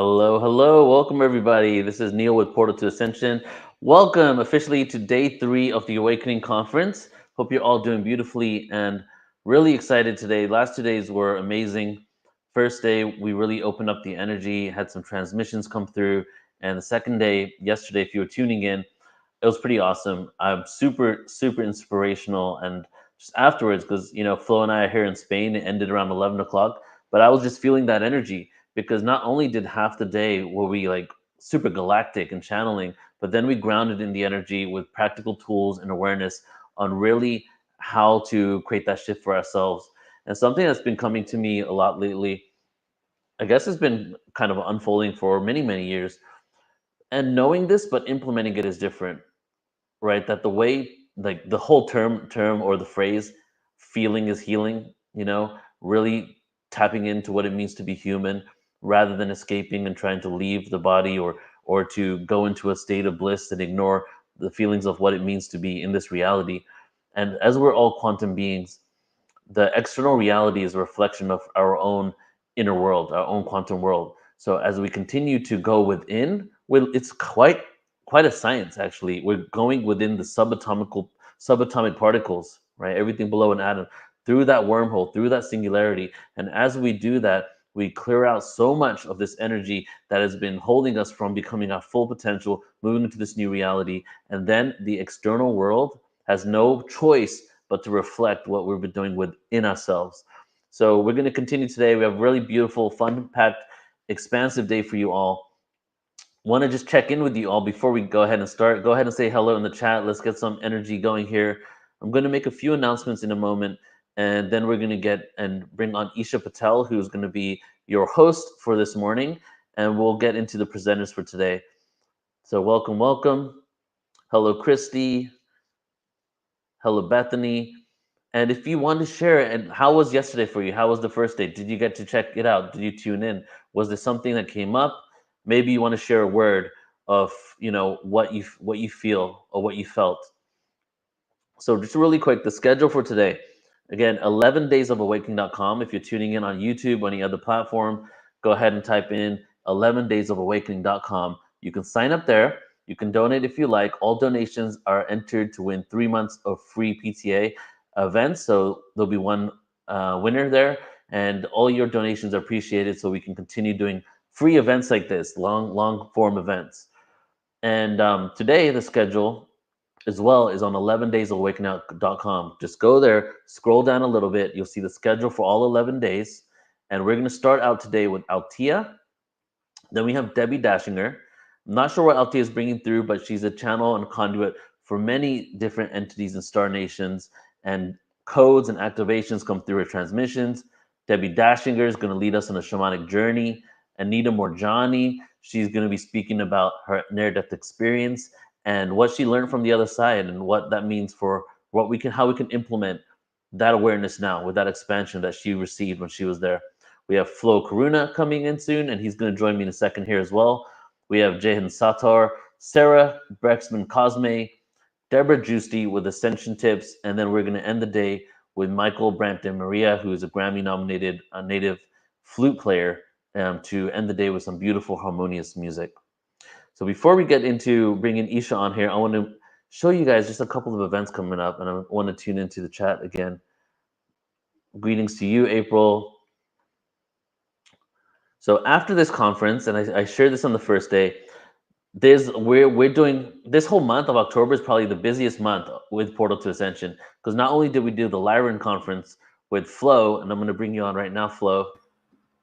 Hello, hello. Welcome, everybody. This is Neil with Portal to Ascension. Welcome officially to day 3 of the Awakening Conference. Hope you're all doing beautifully and really excited today. Last 2 days were amazing. First day, we really opened up the energy, had some transmissions come through. And the second day, yesterday, if you were tuning in, it was pretty awesome. I'm super inspirational. And just afterwards, because, Flo and I are here in Spain, it ended around 11 o'clock, but I was just feeling that energy because not only did half the day were we like super galactic and channeling, but then we grounded in the energy with practical tools and awareness on really how to create that shift for ourselves. And something that's been coming to me a lot lately, I guess it's been kind of unfolding for many years. And knowing this, but implementing it is different, right? That the way, like the whole term or the phrase, feeling is healing, really tapping into what it means to be human rather than escaping and trying to leave the body or to go into a state of bliss and ignore the feelings of what it means to be in this reality. And as we're all quantum beings, the external reality is a reflection of our own inner world, our own quantum world. So as we continue to go within, it's quite a science actually. We're going within the subatomic particles, right? Everything below an atom, through that wormhole, through that singularity. And as we do that, we clear out so much of this energy that has been holding us from becoming our full potential, moving into this new reality. And then the external world has no choice but to reflect what we've been doing within ourselves. So we're going to continue today. We have a really beautiful, fun-packed, expansive day for you all. Want to just check in with you all before we go ahead and start. Go ahead and say hello in the chat. Let's get some energy going here. I'm going to make a few announcements in a moment, and then we're going to get and bring on Isha Patel, who's going to be your host for this morning, and we'll get into the presenters for today. So welcome. Hello, Christy. Hello, Bethany. And if you want to share, and how was yesterday for you? How was the first day? Did you get to check it out? Did you tune in? Was there something that came up? Maybe you want to share a word of what you feel or what you felt. So just really quick, the schedule for today. Again, 11 days of awakening.com. If you're tuning in on YouTube or any other platform, go ahead and type in 11 days of awakening.com. You can sign up there. You can donate if you like. All donations are entered to win 3 months of free PTA events. So there'll be one winner there, and all your donations are appreciated so we can continue doing free events like this, long form events. And today, the schedule as well is on 11daysofawakening.com. Just go there, scroll down a little bit. You'll see the schedule for all 11 days. And we're going to start out today with Althea. Then we have Debbie Dashinger. I'm not sure what Althea is bringing through, but she's a channel and conduit for many different entities and star nations. And codes and activations come through her transmissions. Debbie Dashinger is going to lead us on a shamanic journey. Anita Moorjani, she's going to be speaking about her near-death experience and what she learned from the other side and what that means for how we can implement that awareness now with that expansion that she received when she was there. We have Flo Karuna coming in soon, and he's going to join me in a second here as well. We have Jehan Satar, Sarah Brexman Cosme, Debra Giusti with Ascension tips, and then we're going to end the day with Michael Brampton Maria, who is a Grammy-nominated native flute player, to end the day with some beautiful harmonious music. So before we get into bringing Isha on here, I want to show you guys just a couple of events coming up, and I want to tune into the chat again. Greetings to you, April. So after this conference, and I shared this on the first day, we're doing this whole month of October is probably the busiest month with Portal to Ascension, because not only did we do the Lyran conference with Flo, and I'm going to bring you on right now, Flo.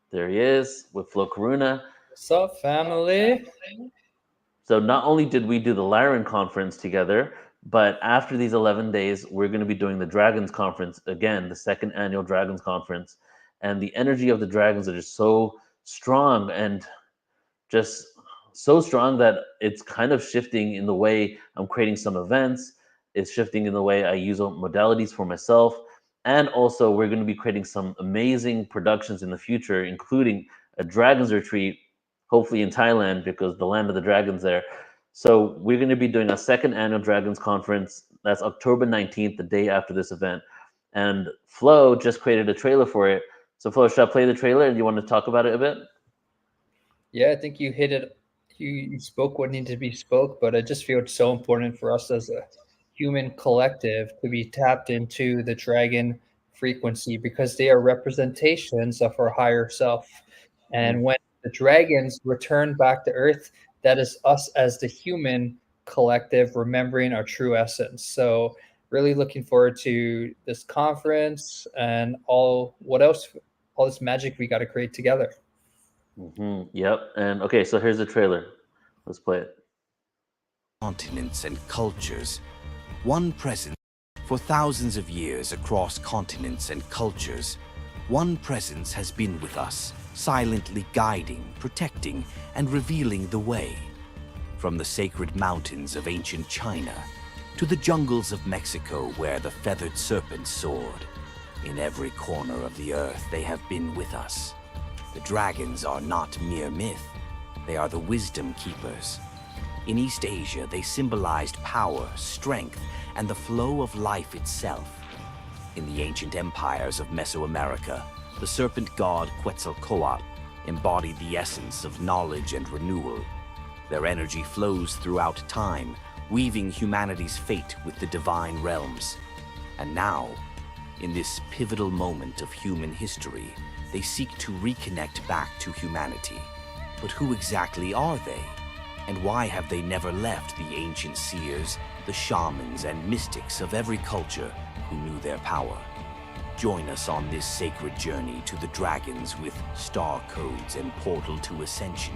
There he is with Flo Karuna. What's up, family? So not only did we do the Lyran conference together, but after these 11 days, we're going to be doing the Dragons conference again, the second annual Dragons conference. And the energy of the dragons are just so strong and just so strong that it's kind of shifting in the way I'm creating some events. It's shifting in the way I use modalities for myself. And also, we're going to be creating some amazing productions in the future, including a Dragons retreat, hopefully in Thailand, because the land of the dragons there. So we're going to be doing a second annual Dragons conference. That's October 19th, the day after this event. And Flo just created a trailer for it. So Flo, should I play the trailer? Do you want to talk about it a bit? Yeah, I think you hit it. You spoke what needed to be spoke, but I just feel it's so important for us as a human collective to be tapped into the dragon frequency because they are representations of our higher self. And when the dragons return back to Earth, that is us as the human collective remembering our true essence. So, really looking forward to this conference and all this magic we got to create together. Yep. And okay, so here's the trailer. Let's play it. Continents and cultures, one presence. For thousands of years across continents and cultures, one presence has been with us, silently guiding, protecting, and revealing the way. From the sacred mountains of ancient China to the jungles of Mexico where the feathered serpent soared, in every corner of the earth they have been with us. The dragons are not mere myth, they are the wisdom keepers. In East Asia, they symbolized power, strength, and the flow of life itself. In the ancient empires of Mesoamerica, the serpent god Quetzalcoatl embodied the essence of knowledge and renewal. Their energy flows throughout time, weaving humanity's fate with the divine realms. And now, in this pivotal moment of human history, they seek to reconnect back to humanity. But who exactly are they? And why have they never left the ancient seers, the shamans and mystics of every culture who knew their power? Join us on this sacred journey to the dragons with star codes and portal to Ascension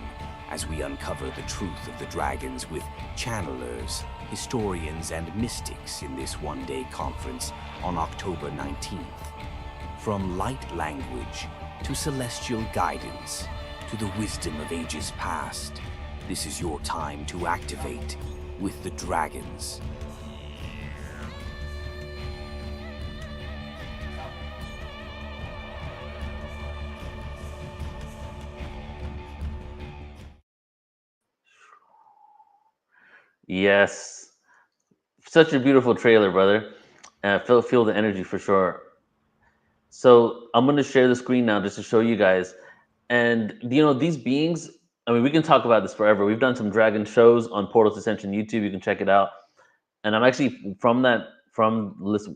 as we uncover the truth of the dragons with channelers, historians and mystics in this one-day conference on October 19th. From light language to celestial guidance to the wisdom of ages past, this is your time to activate with the dragons. Yes. Such a beautiful trailer, brother. And I feel the energy for sure. So I'm going to share the screen now just to show you guys. And these beings. I mean, we can talk about this forever. We've done some dragon shows on Portal Ascension YouTube. You can check it out. And I'm actually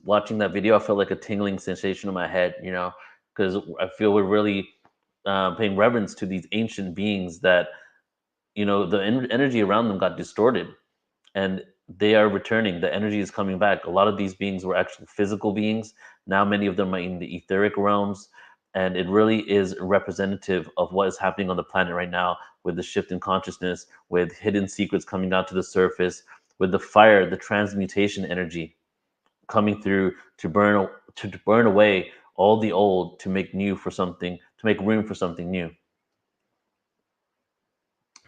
watching that video, I felt like a tingling sensation in my head. Because I feel we're really paying reverence to these ancient beings that the energy around them got distorted, and they are returning. The energy is coming back. A lot of these beings were actually physical beings. Now many of them are in the etheric realms, and it really is representative of what is happening on the planet right now, with the shift in consciousness, with hidden secrets coming out to the surface, with the fire, the transmutation energy coming through to burn away all the old, to make make room for something new.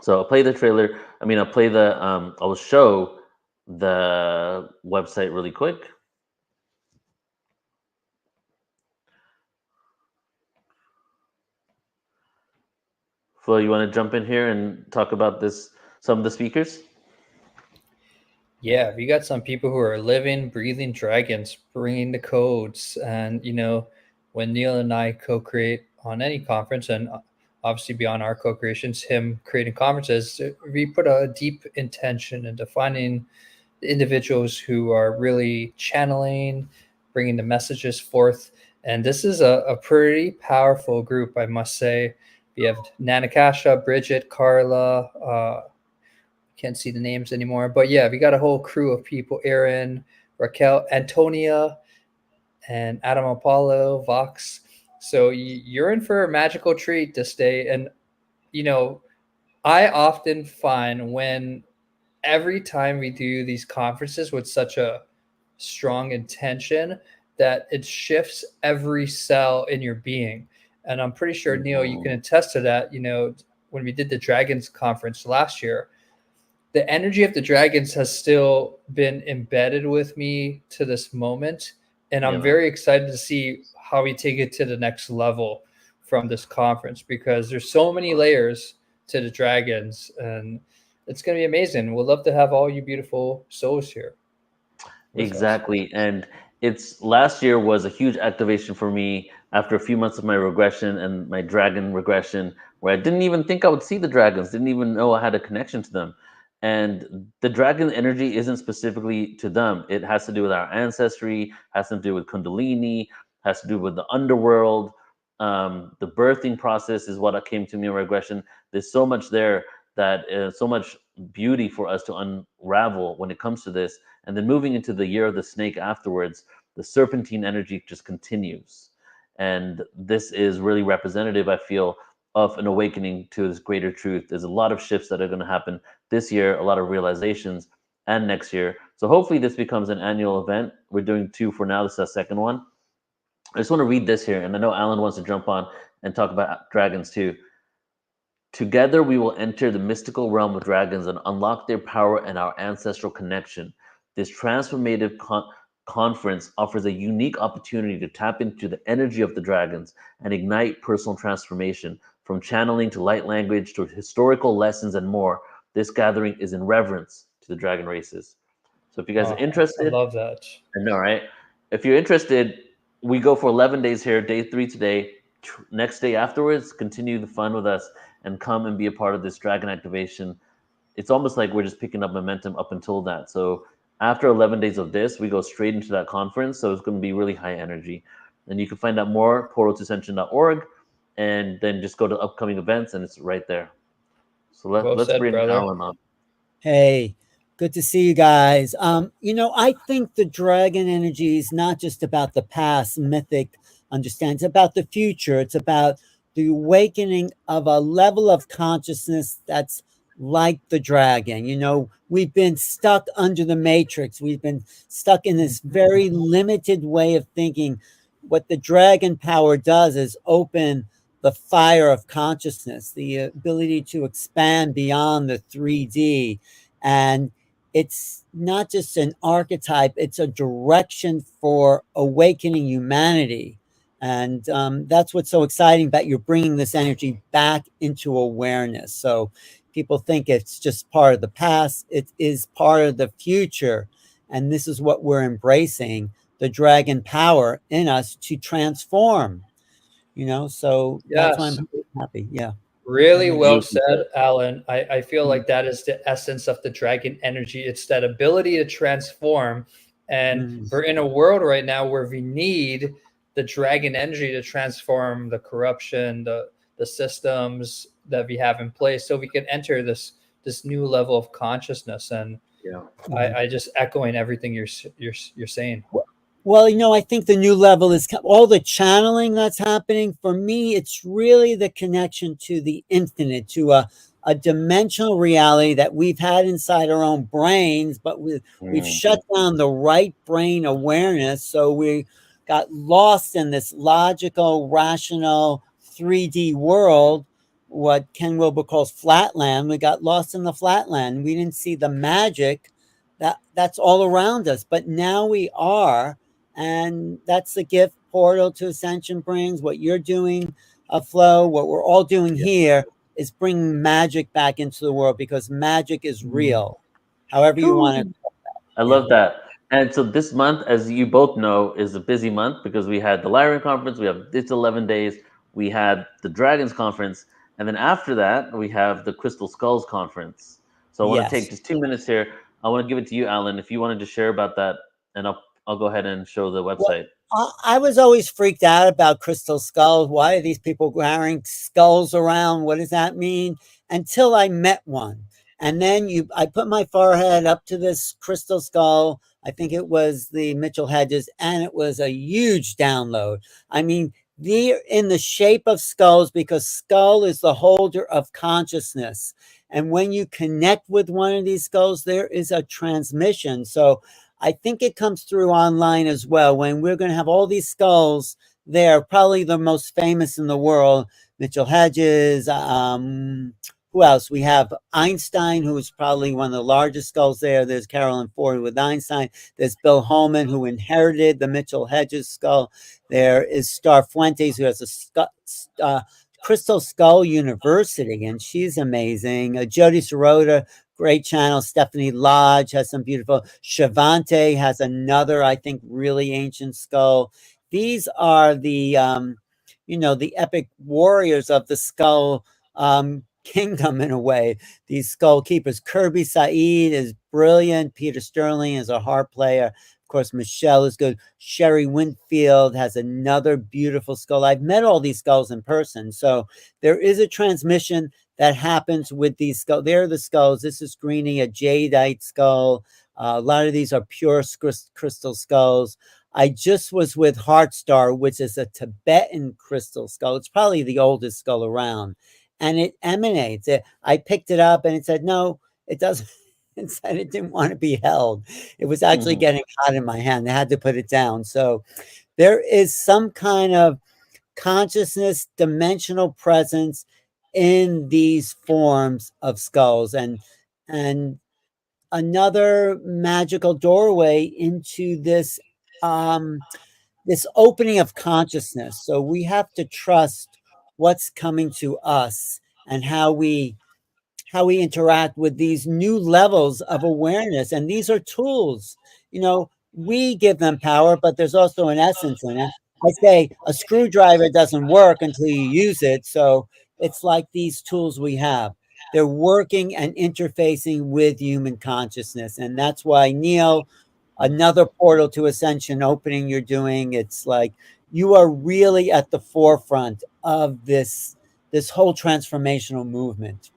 So I'll play the trailer. I mean, I'll show the website really quick. Flo, you want to jump in here and talk about some of the speakers? Yeah, we got some people who are living, breathing dragons, bringing the codes. And, when Neil and I co create on any conference, and obviously beyond our co creations, him creating conferences, we put a deep intention into finding the individuals who are really channeling, bringing the messages forth. And this is a pretty powerful group, I must say. We have Nanakasha, Bridget, Carla, can't see the names anymore, but yeah, we got a whole crew of people: Aaron, Raquel, Antonia, and Adam Apollo, Vox. So you're in for a magical treat this day. And you know I often find when every time we do these conferences with such a strong intention that it shifts every cell in your being. And I'm pretty sure, Neil, you can Mhm. attest to that. When we did the dragons conference last year, the energy of the dragons has still been embedded with me to this moment, and Yeah, I'm man. very excited to see how we take it to the next level from this conference, because there's so many layers to the dragons, and it's going to be amazing. We'd love to have all you beautiful souls here with us. Exactly. And it's last year was a huge activation for me after a few months of my regression and my dragon regression, where I didn't even think I would see the dragons, didn't even know I had a connection to them. And the dragon energy isn't specifically to them. It has to do with our ancestry, has to do with Kundalini, has to do with the underworld. The birthing process is what came to me in regression. There's so much there that so much beauty for us to unravel when it comes to this. And then moving into the year of the snake afterwards, the serpentine energy just continues. And this is really representative, I feel, of an awakening to this greater truth. There's a lot of shifts that are going to happen this year, a lot of realizations, and next year. So hopefully this becomes an annual event. We're doing two for now. This is our second one. I just want to read this here, and I know Alan wants to jump on and talk about dragons too. Together, we will enter the mystical realm of dragons and unlock their power and our ancestral connection. This transformative conference offers a unique opportunity to tap into the energy of the dragons and ignite personal transformation. From channeling to light language to historical lessons and more, this gathering is in reverence to the dragon races. So if you guys are Oh, I interested, love that. I know, right? If you're interested, we go for 11 days here, day 3 today. Next day afterwards, continue the fun with us and come and be a part of this dragon activation. It's almost like we're just picking up momentum up until that. So after 11 days of this, we go straight into that conference. So it's going to be really high energy. And you can find out more, portal2ascension.org, and then just go to upcoming events, and it's right there. So Well let's said, bring brother. Alan on. Hey, good to see you guys. I think the dragon energy is not just about the past mythic understanding, it's about the future. It's about the awakening of a level of consciousness that's like the dragon. We've been stuck under the matrix, we've been stuck in this very limited way of thinking. What the dragon power does is open the fire of consciousness, the ability to expand beyond the 3D. And it's not just an archetype, it's a direction for awakening humanity. And that's what's so exciting about you're bringing this energy back into awareness. So people think it's just part of the past, it is part of the future. And this is what we're embracing, the dragon power in us to transform. So that's why Yes. I'm happy. Yeah. Really well Beautiful. said, Alan. I feel Mm. like that is the essence of the dragon energy. It's that ability to transform. And Mm. we're in a world right now where we need the dragon energy to transform the corruption, the systems that we have in place, so we can enter this new level of consciousness. And Yeah. I just echoing everything you're saying. Well, I think the new level is all the channeling that's happening. For me, it's really the connection to the infinite, to a dimensional reality that we've had inside our own brains, but we've shut down the right brain awareness. So we got lost in this logical, rational 3D world, what Ken Wilber calls flatland. We got lost in the flatland. We didn't see the magic that's all around us. But now we are. And that's the gift Portal to Ascension brings. What you're doing, Flow, what we're all doing here is bringing magic back into the world, because magic is real. However you want to. I Yeah. love that. And so this month, as you both know, is a busy month because we had the Lyran conference, we have this 11 days, we had the Dragons conference, and then after that, we have the Crystal Skulls conference. So I want to take Yes. just 2 minutes here. I want to give it to you, Alan, if you wanted to share about that, and I'll go ahead and show the Well, website. I was always freaked out about crystal skulls. Why are these people wearing skulls around? What does that mean? Until I met one. And then I put my forehead up to this crystal skull. I think it was the Mitchell Hedges, and it was a huge download. I mean, they're in the shape of skulls because skull is the holder of consciousness. And when you connect with one of these skulls, there is a transmission. So I think it comes through online as well, when we're going to have all these skulls there, probably the most famous in the world, Mitchell Hedges. Who else? We have Einstein, who is probably one of the largest skulls there. There's Carolyn Ford with Einstein. There's Bill Holman, who inherited the Mitchell Hedges skull. There is Star Fuentes, who has a Crystal Skull University, and she's amazing. Jody Sirota, great channel. Stephanie Lodge has some beautiful. Shavante has another, I think, really ancient skull. These are the, the epic warriors of the skull kingdom in a way. These skull keepers. Kirby Said is brilliant. Peter Sterling is a harp player. Of course, Michelle is good. Sherry Winfield has another beautiful skull. I've met all these skulls in person. So there is a transmission that happens with these skulls. They're the skulls. This is Greenie, a jadeite skull. A lot of these are pure crystal skulls. I just was with Heartstar, which is a Tibetan crystal skull. It's probably the oldest skull around. And it emanates. I picked it up and it said, no, it doesn't. It said it didn't want to be held. It was actually getting hot in my hand. I had to put it down. So there is some kind of consciousness, dimensional presence in these forms of skulls, and another magical doorway into this this opening of consciousness. So we have to trust what's coming to us and how we interact with these new levels of awareness. And these are tools. We give them power, but there's also an essence in it. I say a screwdriver doesn't work until you use it. So it's like these tools we have. They're working and interfacing with human consciousness. And that's why, Neil, another portal to ascension opening you're doing, it's like you are really at the forefront of this whole transformational movement.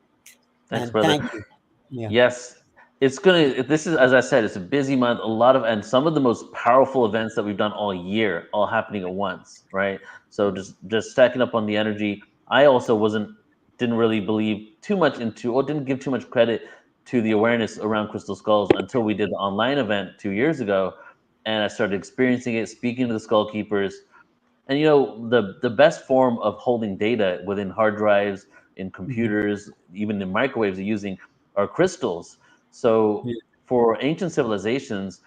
Thanks, And brother. thank you. Yeah. Yes, this is, as I said, it's a busy month, and some of the most powerful events that we've done all year, all happening at once, right? So just stacking up on the energy. I also didn't really believe too much into, or didn't give too much credit to the awareness around crystal skulls until we did the online event 2 years ago. And I started experiencing it, speaking to the skull keepers. And the best form of holding data within hard drives, in computers, even in microwaves, are crystals. So Yeah. for ancient civilizations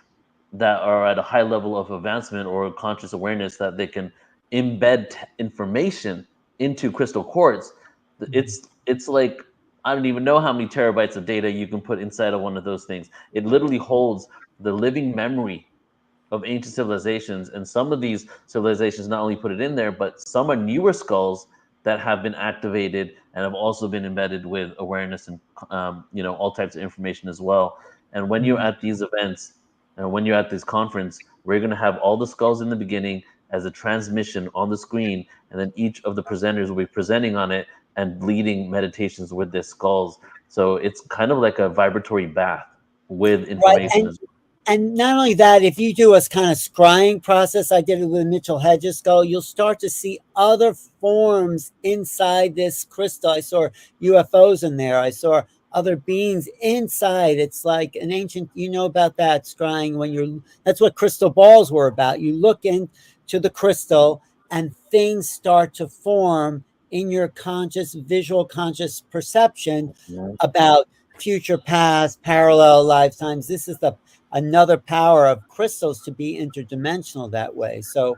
that are at a high level of advancement or conscious awareness, that they can embed information into crystal quartz, it's like, I don't even know how many terabytes of data you can put inside of one of those things. It literally holds the living memory of ancient civilizations, and some of these civilizations not only put it in there, but some are newer skulls that have been activated and have also been embedded with awareness and all types of information as well. And when you're at these events and when you're at this conference, we're going to have all the skulls in the beginning as a transmission on the screen, and then each of the presenters will be presenting on it and leading meditations with their skulls. So it's kind of like a vibratory bath with Right. information as well. And not only that, if you do a kind of scrying process, I did it with Mitchell Hedges skull, you'll start to see other forms inside this crystal. I saw UFOs in there. I saw other beings inside. It's like an ancient, about that scrying, that's what crystal balls were about. You look into the crystal and things start to form in your visual conscious perception about future, past, parallel lifetimes. This is another power of crystals to be interdimensional that way. So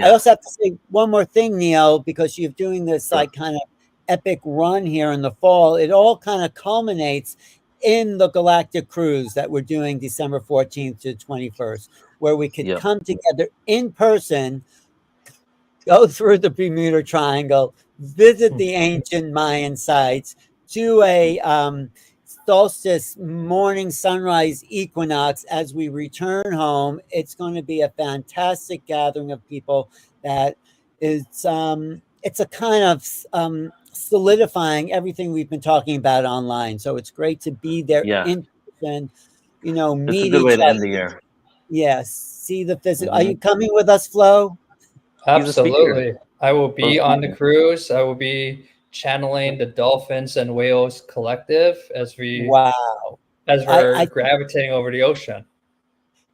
I also have to say one more thing, Neil, because you're doing this like kind of epic run here in the fall. It all kind of culminates in the galactic cruise that we're doing December 14th to 21st, where we could come together in person, go through the Bermuda Triangle, visit the ancient Mayan sites, do a solstice morning sunrise equinox as we return home. It's going to be a fantastic gathering of people that it's a kind of solidifying everything we've been talking about online. So it's great to be there in person, It's a meet good way each to end other. the year. Yes, see the physical. Are you coming with us, Flo? He's a speaker. Absolutely. I will be on the cruise. I will be channeling the Dolphins and Whales Collective as Wow. we're gravitating over the ocean.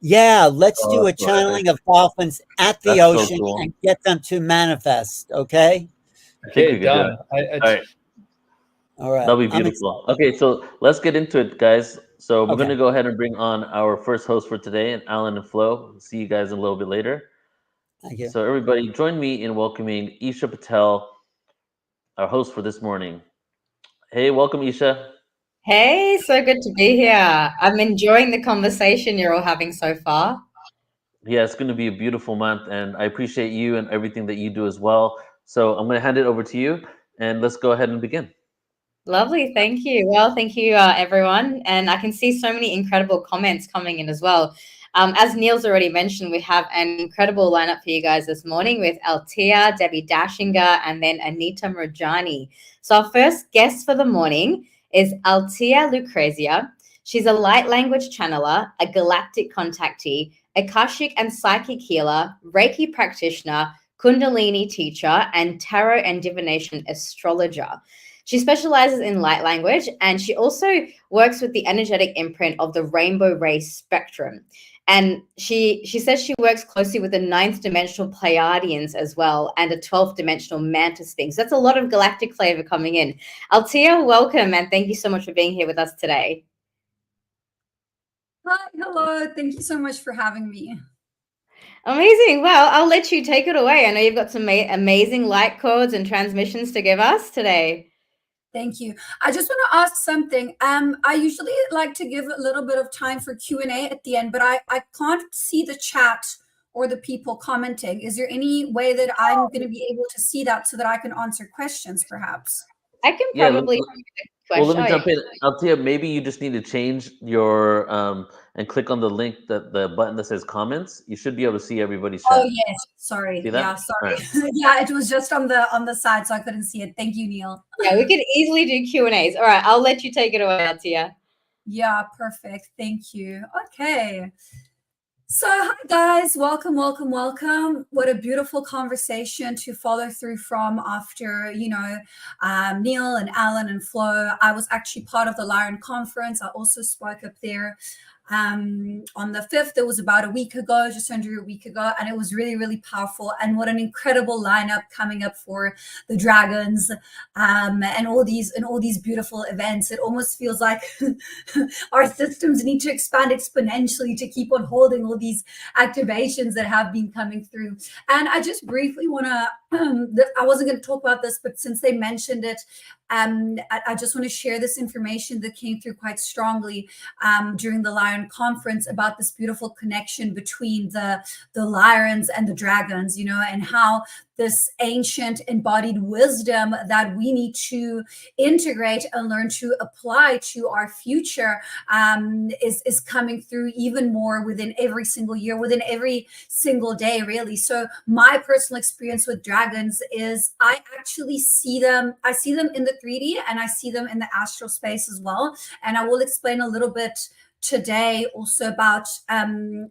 Yeah, let's do a that's epic. channeling of dolphins at the That's so ocean cool. and get them to manifest. Okay. I think we Okay, could do done. it. All right. All right. That'll be I'm beautiful. Okay, so let's get into it, guys. So we're Okay. going to go ahead and bring on our first host for today, and Alan and Flo. See you guys a little bit later. Thank you. So everybody, join me in welcoming Isha Patel, our host for this morning. Hey, welcome, Isha. Hey, so good to be here. I'm enjoying the conversation you're all having so far. Yeah, it's going to be a beautiful month, and I appreciate you and everything that you do as well. So I'm going to hand it over to you, and let's go ahead and begin. Lovely, thank you. Well, thank you, everyone. And I can see so many incredible comments coming in as well. As Neil's already mentioned, we have an incredible lineup for you guys this morning with Althea, Debbie Dashinger, and then Anita Moorjani. So our first guest for the morning is Althea Lucrezia. She's a light language channeler, a galactic contactee, Akashic and psychic healer, Reiki practitioner, Kundalini teacher, and tarot and divination astrologer. She specializes in light language, and she also works with the energetic imprint of the rainbow ray spectrum. And she says she works closely with the 9th dimensional Pleiadians as well, and a 12th dimensional mantis thing. So that's a lot of galactic flavor coming in. Althea, welcome, and thank you so much for being here with us today. Hi, hello. Thank you so much for having me. Amazing. Well, I'll let you take it away. I know you've got some amazing light codes and transmissions to give us today. Thank you. I just want to ask something. I usually like to give a little bit of time for Q&A at the end, but I can't see the chat or the people commenting. Is there any way that I'm going to be able to see that so that I can answer questions, perhaps? I can probably. Well, let me jump in. Althea, maybe you just need to change your and click on the link, the button that says comments. You should be able to see everybody's chat. Oh yes, sorry. Yeah, sorry. Right. Yeah, it was just on the side, so I couldn't see it. Thank you, Neil. Yeah, we could easily do Q&As. All right, I'll let you take it away, Althea. Yeah, perfect. Thank you. Okay. So, hi guys, welcome. What a beautiful conversation to follow through from after, Neil and Alan and Flo. I was actually part of the Lion Conference. I also spoke up there on the 5th. It was about a week ago, just under a week ago, and it was really, really powerful. And what an incredible lineup coming up for the dragons and all these beautiful events. It almost feels like our systems need to expand exponentially to keep on holding all these activations that have been coming through. And I just briefly want to, I wasn't going to talk about this, but since they mentioned it, I just want to share this information that came through quite strongly during the Lion Conference about this beautiful connection between the lions and the dragons, and how this ancient embodied wisdom that we need to integrate and learn to apply to our future is coming through even more within every single year, within every single day, really. So my personal experience with dragons is I actually see them. I see them in the 3D and I see them in the astral space as well. And I will explain a little bit today also about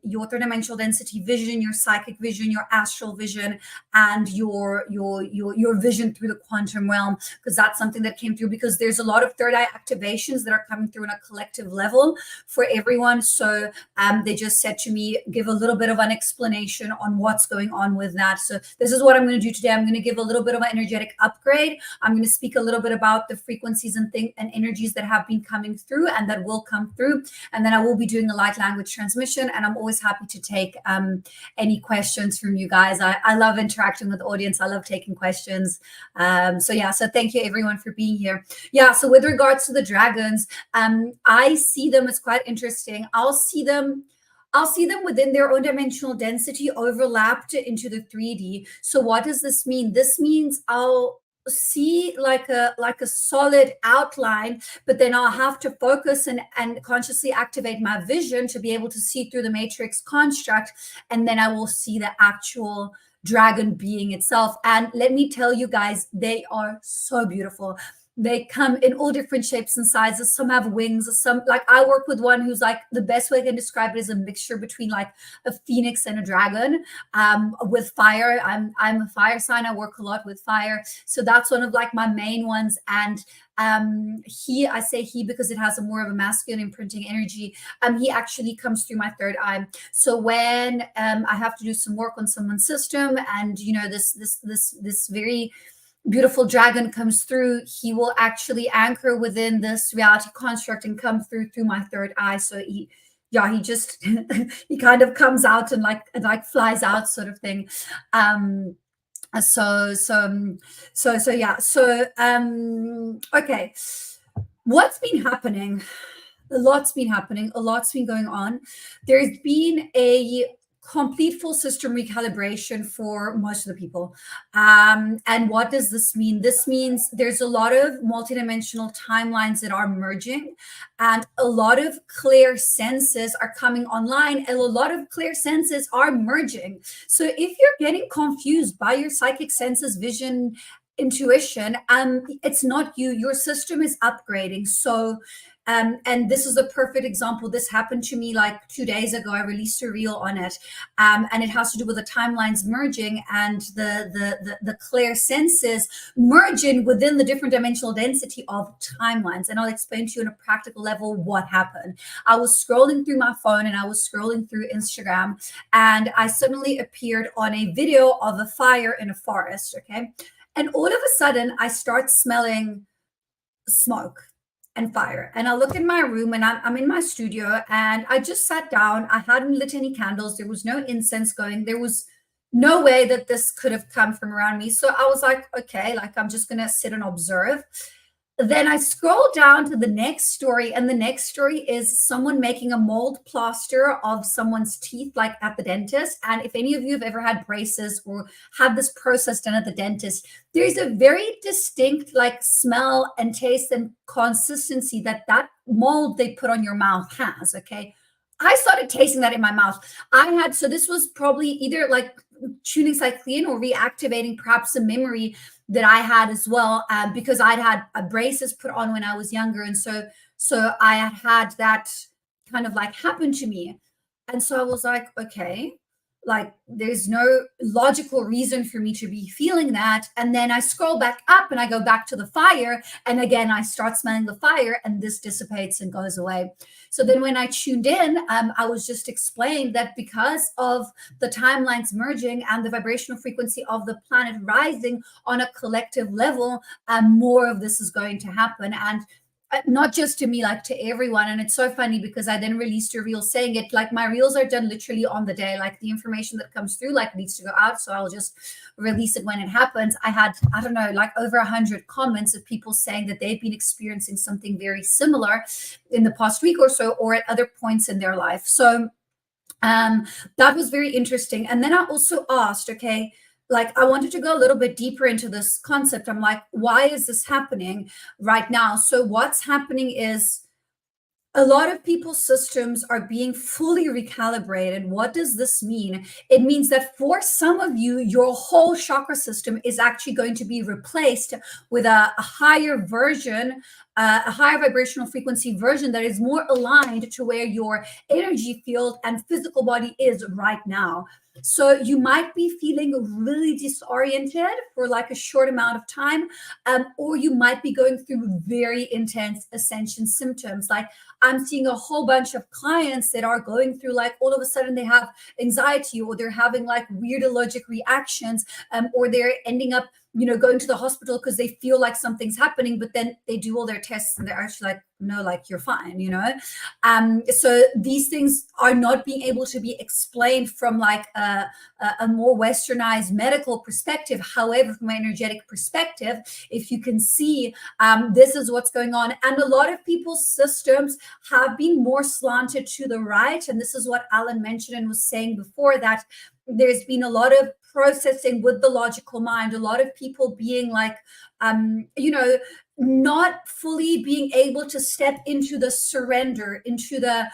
your third dimensional density vision, your psychic vision, your astral vision, and your vision through the quantum realm, because that's something that came through, because there's a lot of third eye activations that are coming through on a collective level for everyone. So they just said to me, give a little bit of an explanation on what's going on with that. So this is what I'm going to do today. I'm going to give a little bit of an energetic upgrade. I'm going to speak a little bit about the frequencies and energies that have been coming through and that will come through. And then I will be doing a light language transmission, and I'm always happy to take any questions from you guys. I love interacting with the audience. I love taking questions. So thank you everyone for being here. Yeah, so with regards to the dragons, I see them as quite interesting. I'll see them within their own dimensional density overlapped into the 3D. So what does this mean? This means I'll see like a solid outline, but then I'll have to focus and consciously activate my vision to be able to see through the matrix construct, and then I will see the actual dragon being itself. And let me tell you guys, they are so beautiful. They come in all different shapes and sizes. Some have wings, some, like I work with one who's like, the best way I can describe it is a mixture between like a phoenix and a dragon with fire. I'm a fire sign. I work a lot with fire. So that's one of like my main ones. And I say he because it has a more of a masculine imprinting energy. He actually comes through my third eye. So when I have to do some work on someone's system, and this very beautiful dragon comes through, he will actually anchor within this reality construct and come through my third eye. So he just he kind of comes out and like flies out, sort of thing. Okay. what's been happening? A lot's been happening. A lot's been going on. There's been a complete full system recalibration for most of the people. And what does this mean? This means there's a lot of multidimensional timelines that are merging, and a lot of clear senses are coming online, and a lot of clear senses are merging. So if you're getting confused by your psychic senses, vision, intuition, it's not you. Your system is upgrading. So and this is a perfect example. This happened to me like 2 days ago. I released a reel on it, and it has to do with the timelines merging and the clear senses merging within the different dimensional density of timelines. And I'll explain to you on a practical level what happened. I was scrolling through my phone and I was scrolling through Instagram, and I suddenly appeared on a video of a fire in a forest. Okay, and all of a sudden I start smelling smoke and fire. And I look in my room, and I'm in my studio, and I just sat down. I hadn't lit any candles. There was no incense going. There was no way that this could have come from around me. So I was like, okay, like I'm just going to sit and observe. Then I scroll down to the next story, and the next story is someone making a mold plaster of someone's teeth, like at the dentist. And if any of you have ever had braces or had this process done at the dentist, there's a very distinct like smell and taste and consistency that mold they put on your mouth has. Okay. I started tasting that in my mouth. So this was probably either like tuning cyclean or reactivating perhaps a memory that I had as well, because I'd had braces put on when I was younger. And so I had that kind of like happen to me. And so I was like, okay, like there's no logical reason for me to be feeling that. And then I scroll back up and I go back to the fire, and again I start smelling the fire, and this dissipates and goes away. So then when I tuned in, I was just explained that because of the timelines merging and the vibrational frequency of the planet rising on a collective level, more of this is going to happen. And not just to me, like to everyone. And it's so funny because I then released a reel saying it, like my reels are done literally on the day, like the information that comes through like needs to go out, so I'll just release it when it happens. I had, I don't know, like over 100 comments of people saying that they've been experiencing something very similar in the past week or so, or at other points in their life. So that was very interesting. And then I also asked, okay, like I wanted to go a little bit deeper into this concept. I'm like, why is this happening right now? So what's happening is a lot of people's systems are being fully recalibrated. What does this mean? It means that for some of you, your whole chakra system is actually going to be replaced with a higher version, a higher vibrational frequency version that is more aligned to where your energy field and physical body is right now. So you might be feeling really disoriented for like a short amount of time, or you might be going through very intense ascension symptoms. Like I'm seeing a whole bunch of clients that are going through like all of a sudden they have anxiety, or they're having like weird allergic reactions, or they're ending up, going to the hospital because they feel like something's happening, but then they do all their tests and they're actually like, no, like you're fine, So these things are not being able to be explained from like a more westernized medical perspective. However, from an energetic perspective, if you can see, this is what's going on. And a lot of people's systems have been more slanted to the right. And this is what Alan mentioned and was saying before, that there's been a lot of processing with the logical mind, a lot of people being like, not fully being able to step into the surrender, into the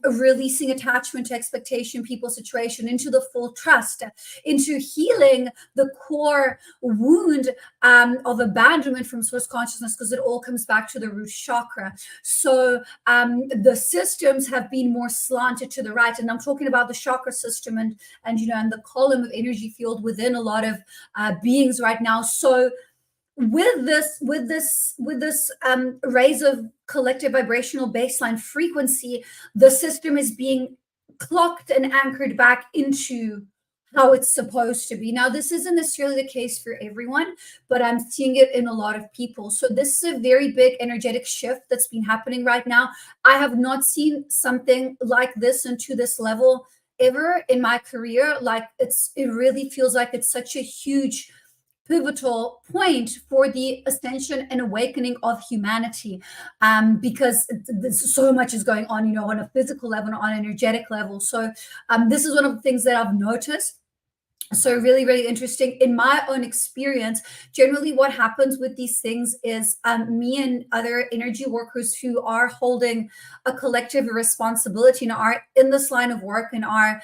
releasing attachment to expectation, people, situation, into the full trust, into healing the core wound of abandonment from source consciousness, because it all comes back to the root chakra. So the systems have been more slanted to the right, and I'm talking about the chakra system and the column of energy field within a lot of beings right now. So with this raise of collective vibrational baseline frequency, the system is being clocked and anchored back into how it's supposed to be. Now, this isn't necessarily the case for everyone, but I'm seeing it in a lot of people. So this is a very big energetic shift that's been happening right now. I have not seen something like this and to this level ever in my career. Like it really feels like it's such a huge pivotal point for the ascension and awakening of humanity, because there's so much is going on, on a physical level, on an energetic level. So this is one of the things that I've noticed. So really, really interesting. In my own experience, generally what happens with these things is me and other energy workers who are holding a collective responsibility and are in this line of work and are,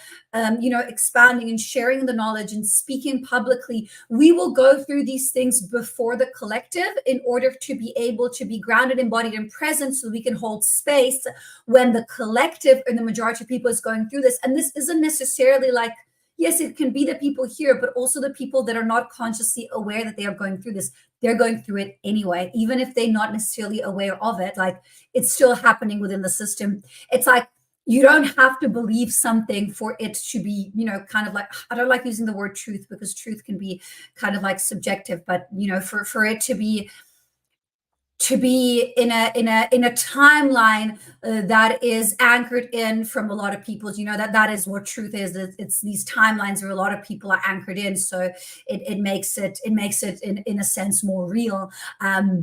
expanding and sharing the knowledge and speaking publicly, we will go through these things before the collective in order to be able to be grounded, embodied, and present, so we can hold space when the collective and the majority of people is going through this. And this isn't necessarily like, yes, it can be the people here, but also the people that are not consciously aware that they are going through this. They're going through it anyway, even if they're not necessarily aware of it. Like, it's still happening within the system. It's like, you don't have to believe something for it to be, kind of like, I don't like using the word truth, because truth can be kind of like subjective, but, for it to be in a timeline that is anchored in from a lot of people, that is what truth is. It's these timelines where a lot of people are anchored in, so it makes it in a sense more real,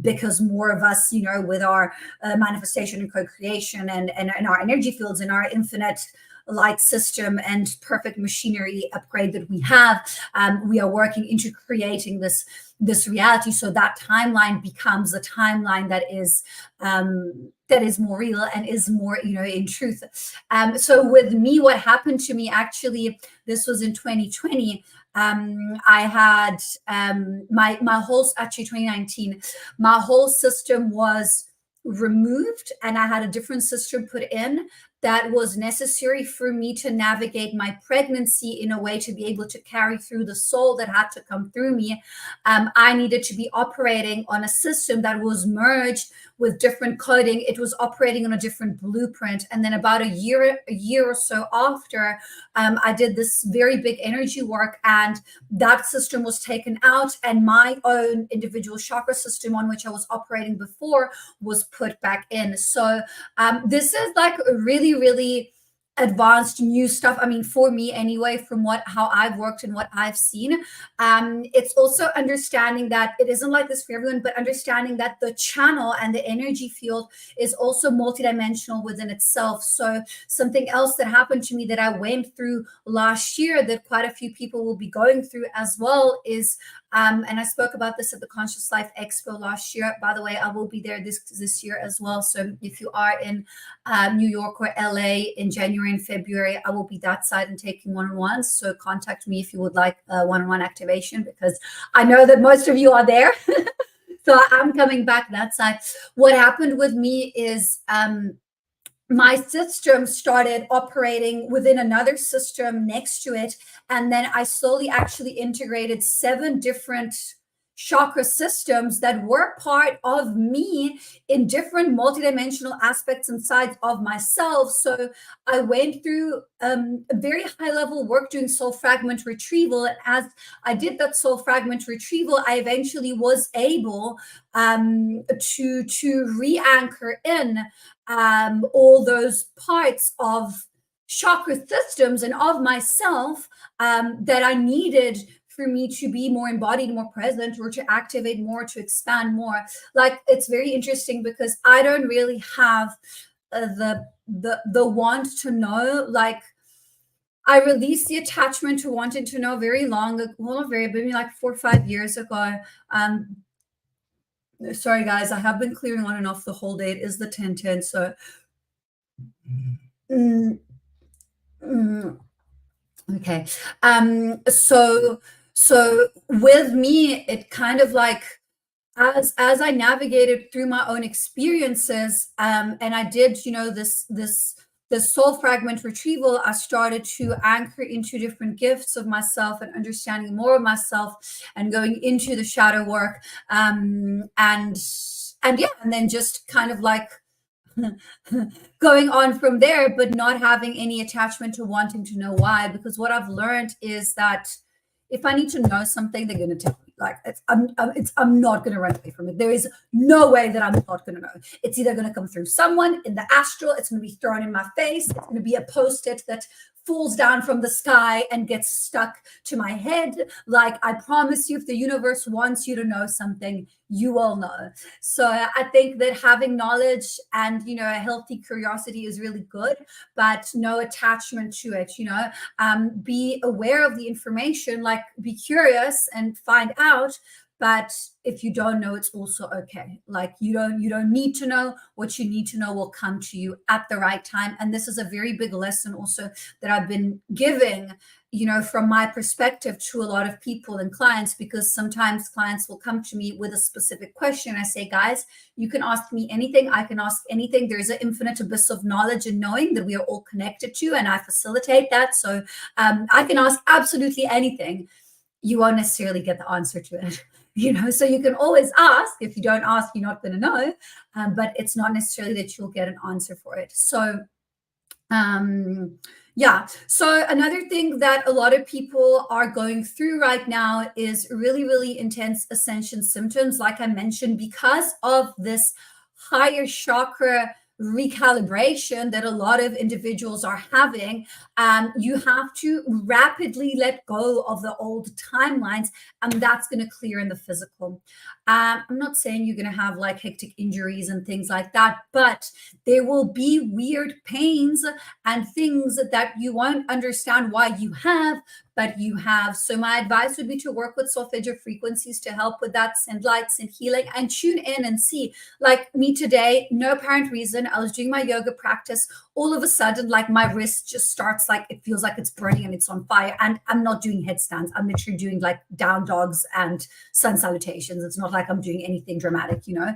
because more of us, with our manifestation and co-creation and our energy fields and our infinite light system and perfect machinery upgrade that we have, we are working into creating this reality. So that timeline becomes a timeline that is more real and is more, in truth. So with me, what happened to me, actually, this was in 2020. I had my whole, actually 2019, my whole system was removed, and I had a different system put in that was necessary for me to navigate my pregnancy in a way to be able to carry through the soul that had to come through me. I needed to be operating on a system that was merged with different coding. It was operating on a different blueprint. And then about a year or so after, I did this very big energy work, and that system was taken out, and my own individual chakra system on which I was operating before was put back in. So this is like really, really advanced new stuff. I mean, for me anyway, from how I've worked and what I've seen. It's also understanding that it isn't like this for everyone, but understanding that the channel and the energy field is also multidimensional within itself. So something else that happened to me that I went through last year that quite a few people will be going through as well is, and I spoke about this at the Conscious Life Expo last year. By the way, I will be there this year as well. So if you are in New York or LA in January and February, I will be that side and taking one-on-ones. So contact me if you would like one-on-one activation, because I know that most of you are there. So I'm coming back that side. What happened with me is my system started operating within another system next to it. And then I slowly actually integrated 7 different chakra systems that were part of me in different multidimensional aspects and sides of myself. So I went through a very high level work doing soul fragment retrieval. And as I did that soul fragment retrieval, I eventually was able to re-anchor in all those parts of chakra systems and of myself that I needed for me to be more embodied, more present, or to activate more, to expand more. Like, it's very interesting because I don't really have the want to know. Like, I released the attachment to wanting to know very long ago, well, not very, maybe like 4 or 5 years ago. Sorry guys, I have been clearing on and off the whole day. It is the 10:10, so okay. So with me, it kind of like, as I navigated through my own experiences, and I did, this soul fragment retrieval, I started to anchor into different gifts of myself and understanding more of myself and going into the shadow work, and then just kind of like going on from there, but not having any attachment to wanting to know why. Because what I've learned is that if I need to know something, they're going to tell me. Like, I'm not going to run away from it. There is no way that I'm not going to know. It's either going to come through someone in the astral. It's going to be thrown in my face. It's going to be a post-it that falls down from the sky and gets stuck to my head. Like, I promise you, if the universe wants you to know something, you will know. So I think that having knowledge and, you know, a healthy curiosity is really good, but no attachment to it, you know. Be aware of the information, like be curious and find out. But if you don't know, it's also okay. Like, you don't need to know. What you need to know will come to you at the right time. And this is a very big lesson also that I've been giving, you know, from my perspective to a lot of people and clients, because sometimes clients will come to me with a specific question. I say, guys, you can ask me anything. I can ask anything. There's an infinite abyss of knowledge and knowing that we are all connected to, and I facilitate that. So I can ask absolutely anything. You won't necessarily get the answer to it. You know, so you can always ask. If you don't ask, you're not going to know, but it's not necessarily that you'll get an answer for it. So yeah. So another thing that a lot of people are going through right now is really, really intense ascension symptoms, like I mentioned, because of this higher chakra recalibration that a lot of individuals are having. You have to rapidly let go of the old timelines, and that's going to clear in the physical. I'm not saying you're going to have like hectic injuries and things like that, but there will be weird pains and things that you won't understand why you have, but you have. So my advice would be to work with solfeggio frequencies to help with that, send lights and healing, and tune in and see. Like me today, no apparent reason, I was doing my yoga practice. All of a sudden, like my wrist just starts, like it feels like it's burning and it's on fire. And I'm not doing headstands. I'm literally doing like down dogs and sun salutations. It's not like I'm doing anything dramatic, you know.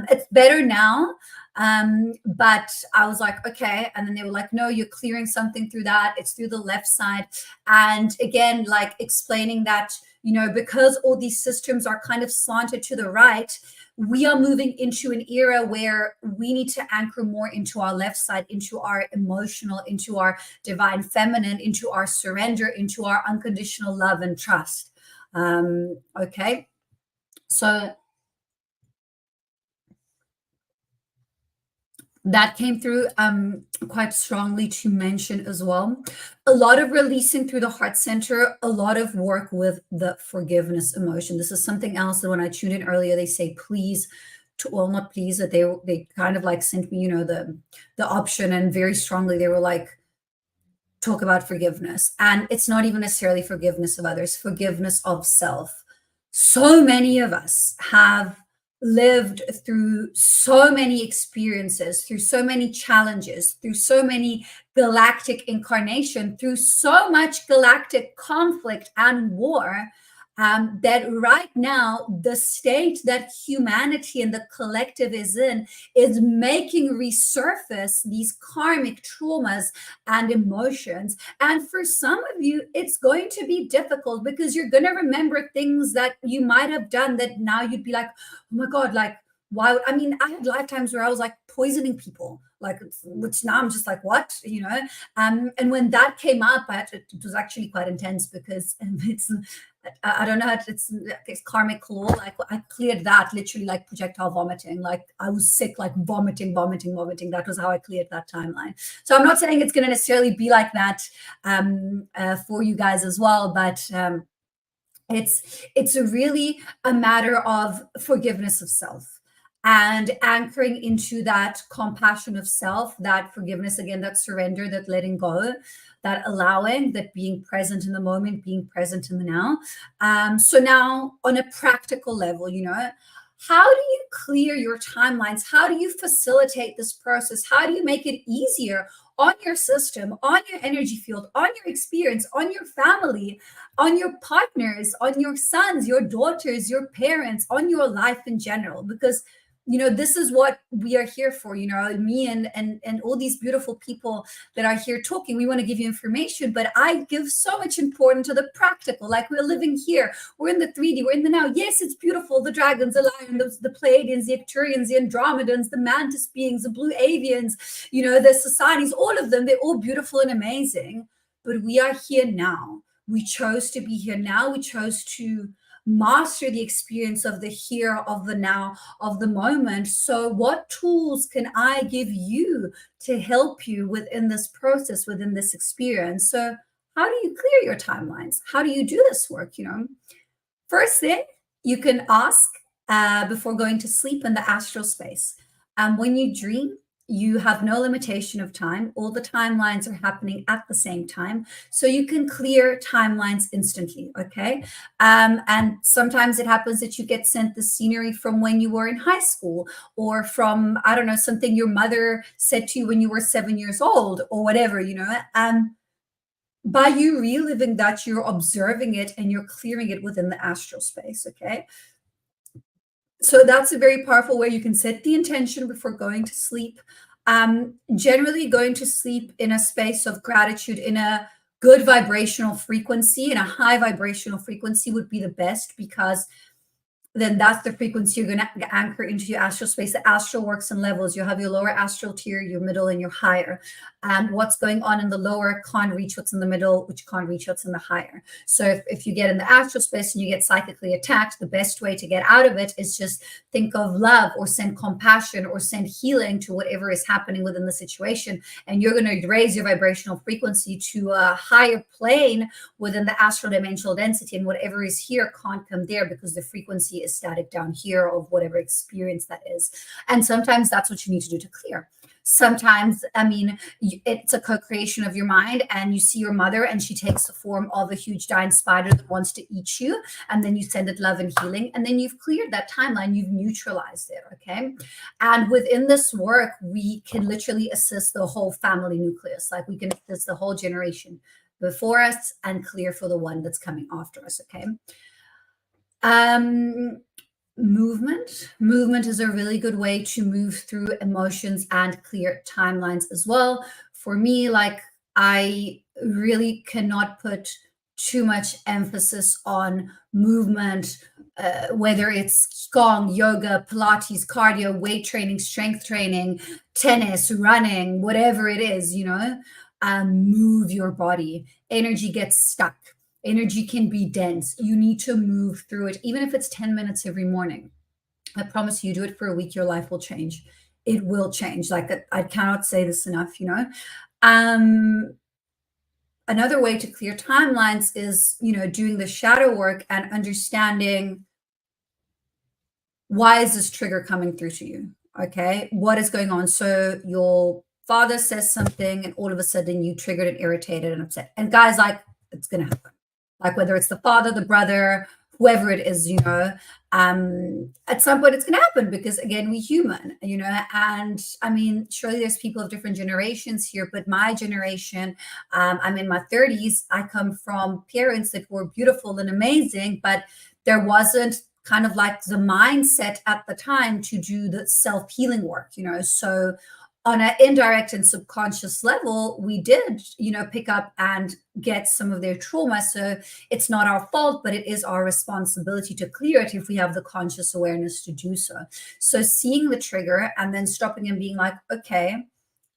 It's better now. But I was like, okay. And then they were like, no, you're clearing something through that. It's through the left side. And again, like explaining that, you know, because all these systems are kind of slanted to the right, we are moving into an era where we need to anchor more into our left side, into our emotional, into our divine feminine, into our surrender, into our unconditional love and trust. Okay. So that came through quite strongly to mention as well. A lot of releasing through the heart center, a lot of work with the forgiveness emotion. This is something else that when I tuned in earlier, they say, please, well, not please, that they kind of like sent me, you know, the option, and very strongly they were like, talk about forgiveness. And it's not even necessarily forgiveness of others, forgiveness of self. So many of us have lived through so many experiences, through so many challenges, through so many galactic incarnation, through so much galactic conflict and war, that right now the state that humanity and the collective is in is making resurface these karmic traumas and emotions. And for some of you, it's going to be difficult because you're going to remember things that you might have done that now you'd be like, oh my God, like, why? I mean, I had lifetimes where I was like poisoning people, like, which now I'm just like, what, you know? And when that came up, it was actually quite intense because it's, I don't know, it's karmic law. Like I cleared that literally like projectile vomiting. Like I was sick, like vomiting. That was how I cleared that timeline. So I'm not saying it's going to necessarily be like that for you guys as well, but it's really a matter of forgiveness of self and anchoring into that compassion of self, that forgiveness, again, that surrender, that letting go, that allowing, that being present in the moment, being present in the now. So now on a practical level, you know, how do you clear your timelines? How do you facilitate this process? How do you make it easier on your system, on your energy field, on your experience, on your family, on your partners, on your sons, your daughters, your parents, on your life in general? Because, you know, this is what we are here for, you know, me and all these beautiful people that are here talking. We want to give you information, but I give so much importance to the practical. Like we're living here, we're in the 3D, we're in the now. Yes, it's beautiful. The dragons, the lion, the Pleiadians, the Arcturians, the Andromedans, the mantis beings, the blue avians, you know, the societies, all of them, they're all beautiful and amazing. But we are here now. We chose to be here now. We chose to master the experience of the here, of the now, of the moment. So what tools can I give you to help you within this process, within this experience? So how do you clear your timelines? How do you do this work? First thing you can ask before going to sleep in the astral space. When you dream, you have no limitation of time. All the timelines are happening at the same time. So you can clear timelines instantly, okay? And sometimes it happens that you get sent the scenery from when you were in high school, or from, I don't know, something your mother said to you when you were 7 years old, or whatever, by you reliving that, you're observing it and you're clearing it within the astral space, okay? So that's a very powerful way. You can set the intention before going to sleep. Generally, going to sleep in a space of gratitude, in a good vibrational frequency, in a high vibrational frequency would be the best, because then that's the frequency you're going to anchor into your astral space. The astral works in levels. You have your lower astral tier, your middle, and your higher. What's going on in the lower can't reach what's in the middle, which can't reach what's in the higher. So if you get in the astral space and you get psychically attacked, the best way to get out of it is just think of love, or send compassion, or send healing to whatever is happening within the situation. And you're going to raise your vibrational frequency to a higher plane within the astral dimensional density. And whatever is here can't come there, because the frequency is static down here of whatever experience that is. And sometimes that's what you need to do to clear. Sometimes, it's a co-creation of your mind, and you see your mother and she takes the form of a huge giant spider that wants to eat you, and then you send it love and healing, and then you've cleared that timeline, you've neutralized it, okay? And within this work, we can literally assist the whole family nucleus. Like, we can assist the whole generation before us and clear for the one that's coming after us, okay? Movement is a really good way to move through emotions and clear timelines as well. For me, like, I really cannot put too much emphasis on movement, whether it's Qigong, yoga, Pilates, cardio, weight training, strength training, tennis, running, whatever it is, move your body. Energy gets stuck. Energy can be dense. You need to move through it, even if it's 10 minutes every morning. I promise you, do it for a week, your life will change. It will change. Like, I cannot say this enough, Another way to clear timelines is, doing the shadow work and understanding, why is this trigger coming through to you? Okay, what is going on? So your father says something and all of a sudden you triggered and irritated and upset. And guys, like, it's going to happen. Like, whether it's the father, the brother, whoever it is, at some point it's going to happen, because again, we're human, and surely there's people of different generations here, but my generation, I'm in my 30s. I come from parents that were beautiful and amazing, but there wasn't kind of like the mindset at the time to do the self-healing work, so on an indirect and subconscious level, we did, pick up and get some of their trauma. So it's not our fault, but it is our responsibility to clear it if we have the conscious awareness to do so. So seeing the trigger and then stopping and being like, okay,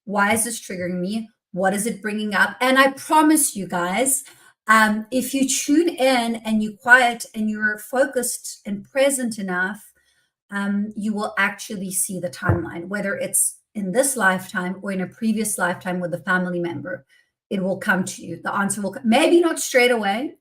why is this triggering me? What is it bringing up? And I promise you guys, if you tune in and you quiet and you're focused and present enough, you will actually see the timeline, whether it's in this lifetime or in a previous lifetime with a family member. It will come to you. The answer will come, maybe not straight away,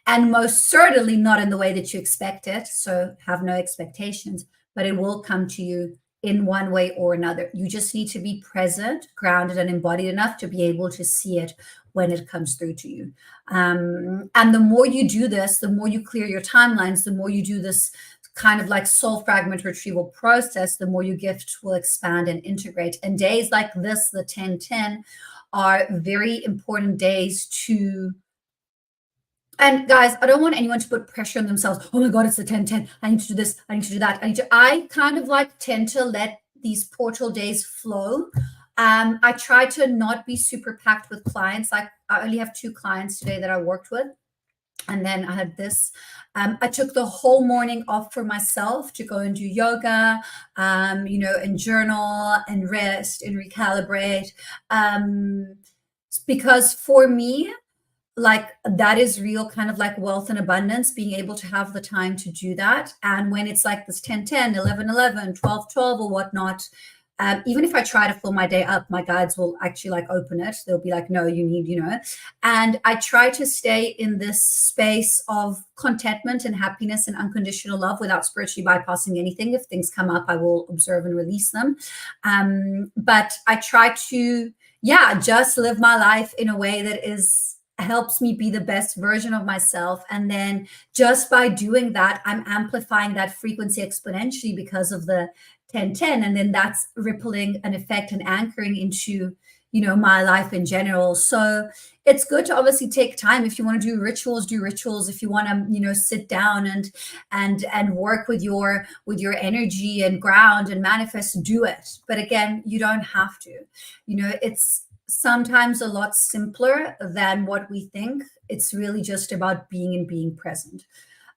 and most certainly not in the way that you expect it. So have no expectations, but it will come to you in one way or another. You just need to be present, grounded, and embodied enough to be able to see it when it comes through to you. And the more you do this, the more you clear your timelines, the more you do this kind of like soul fragment retrieval process, the more your gift will expand and integrate. And days like this, the 10-10, are very important days to, and guys, I don't want anyone to put pressure on themselves. Oh my God, it's the 10-10. I need to do this. I need to do that. I kind of like tend to let these portal days flow. I try to not be super packed with clients. Like, I only have 2 clients today that I worked with. And then I had this, I took the whole morning off for myself to go and do yoga, and journal and rest and recalibrate. Because for me, like that is real kind of like wealth and abundance, being able to have the time to do that. And when it's like this 10-10, 11-11, 12-12 or whatnot, even if I try to fill my day up, my guides will actually like open it. They'll be like, no, you need, and I try to stay in this space of contentment and happiness and unconditional love without spiritually bypassing anything. If things come up, I will observe and release them. But I try to, just live my life in a way that helps me be the best version of myself. And then just by doing that, I'm amplifying that frequency exponentially because of the 10-10, and then that's rippling an effect and anchoring into my life in general. So it's good to obviously take time. If you want to do rituals. If you want to sit down and work with your energy and ground and manifest, do it. But again, you don't have to. It's sometimes a lot simpler than what we think. It's really just about being and being present.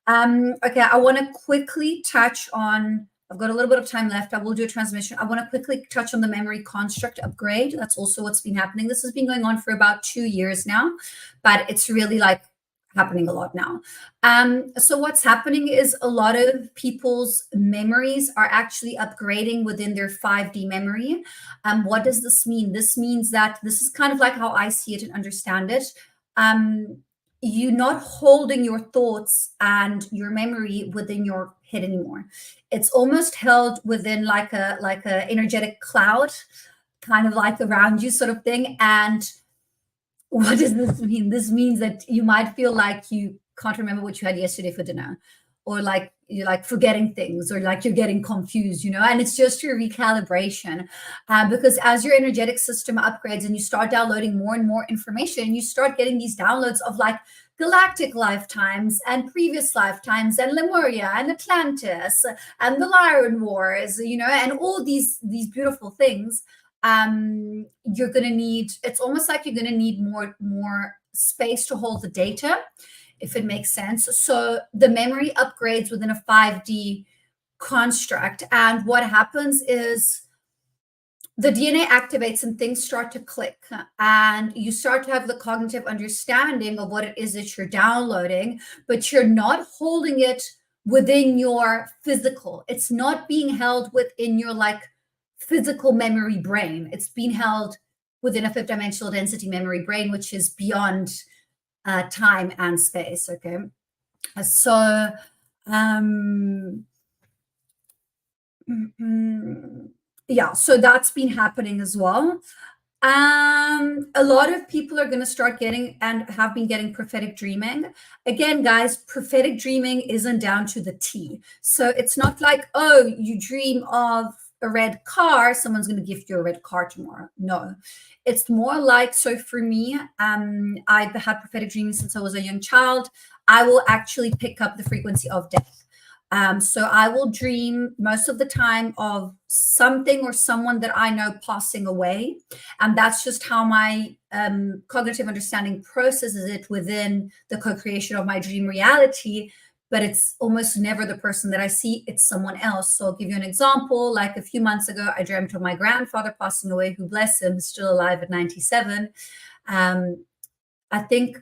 Okay, I want to quickly touch on, I've got a little bit of time left. I will do a transmission. I want to quickly touch on the memory construct upgrade. That's also what's been happening. This has been going on for about 2 years now, but it's really like happening a lot now. So what's happening is a lot of people's memories are actually upgrading within their 5D memory. What does this mean? This means that this is kind of like how I see it and understand it. You're not holding your thoughts and your memory within your head anymore. It's almost held within like a energetic cloud, kind of like around you sort of thing. And what does this mean? This means that you might feel like you can't remember what you had yesterday for dinner, or like you're like forgetting things, or like you're getting confused, and it's just your recalibration. Because as your energetic system upgrades and you start downloading more and more information, you start getting these downloads of like galactic lifetimes and previous lifetimes and Lemuria and Atlantis and the Lyran Wars, and all these beautiful things. You're going to need, it's almost like you're going to need more space to hold the data, if it makes sense. So the memory upgrades within a 5D construct. And what happens is the DNA activates and things start to click, and you start to have the cognitive understanding of what it is that you're downloading, but you're not holding it within your physical. It's not being held within your like physical memory brain. It's being held within a fifth dimensional density memory brain, which is beyond time and space. Okay, so so that's been happening as well. A lot of people are going to start getting and have been getting prophetic dreaming. Again, guys, prophetic dreaming isn't down to the T. So it's not like, oh, you dream of a red car, someone's going to gift you a red car tomorrow. No, it's more like, so for me, I've had prophetic dreaming since I was a young child. I will actually pick up the frequency of death. So I will dream most of the time of something or someone that I know passing away. And that's just how my cognitive understanding processes it within the co-creation of my dream reality. But it's almost never the person that I see, it's someone else. So I'll give you an example. Like a few months ago, I dreamt of my grandfather passing away, who, bless him, is still alive at 97. I think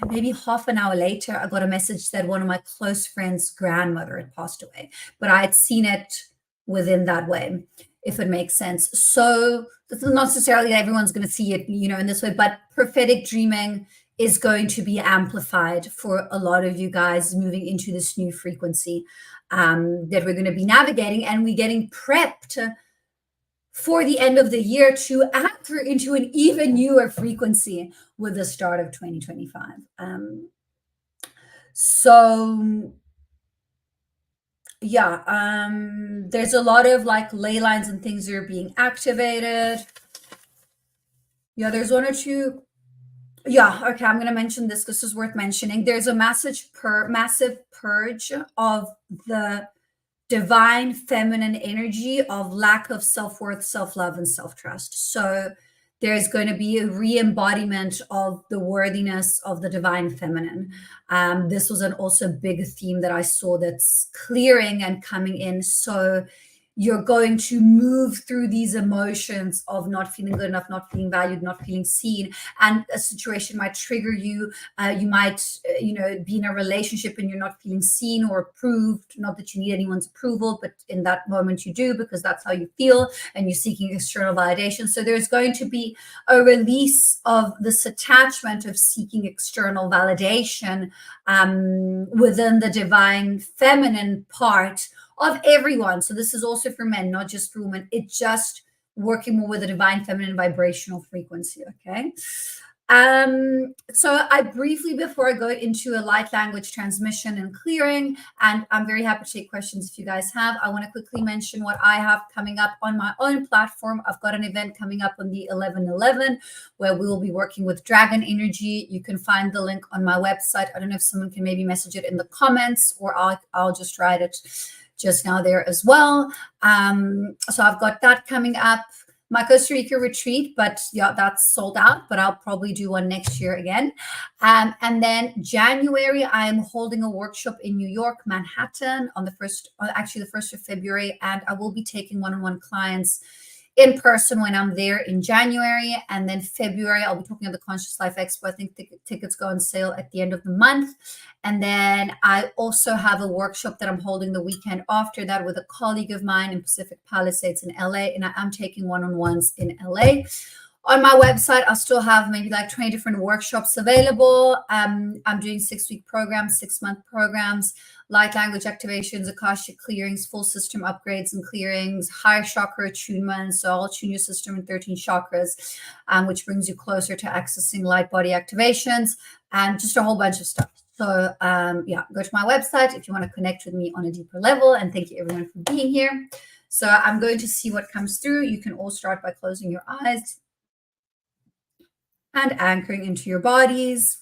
maybe half an hour later, I got a message that one of my close friends' grandmother had passed away, but I had seen it within that way, if it makes sense. So this is not necessarily that everyone's going to see it, in this way, but prophetic dreaming is going to be amplified for a lot of you guys moving into this new frequency that we're going to be navigating, and we're getting prepped for the end of the year to enter into an even newer frequency with the start of 2025. There's a lot of like ley lines and things that are being activated. There's one or two. Okay, I'm going to mention this because this is worth mentioning. There's a massive purge of the divine feminine energy of lack of self-worth, self-love, and self-trust. So there's going to be a re-embodiment of the worthiness of the divine feminine. This was also a big theme that I saw that's clearing and coming in. So you're going to move through these emotions of not feeling good enough, not feeling valued, not feeling seen, and a situation might trigger you. You might, be in a relationship and you're not feeling seen or approved. Not that you need anyone's approval, but in that moment you do, because that's how you feel, and you're seeking external validation. So there's going to be a release of this attachment of seeking external validation within the divine feminine part of everyone. So this is also for men, not just for women. It's just working more with a divine feminine vibrational frequency. Okay. So I briefly, before I go into a light language transmission and clearing, and I'm very happy to take questions if you guys have, I want to quickly mention what I have coming up on my own platform. I've got an event coming up on the 11/11 where we will be working with dragon energy. You can find the link on my website. I don't know if someone can maybe message it in the comments, or I'll just write it just now there as well. So I've got that coming up. My Costa Rica retreat, but yeah, that's sold out, but I'll probably do one next year again. And then January, I am holding a workshop in New York, Manhattan on the 1st of February. And I will be taking one-on-one clients in person when I'm there in January. And then February, I'll be talking at the Conscious Life Expo. I think tickets go on sale at the end of the month. And then I also have a workshop that I'm holding the weekend after that with a colleague of mine in Pacific Palisades in LA. And I am taking one-on-ones in LA. On my website, I still have maybe like 20 different workshops available. I'm doing 6-week programs, 6-month programs, light language activations, Akashic clearings, full system upgrades and clearings, higher chakra attunement. So I'll tune your system in 13 chakras, which brings you closer to accessing light body activations and just a whole bunch of stuff. So go to my website if you want to connect with me on a deeper level. And thank you everyone for being here. So I'm going to see what comes through. You can all start by closing your eyes and anchoring into your bodies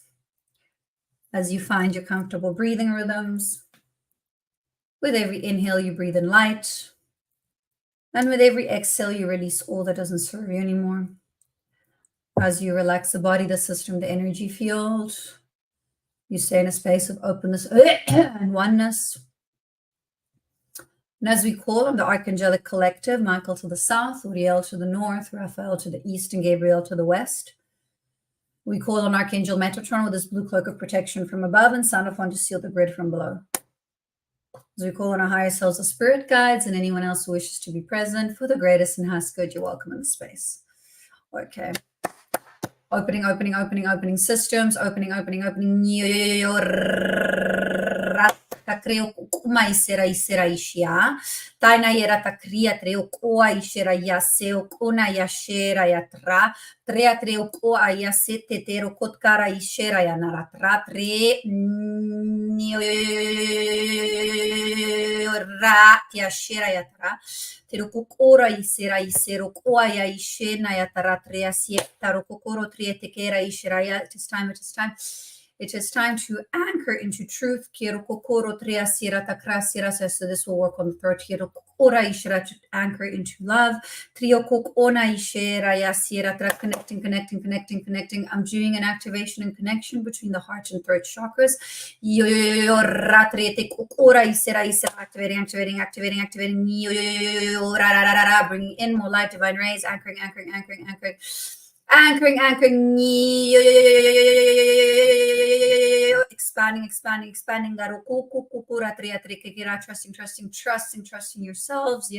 as you find your comfortable breathing rhythms. With every inhale, you breathe in light. And with every exhale, you release all that doesn't serve you anymore. As you relax the body, the system, the energy field, you stay in a space of openness and oneness. And as we call on the Archangelic Collective, Michael to the south, Uriel to the north, Raphael to the east, and Gabriel to the west, we call on Archangel Metatron with his blue cloak of protection from above and Son of One to seal the grid from below. As we call on our higher selves, the spirit guides, and anyone else who wishes to be present for the greatest and highest good, you're welcome in the space. Okay. Opening systems. Opening. Creo kuma isera ishia. Taina yera takria treo koa ishera yaseo kona yashera yatra. Trea treo koa yasete tero kotkara ishera yanaratra. Tre ra yashera yatra. Tero kokora isera isero koa ya ishena yatra trea sietaro kokoro trea tekera ishera ya. It is time. It is time to anchor into truth. So this will work on the third. To anchor into love. Connecting. I'm doing an activation and connection between the heart and third chakras. Activating. Bringing in more light, divine rays, anchoring. Expanding. Trusting yourselves.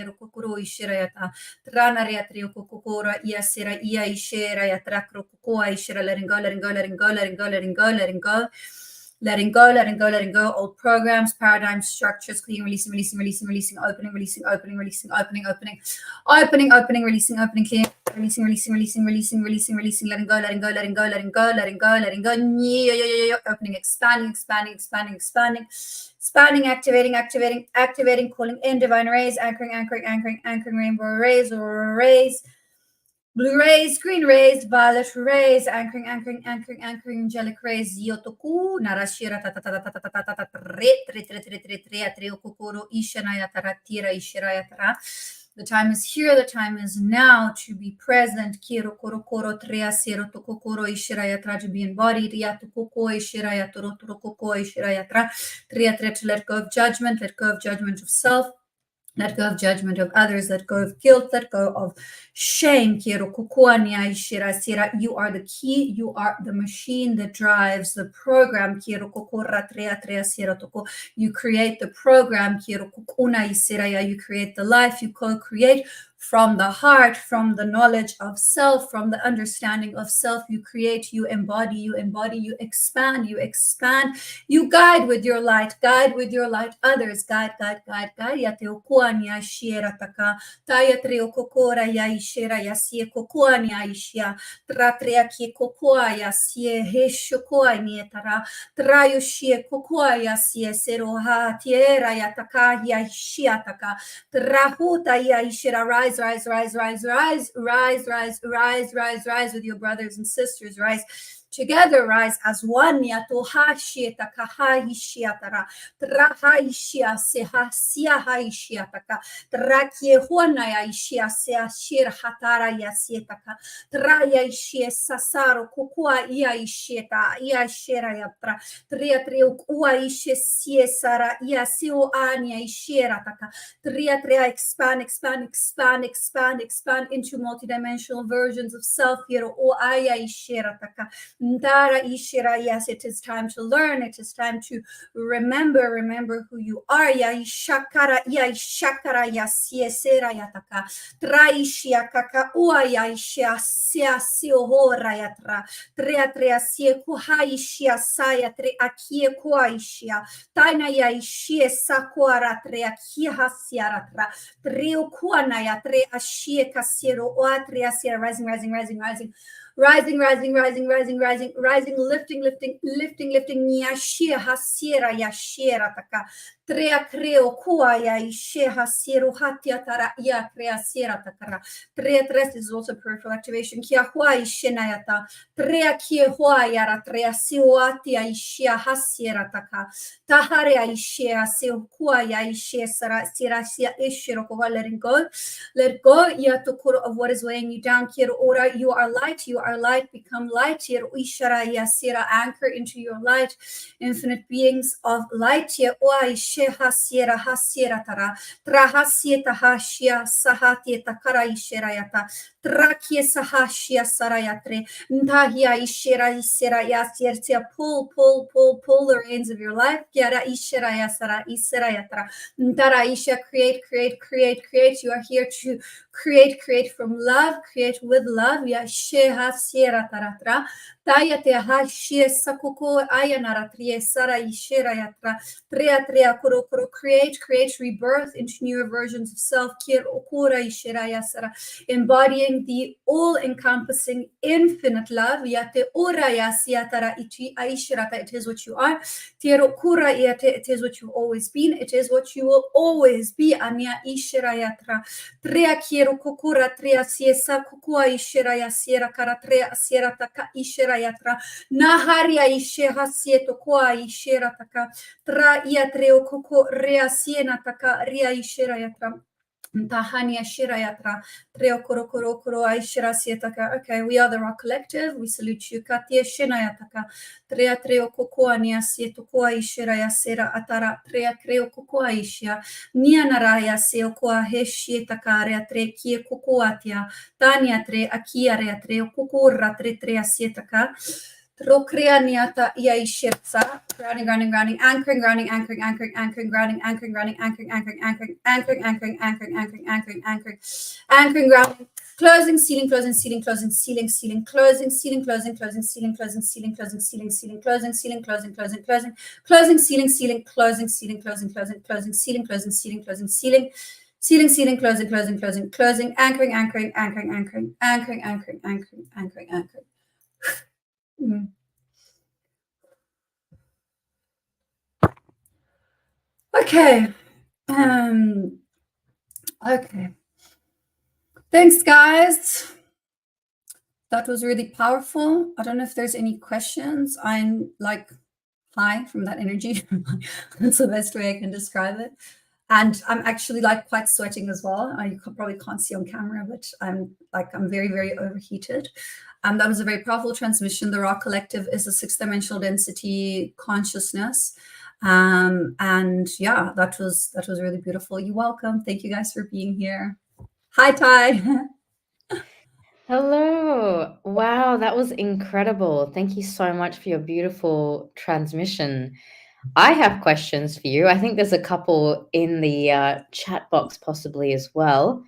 Letting go. Old programs, paradigms, structures, clean, releasing, opening, releasing, opening, releasing, opening, releasing, opening, clean, releasing, letting go, opening, expanding, activating, calling in divine rays, anchoring, rainbow rays, blue rays, green rays, violet rays, anchoring, angelic rays, yotoku, narashira, the time is here, the time is now to be present. To be embodied. To let go of judgment of self. Let go of judgment of others. Let go of guilt. Let go of shame. You are the key. You are the machine that drives the program. You create the program. You create the life. You co-create from the heart, from the knowledge of self, from the understanding of self. You create, you embody, you expand, you guide with your light, others, guide. Yateo kuania shiera taka, tayatrio kokora ya ishera ya sie kokuania ishia, tratria ki kokoa ya sie heshokoa nietara, trayo shie kokoa ya sie seroha tiera ya taka ya ishia taka, trahuta ya ishera. Rise with your brothers and sisters, rise together, rise as one. Yatohashia takahaishiatara, trahaishia sehasia haishiataka, trakie huanaya ishia seashir hatara yasietaka, traya ishie sasaro kukua ia ishieta, ia shera yatra, tria ukua ishe siesara, ia sio ania ishierataka, tria expand into multidimensional versions of self. Yero o aya ishirataka. Yes, it is time to learn. It is time to remember who you are. Ya ishakara ya siesera yataka. Traishia kaka ua ya ishia sia siohora yatra. Trea sie kuhaishia saya tre akie kuaishia. Taina ya ishie sakuara trea kia siaratra. Treo kuana ya tre ashie kasiero oa trea sia rising, lifting, yashia hasiera yashiera taka, trea creo kua ya ishe hasiero hatia tara ya trea siera takara, trea tres is also peripheral activation, kia hua ishena yata, trea kie hua yara trea siwatia ishia hasiera taka, tahare ya ishe hasio kua ya ishe sara sira sia ishiro kua, let go, ya tokuro of what is weighing you down, kiro ora, you are light, become light, anchor into your light, infinite beings of light, trahasieta hashia sahatieta karaisherayata, trakie sahashia sarayatre, ntahia ishera isera yasiertia, pull the reins of your life, kiara isheraya sara iserayatra, ntaraisha, create, you are here to create from love, create with love, yasheha siera taratra, tayate hashie sakuko ayanaratrie sara ishera yatra, trea kuro create rebirth into newer versions of self, kir okura ishera yasara, embodying the all-encompassing infinite love, yate ora yasiatara ichi aishirata, it is what you are, tiro kura yate, it is what you've always been, it is what you will always be, anya ishera yatra, trea kiro kokura trea siesa kukua ishera yasiera kara trea siera taka ishera yatra, naharia isheha sieto kwa ishera taka, tra iatreo koko rea siena taka ria ishera yatra, Tahania Shirayatra, Treo Koro Aishira Sietaka. Okay, we are the Rock Collective. We salute you. Katia Shinayataka, Trea Treo Kokoania Sietukua Ishiraya Sera Atara, Trea Creo Kokoa Ishia, Nianaraya Seokoa Heshietaka, Rea Tre Kie Kokoatia, Tania Tre Akia Rea Treo Kokura Trea Sietaka. Rokreaniata yaishirsa, grounding, anchoring, grounding, closing, sealing, closing, sealing, closing, sealing, closing, sealing, closing, closing, sealing, closing, sealing, closing, sealing, closing, sealing, closing, closing, sealing, closing, sealing, closing, closing, sealing, closing, sealing, closing, sealing, closing, anchoring. Okay. Okay. Thanks, guys. That was really powerful. I don't know if there's any questions. I'm like high from that energy. That's the best way I can describe it. And I'm actually like quite sweating as well. You probably can't see on camera, but I'm very, very overheated. That was a very powerful transmission. The Rock Collective is a 6th dimensional density consciousness. And yeah, that was really beautiful. You're welcome. Thank you guys for being here. Hi, Ty. Hello. Wow, that was incredible. Thank you so much for your beautiful transmission. I have questions for you. I think there's a couple in the chat box possibly as well.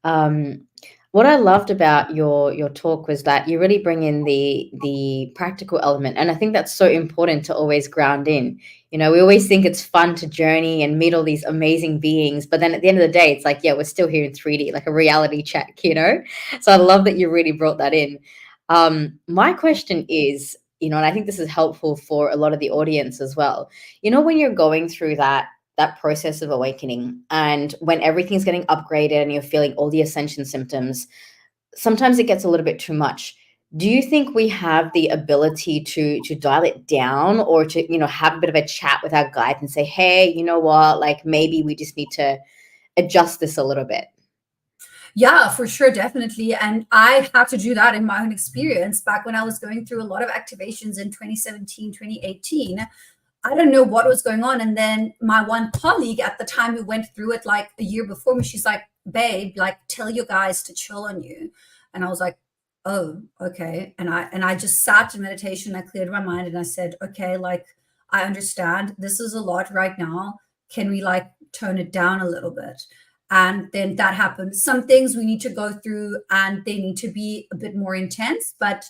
Um, what I loved about your talk was that you really bring in the practical element, and I think that's so important to always ground in. You know, we always think it's fun to journey and meet all these amazing beings, but then at the end of the day, it's like, yeah, we're still here in 3D, like a reality check, you know? So I love that you really brought that in. My question is, you know, and I think this is helpful for a lot of the audience as well. You know, when you're going through that process of awakening and when everything's getting upgraded and you're feeling all the ascension symptoms, sometimes it gets a little bit too much. Do you think we have the ability to dial it down, or to, you know, have a bit of a chat with our guide and say, hey, you know what, like maybe we just need to adjust this a little bit? Yeah, for sure, definitely. And I had to do that in my own experience back when I was going through a lot of activations in 2017, 2018. I don't know what was going on. And then my one colleague at the time who went through it like a year before me, she's like, babe, like tell your guys to chill on you. And I was like, oh, okay. And I just sat in meditation. I cleared my mind and I said, okay, like I understand this is a lot right now. Can we like tone it down a little bit? And then that happened. Some things we need to go through and they need to be a bit more intense, but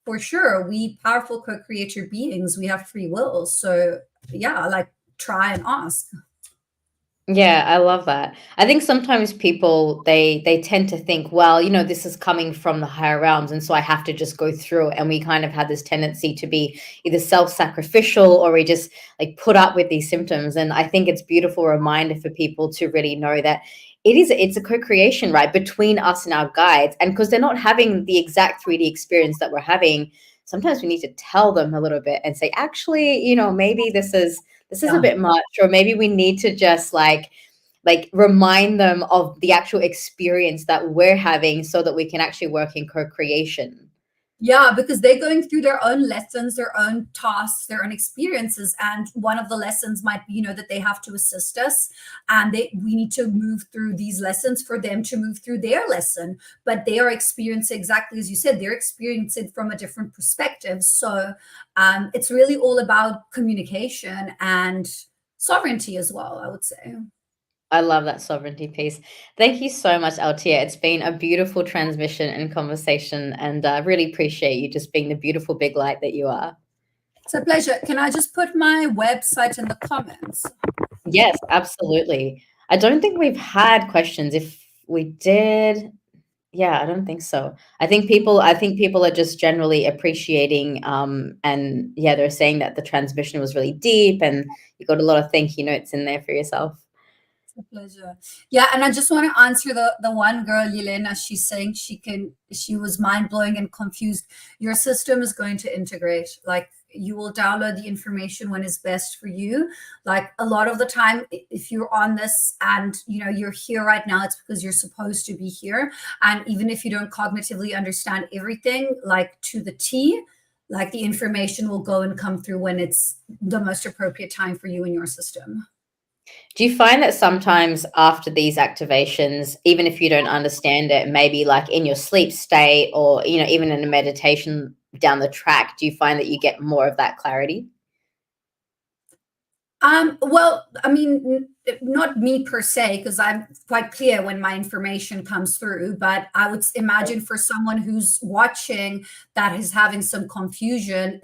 for sure, we powerful co-creator beings, we have free will. So yeah, like try and ask. Yeah, I love that. I think sometimes people they tend to think, well, you know, this is coming from the higher realms, and so I have to just go through it. And we kind of have this tendency to be either self-sacrificial, or we just like put up with these symptoms. And I think it's a beautiful reminder for people to really know that it's a co-creation, right, between us and our guides. And because they're not having the exact 3D experience that we're having, sometimes we need to tell them a little bit and say, actually, you know, maybe this is a bit much, or maybe we need to just like remind them of the actual experience that we're having so that we can actually work in co-creation. Yeah, because they're going through their own lessons, their own tasks, their own experiences. And one of the lessons might be, you know, that they have to assist us, and we need to move through these lessons for them to move through their lesson. But they are experiencing, exactly as you said, they're experiencing from a different perspective. So it's really all about communication and sovereignty as well, I would say. I love that sovereignty piece. Thank you so much, Althea. It's been a beautiful transmission and conversation, and I really appreciate you just being the beautiful big light that you are. It's a pleasure. Can I just put my website in the comments? Yes, absolutely. I don't think we've had questions. If we did, yeah, I don't think so. I think people are just generally appreciating, and yeah, they're saying that the transmission was really deep, and you got a lot of thank you notes in there for yourself. A pleasure. Yeah, and I just want to answer the one girl, Yelena. She's saying she was mind-blowing and confused. Your system is going to integrate. Like, you will download the information when it's best for you. Like, a lot of the time, if you're on this and you know you're here right now, it's because you're supposed to be here. And even if you don't cognitively understand everything like to the T, like the information will go and come through when it's the most appropriate time for you in your system. Do you find that sometimes after these activations, even if you don't understand it, maybe like in your sleep state, or, you know, even in a meditation down the track, do you find that you get more of that clarity? Well, I mean, not me per se, because I'm quite clear when my information comes through, but I would imagine for someone who's watching that is having some confusion,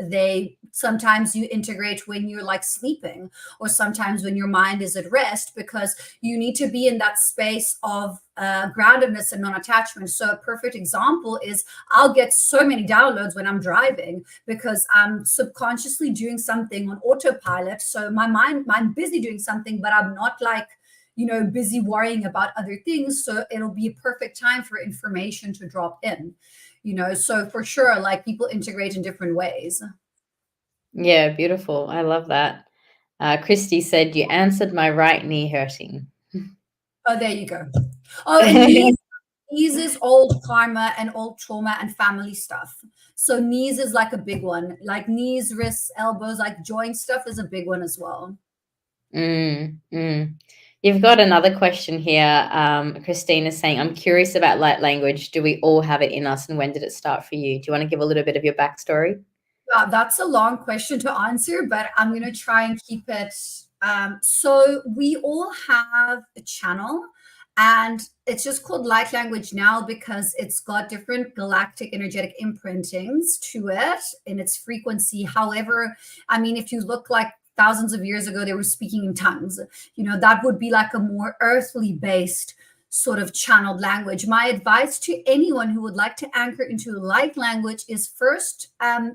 sometimes you integrate when you're like sleeping, or sometimes when your mind is at rest, because you need to be in that space of groundedness and non-attachment. So a perfect example is I'll get so many downloads when I'm driving because I'm subconsciously doing something on autopilot. So I'm busy doing something, but I'm not like, you know, busy worrying about other things. So it'll be a perfect time for information to drop in, you know. So for sure, like people integrate in different ways. Yeah, beautiful. I love that. Christy said you answered my right knee hurting. Oh, there you go. Oh, and knees is old karma and old trauma and family stuff. So knees is like a big one. Like knees, wrists, elbows, like joint stuff is a big one as well. Mm, mm. You've got another question here. Christina's saying, I'm curious about light language. Do we all have it in us, and when did it start for you? Do you want to give a little bit of your backstory? Yeah, that's a long question to answer, but I'm going to try and keep it. So we all have a channel, and it's just called light language now because it's got different galactic energetic imprintings to it in its frequency. However, I mean, if you look like thousands of years ago, they were speaking in tongues. That would be like a more earthly based sort of channeled language. My advice to anyone who would like to anchor into light language is first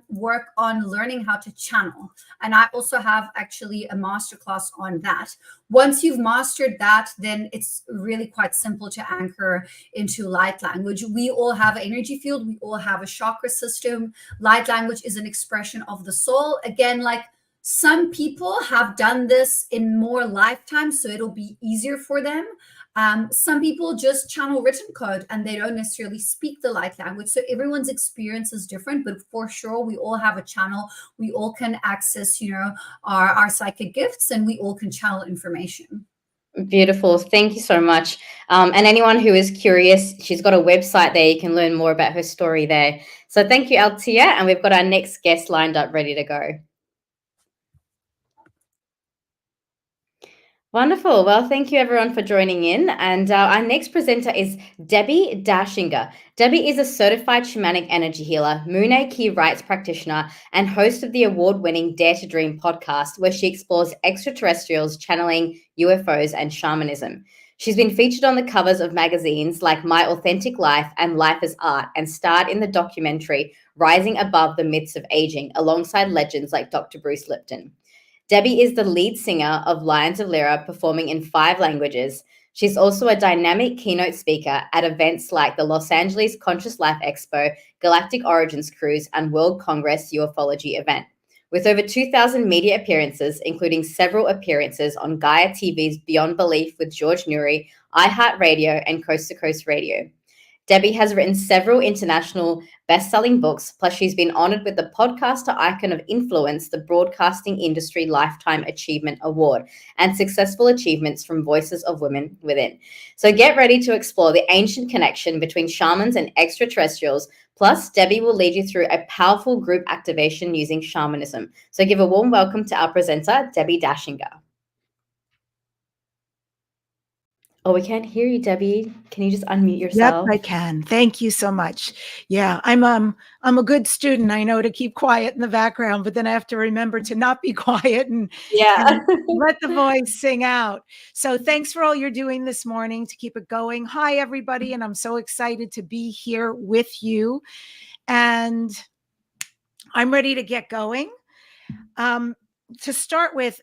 work on learning how to channel. And I also have actually a masterclass on that. Once you've mastered that, then it's really quite simple to anchor into light language. We all have an energy field. We all have a chakra system. Light language is an expression of the soul. Again, like some people have done this in more lifetimes, so it'll be easier for them. Some people just channel written code and they don't necessarily speak the light language. So everyone's experience is different, but for sure, we all have a channel. We all can access, our psychic gifts, and we all can channel information. Beautiful. Thank you so much. And anyone who is curious, she's got a website there. You can learn more about her story there. So thank you, Althea. And we've got our next guest lined up, ready to go. Wonderful. Well, thank you everyone for joining in. And our next presenter is Debbie Dashinger. Debbie is a certified shamanic energy healer, Moon Key rights practitioner, and host of the award-winning Dare to Dream podcast, where she explores extraterrestrials, channeling, UFOs, and shamanism. She's been featured on the covers of magazines like My Authentic Life and Life as Art, and starred in the documentary Rising Above the Myths of Aging, alongside legends like Dr. Bruce Lipton. Debbie is the lead singer of Lions of Lyra, performing in 5 languages. She's also a dynamic keynote speaker at events like the Los Angeles Conscious Life Expo, Galactic Origins Cruise, and World Congress UFOlogy event. With over 2,000 media appearances, including several appearances on Gaia TV's Beyond Belief with George Newry, iHeartRadio, and Coast to Coast Radio. Debbie has written several international best-selling books, plus she's been honored with the Podcaster Icon of Influence, the Broadcasting Industry Lifetime Achievement Award, and successful achievements from Voices of Women Within. So get ready to explore the ancient connection between shamans and extraterrestrials. Plus, Debbie will lead you through a powerful group activation using shamanism. So give a warm welcome to our presenter, Debbie Dashinger. Oh, we can't hear you, Debbie. Can you just unmute yourself? Yep, I can. Thank you so much. Yeah, I'm a good student. I know to keep quiet in the background, but then I have to remember to not be quiet and let the voice sing out. So thanks for all you're doing this morning to keep it going. Hi, everybody, and I'm so excited to be here with you. And I'm ready to get going. To start with,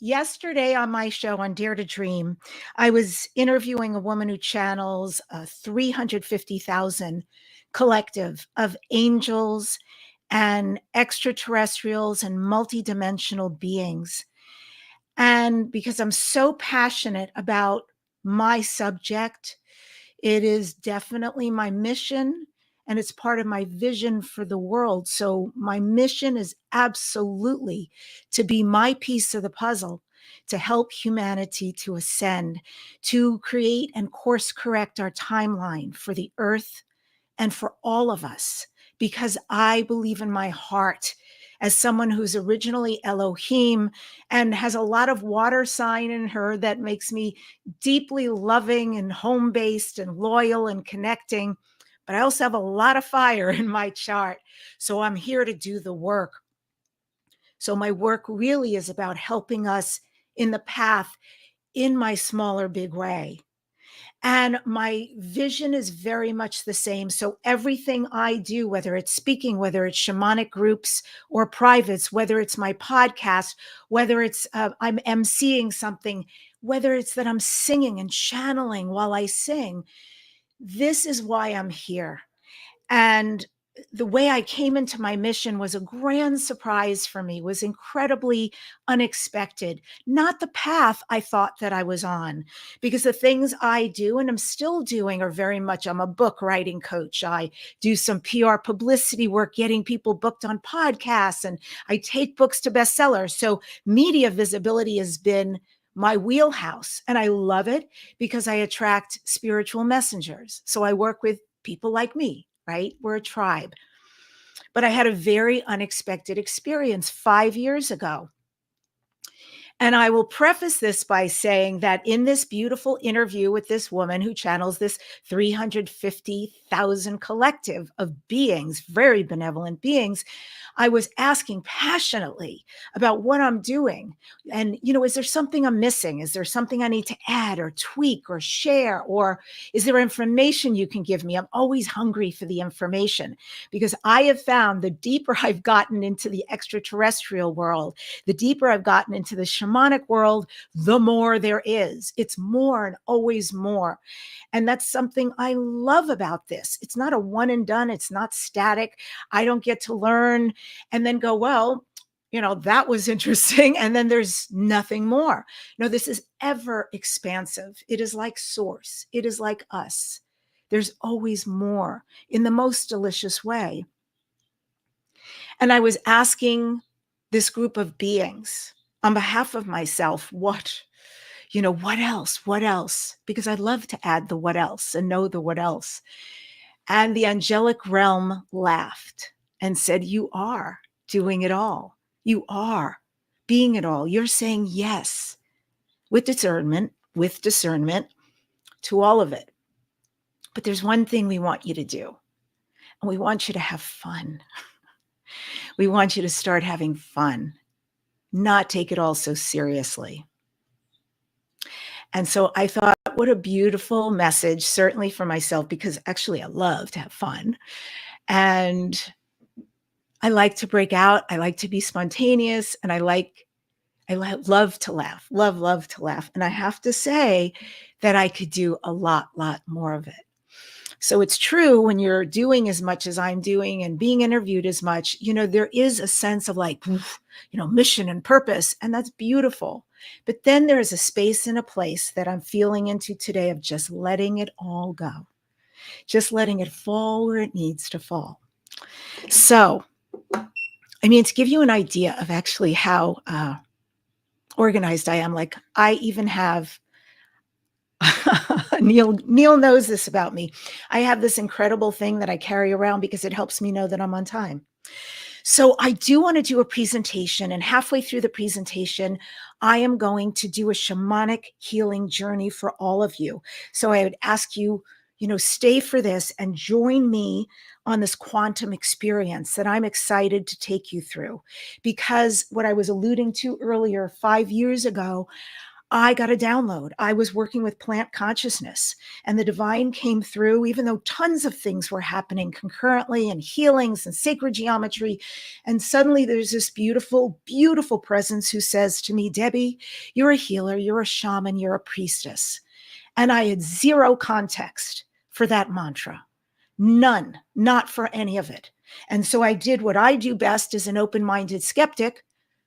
yesterday on my show on Dare to Dream, I was interviewing a woman who channels a 350,000 collective of angels and extraterrestrials and multidimensional beings. And because I'm so passionate about my subject, it is definitely my mission and it's part of my vision for the world. So my mission is absolutely to be my piece of the puzzle, to help humanity to ascend, to create and course correct our timeline for the earth and for all of us, because I believe in my heart, as someone who's originally Elohim and has a lot of water sign in her that makes me deeply loving and home-based and loyal and connecting. But I also have a lot of fire in my chart. So I'm here to do the work. So my work really is about helping us in the path in my smaller, big way. And my vision is very much the same. So everything I do, whether it's speaking, whether it's shamanic groups or privates, whether it's my podcast, whether it's I'm emceeing something, whether it's that I'm singing and channeling while I sing, this is why I'm here. And the way I came into my mission was a grand surprise for me, was incredibly unexpected. Not the path I thought that I was on, because the things I do and I'm still doing are very much, I'm a book writing coach. I do some PR publicity work, getting people booked on podcasts, and I take books to bestsellers. So media visibility has been my wheelhouse, and I love it because I attract spiritual messengers. So I work with people like me, right? We're a tribe. But I had a very unexpected experience 5 years ago. And I will preface this by saying that in this beautiful interview with this woman who channels this 350,000 collective of beings, very benevolent beings, I was asking passionately about what I'm doing. And, is there something I'm missing? Is there something I need to add or tweak or share? Or is there information you can give me? I'm always hungry for the information, because I have found the deeper I've gotten into the extraterrestrial world, the deeper I've gotten into the shamanic world, the more there is. It's more and always more. And that's something I love about this. It's not a one and done. It's not static. I don't get to learn and then go, well, that was interesting. And then there's nothing more. No, this is ever expansive. It is like source. It is like us. There's always more in the most delicious way. And I was asking this group of beings on behalf of myself, what else? Because I love to add the what else and know the what else. And the angelic realm laughed and said, you are doing it all. You are being it all. You're saying yes with discernment to all of it. But there's one thing we want you to do, and we want you to have fun. We want you to start having fun, not take it all so seriously. And so I thought, what a beautiful message, certainly for myself, because actually I love to have fun. And I like to break out. I like to be spontaneous. And I love to laugh, love to laugh. And I have to say that I could do a lot more of it. So it's true, when you're doing as much as I'm doing and being interviewed as much, there is a sense of mission and purpose, and that's beautiful. But then there is a space and a place that I'm feeling into today of just letting it all go, just letting it fall where it needs to fall. So, to give you an idea of actually how organized I am, I even have Neil knows this about me. I have this incredible thing that I carry around because it helps me know that I'm on time. So I do want to do a presentation, and halfway through the presentation, I am going to do a shamanic healing journey for all of you. So I would ask you, stay for this and join me on this quantum experience that I'm excited to take you through. Because what I was alluding to earlier, 5 years ago, I got a download. I was working with plant consciousness, and the divine came through, even though tons of things were happening concurrently, and healings and sacred geometry. And suddenly there's this beautiful, beautiful presence who says to me, Debbie, you're a healer, you're a shaman, you're a priestess. And I had zero context for that mantra. None, not for any of it. And so I did what I do best as an open-minded skeptic,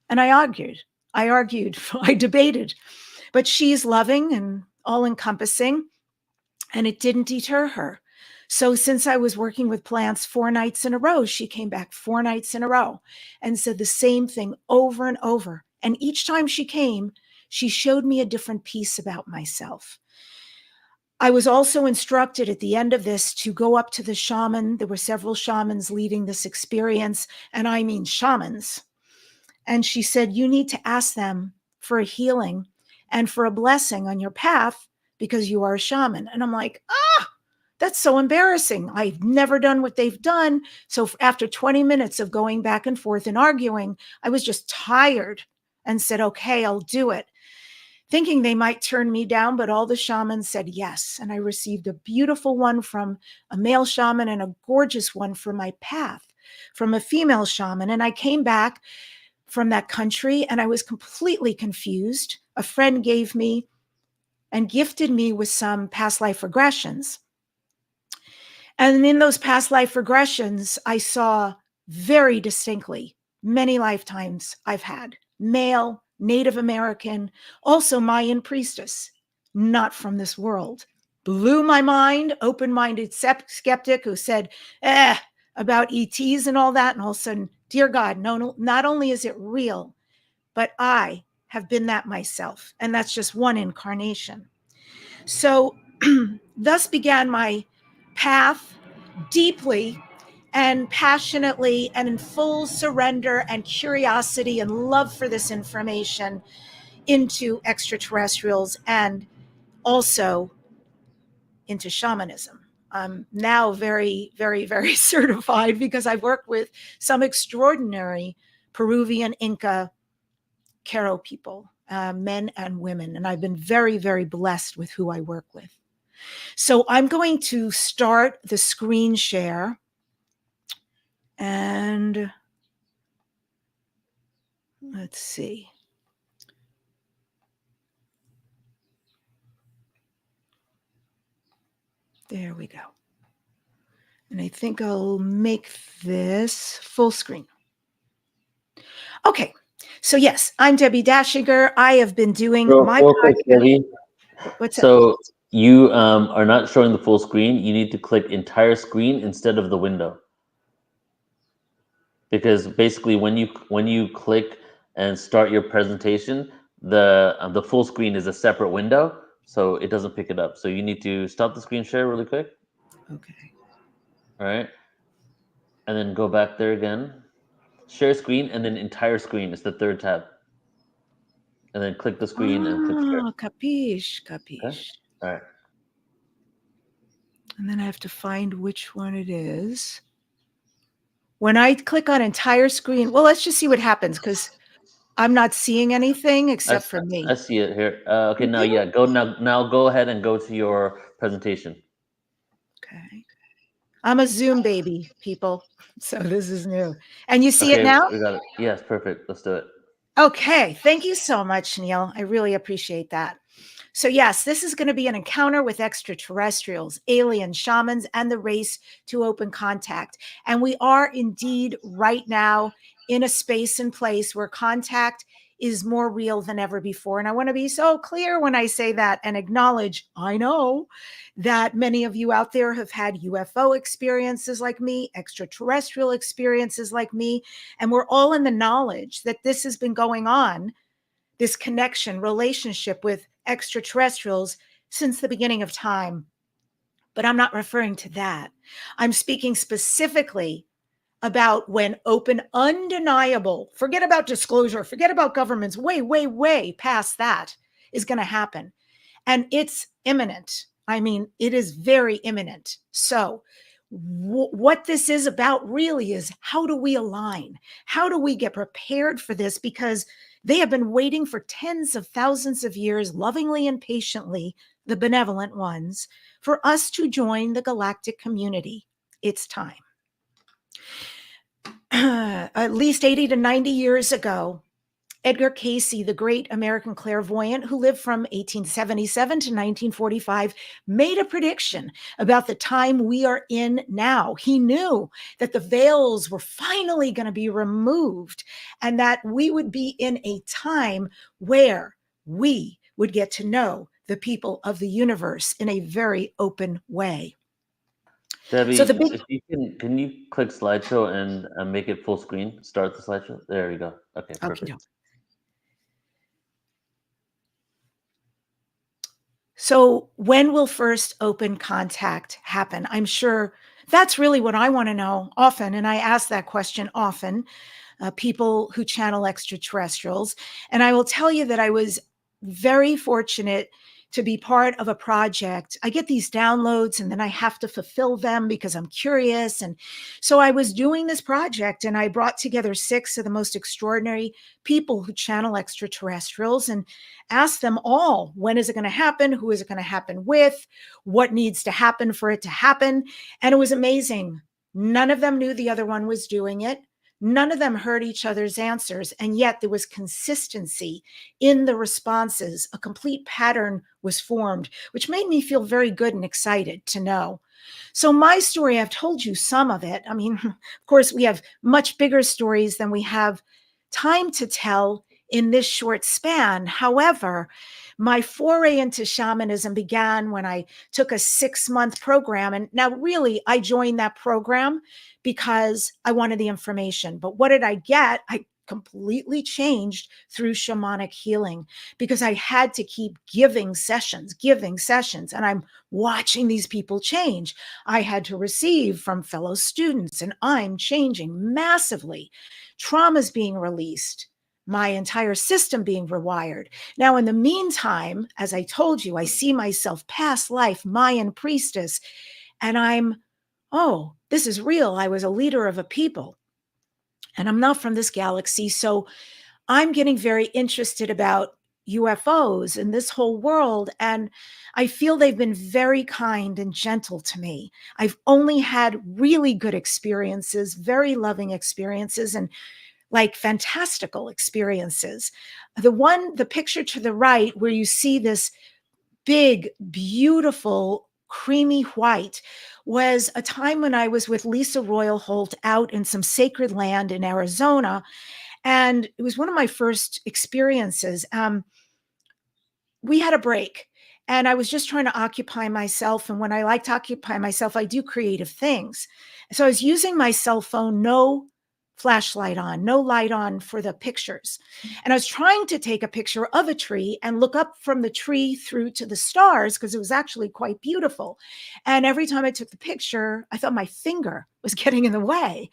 and I argued, I debated. But she's loving and all-encompassing, and it didn't deter her. So since I was working with plants 4 nights in a row, she came back 4 nights in a row and said the same thing over and over. And each time she came, she showed me a different piece about myself. I was also instructed at the end of this to go up to the shaman. There were several shamans leading this experience, and I mean shamans. And she said, you need to ask them for a healing and for a blessing on your path because you are a shaman. And I'm like, that's so embarrassing. I've never done what they've done. So after 20 minutes of going back and forth and arguing, I was just tired and said, okay, I'll do it, thinking they might turn me down, but all the shamans said yes. And I received a beautiful one from a male shaman and a gorgeous one for my path from a female shaman. And I came back from that country and I was completely confused. A friend gave me and gifted me with some past life regressions. And in those past life regressions, I saw very distinctly many lifetimes I've had. Male, Native American, also Mayan priestess, not from this world. Blew my mind, open-minded skeptic who said, about ETs and all that. And all of a sudden, dear God, no, not only is it real, but I have been that myself. And that's just one incarnation. So thus began my path deeply and passionately and in full surrender and curiosity and love for this information into extraterrestrials and also into shamanism. I'm now very, very, very certified because I've worked with some extraordinary Peruvian Inca Q'ero people, men and women, and I've been very, very blessed with who I work with. So I'm going to start the screen share, and let's see. There we go. And I think I'll make this full screen. Okay. So yes, I'm Debbie Dashiger. I have been doing my quick, Debbie. What's so up? You are not showing the full screen. You need to click entire screen instead of the window. Because basically when you click and start your presentation, the full screen is a separate window, so it doesn't pick it up. So you need to stop the screen share really quick. Okay. All right. And then go back there again. Share screen and then entire screen is the third tab. And then click the screen and click share. Capiche. Okay. All right. And then I have to find which one it is. When I click on entire screen, well, let's just see what happens because I'm not seeing anything except for me. I see it here. Okay, now now go ahead and go to your presentation. Okay. I'm a Zoom baby, people. So this is new. And you see it now? We got it. Yes, perfect. Let's do it. Okay. Thank you so much, Neil. I really appreciate that. So yes, this is going to be an encounter with extraterrestrials, alien shamans, and the race to open contact. And we are indeed right now in a space and place where contact is more real than ever before. And I want to be so clear when I say that and acknowledge, I know that many of you out there have had UFO experiences like me, extraterrestrial experiences like me, and we're all in the knowledge that this has been going on, this connection, relationship with extraterrestrials since the beginning of time. But I'm not referring to that. I'm speaking specifically about when open, undeniable, forget about disclosure, forget about governments, way past that is going to happen. And it's imminent. I mean, it is very imminent. So what this is about really is how do we align? How do we get prepared for this? Because they have been waiting for tens of thousands of years, lovingly and patiently, the benevolent ones, for us to join the galactic community. It's time. At least 80 to 90 years ago, Edgar Cayce, the great American clairvoyant who lived from 1877 to 1945, made a prediction about the time we are in now. He knew that the veils were finally going to be removed and that we would be in a time where we would get to know the people of the universe in a very open way. Debbie, so if you can you click slideshow and make it full screen? Start the slideshow. There you go. Okay, perfect. Okay. So when will first open contact happen? I'm sure that's really what I want to know often. And I ask that question often, people who channel extraterrestrials. And I will tell you that I was very fortunate to be part of a project. I get these downloads and then I have to fulfill them because I'm curious. And so I was doing this project and I brought together 6 of the most extraordinary people who channel extraterrestrials and asked them all, when is it going to happen? Who is it going to happen with? What needs to happen for it to happen? And it was amazing. None of them knew the other one was doing it. None of them heard each other's answers, and yet there was consistency in the responses. A complete pattern was formed, which made me feel very good and excited to know So my story, I've told you some of it. I mean, of course, we have much bigger stories than we have time to tell in this short span. However, my foray into shamanism began when I took a 6-month program. And now really, I joined that program because I wanted the information. But what did I get? I completely changed through shamanic healing because I had to keep giving sessions. And I'm watching these people change. I had to receive from fellow students, and I'm changing massively. Trauma's being released, my entire system being rewired. Now, in the meantime, as I told you, I see myself past life, Mayan priestess, and oh, this is real. I was a leader of a people, and I'm not from this galaxy. So I'm getting very interested about UFOs and this whole world. And I feel they've been very kind and gentle to me. I've only had really good experiences, very loving experiences, and like fantastical experiences. The picture to the right where you see this big, beautiful, creamy white was a time when I was with Lisa Royal Holt out in some sacred land in Arizona. And it was one of my first experiences. We had a break and I was just trying to occupy myself. And when I like to occupy myself, I do creative things. So I was using my cell phone, no flashlight on, no light on for the pictures. And I was trying to take a picture of a tree and look up from the tree through to the stars because it was actually quite beautiful. And every time I took the picture, I thought my finger was getting in the way.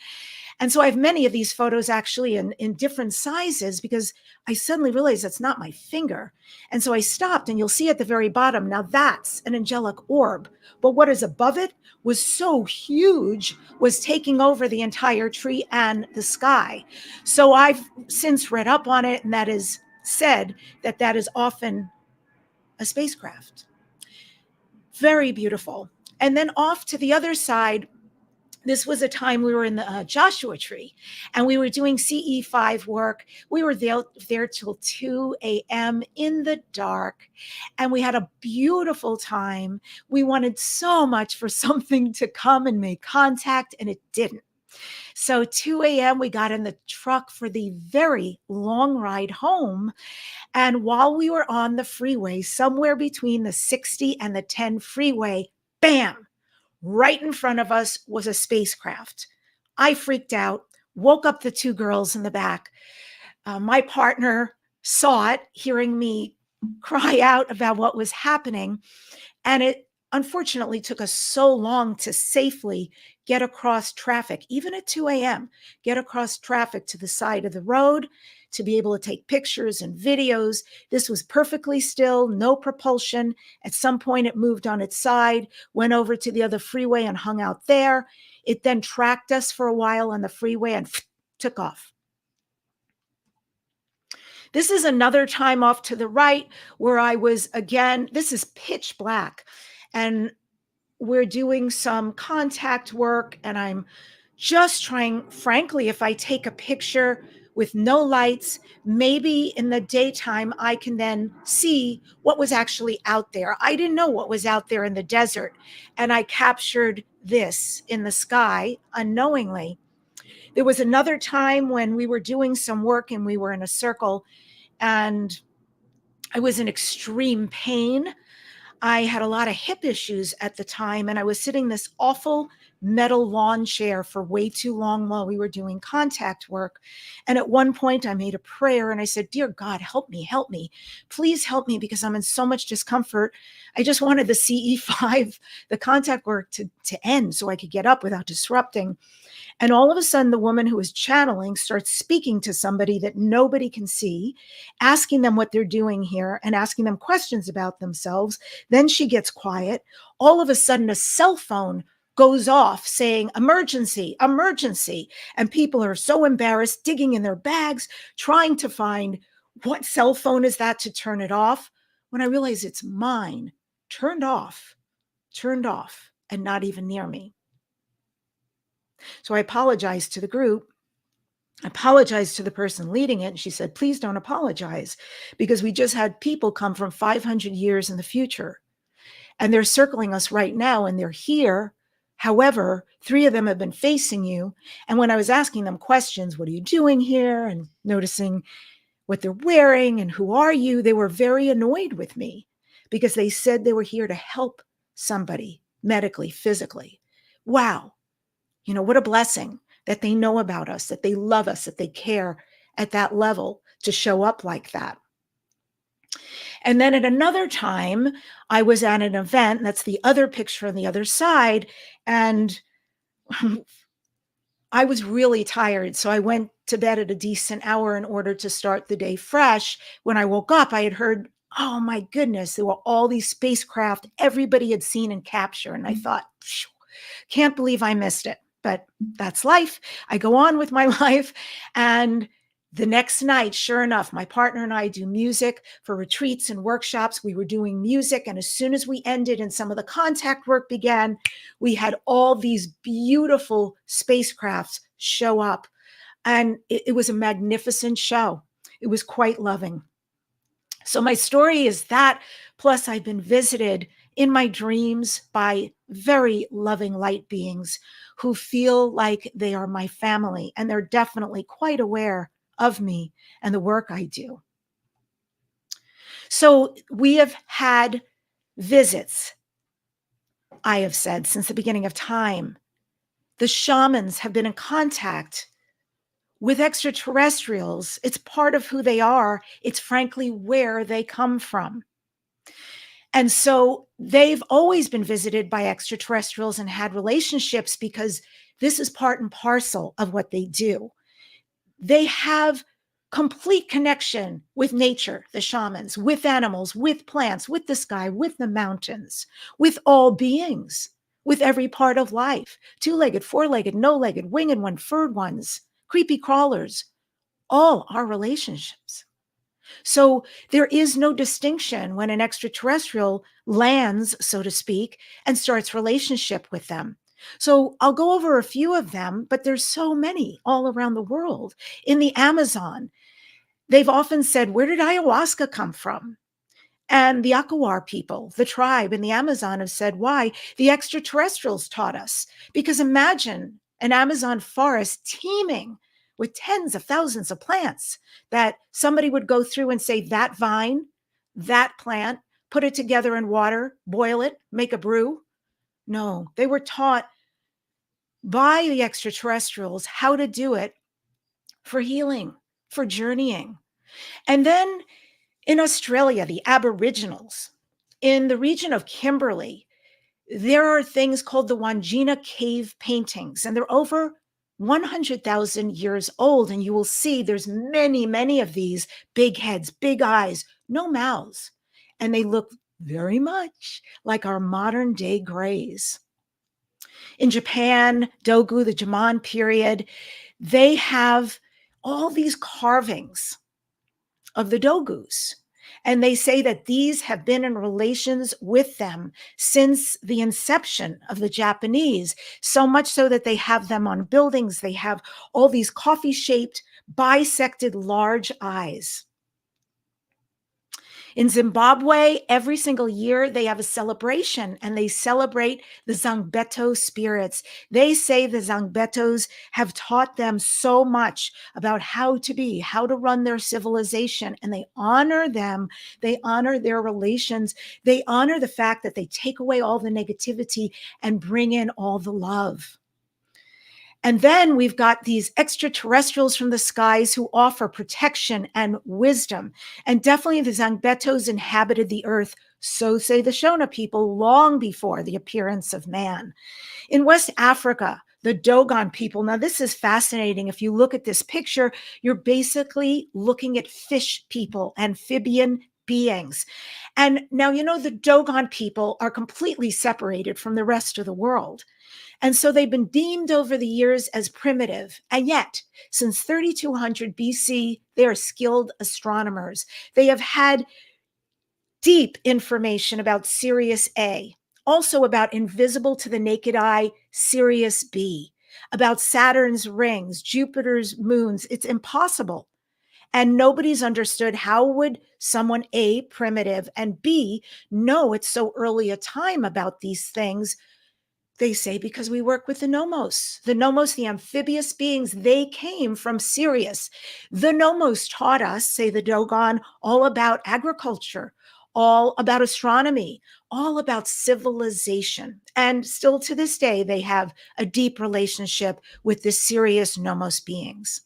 And so I have many of these photos actually in different sizes because I suddenly realized that's not my finger. And so I stopped, and you'll see at the very bottom, now that's an angelic orb. But what is above it was so huge, was taking over the entire tree and the sky. So I've since read up on it, and that is said that that is often a spacecraft. Very beautiful. And then off to the other side, this was a time we were in the Joshua Tree, and we were doing CE5 work. We were there till 2 a.m. in the dark, and we had a beautiful time. We wanted so much for something to come and make contact, and it didn't. So 2 a.m., we got in the truck for the very long ride home. And while we were on the freeway, somewhere between the 60 and the 10 freeway, bam! Right in front of us was a spacecraft. I freaked out, woke up the 2 girls in the back. My partner saw it, hearing me cry out about what was happening. And it unfortunately took us so long to safely get across traffic, even at 2 a.m., get across traffic to the side of the road to be able to take pictures and videos. This was perfectly still, no propulsion. At some point, it moved on its side, went over to the other freeway and hung out there. It then tracked us for a while on the freeway and took off. This is another time off to the right where I was, again, this is pitch black. And we're doing some contact work, and I'm just trying, frankly, if I take a picture with no lights, maybe in the daytime, I can then see what was actually out there. I didn't know what was out there in the desert, and I captured this in the sky unknowingly. There was another time when we were doing some work and we were in a circle, and I was in extreme pain. I had a lot of hip issues at the time, and I was sitting in this awful metal lawn chair for way too long while we were doing contact work. And at one point I made a prayer and I said, "Dear God, help me, please help me, because I'm in so much discomfort. I just wanted the CE5, the contact work to end so I could get up without disrupting." And all of a sudden, the woman who was channeling starts speaking to somebody that nobody can see, asking them what they're doing here and asking them questions about themselves. Then she gets quiet. All of a sudden, a cell phone goes off saying, "Emergency, emergency." And people are so embarrassed, digging in their bags, trying to find what cell phone is that to turn it off. When I realize it's mine, turned off, and not even near me. So I apologized to the group. I apologized to the person leading it. And she said, "Please don't apologize, because we just had people come from 500 years in the future." And they're circling us right now, and they're here. However, 3 of them have been facing you. And when I was asking them questions, what are you doing here? And noticing what they're wearing and who are you, they were very annoyed with me because they said they were here to help somebody medically, physically. Wow. You know, what a blessing that they know about us, that they love us, that they care at that level to show up like that. And then at another time, I was at an event, that's the other picture on the other side, and I was really tired. So I went to bed at a decent hour in order to start the day fresh. When I woke up, I had heard, oh my goodness, there were all these spacecraft everybody had seen and captured. And I thought, can't believe I missed it. But that's life. I go on with my life. And the next night, sure enough, my partner and I do music for retreats and workshops. We were doing music. And as soon as we ended and some of the contact work began, we had all these beautiful spacecrafts show up. And it was a magnificent show. It was quite loving. So my story is that, plus I've been visited in my dreams by very loving light beings who feel like they are my family, and they're definitely quite aware of me and the work I do. So we have had visits, I have said, since the beginning of time. The shamans have been in contact with extraterrestrials. It's part of who they are. It's frankly where they come from. And so they've always been visited by extraterrestrials and had relationships because this is part and parcel of what they do. They have complete connection with nature, the shamans, with animals, with plants, with the sky, with the mountains, with all beings, with every part of life, 2-legged, 4-legged, no-legged, winged one, furred ones, creepy crawlers, all are relationships. So there is no distinction when an extraterrestrial lands, so to speak, and starts relationship with them. So I'll go over a few of them, but there's so many all around the world. In the Amazon, they've often said, where did ayahuasca come from? And the Akawar people, the tribe in the Amazon, have said, why? The extraterrestrials taught us. Because imagine an Amazon forest teeming with tens of thousands of plants that somebody would go through and say, that vine, that plant, put it together in water, boil it, make a brew. No, they were taught by the extraterrestrials how to do it for healing, for journeying. And then in Australia, the Aboriginals, in the region of Kimberley, there are things called the Wandjina cave paintings, and they're over 100,000 years old. And you will see there's many, many of these big heads, big eyes, no mouths. And they look very much like our modern day grays. In Japan, Dogu, the Jomon period, they have all these carvings of the Dogus. And they say that these have been in relations with them since the inception of the Japanese, so much so that they have them on buildings. They have all these coffee-shaped, bisected large eyes. In Zimbabwe, every single year they have a celebration, and they celebrate the Zangbeto spirits. They say the Zangbetos have taught them so much about how to be, how to run their civilization, and they honor them. They honor their relations. They honor the fact that they take away all the negativity and bring in all the love. And then we've got these extraterrestrials from the skies who offer protection and wisdom. And definitely the Zangbetos inhabited the earth, so say the Shona people, long before the appearance of man. In West Africa, the Dogon people, now this is fascinating. If you look at this picture, you're basically looking at fish people, amphibian beings. And now, you know, the Dogon people are completely separated from the rest of the world. And so they've been deemed over the years as primitive. And yet, since 3200 BC, they are skilled astronomers. They have had deep information about Sirius A, also about invisible to the naked eye, Sirius B, about Saturn's rings, Jupiter's moons. It's impossible. And nobody's understood how would someone, A, primitive, and B, know at so early a time about these things. They say because we work with the nomos. The nomos, the amphibious beings, they came from Sirius. The nomos taught us, say the Dogon, all about agriculture, all about astronomy, all about civilization. And still to this day, they have a deep relationship with the Sirius nomos beings.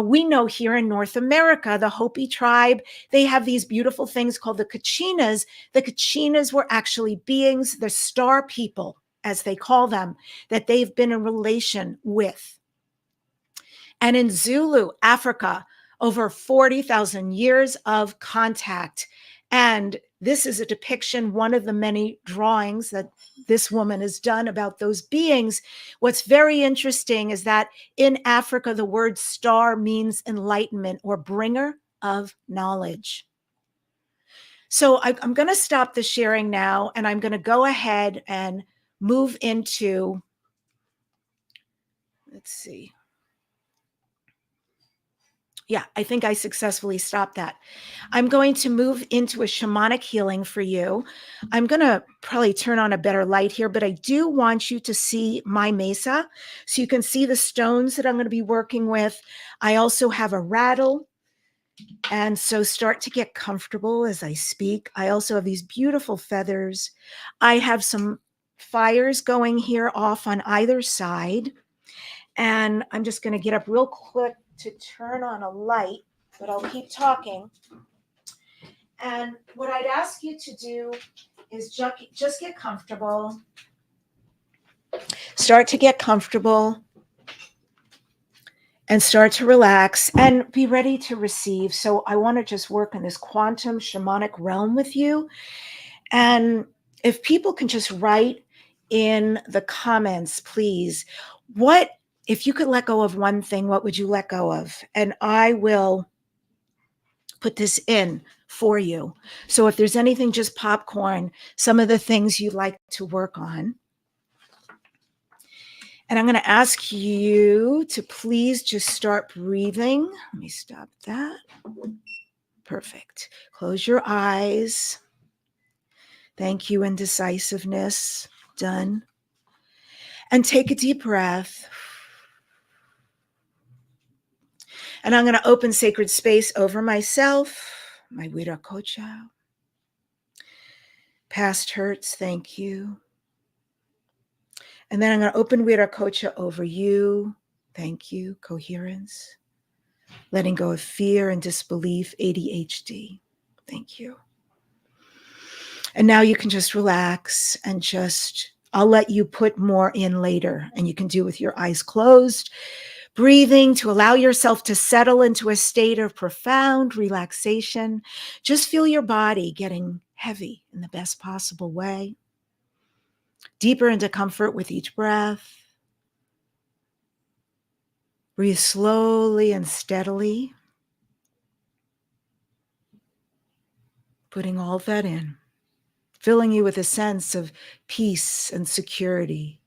We know here in North America, the Hopi tribe, they have these beautiful things called the Kachinas. The Kachinas were actually beings, the star people, as they call them, that they've been in relation with. And in Zulu, Africa, over 40,000 years of contact. And this is a depiction, one of the many drawings that this woman has done about those beings. What's very interesting is that in Africa, the word star means enlightenment or bringer of knowledge. So I'm going to stop the sharing now, and I'm going to go ahead and move into, let's see. Yeah, I think I successfully stopped that. I'm going to move into a shamanic healing for you. I'm going to probably turn on a better light here, but I do want you to see my mesa so you can see the stones that I'm going to be working with. I also have a rattle. And so start to get comfortable as I speak. I also have these beautiful feathers. I have some fires going here off on either side. And I'm just going to get up real quick to turn on a light, but I'll keep talking. And what I'd ask you to do is just get comfortable. Start to get comfortable and start to relax and be ready to receive. So I want to just work in this quantum shamanic realm with you. And if people can just write in the comments, please, if you could let go of one thing, what would you let go of? And I will put this in for you. So if there's anything just popcorn, some of the things you'd like to work on. And I'm going to ask you to please just start breathing. Let me stop that. Perfect. Close your eyes. Thank you, indecisiveness. Done. And take a deep breath. And I'm going to open sacred space over myself, my Viracocha. Past hurts, thank you. And then I'm going to open Viracocha over you. Thank you, coherence. Letting go of fear and disbelief, ADHD. Thank you. And now you can just relax and I'll let you put more in later, and you can do it with your eyes closed. Breathing to allow yourself to settle into a state of profound relaxation. Just feel your body getting heavy in the best possible way. Deeper into comfort with each breath. Breathe slowly and steadily. Putting all of that in. Filling you with a sense of peace and security.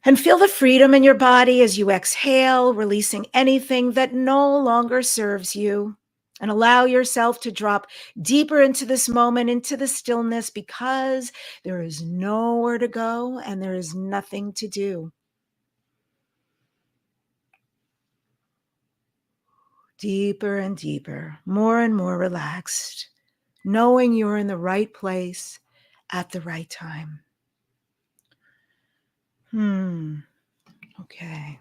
And feel the freedom in your body as you exhale, releasing anything that no longer serves you. And allow yourself to drop deeper into this moment, into the stillness, because there is nowhere to go and there is nothing to do. Deeper and deeper, more and more relaxed, knowing you're in the right place at the right time. Okay.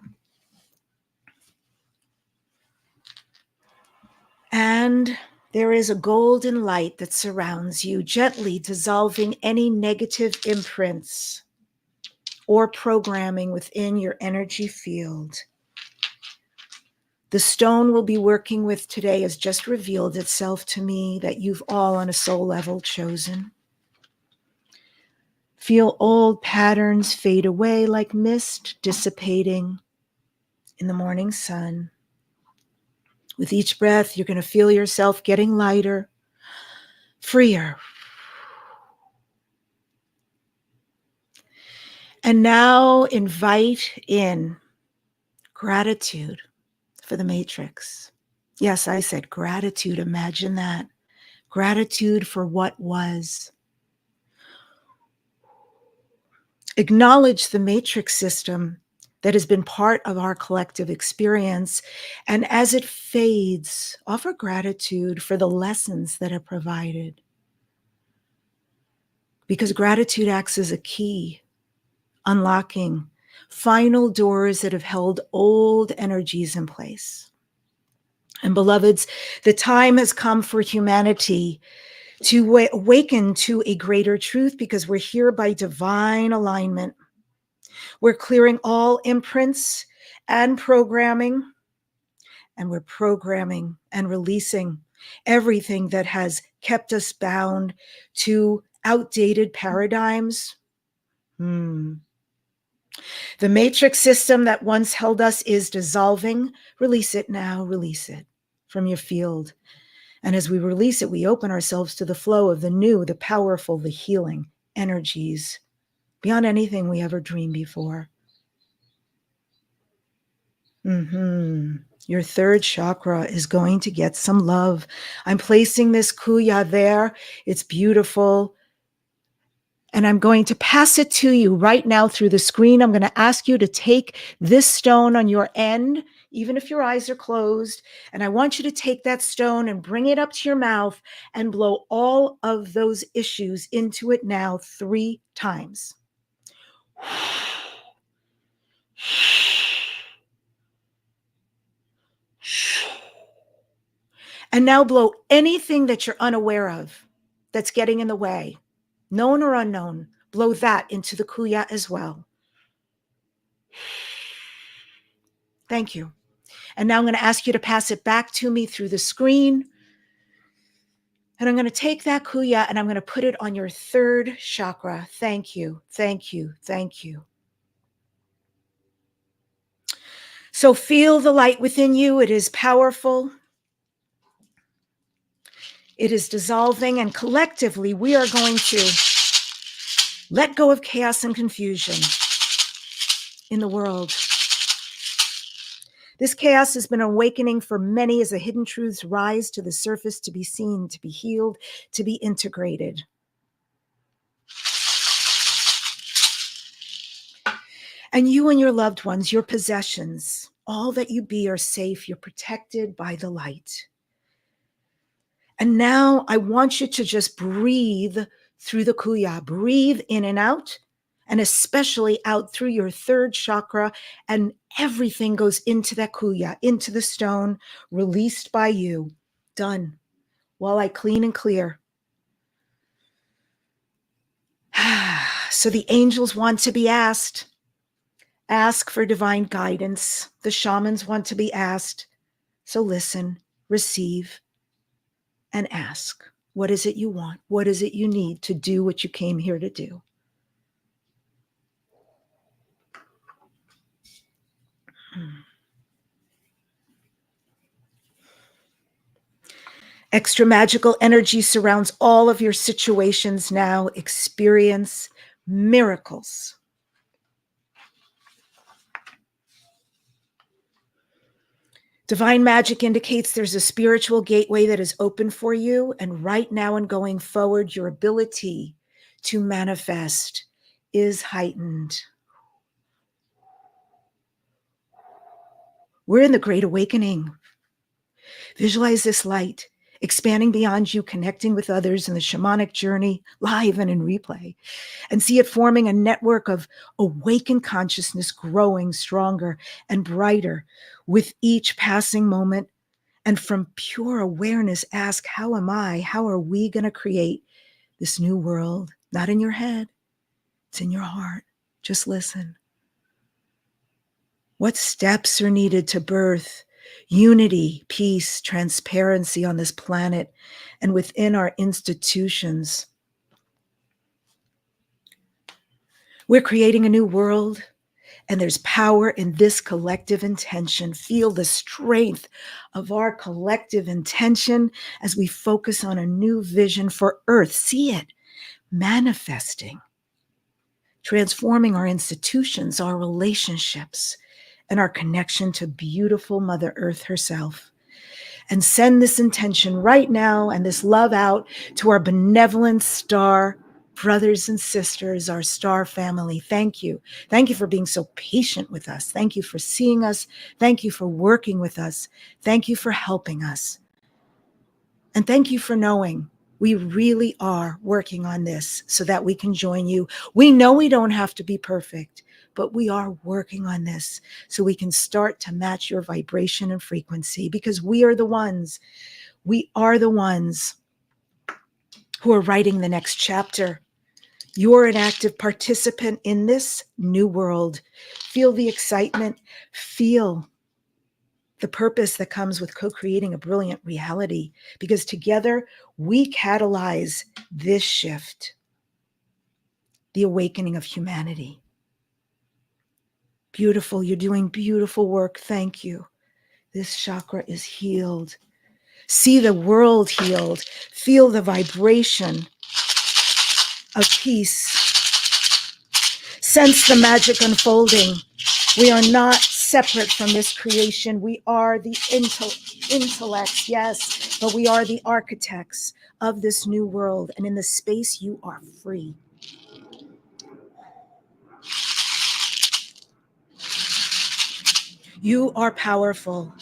And there is a golden light that surrounds you, gently dissolving any negative imprints or programming within your energy field. The stone we'll be working with today has just revealed itself to me that you've all on a soul level chosen. Feel old patterns fade away like mist dissipating in the morning sun. With each breath, you're going to feel yourself getting lighter, freer. And now invite in gratitude for the matrix. Yes, I said gratitude. Imagine that. Gratitude for what was. Acknowledge the matrix system that has been part of our collective experience. And as it fades, offer gratitude for the lessons that are provided. Because gratitude acts as a key, unlocking final doors that have held old energies in place. And beloveds, the time has come for humanity to awaken to a greater truth, because we're here by divine alignment. We're clearing all imprints and programming, and we're programming and releasing everything that has kept us bound to outdated paradigms. The matrix system that once held us is dissolving. Release it now, release it from your field. And as we release it, we open ourselves to the flow of the new, the powerful, the healing energies beyond anything we ever dreamed before. Your third chakra is going to get some love. I'm placing this kuya there. It's beautiful. And I'm going to pass it to you right now through the screen. I'm going to ask you to take this stone on your end, even if your eyes are closed. And I want you to take that stone and bring it up to your mouth and blow all of those issues into it now 3 times. And now blow anything that you're unaware of that's getting in the way, known or unknown. Blow that into the kuya as well. Thank you. And now I'm going to ask you to pass it back to me through the screen. And I'm going to take that kuya and I'm going to put it on your third chakra. Thank you, thank you, thank you. So feel the light within you. It is powerful. It is dissolving, and collectively we are going to let go of chaos and confusion in the world. This chaos has been awakening for many as the hidden truths rise to the surface to be seen, to be healed, to be integrated. And you and your loved ones, your possessions, all that you be are safe. You're protected by the light. And now I want you to just breathe through the kuya. Breathe in and out, and especially out through your third chakra. And everything goes into that kuya, into the stone, released by you. Done. While I clean and clear. So the angels want to be asked. Ask for divine guidance. The shamans want to be asked. So listen, receive, and ask. What is it you want? What is it you need to do what you came here to do? Extra magical energy surrounds all of your situations now. Experience miracles. Divine magic indicates there's a spiritual gateway that is open for you, and right now and going forward, your ability to manifest is heightened. We're in the Great Awakening. Visualize this light expanding beyond you, connecting with others in the shamanic journey, live and in replay, and see it forming a network of awakened consciousness growing stronger and brighter with each passing moment. And from pure awareness, ask, how am I? How are we going to create this new world? Not in your head, it's in your heart. Just listen. What steps are needed to birth unity, peace, transparency on this planet and within our institutions? We're creating a new world, and there's power in this collective intention. Feel the strength of our collective intention as we focus on a new vision for Earth. See it manifesting, transforming our institutions, our relationships, and our connection to beautiful Mother Earth herself. And send this intention right now and this love out to our benevolent star brothers and sisters, our star family. Thank you. Thank you for being so patient with us. Thank you for seeing us. Thank you for working with us. Thank you for helping us. And thank you for knowing we really are working on this so that we can join you. We know we don't have to be perfect, but we are working on this so we can start to match your vibration and frequency, because we are the ones who are writing the next chapter. You're an active participant in this new world. Feel the excitement, feel the purpose that comes with co-creating a brilliant reality, because together we catalyze this shift, the awakening of humanity. Beautiful. You're doing beautiful work. Thank you. This chakra is healed. See the world healed. Feel the vibration of peace. Sense the magic unfolding. We are not separate from this creation. We are the intellects, yes, but we are the architects of this new world. And in the space, you are free. You are powerful.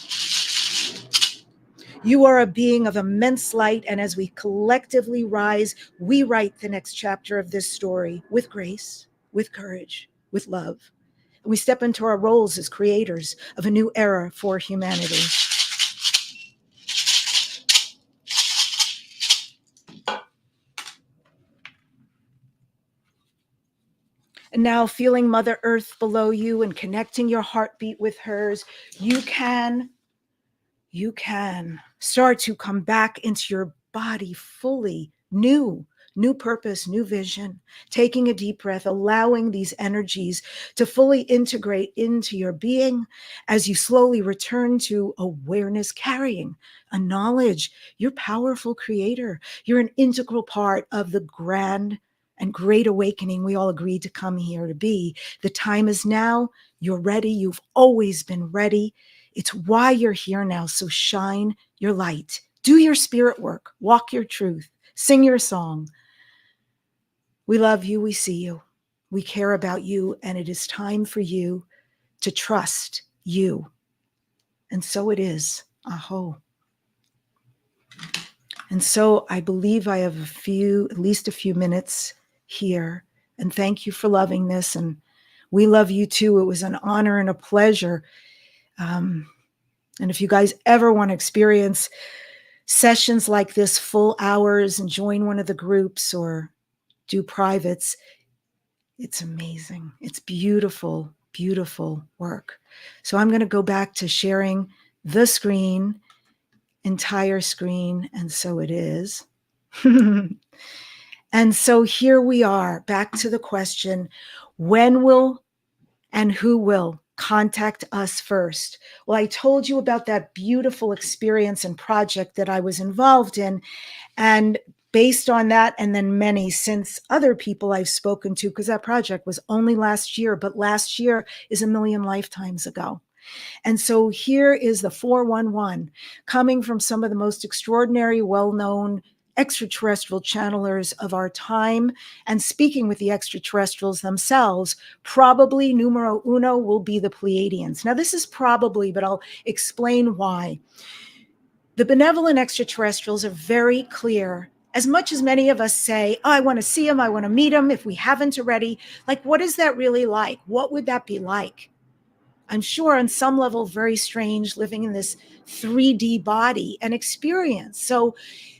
You are a being of immense light, and as we collectively rise, we write the next chapter of this story with grace, with courage, with love. And we step into our roles as creators of a new era for humanity. And now, feeling Mother Earth below you and connecting your heartbeat with hers, you can start to come back into your body fully, new purpose, new vision, taking a deep breath, allowing these energies to fully integrate into your being as you slowly return to awareness, carrying a knowledge. You're a powerful creator. You're an integral part of the grand and great awakening we all agreed to come here to be. The time is now. You're ready. You've always been ready. It's why you're here now. So shine your light. Do your spirit work. Walk your truth. Sing your song. We love you. We see you. We care about you. And it is time for you to trust you. And so it is. Aho. And so I believe I have at least a few minutes here. And thank you for loving this. And we love you too. It was an honor and a pleasure. And if you guys ever want to experience sessions like this, full hours, and join one of the groups or do privates, it's amazing. It's beautiful, beautiful work. So I'm going to go back to sharing the screen, entire screen. And so it is. And so here we are, back to the question, when will and who will contact us first? Well, I told you about that beautiful experience and project that I was involved in. And based on that, and then many since other people I've spoken to, because that project was only last year, but last year is a million lifetimes ago. And so here is the 411 coming from some of the most extraordinary, well-known extraterrestrial channelers of our time, and speaking with the extraterrestrials themselves. Probably numero uno will be the Pleiadians. Now, this is probably, but I'll explain why. The benevolent extraterrestrials are very clear. As much as many of us say, oh, I want to see them, I want to meet them, if we haven't already, like, what is that really like? What would that be like? I'm sure on some level, very strange, living in this 3D body and experience. So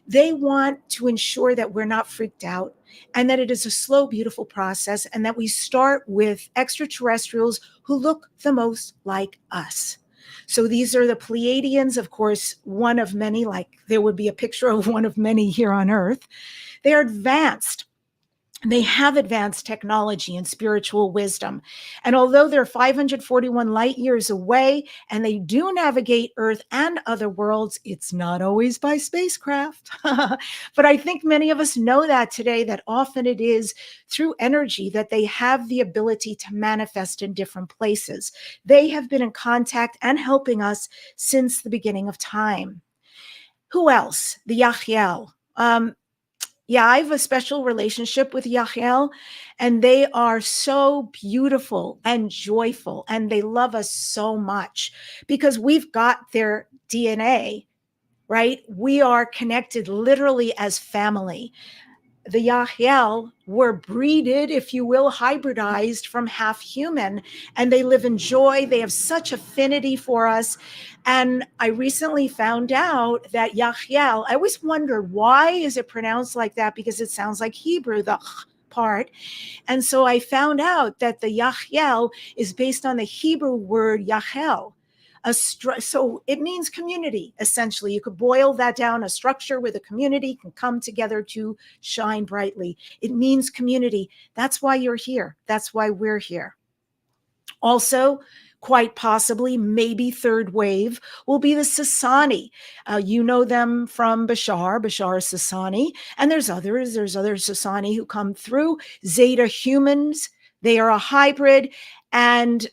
they want to ensure that we're not freaked out and that it is a slow, beautiful process, and that we start with extraterrestrials who look the most like us. So these are the Pleiadians, of course, one of many, like there would be a picture of one of many here on Earth. They are advanced They have advanced technology and spiritual wisdom. And although they're 541 light years away and they do navigate Earth and other worlds, it's not always by spacecraft. But I think many of us know that today, that often it is through energy that they have the ability to manifest in different places. They have been in contact and helping us since the beginning of time. Who else? The Yachiel. Yeah, I have a special relationship with Yachiel, and they are so beautiful and joyful, and they love us so much because we've got their DNA, right? We are connected literally as family. The Yachiel were breeded, if you will, hybridized from half human, and they live in joy. They have such affinity for us. And I recently found out that Yachiel, I always wondered, why is it pronounced like that? Because it sounds like Hebrew, the part. And so I found out that the Yachiel is based on the Hebrew word Yachel. So it means community, essentially. You could boil that down, a structure where the community can come together to shine brightly. It means community. That's why you're here. That's why we're here. Also, quite possibly, maybe third wave will be the Sasani. You know them from Bashar Sasani, and there's other Sasani who come through. Zeta humans, they are a hybrid. And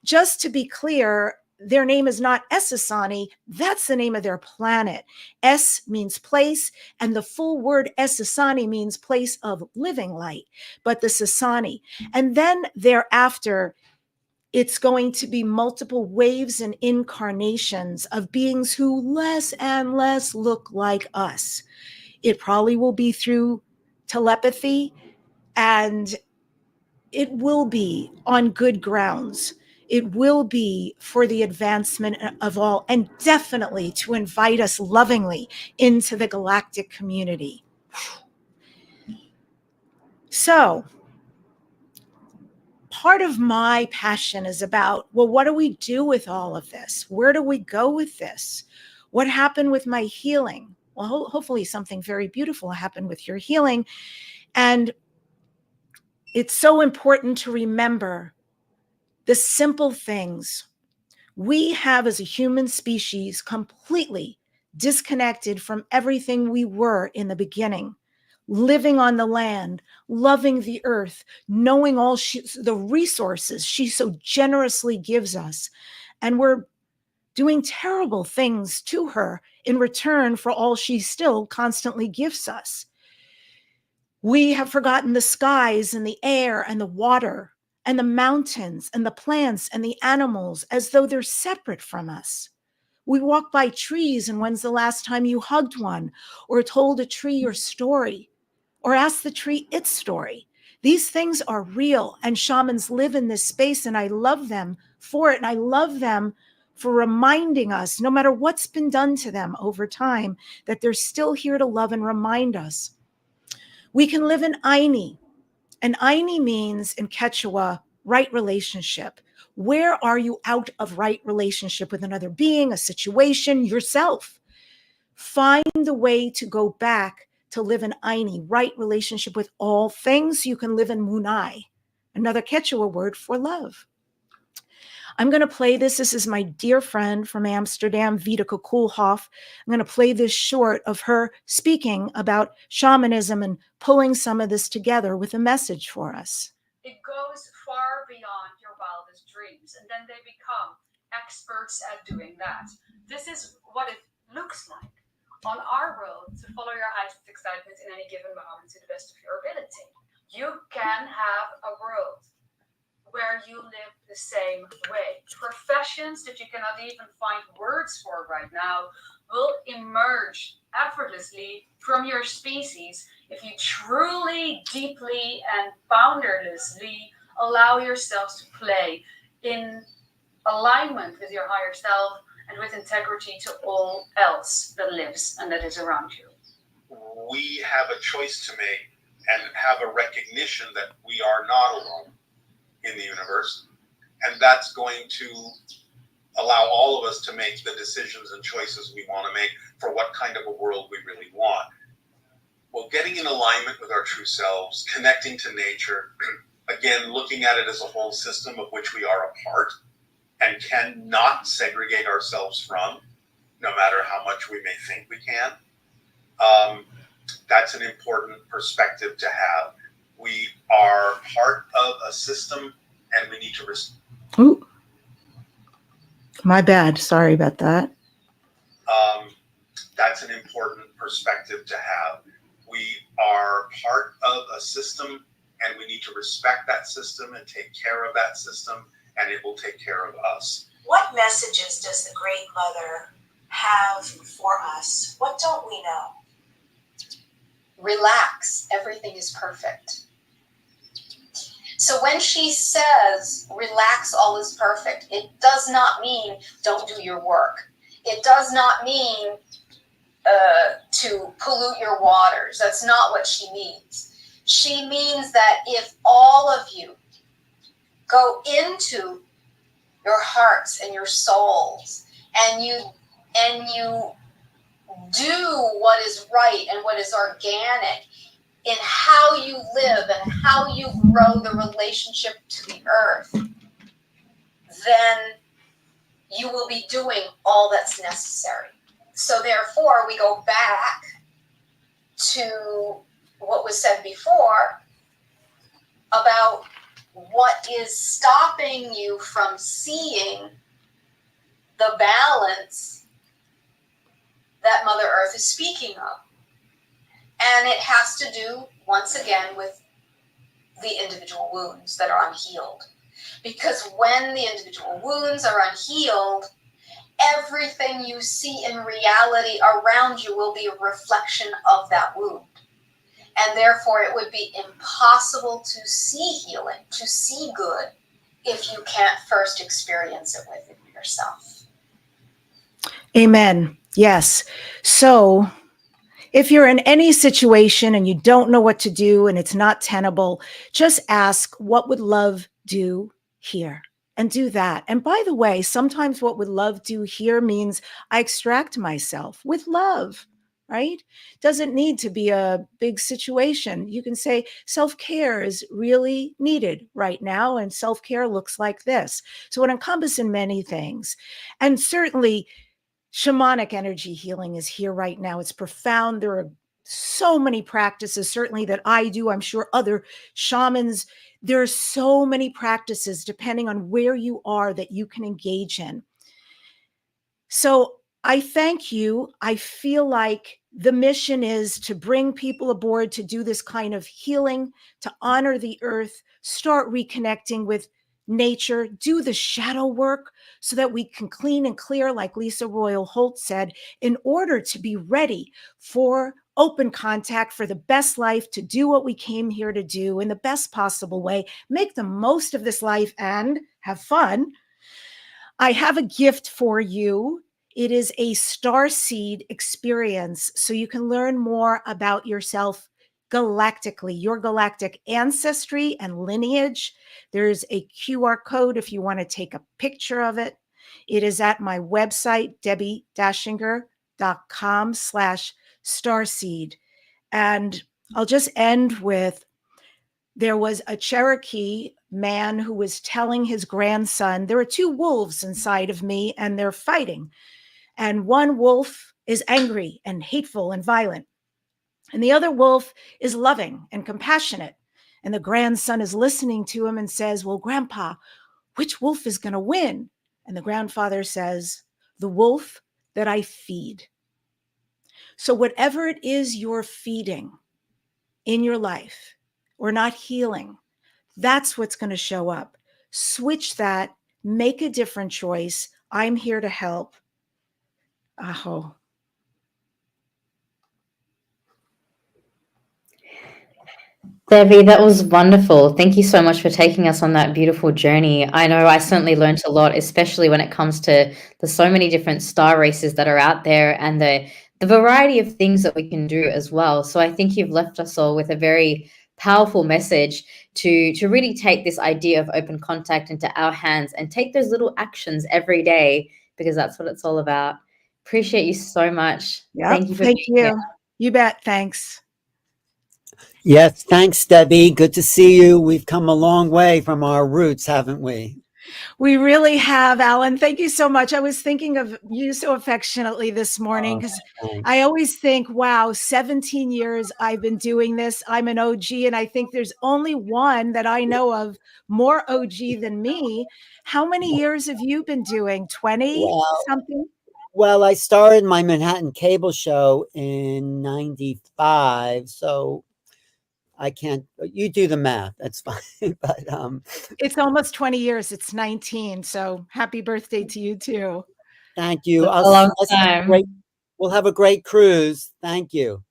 just to be clear, their name is not Esasani. That's the name of their planet. Es means place, and the full word Esasani means place of living light, but the Sasani. And then thereafter, it's going to be multiple waves and incarnations of beings who less and less look like us. It probably will be through telepathy, and it will be on good grounds. It will be for the advancement of all, and definitely to invite us lovingly into the galactic community. So, part of my passion is about, well, what do we do with all of this? Where do we go with this? What happened with my healing? Well, hopefully something very beautiful happened with your healing. And it's so important to remember the simple things. We have, as a human species, completely disconnected from everything we were in the beginning, living on the land, loving the earth, knowing all the resources she so generously gives us. And we're doing terrible things to her in return for all she still constantly gives us. We have forgotten the skies and the air and the water and the mountains and the plants and the animals as though they're separate from us. We walk by trees, and when's the last time you hugged one or told a tree your story or asked the tree its story? These things are real, and shamans live in this space, and I love them for it. And I love them for reminding us, no matter what's been done to them over time, that they're still here to love and remind us. We can live in Aini, and Aini means in Quechua, right relationship. Where are you out of right relationship with another being, a situation, yourself? Find the way to go back to live in Aini, right relationship with all things. You can live in Munai, another Quechua word for love. I'm going to play this. This is my dear friend from Amsterdam, Vita Koolhof. I'm going to play this short of her speaking about shamanism and pulling some of this together with a message for us. It goes far beyond your wildest dreams, and then they become experts at doing that. This is what it looks like on our road to follow your heightened excitement in any given moment to the best of your ability. You can have a world where you live the same way. Professions that you cannot even find words for right now will emerge effortlessly from your species if you truly, deeply, and boundarylessly allow yourselves to play in alignment with your higher self and with integrity to all else that lives and that is around you. We have a choice to make and have a recognition that we are not alone in the universe, and that's going to allow all of us to make the decisions and choices we want to make for what kind of a world we really want. Well, getting in alignment with our true selves, connecting to nature, again, looking at it as a whole system of which we are a part and cannot segregate ourselves from, no matter how much we may think we can. That's an important perspective to have. We are part of a system and we need to respect. Ooh. My bad. Sorry about that. That's an important perspective to have. We are part of a system and we need to respect that system and take care of that system, and it will take care of us. What messages does the Great Mother have for us? What don't we know? Relax, everything is perfect. So when she says, relax, all is perfect, it does not mean don't do your work. It does not mean to pollute your waters. That's not what she means. She means that if all of you go into your hearts and your souls and you do what is right and what is organic in how you live and how you grow the relationship to the earth, then you will be doing all that's necessary. So therefore, we go back to what was said before about what is stopping you from seeing the balance that Mother Earth is speaking of. And it has to do, once again, with the individual wounds that are unhealed. Because when the individual wounds are unhealed, everything you see in reality around you will be a reflection of that wound. And therefore, it would be impossible to see healing, to see good, if you can't first experience it within yourself. Amen. Yes. So if you're in any situation and you don't know what to do and it's not tenable, just ask, what would love do here? And do that. And by the way, sometimes what would love do here means I extract myself with love, right? Doesn't need to be a big situation. You can say self-care is really needed right now, and self-care looks like this. So it encompasses many things. And certainly shamanic energy healing is here right now. It's profound. There are so many practices, certainly that I do. I'm sure other shamans. There are so many practices depending on where you are that you can engage in. So I thank you. I feel like the mission is to bring people aboard to do this kind of healing, to honor the earth, start reconnecting with nature, do the shadow work so that we can clean and clear, like Lisa Royal Holt said, in order to be ready for open contact, for the best life, to do what we came here to do in the best possible way, make the most of this life and have fun. I have a gift for you. It is a starseed experience, so you can learn more about yourself galactically, your galactic ancestry and lineage. There's a QR code if you want to take a picture of it. It is at my website, debbiedashinger.com/starseed. And I'll just end with, there was a Cherokee man who was telling his grandson, there are two wolves inside of me and they're fighting. And one wolf is angry and hateful and violent. And the other wolf is loving and compassionate. And the grandson is listening to him and says, well, Grandpa, which wolf is going to win? And the grandfather says, the wolf that I feed. So whatever it is you're feeding in your life or not healing, that's what's going to show up. Switch that, make a different choice. I'm here to help. Aho. Debbie, that was wonderful. Thank you so much for taking us on that beautiful journey. I know I certainly learned a lot, especially when it comes to the so many different star races that are out there and the variety of things that we can do as well. So I think you've left us all with a very powerful message to really take this idea of open contact into our hands and take those little actions every day, because that's what it's all about. Appreciate you so much. Yep, Thank you for thank being you. here. You bet. Thanks. Yes, thanks, Debbie. Good to see you. We've come a long way from our roots, haven't we? We really have, Alan. Thank you so much. I was thinking of you so affectionately this morning because I always think, wow, 17 years I've been doing this. I'm an OG, and I think there's only one that I know of more OG than me. How many years have you been doing? 20 something? Well, I started my Manhattan cable show in 95, so I can't, you do the math, that's fine. But it's almost 20 years. It's 19. So happy birthday to you too. Thank you. That's a long time. We'll have a great cruise. Thank you.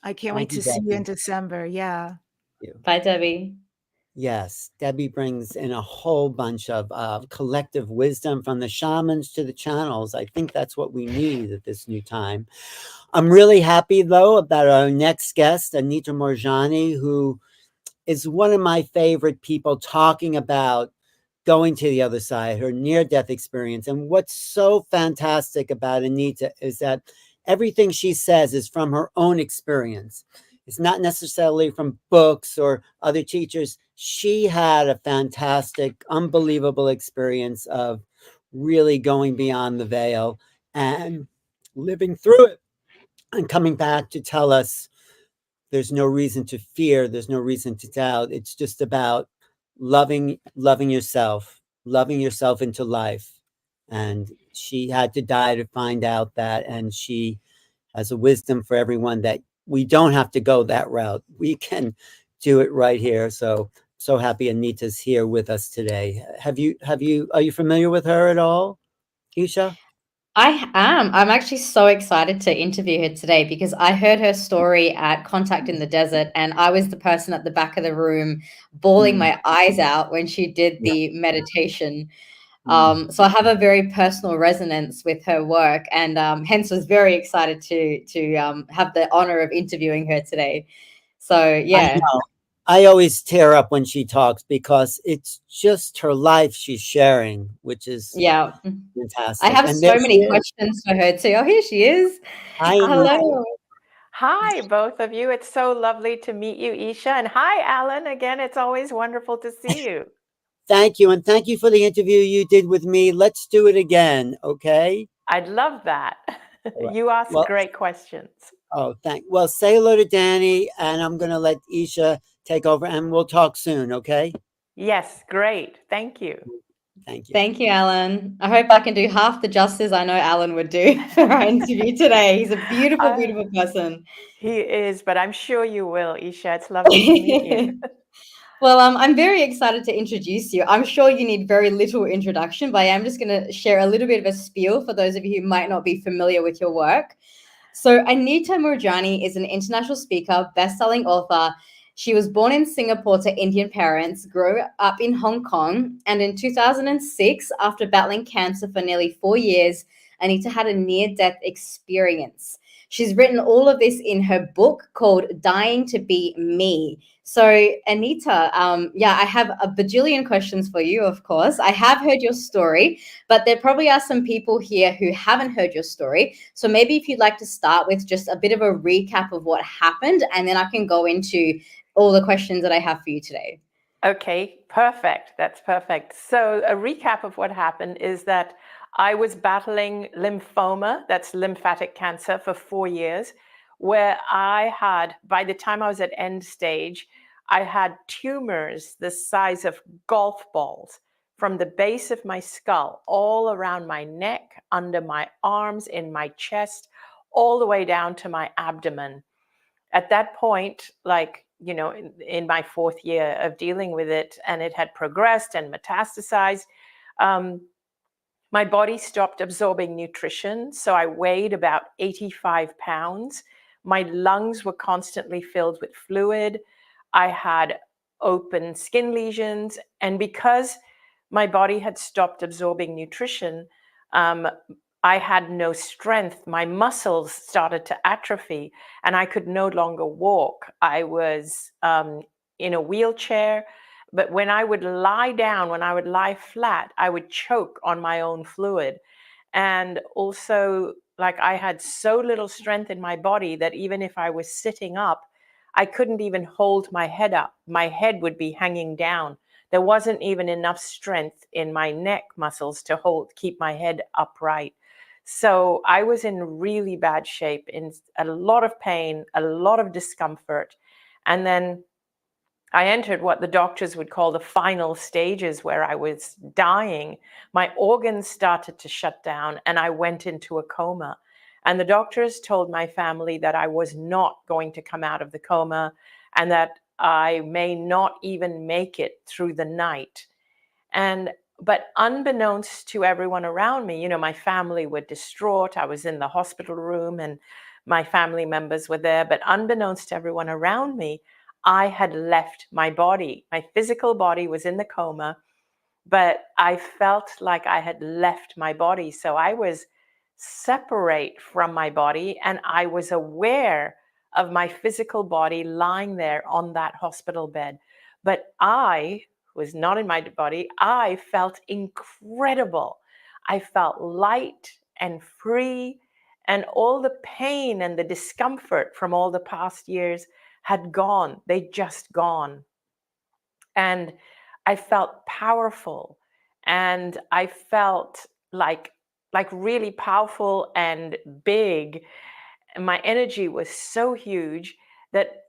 I can't wait to see you in December. Yeah. Bye, Debbie. Yes, Debbie brings in a whole bunch of collective wisdom from the shamans to the channels. I think that's what we need at this new time. I'm really happy, though, about our next guest, Anita Moorjani, who is one of my favorite people talking about going to the other side, her near-death experience. And what's so fantastic about Anita is that everything she says is from her own experience. It's not necessarily from books or other teachers. She had a fantastic, unbelievable experience of really going beyond the veil and living through it and coming back to tell us there's no reason to fear, there's no reason to doubt. It's just about loving yourself into life. And she had to die to find out that, and she has a wisdom for everyone that we don't have to go that route. We can do it right here. So happy Anita's here with us today. Are you familiar with her at all, Isha? I am. I'm actually so excited to interview her today because I heard her story at Contact in the Desert, and I was the person at the back of the room bawling my eyes out when she did the meditation. So I have a very personal resonance with her work, and hence was very excited to have the honor of interviewing her today. So yeah. I always tear up when she talks because it's just her life she's sharing, which is fantastic. I have so many questions for her too. Oh, here she is. Hello. Hi, both of you. It's so lovely to meet you, Isha. And hi, Alan. Again, it's always wonderful to see you. Thank you. And thank you for the interview you did with me. Let's do it again, okay? I'd love that. Right. You ask great questions. Oh, well, say hello to Danny, and I'm going to let Isha take over, and we'll talk soon, okay? Yes, great. Thank you. Thank you. Thank you, Alan. I hope I can do half the justice I know Alan would do for our interview today. He's a beautiful, beautiful person. He is, but I'm sure you will, Isha. It's lovely to meet you. Well, I'm very excited to introduce you. I'm sure you need very little introduction, but I am just going to share a little bit of a spiel for those of you who might not be familiar with your work. So Anita Moorjani is an international speaker, best-selling author. She was born in Singapore to Indian parents, grew up in Hong Kong, and in 2006, after battling cancer for nearly 4 years, Anita had a near-death experience. She's written all of this in her book called Dying to Be Me. So Anita, I have a bajillion questions for you, of course. I have heard your story, but there probably are some people here who haven't heard your story. So maybe if you'd like to start with just a bit of a recap of what happened, and then I can go into all the questions that I have for you today. Okay, perfect. That's perfect. So a recap of what happened is that I was battling lymphoma, that's lymphatic cancer, for 4 years, where I had, by the time I was at end stage, I had tumors the size of golf balls from the base of my skull, all around my neck, under my arms, in my chest, all the way down to my abdomen. At that point, in my 4th year of dealing with it, and it had progressed and metastasized, my body stopped absorbing nutrition. So I weighed about 85 pounds. My lungs were constantly filled with fluid. I had open skin lesions. And because my body had stopped absorbing nutrition, I had no strength. My muscles started to atrophy and I could no longer walk. I was in a wheelchair. But when I would lie down, when I would lie flat, I would choke on my own fluid. And also, I had so little strength in my body that even if I was sitting up, I couldn't even hold my head up. My head would be hanging down. There wasn't even enough strength in my neck muscles to keep my head upright. So I was in really bad shape, in a lot of pain, a lot of discomfort. And then I entered what the doctors would call the final stages, where I was dying. My organs started to shut down and I went into a coma. And the doctors told my family that I was not going to come out of the coma and that I may not even make it through the night. But unbeknownst to everyone around me, my family were distraught. I was in the hospital room and my family members were there. But unbeknownst to everyone around me, I had left my body. My physical body was in the coma, but I felt like I had left my body. So I was separate from my body and I was aware of my physical body lying there on that hospital bed. But I was not in my body. I felt incredible. I felt light and free, and all the pain and the discomfort from all the past years had gone. They'd just gone. And I felt powerful, and I felt like really powerful and big. And my energy was so huge that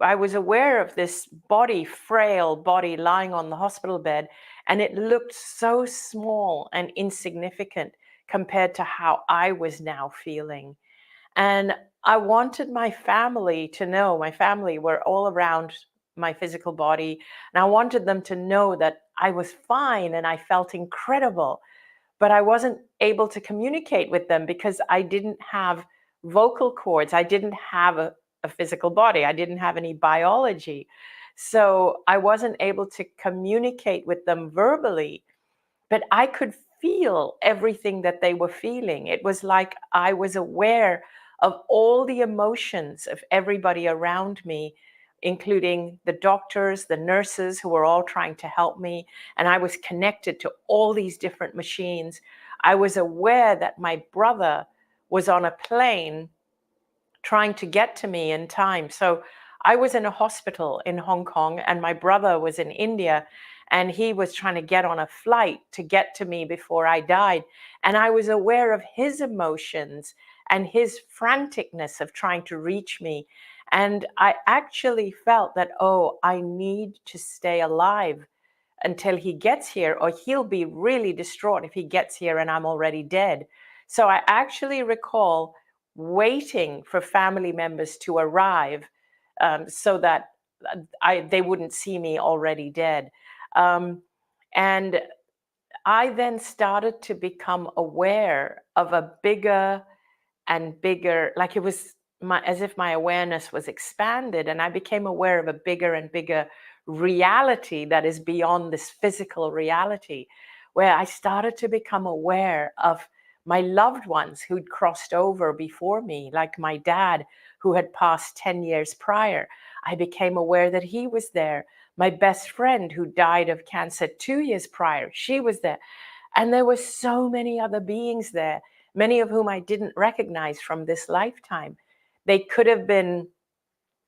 I was aware of this body, frail body lying on the hospital bed, and it looked so small and insignificant compared to how I was now feeling. And I wanted my family to know, my family were all around my physical body, and I wanted them to know that I was fine and I felt incredible. But I wasn't able to communicate with them because I didn't have vocal cords. I didn't have a physical body. I didn't have any biology. So I wasn't able to communicate with them verbally, but I could feel everything that they were feeling. It was like I was aware of all the emotions of everybody around me, including the doctors, the nurses who were all trying to help me. And I was connected to all these different machines. I was aware that my brother was on a plane trying to get to me in time. So I was in a hospital in Hong Kong and my brother was in India, and he was trying to get on a flight to get to me before I died. And I was aware of his emotions and his franticness of trying to reach me. And I actually felt that, oh, I need to stay alive until he gets here, or he'll be really distraught if he gets here and I'm already dead. So I actually recall waiting for family members to arrive so that they wouldn't see me already dead. And I then started to become aware of a bigger and bigger, like it was as if my awareness was expanded, and I became aware of a bigger and bigger reality that is beyond this physical reality, where I started to become aware of my loved ones who'd crossed over before me, like my dad, who had passed 10 years prior. I became aware that he was there. My best friend, who died of cancer 2 years prior, she was there. And there were so many other beings there, many of whom I didn't recognize from this lifetime. They could have been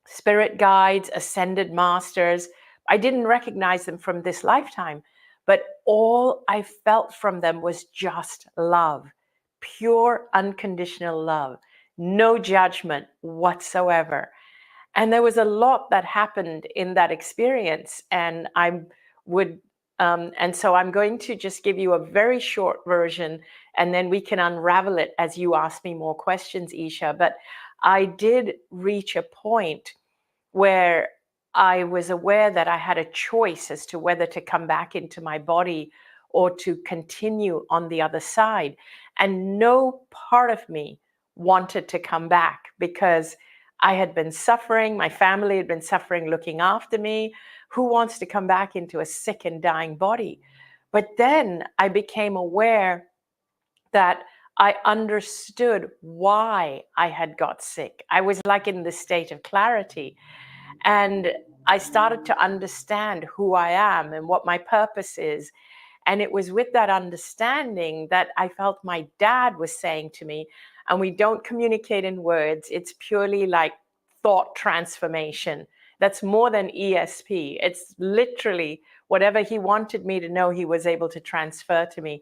spirit guides, ascended masters. I didn't recognize them from this lifetime, but all I felt from them was just love, pure, unconditional love, no judgment whatsoever. And there was a lot that happened in that experience, and so I'm going to just give you a very short version, and then we can unravel it as you ask me more questions, Isha. But I did reach a point where I was aware that I had a choice as to whether to come back into my body or to continue on the other side. And no part of me wanted to come back because I had been suffering. My family had been suffering looking after me. Who wants to come back into a sick and dying body? But then I became aware that I understood why I had got sick. I was like in this state of clarity. And I started to understand who I am and what my purpose is. And it was with that understanding that I felt my dad was saying to me, and we don't communicate in words, it's purely like thought transformation. That's more than ESP. It's literally whatever he wanted me to know, he was able to transfer to me.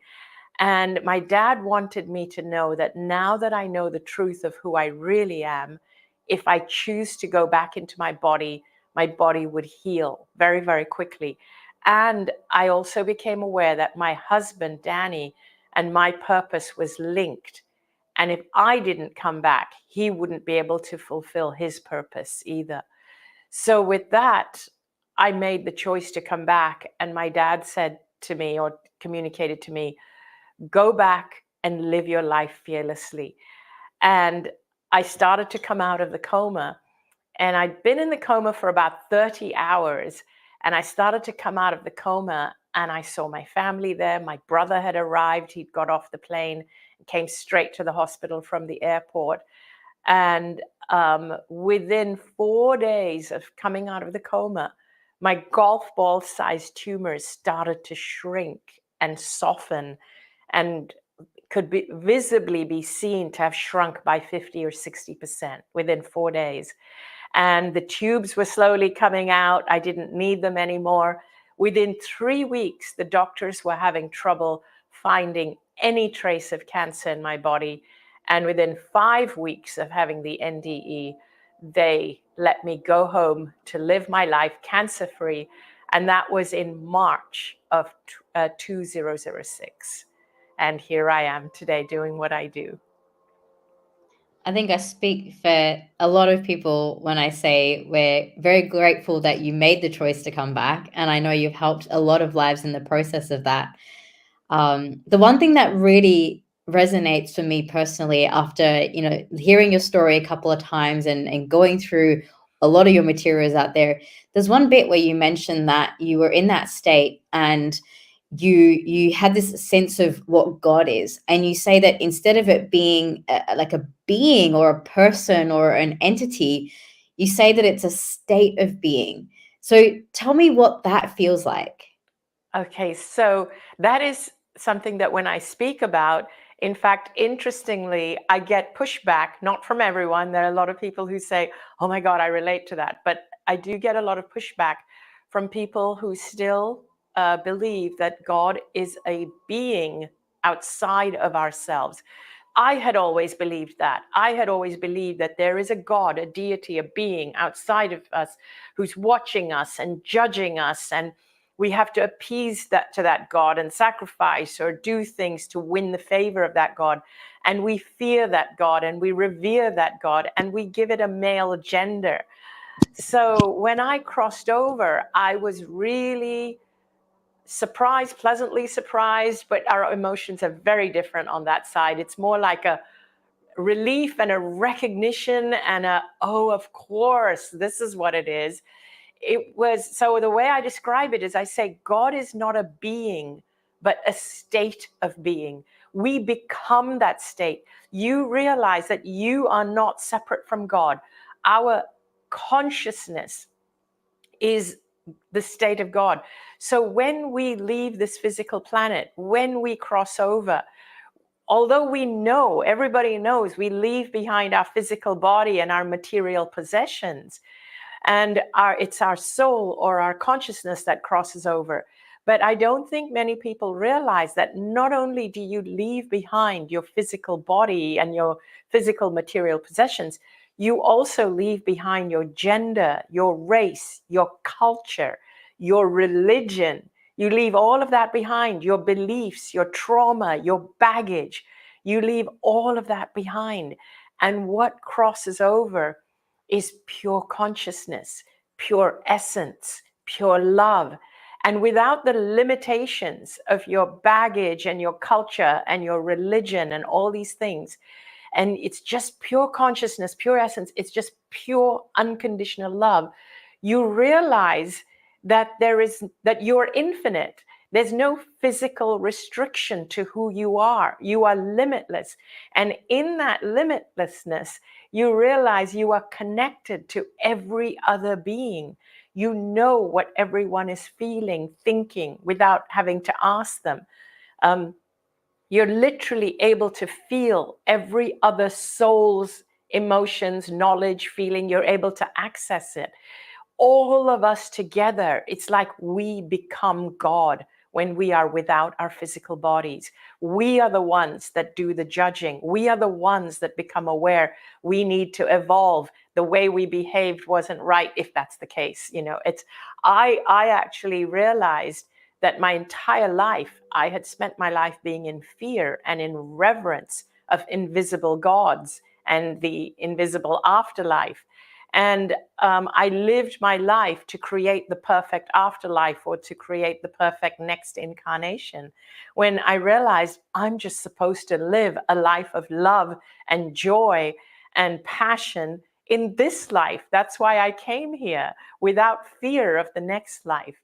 And my dad wanted me to know that now that I know the truth of who I really am, if I choose to go back into my body would heal very, very quickly. And I also became aware that my husband, Danny, and my purpose was linked. And if I didn't come back, he wouldn't be able to fulfill his purpose either. So with that, I made the choice to come back. And my dad said to me, or communicated to me, go back and live your life fearlessly. And I started to come out of the coma. And I'd been in the coma for about 30 hours. And I started to come out of the coma and I saw my family there. My brother had arrived. He'd got off the plane and came straight to the hospital from the airport. And within 4 days of coming out of the coma, my golf ball sized tumors started to shrink and soften and could be visibly be seen to have shrunk by 50 or 60% within 4 days. And the tubes were slowly coming out. I didn't need them anymore. Within 3 weeks, the doctors were having trouble finding any trace of cancer in my body. And within 5 weeks of having the NDE, they let me go home to live my life cancer-free. And that was in March of 2006. And here I am today doing what I do. I think I speak for a lot of people when I say we're very grateful that you made the choice to come back. And I know you've helped a lot of lives in the process of that. The one thing that really resonates for me personally after, hearing your story a couple of times and going through a lot of your materials out there, there's one bit where you mentioned that you were in that state and you had this sense of what God is, and you say that instead of it being like a being or a person or an entity, you say that it's a state of being. So tell me what that feels like. Okay, so that is something that when I speak about, in fact, interestingly, I get pushback, not from everyone. There are a lot of people who say, oh my God, I relate to that. But I do get a lot of pushback from people who still believe that God is a being outside of ourselves. I had always believed that. I had always believed that there is a God, a deity, a being outside of us who's watching us and judging us, and we have to appease that to that God and sacrifice or do things to win the favor of that God. And we fear that God and we revere that God and we give it a male gender. So when I crossed over, I was really surprised, pleasantly surprised, but our emotions are very different on that side. It's more like a relief and a recognition and oh, of course, this is what it is. It was, so the way I describe it is I say, God is not a being, but a state of being. We become that state. You realize that you are not separate from God. Our consciousness is the state of God. So when we leave this physical planet, when we cross over, although we know, everybody knows, we leave behind our physical body and our material possessions, and it's our soul or our consciousness that crosses over. But I don't think many people realize that not only do you leave behind your physical body and your physical material possessions, you also leave behind your gender, your race, your culture, your religion. You leave all of that behind, your beliefs, your trauma, your baggage. You leave all of that behind. And what crosses over is pure consciousness, pure essence, pure love. And without the limitations of your baggage and your culture and your religion and all these things, and it's just pure consciousness, pure essence, it's just pure unconditional love, you realize that that you're infinite. There's no physical restriction to who you are. You are limitless. And in that limitlessness, you realize you are connected to every other being. You know what everyone is feeling, thinking, without having to ask them. You're literally able to feel every other soul's emotions, knowledge, feeling, you're able to access it. All of us together, it's like we become God when we are without our physical bodies. We are the ones that do the judging. We are the ones that become aware we need to evolve. The way we behaved wasn't right, if that's the case. You know, I actually realized that my entire life, I had spent my life being in fear and in reverence of invisible gods and the invisible afterlife. And I lived my life to create the perfect afterlife or to create the perfect next incarnation, when I realized I'm just supposed to live a life of love and joy and passion in this life. That's why I came here, without fear of the next life.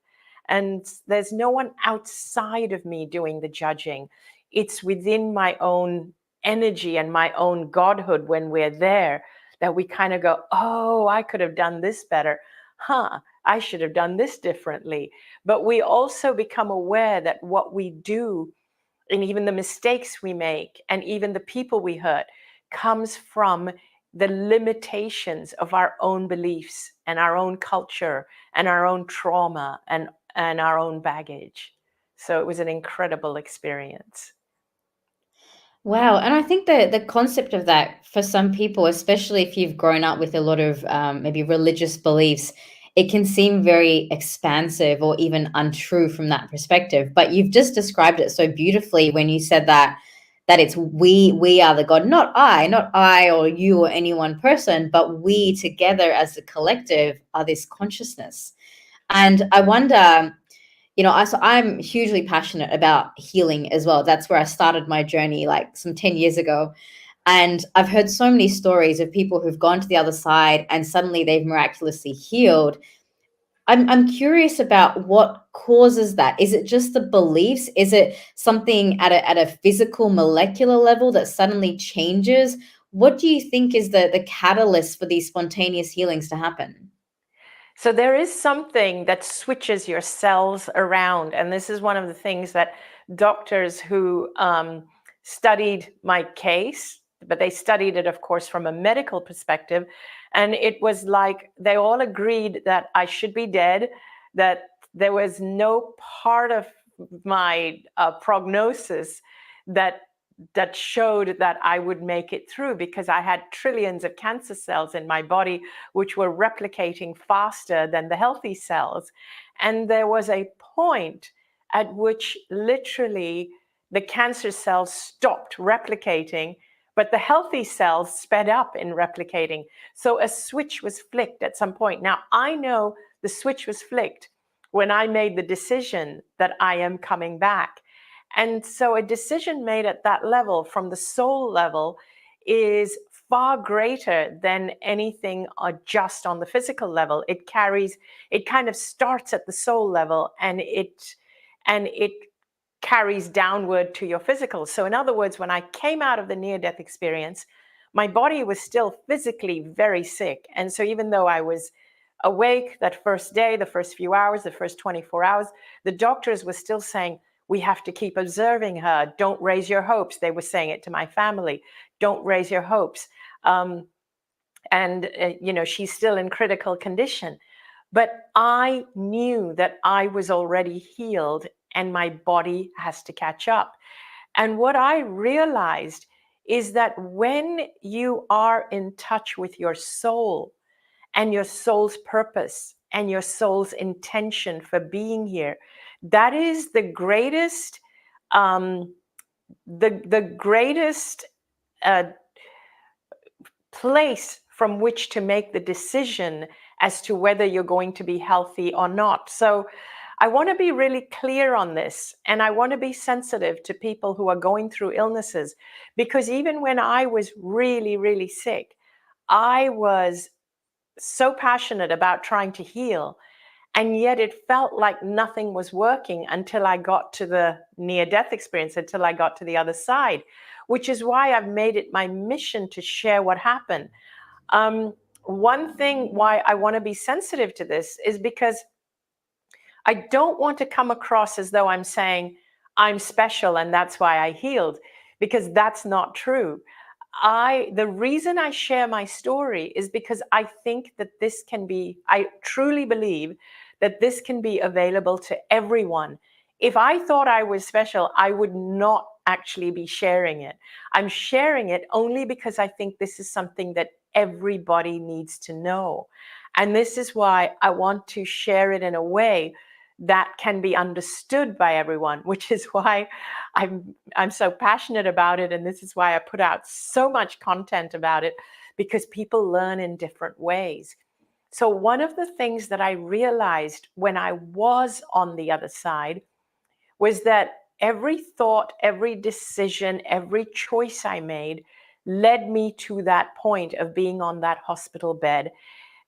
And there's no one outside of me doing the judging. It's within my own energy and my own godhood when we're there, that we kind of go, oh, I could have done this better. I should have done this differently. But we also become aware that what we do, and even the mistakes we make, and even the people we hurt, comes from the limitations of our own beliefs and our own culture and our own trauma and our own baggage. So it was an incredible experience. Wow. And I think the concept of that, for some people, especially if you've grown up with a lot of maybe religious beliefs, it can seem very expansive or even untrue from that perspective. But you've just described it so beautifully when you said that it's we are the God, not I or you or any one person, but we together as a collective are this consciousness. And I wonder, you know, I'm hugely passionate about healing as well. That's where I started my journey, like some 10 years ago. And I've heard so many stories of people who've gone to the other side and suddenly they've miraculously healed. I'm curious about what causes that. Is it just the beliefs? Is it something at a physical molecular level that suddenly changes? What do you think is the catalyst for these spontaneous healings to happen? So there is something that switches your cells around. And this is one of the things that doctors who studied my case, but they studied it, of course, from a medical perspective. And it was like they all agreed that I should be dead, that there was no part of my prognosis that showed that I would make it through, because I had trillions of cancer cells in my body, which were replicating faster than the healthy cells. And there was a point at which literally the cancer cells stopped replicating, but the healthy cells sped up in replicating. So a switch was flicked at some point. Now, I know the switch was flicked when I made the decision that I am coming back. And so a decision made at that level, from the soul level, is far greater than anything just on the physical level. It kind of starts at the soul level, and it carries downward to your physical. So in other words, when I came out of the near-death experience, my body was still physically very sick. And so even though I was awake that first day, the first few hours, the first 24 hours, the doctors were still saying, we have to keep observing her. Don't raise your hopes. They were saying it to my family. Don't raise your hopes. She's still in critical condition. But I knew that I was already healed and my body has to catch up. And what I realized is that when you are in touch with your soul and your soul's purpose and your soul's intention for being here, that is the greatest, place from which to make the decision as to whether you're going to be healthy or not. So I want to be really clear on this, and I want to be sensitive to people who are going through illnesses, because even when I was really, really sick, I was so passionate about trying to heal. And yet it felt like nothing was working until I got to the near-death experience, until I got to the other side, which is why I've made it my mission to share what happened. One thing why I want to be sensitive to this is because I don't want to come across as though I'm saying I'm special and that's why I healed, because that's not true. the reason I share my story is because I think that this can be, I truly believe that this can be available to everyone. If I thought I was special, I would not actually be sharing it. I'm sharing it only because I think this is something that everybody needs to know. And this is why I want to share it in a way that can be understood by everyone, which is why I'm so passionate about it. And this is why I put out so much content about it, because people learn in different ways. So one of the things that I realized when I was on the other side was that every thought, every decision, every choice I made led me to that point of being on that hospital bed.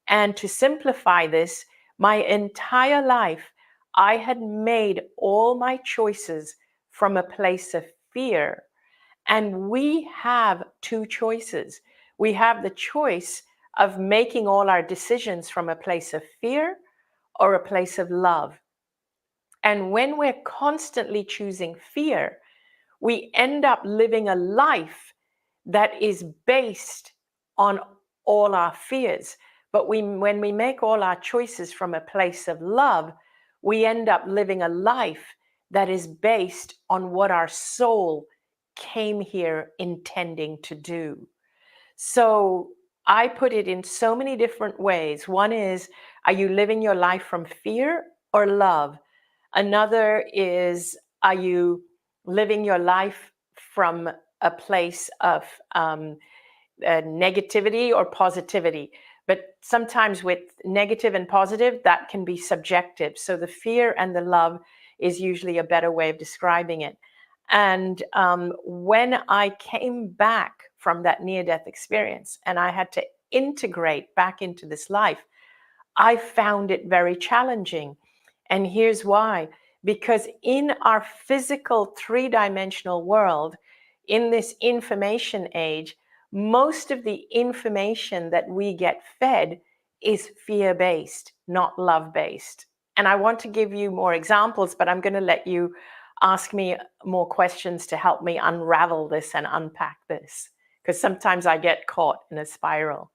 And to simplify this, my entire life, I had made all my choices from a place of fear. And we have two choices. We have the choice of making all our decisions from a place of fear or a place of love. And when we're constantly choosing fear, we end up living a life that is based on all our fears. But when we make all our choices from a place of love, we end up living a life that is based on what our soul came here intending to do. So I put it in so many different ways. One is, are you living your life from fear or love? Another is, are you living your life from a place of negativity or positivity? But sometimes with negative and positive, that can be subjective. So the fear and the love is usually a better way of describing it. And when I came back from that near-death experience and I had to integrate back into this life, I found it very challenging. And here's why. Because in our physical three-dimensional world, in this information age, most of the information that we get fed is fear-based, not love-based. And I want to give you more examples, but I'm going to let you ask me more questions to help me unravel this and unpack this, because sometimes I get caught in a spiral.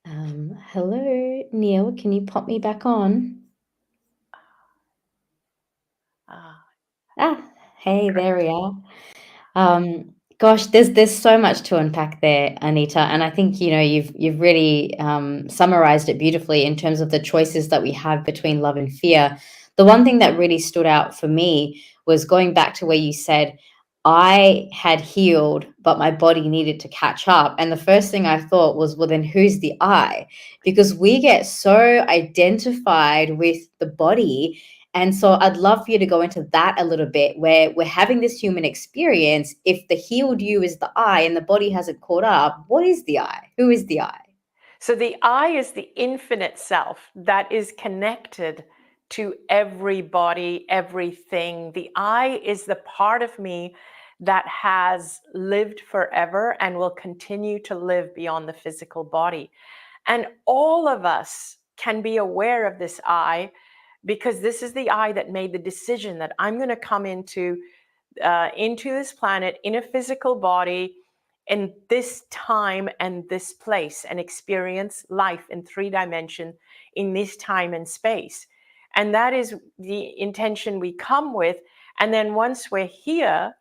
Hello, Neil. Can you pop me back on? Hey, there we are. Gosh, there's so much to unpack there, Anita, and I think you've really summarized it beautifully in terms of the choices that we have between love and fear. The one thing that really stood out for me was going back to where you said, I had healed, but my body needed to catch up. And the first thing I thought was, well, then who's the I? Because we get so identified with the body. And so I'd love for you to go into that a little bit, where we're having this human experience. If the healed you is the I and the body hasn't caught up, what is the I? Who is the I? So the I is the infinite self that is connected to everybody, everything. The I is the part of me that has lived forever and will continue to live beyond the physical body. And all of us can be aware of this I, because this is the I that made the decision that I'm going to come into this planet in a physical body in this time and this place, and experience life in 3 dimensions in this time and space. And that is the intention we come with. And then once we're here,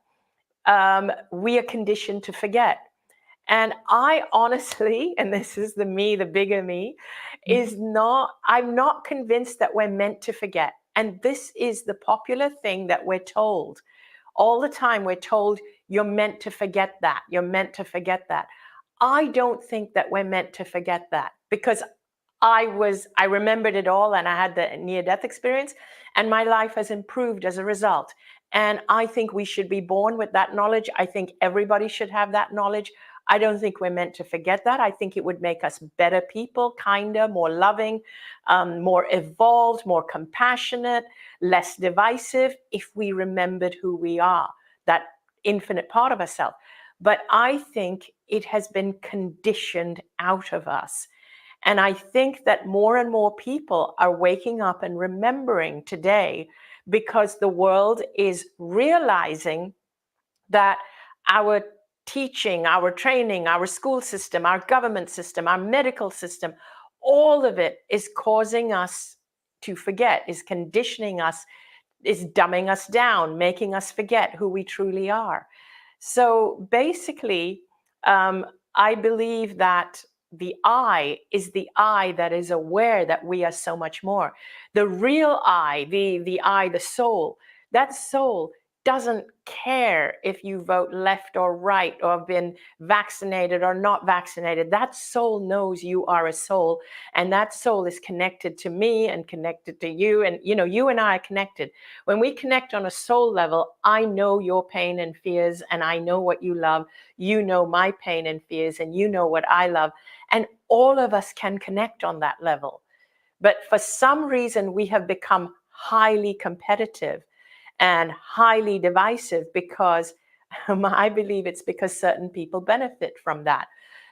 we are conditioned to forget. And I honestly, and this is the me, the bigger me, I'm not convinced that we're meant to forget. And this is the popular thing that we're told. All the time we're told, you're meant to forget that. You're meant to forget that. I don't think that we're meant to forget that, because I remembered it all, and I had the near-death experience, and my life has improved as a result. And I think we should be born with that knowledge. I think everybody should have that knowledge. I don't think we're meant to forget that. I think it would make us better people, kinder, more loving, more evolved, more compassionate, less divisive, if we remembered who we are, that infinite part of ourselves. But I think it has been conditioned out of us. And I think that more and more people are waking up and remembering today, because the world is realizing that our teaching, our training, our school system, our government system, our medical system, all of it is causing us to forget, is conditioning us, is dumbing us down, making us forget who we truly are. So basically, I believe that the I is the I that is aware that we are so much more. The real I, the I, the soul, that soul doesn't care if you vote left or right or have been vaccinated or not vaccinated. That soul knows you are a soul, and that soul is connected to me and connected to you. And, you know, you and I are connected. When we connect on a soul level, I know your pain and fears, and I know what you love. You know my pain and fears, and you know what I love. And all of us can connect on that level. But for some reason, we have become highly competitive and highly divisive because I believe it's because certain people benefit from that.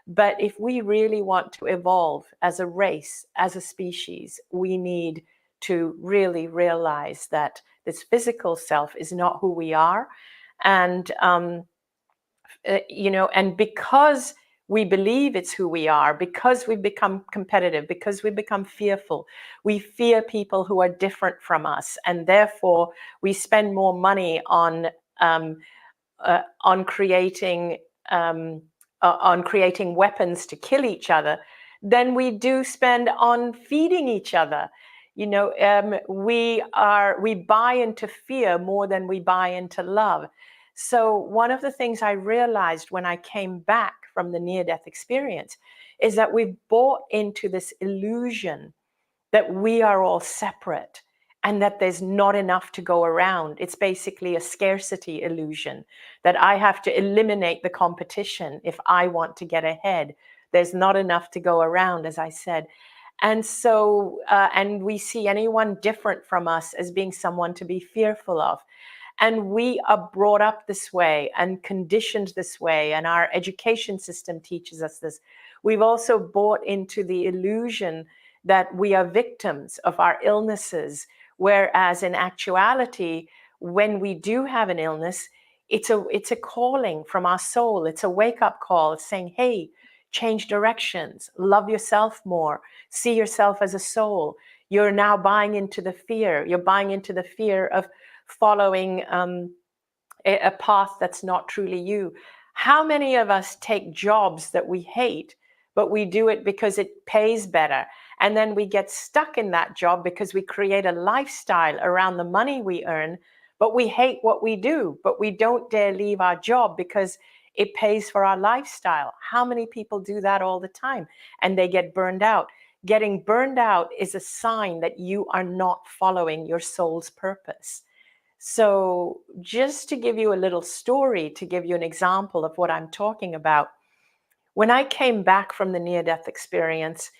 But if we really want to evolve as a race, as a species, we need to really realize that this physical self is not who we are. And, you know, and because we believe it's who we are, because we've become competitive, because we've become fearful, we fear people who are different from us, and therefore we spend more money on creating weapons to kill each other than we do spend on feeding each other. You know, we buy into fear more than we buy into love. So one of the things I realized when I came back from the near-death experience is that we've bought into this illusion that we are all separate and that there's not enough to go around. It's basically a scarcity illusion, that I have to eliminate the competition if I want to get ahead. There's not enough to go around, as I said. And so, and we see anyone different from us as being someone to be fearful of. And we are brought up this way and conditioned this way, and our education system teaches us this. We've also bought into the illusion that we are victims of our illnesses, whereas in actuality, when we do have an illness, it's a calling from our soul. It's a wake-up call. It's saying, hey, change directions, love yourself more, see yourself as a soul. You're now buying into the fear. You're buying into the fear of following a path that's not truly you. How many of us take jobs that we hate, but we do it because it pays better? And then we get stuck in that job because we create a lifestyle around the money we earn, but we hate what we do, but we don't dare leave our job because it pays for our lifestyle. How many people do that all the time? And they get burned out. Getting burned out is a sign that you are not following your soul's purpose. So just to give you a little story, to give you an example of what I'm talking about, when I came back from the near-death experience,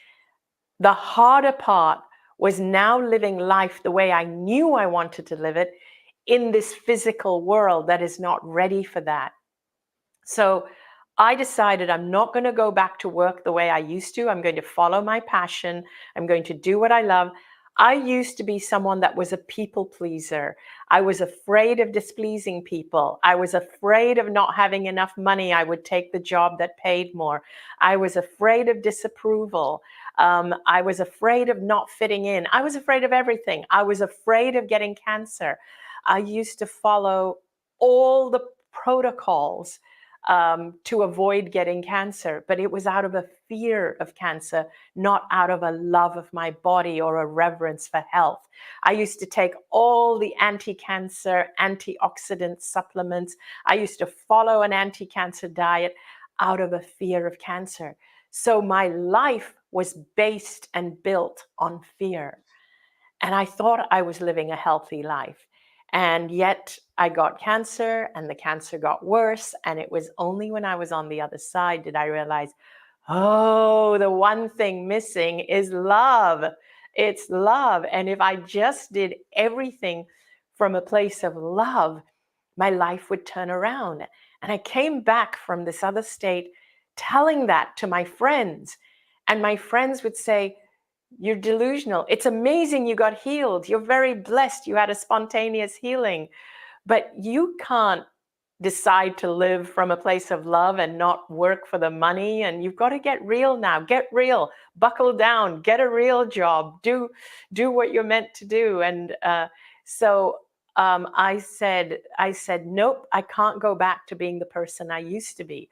the harder part was now living life the way I knew I wanted to live it in this physical world that is not ready for that. So I decided I'm not going to go back to work the way I used to. I'm going to follow my passion. I'm going to do what I love. I used to be someone that was a people pleaser. I was afraid of displeasing people. I was afraid of not having enough money. I would take the job that paid more. I was afraid of disapproval. I was afraid of not fitting in. I was afraid of everything. I was afraid of getting cancer. I used to follow all the protocols to avoid getting cancer, but it was out of a fear of cancer, not out of a love of my body or a reverence for health. I used to take all the anti-cancer, antioxidant supplements. I used to follow an anti-cancer diet out of a fear of cancer. So my life was based and built on fear. And I thought I was living a healthy life. And yet I got cancer, and the cancer got worse. And it was only when I was on the other side did I realize, oh, the one thing missing is love. It's love. And if I just did everything from a place of love, my life would turn around. And I came back from this other state telling that to my friends. And my friends would say, you're delusional. It's amazing you got healed. You're very blessed. You had a spontaneous healing. But you can't decide to live from a place of love and not work for the money. And you've got to get real now. Get real. Buckle down. Get a real job. Do what you're meant to do. And so I said, nope, I can't go back to being the person I used to be.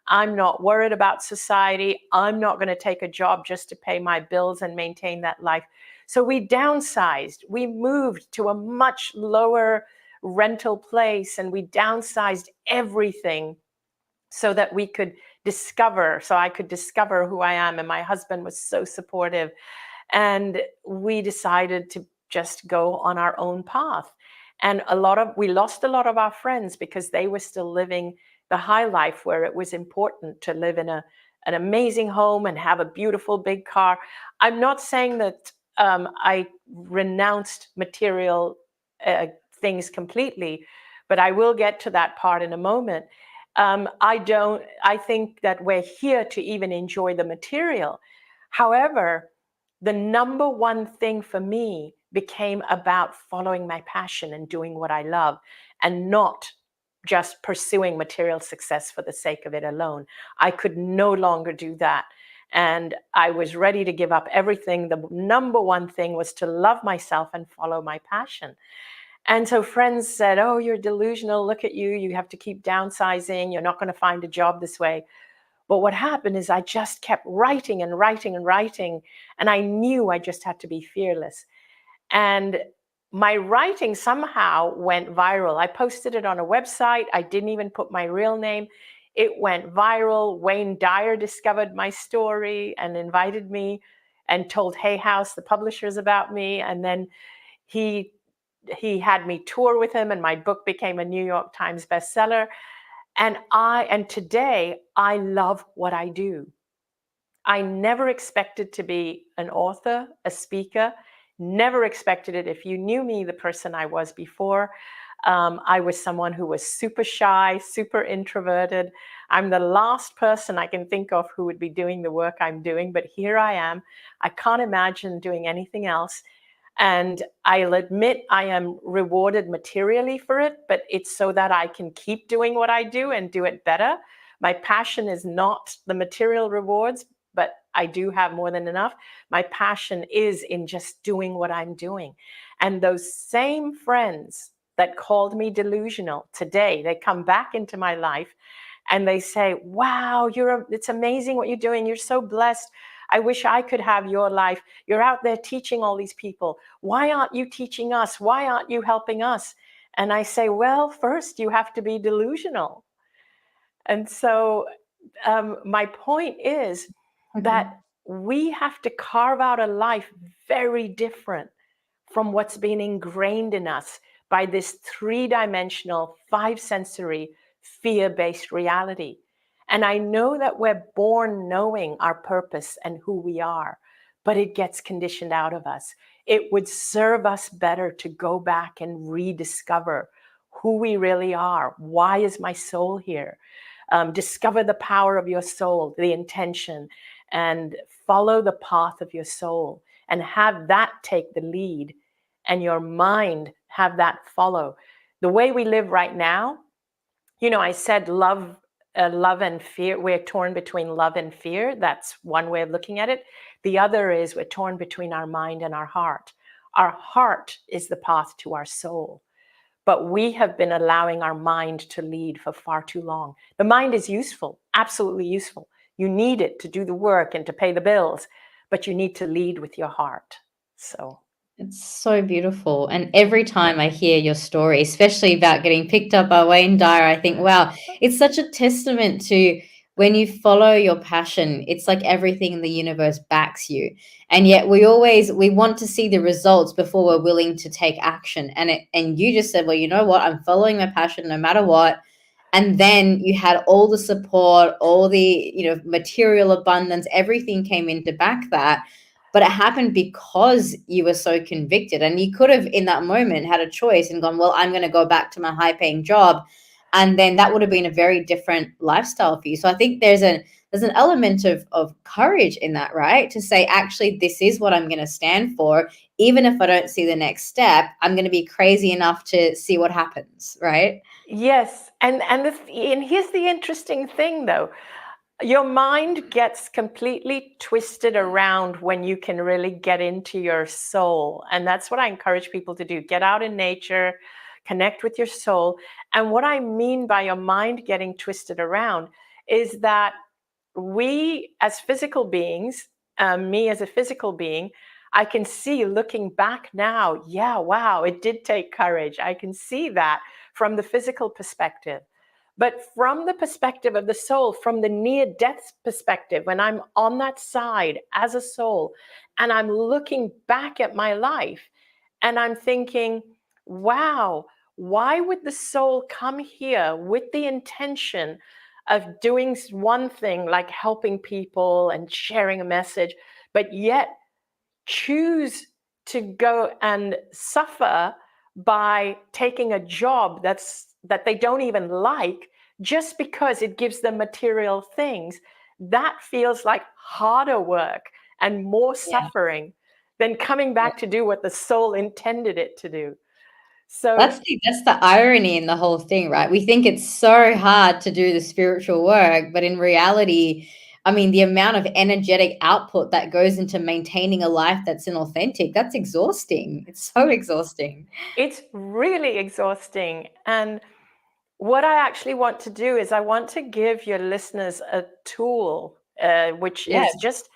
I'm not worried about society. I'm not going to take a job just to pay my bills and maintain that life. So we downsized. We moved to a much lower rental place, and we downsized everything so that we could discover, so I could discover who I am. And my husband was so supportive. And we decided to just go on our own path. And we lost a lot of our friends because they were still living the high life where it was important to live in an amazing home and have a beautiful big car. I'm not saying that I renounced material things completely, but I will get to that part in a moment. I think that we're here to even enjoy the material. However, the number one thing for me became about following my passion and doing what I love, and not just pursuing material success for the sake of it alone. I could no longer do that. And I was ready to give up everything. The number one thing was to love myself and follow my passion. And so friends said, oh, you're delusional. Look at you. You have to keep downsizing. You're not going to find a job this way. But what happened is I just kept writing and writing and writing. And I knew I just had to be fearless. And my writing somehow went viral. I posted it on a website. I didn't even put my real name. It went viral. Wayne Dyer discovered my story and invited me and told Hay House, the publishers, about me. And then he had me tour with him, and my book became a New York Times bestseller. And today I love what I do. I never expected to be an author, a speaker, never expected it. If you knew me, the person I was before, I was someone who was super shy, super introverted. I'm the last person I can think of who would be doing the work I'm doing, but here I am. I can't imagine doing anything else. And I'll admit I am rewarded materially for it, but it's so that I can keep doing what I do and do it better. My passion is not the material rewards, but I do have more than enough. My passion is in just doing what I'm doing. And those same friends that called me delusional today, they come back into my life and they say, wow, it's amazing what you're doing. You're so blessed. I wish I could have your life. You're out there teaching all these people. Why aren't you teaching us? Why aren't you helping us? And I say, well, first you have to be delusional. And so my point is that we have to carve out a life very different from what's been ingrained in us by this 3-dimensional, 5-sensory, fear-based reality. And I know that we're born knowing our purpose and who we are, but it gets conditioned out of us. It would serve us better to go back and rediscover who we really are. Why is my soul here? Discover the power of your soul, the intention, and follow the path of your soul, and have that take the lead and your mind have that follow. The way we live right now, I said love and fear. We're torn between love and fear. That's one way of looking at it. The other is we're torn between our mind and our heart. Our heart is the path to our soul. But we have been allowing our mind to lead for far too long. The mind is useful, absolutely useful. You need it to do the work and to pay the bills, but you need to lead with your heart. So it's so beautiful. And every time I hear your story, especially about getting picked up by Wayne Dyer, I think, wow, it's such a testament to when you follow your passion, it's like everything in the universe backs you. And yet we want to see the results before we're willing to take action. And you just said, well, you know what? I'm following my passion no matter what. And then you had all the support, all the, material abundance, everything came in to back that. But it happened because you were so convicted. And you could have, in that moment, had a choice and gone, well, I'm going to go back to my high-paying job. and then that would have been a very different lifestyle for you. So I think there's an element of courage in that, right? To say, actually, this is what I'm going to stand for. Even if I don't see the next step, I'm going to be crazy enough to see what happens, right? Yes. And here's the interesting thing, though. Your mind gets completely twisted around when you can really get into your soul. And that's what I encourage people to do. Get out in nature, connect with your soul. And what I mean by your mind getting twisted around is that we as physical beings, me as a physical being, I can see looking back now, yeah, wow, it did take courage. I can see that from the physical perspective. But from the perspective of the soul, from the near-death perspective, when I'm on that side as a soul and I'm looking back at my life and I'm thinking, wow, why would the soul come here with the intention of doing one thing like helping people and sharing a message, but yet choose to go and suffer by taking a job that they don't even like just because it gives them material things? That feels like harder work and more suffering than coming back to do what the soul intended it to do. So that's the irony in the whole thing, right? We think it's so hard to do the spiritual work, but in reality, I mean, the amount of energetic output that goes into maintaining a life that's inauthentic, that's exhausting. It's so exhausting. It's really exhausting. And what I actually want to do is I want to give your listeners a tool, which is just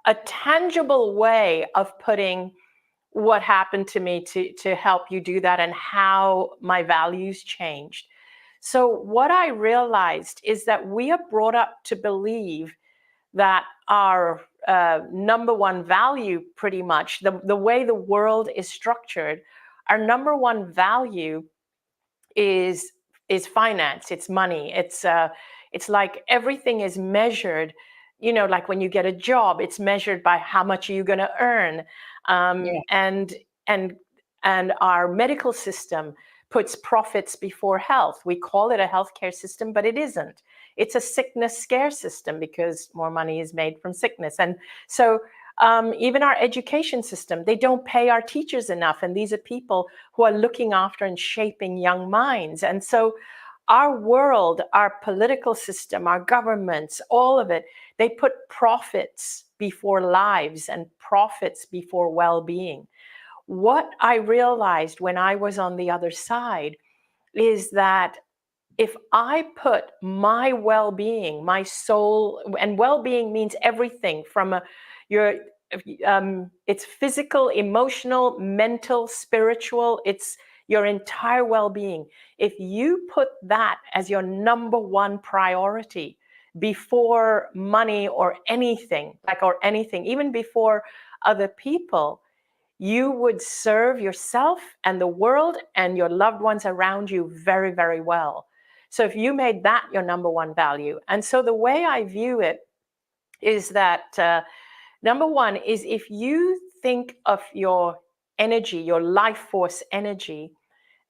a tangible way of putting what happened to me to help you do that and how my values changed. So what I realized is that we are brought up to believe that our number one value, pretty much, the way the world is structured, our number one value is finance. It's money. It's like everything is measured, you know, like when you get a job, it's measured by how much are you going to earn. And our medical system puts profits before health. We call it a healthcare system, but it isn't. It's a sickness scare system because more money is made from sickness. And so even our education system, they don't pay our teachers enough. And these are people who are looking after and shaping young minds. And so our world, our political system, our governments, all of it, they put profits before lives and profits before well-being. What I realized when I was on the other side is that if I put my well-being, my soul, and well-being means everything from it's physical, emotional, mental, spiritual, it's your entire well-being. If you put that as your number one priority before money or anything, even before other people, you would serve yourself and the world and your loved ones around you very, very well. So if you made that your number one value. And so the way I view it is that number one is if you think of your energy, your life force energy,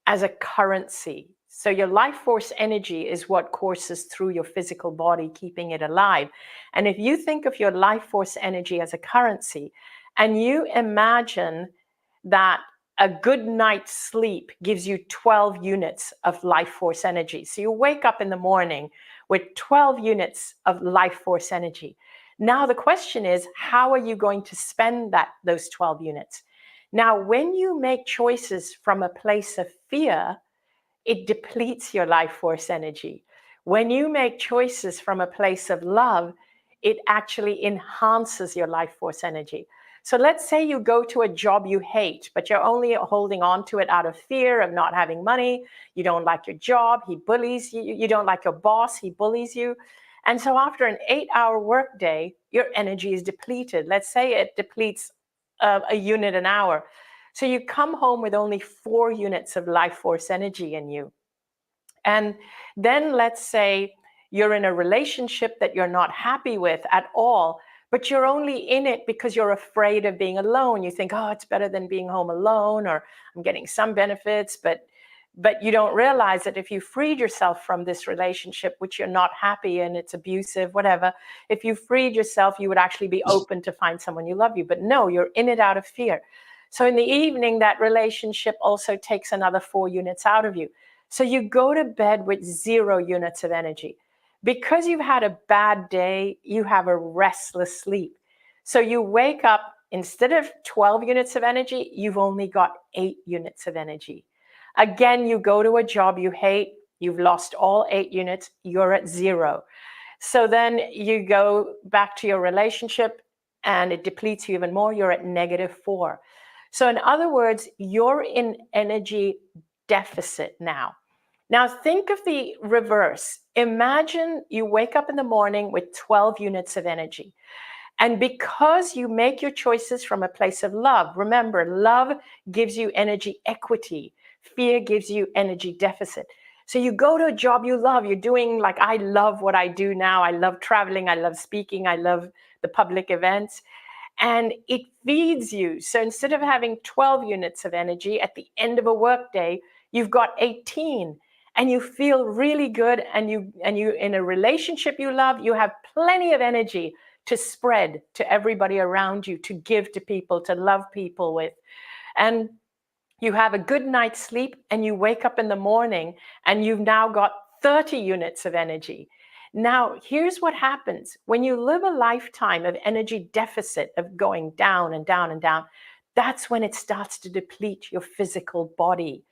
as a currency. So your life force energy is what courses through your physical body, keeping it alive. And if you think of your life force energy as a currency, and you imagine that a good night's sleep gives you 12 units of life force energy. So you wake up in the morning with 12 units of life force energy. Now the question is, how are you going to spend those 12 units? Now, when you make choices from a place of fear, it depletes your life force energy. When you make choices from a place of love, it actually enhances your life force energy. So let's say you go to a job you hate, but you're only holding on to it out of fear of not having money. You don't like your job, he bullies you. You don't like your boss, he bullies you. And so after an 8-hour workday, your energy is depleted. Let's say it depletes a unit an hour. So you come home with only 4 units of life force energy in you. And then let's say you're in a relationship that you're not happy with at all, but you're only in it because you're afraid of being alone. You think, oh, it's better than being home alone, or I'm getting some benefits, but But you don't realize that if you freed yourself from this relationship, which you're not happy in, it's abusive, whatever, if you freed yourself, you would actually be open to find someone you love you. But no, you're in it out of fear. So in the evening, that relationship also takes another 4 units out of you. So you go to bed with 0 units of energy. Because you've had a bad day, you have a restless sleep. So you wake up, instead of 12 units of energy, you've only got 8 units of energy. Again, you go to a job you hate, you've lost all 8 units, you're at 0. So then you go back to your relationship and it depletes you even more, you're at -4. So in other words, you're in energy deficit now. Now think of the reverse. Imagine you wake up in the morning with 12 units of energy. And because you make your choices from a place of love, remember, love gives you energy equity. Fear gives you energy deficit. So you go to a job you love. You're doing, like, I love what I do now. I love traveling. I love speaking. I love the public events. And it feeds you. So instead of having 12 units of energy at the end of a workday, you've got 18. And you feel really good. And you in a relationship you love, you have plenty of energy to spread to everybody around you, to give to people, to love people with. And you have a good night's sleep and you wake up in the morning and you've now got 30 units of energy. Now, here's what happens. When you live a lifetime of energy deficit, of going down and down and down, that's when it starts to deplete your physical body.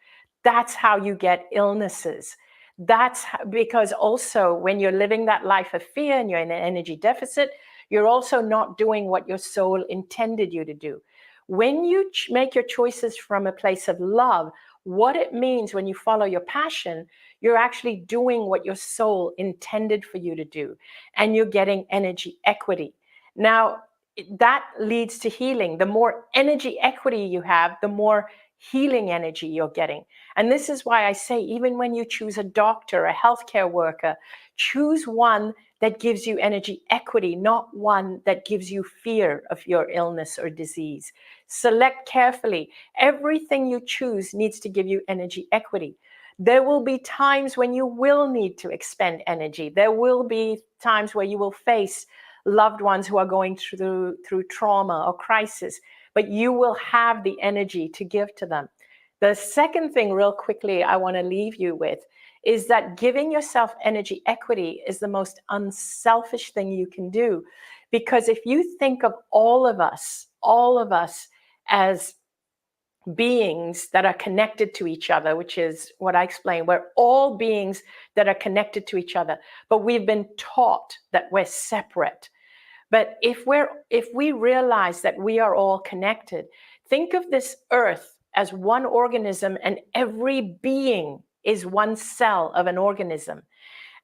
That's how you get illnesses. That's because also when you're living that life of fear and you're in an energy deficit, you're also not doing what your soul intended you to do. When you make your choices from a place of love, what it means when you follow your passion, you're actually doing what your soul intended for you to do, and you're getting energy equity. Now, that leads to healing. The more energy equity you have, the more healing energy you're getting. And this is why I say, even when you choose a doctor, a healthcare worker, choose one that gives you energy equity, not one that gives you fear of your illness or disease. Select carefully. Everything you choose needs to give you energy equity. There will be times when you will need to expend energy. There will be times where you will face loved ones who are going through trauma or crisis, but you will have the energy to give to them. The second thing, real quickly, I want to leave you with is that giving yourself energy equity is the most unselfish thing you can do. Because if you think of all of us as beings that are connected to each other, which is what I explained, we're all beings that are connected to each other, but we've been taught that we're separate. But if we realize that we are all connected, think of this earth as one organism, and every being is one cell of an organism.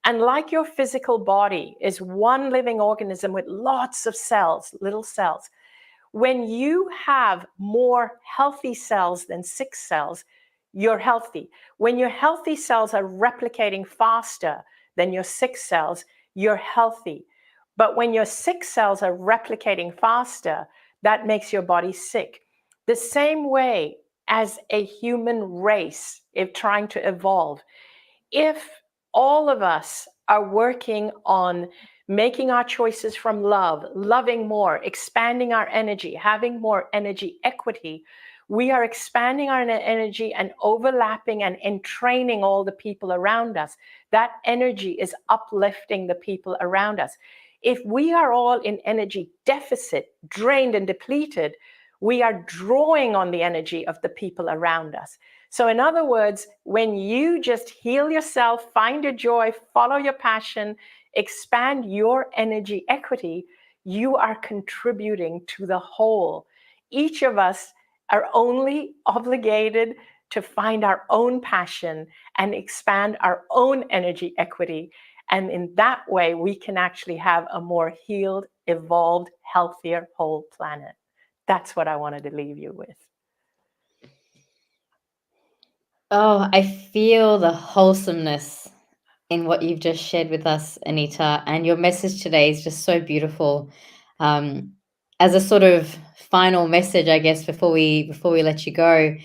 And like your physical body is one living organism with lots of cells, little cells. When you have more healthy cells than sick cells, you're healthy. When your healthy cells are replicating faster than your sick cells, you're healthy. But when your sick cells are replicating faster, that makes your body sick. The same way as a human race, if trying to evolve, if all of us are working on making our choices from love, loving more, expanding our energy, having more energy equity, we are expanding our energy and overlapping and entraining all the people around us. That energy is uplifting the people around us. If we are all in energy deficit, drained and depleted, we are drawing on the energy of the people around us. So in other words, when you just heal yourself, find your joy, follow your passion, expand your energy equity, you are contributing to the whole. Each of us are only obligated to find our own passion and expand our own energy equity. And in that way, we can actually have a more healed, evolved, healthier whole planet. That's what I wanted to leave you with. Oh, I feel the wholesomeness in what you've just shared with us, Anita, and your message today is just so beautiful. As a sort of final message, I guess, before we let you go,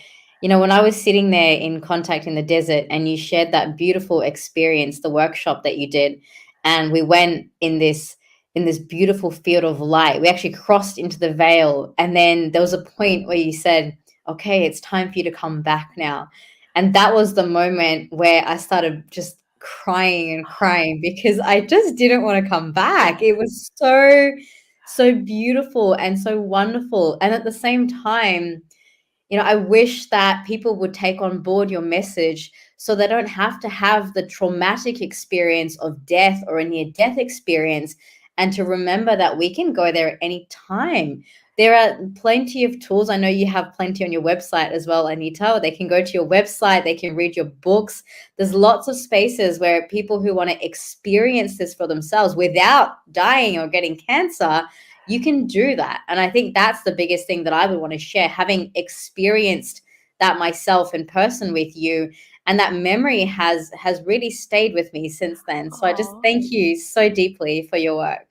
You know, when I was sitting there in contact in the desert and you shared that beautiful experience, the workshop that you did, and we went in this beautiful field of light. We actually crossed into the veil, and then there was a point where you said, "Okay, it's time for you to come back now." And that was the moment where I started just crying and crying because I just didn't want to come back. It was so beautiful and so wonderful. And at the same time, you know, I wish that people would take on board your message so they don't have to have the traumatic experience of death or a near death experience, and to remember that we can go there at any time. There are plenty of tools. I know you have plenty on your website as well, Anita. They can go to your website, they can read your books. There's lots of spaces where people who want to experience this for themselves without dying or getting cancer, you can do that. And I think that's the biggest thing that I would want to share, having experienced that myself in person with you. And that memory has really stayed with me since then. So I just thank you so deeply for your work.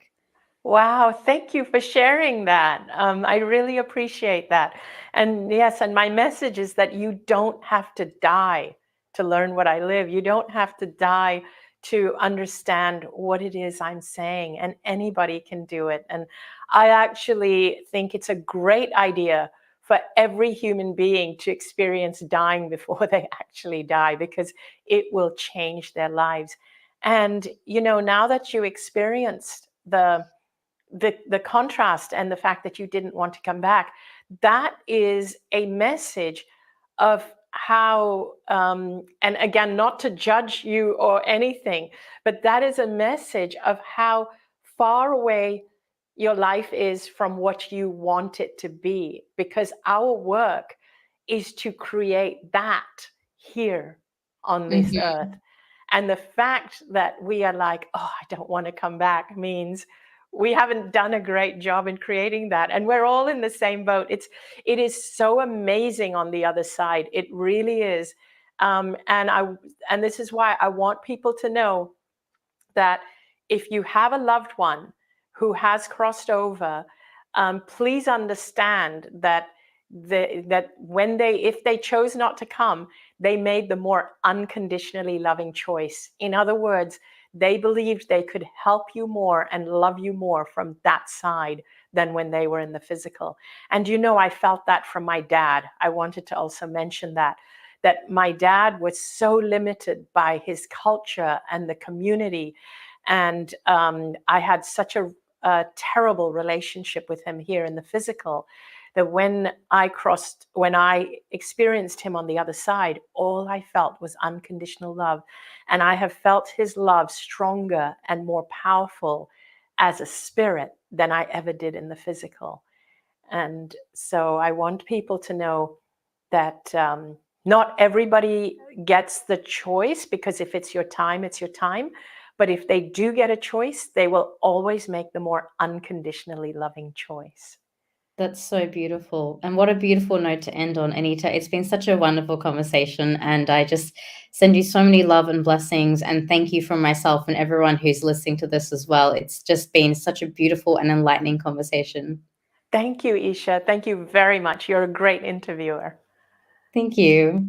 Wow, thank you for sharing that. I really appreciate that. And yes, and my message is that you don't have to die to learn what I live. You don't have to die to understand what it is I'm saying, and anybody can do it. And I actually think it's a great idea for every human being to experience dying before they actually die, because it will change their lives. And, you know, now that you experienced the contrast and the fact that you didn't want to come back, that is a message of how, and again, not to judge you or anything, but that is a message of how far away your life is from what you want it to be, because our work is to create that here on this earth. And the fact that we are like, oh, I don't want to come back, means we haven't done a great job in creating that. And we're all in the same boat. It is so amazing on the other side. It really is. And this is why I want people to know that if you have a loved one who has crossed over, please understand that if they chose not to come, they made the more unconditionally loving choice. In other words, they believed they could help you more and love you more from that side than when they were in the physical. And you know, I felt that from my dad. I wanted to also mention that my dad was so limited by his culture and the community. And I had such a terrible relationship with him here in the physical, that when I experienced him on the other side, all I felt was unconditional love. And I have felt his love stronger and more powerful as a spirit than I ever did in the physical. And so I want people to know that not everybody gets the choice, because if it's your time, it's your time. But if they do get a choice, they will always make the more unconditionally loving choice. That's so beautiful. And what a beautiful note to end on, Anita. It's been such a wonderful conversation. And I just send you so many love and blessings. And thank you from myself and everyone who's listening to this as well. It's just been such a beautiful and enlightening conversation. Thank you, Isha. Thank you very much. You're a great interviewer. Thank you.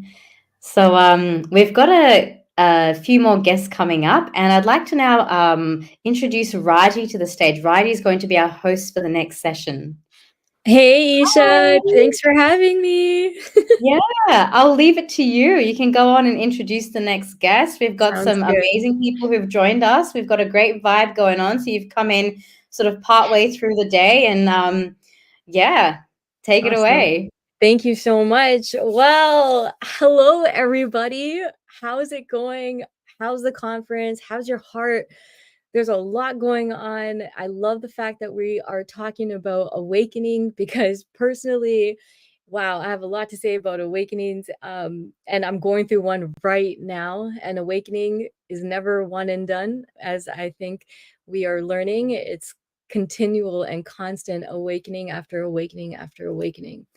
So we've got a few more guests coming up, and I'd like to now introduce Raji to the stage. Raji is going to be our host for the next session. Hey, Isha. Hi. Thanks for having me. Yeah, I'll leave it to you. You can go on and introduce the next guest. We've got some amazing people who've joined us. We've got a great vibe going on. So you've come in sort of partway through the day, and yeah, take it away. Thank you so much. Well, hello, everybody. How's it going? How's the conference? How's your heart? There's a lot going on. I love the fact that we are talking about awakening, because personally, wow, I have a lot to say about awakenings. And I'm going through one right now. And awakening is never one and done, as I think we are learning. It's continual and constant awakening after awakening after awakening.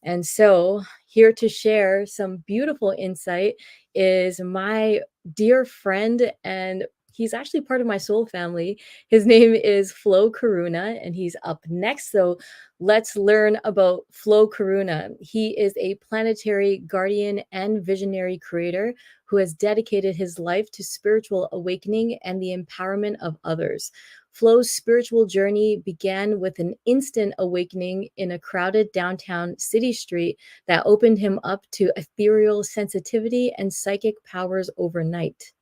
And so here to share some beautiful insight is my dear friend and He's actually part of my soul family. His name is Flo Karuna, and he's up next. So let's learn about Flo Karuna. He is a planetary guardian and visionary creator who has dedicated his life to spiritual awakening and the empowerment of others. Flo's spiritual journey began with an instant awakening in a crowded downtown city street that opened him up to ethereal sensitivity and psychic powers overnight.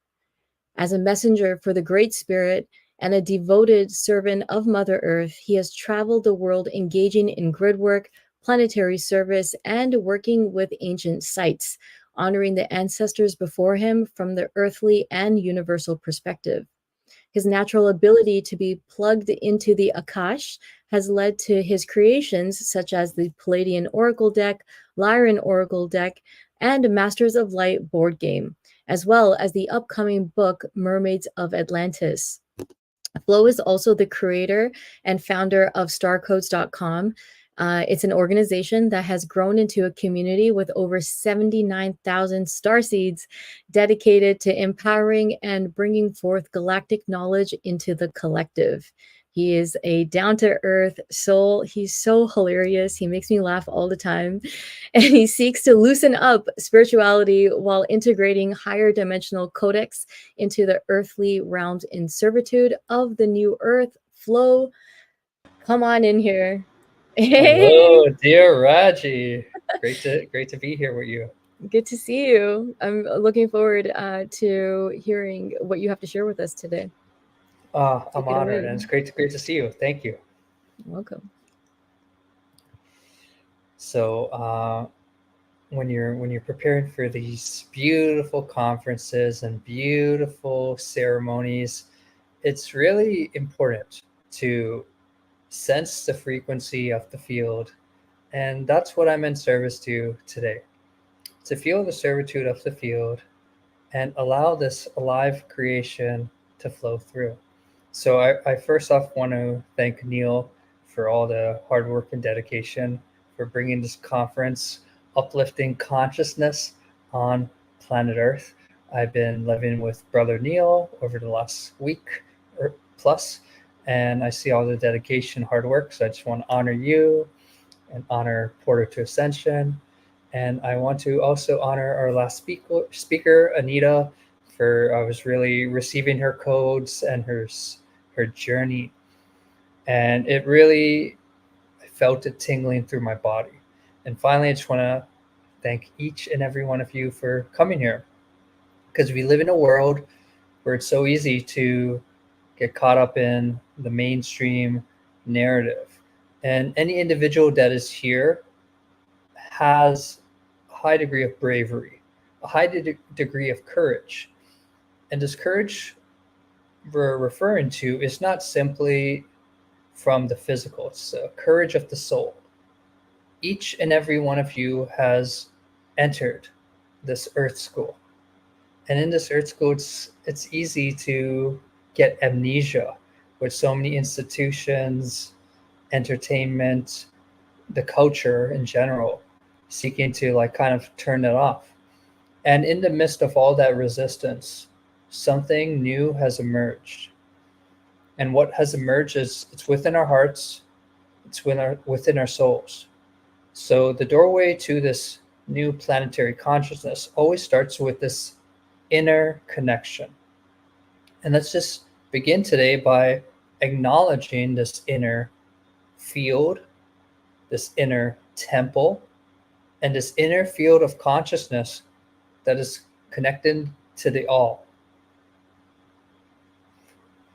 As a messenger for the Great Spirit and a devoted servant of Mother Earth, he has traveled the world engaging in grid work, planetary service, and working with ancient sites, honoring the ancestors before him from the earthly and universal perspective. His natural ability to be plugged into the Akash has led to his creations such as the Palladian Oracle deck, Lyran Oracle deck, and Masters of Light board game, as well as the upcoming book Mermaids of Atlantis. Flo is also the creator and founder of starcodes.com. It's an organization that has grown into a community with over 79,000 starseeds dedicated to empowering and bringing forth galactic knowledge into the collective. He is a down-to-earth soul. He's so hilarious. He makes me laugh all the time. And he seeks to loosen up spirituality while integrating higher dimensional codex into the earthly realms in servitude of the new earth. Flo, come on in here. Hey. Hello, dear Raji. Great to be here with you. Good to see you. I'm looking forward to hearing what you have to share with us today. I'm honored, and it's great to see you. Thank you. Welcome. So, when you're preparing for these beautiful conferences and beautiful ceremonies, it's really important to sense the frequency of the field, and that's what I'm in service to today. To feel the servitude of the field and allow this alive creation to flow through. So I first off want to thank Neil for all the hard work and dedication for bringing this conference, uplifting consciousness on planet Earth. I've been living with Brother Neil over the last week or plus, and I see all the dedication, hard work. So I just want to honor you and honor Porter to Ascension. And I want to also honor our last speaker, Anita, for I was really receiving her codes and her journey. And it really, I felt it tingling through my body. And finally, I just want to thank each and every one of you for coming here. Because we live in a world where it's so easy to get caught up in the mainstream narrative. And any individual that is here has a high degree of bravery, a high degree of courage. And this courage we're referring to is not simply from the physical, it's the courage of the soul. Each and every one of you has entered this earth school. And in this earth school, it's easy to get amnesia with so many institutions, entertainment, the culture in general, seeking to like kind of turn it off. And in the midst of all that resistance, something new has emerged. And what has emerged is it's within our hearts, it's within our souls. So the doorway to this new planetary consciousness always starts with this inner connection. And let's just begin today by acknowledging this inner field, this inner temple, and this inner field of consciousness that is connected to the all.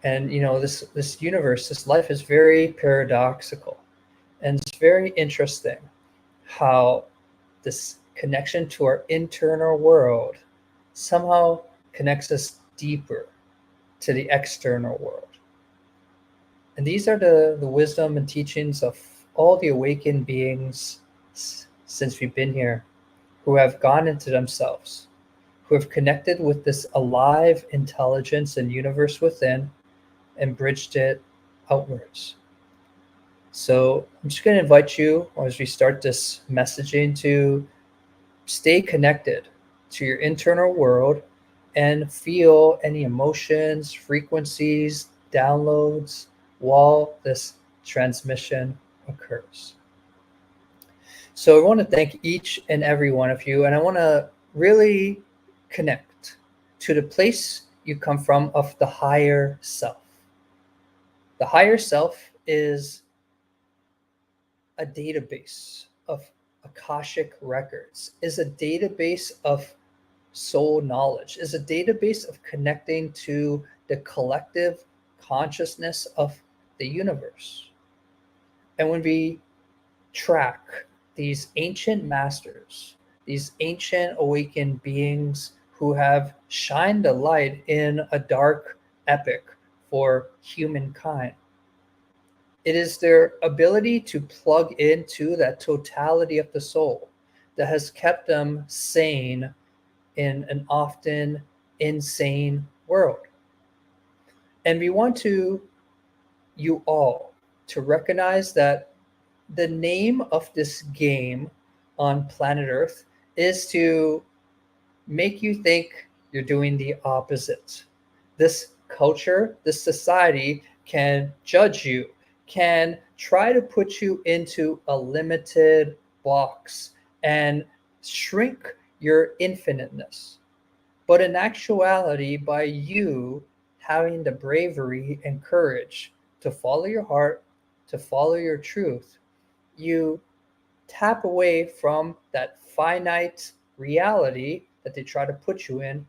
And you know, this universe, this life is very paradoxical, and it's very interesting how this connection to our internal world somehow connects us deeper to the external world. And these are the wisdom and teachings of all the awakened beings since we've been here, who have gone into themselves, who have connected with this alive intelligence and universe within and bridged it outwards. So I'm just going to invite you as we start this messaging to stay connected to your internal world and feel any emotions, frequencies, downloads while this transmission occurs. So I want to thank each and every one of you, and I want to really connect to the place you come from of the higher self. The higher self is a database of Akashic records, is a database of soul knowledge, is a database of connecting to the collective consciousness of the universe. And when we track these ancient masters, these ancient awakened beings who have shined a light in a dark epoch for humankind, it is their ability to plug into that totality of the soul that has kept them sane in an often insane world. And we want you all to recognize that the name of this game on planet Earth is to make you think you're doing the opposite. This culture, this society can judge you, can try to put you into a limited box and shrink your infiniteness. But in actuality, by you having the bravery and courage to follow your heart, to follow your truth, you tap away from that finite reality that they try to put you in,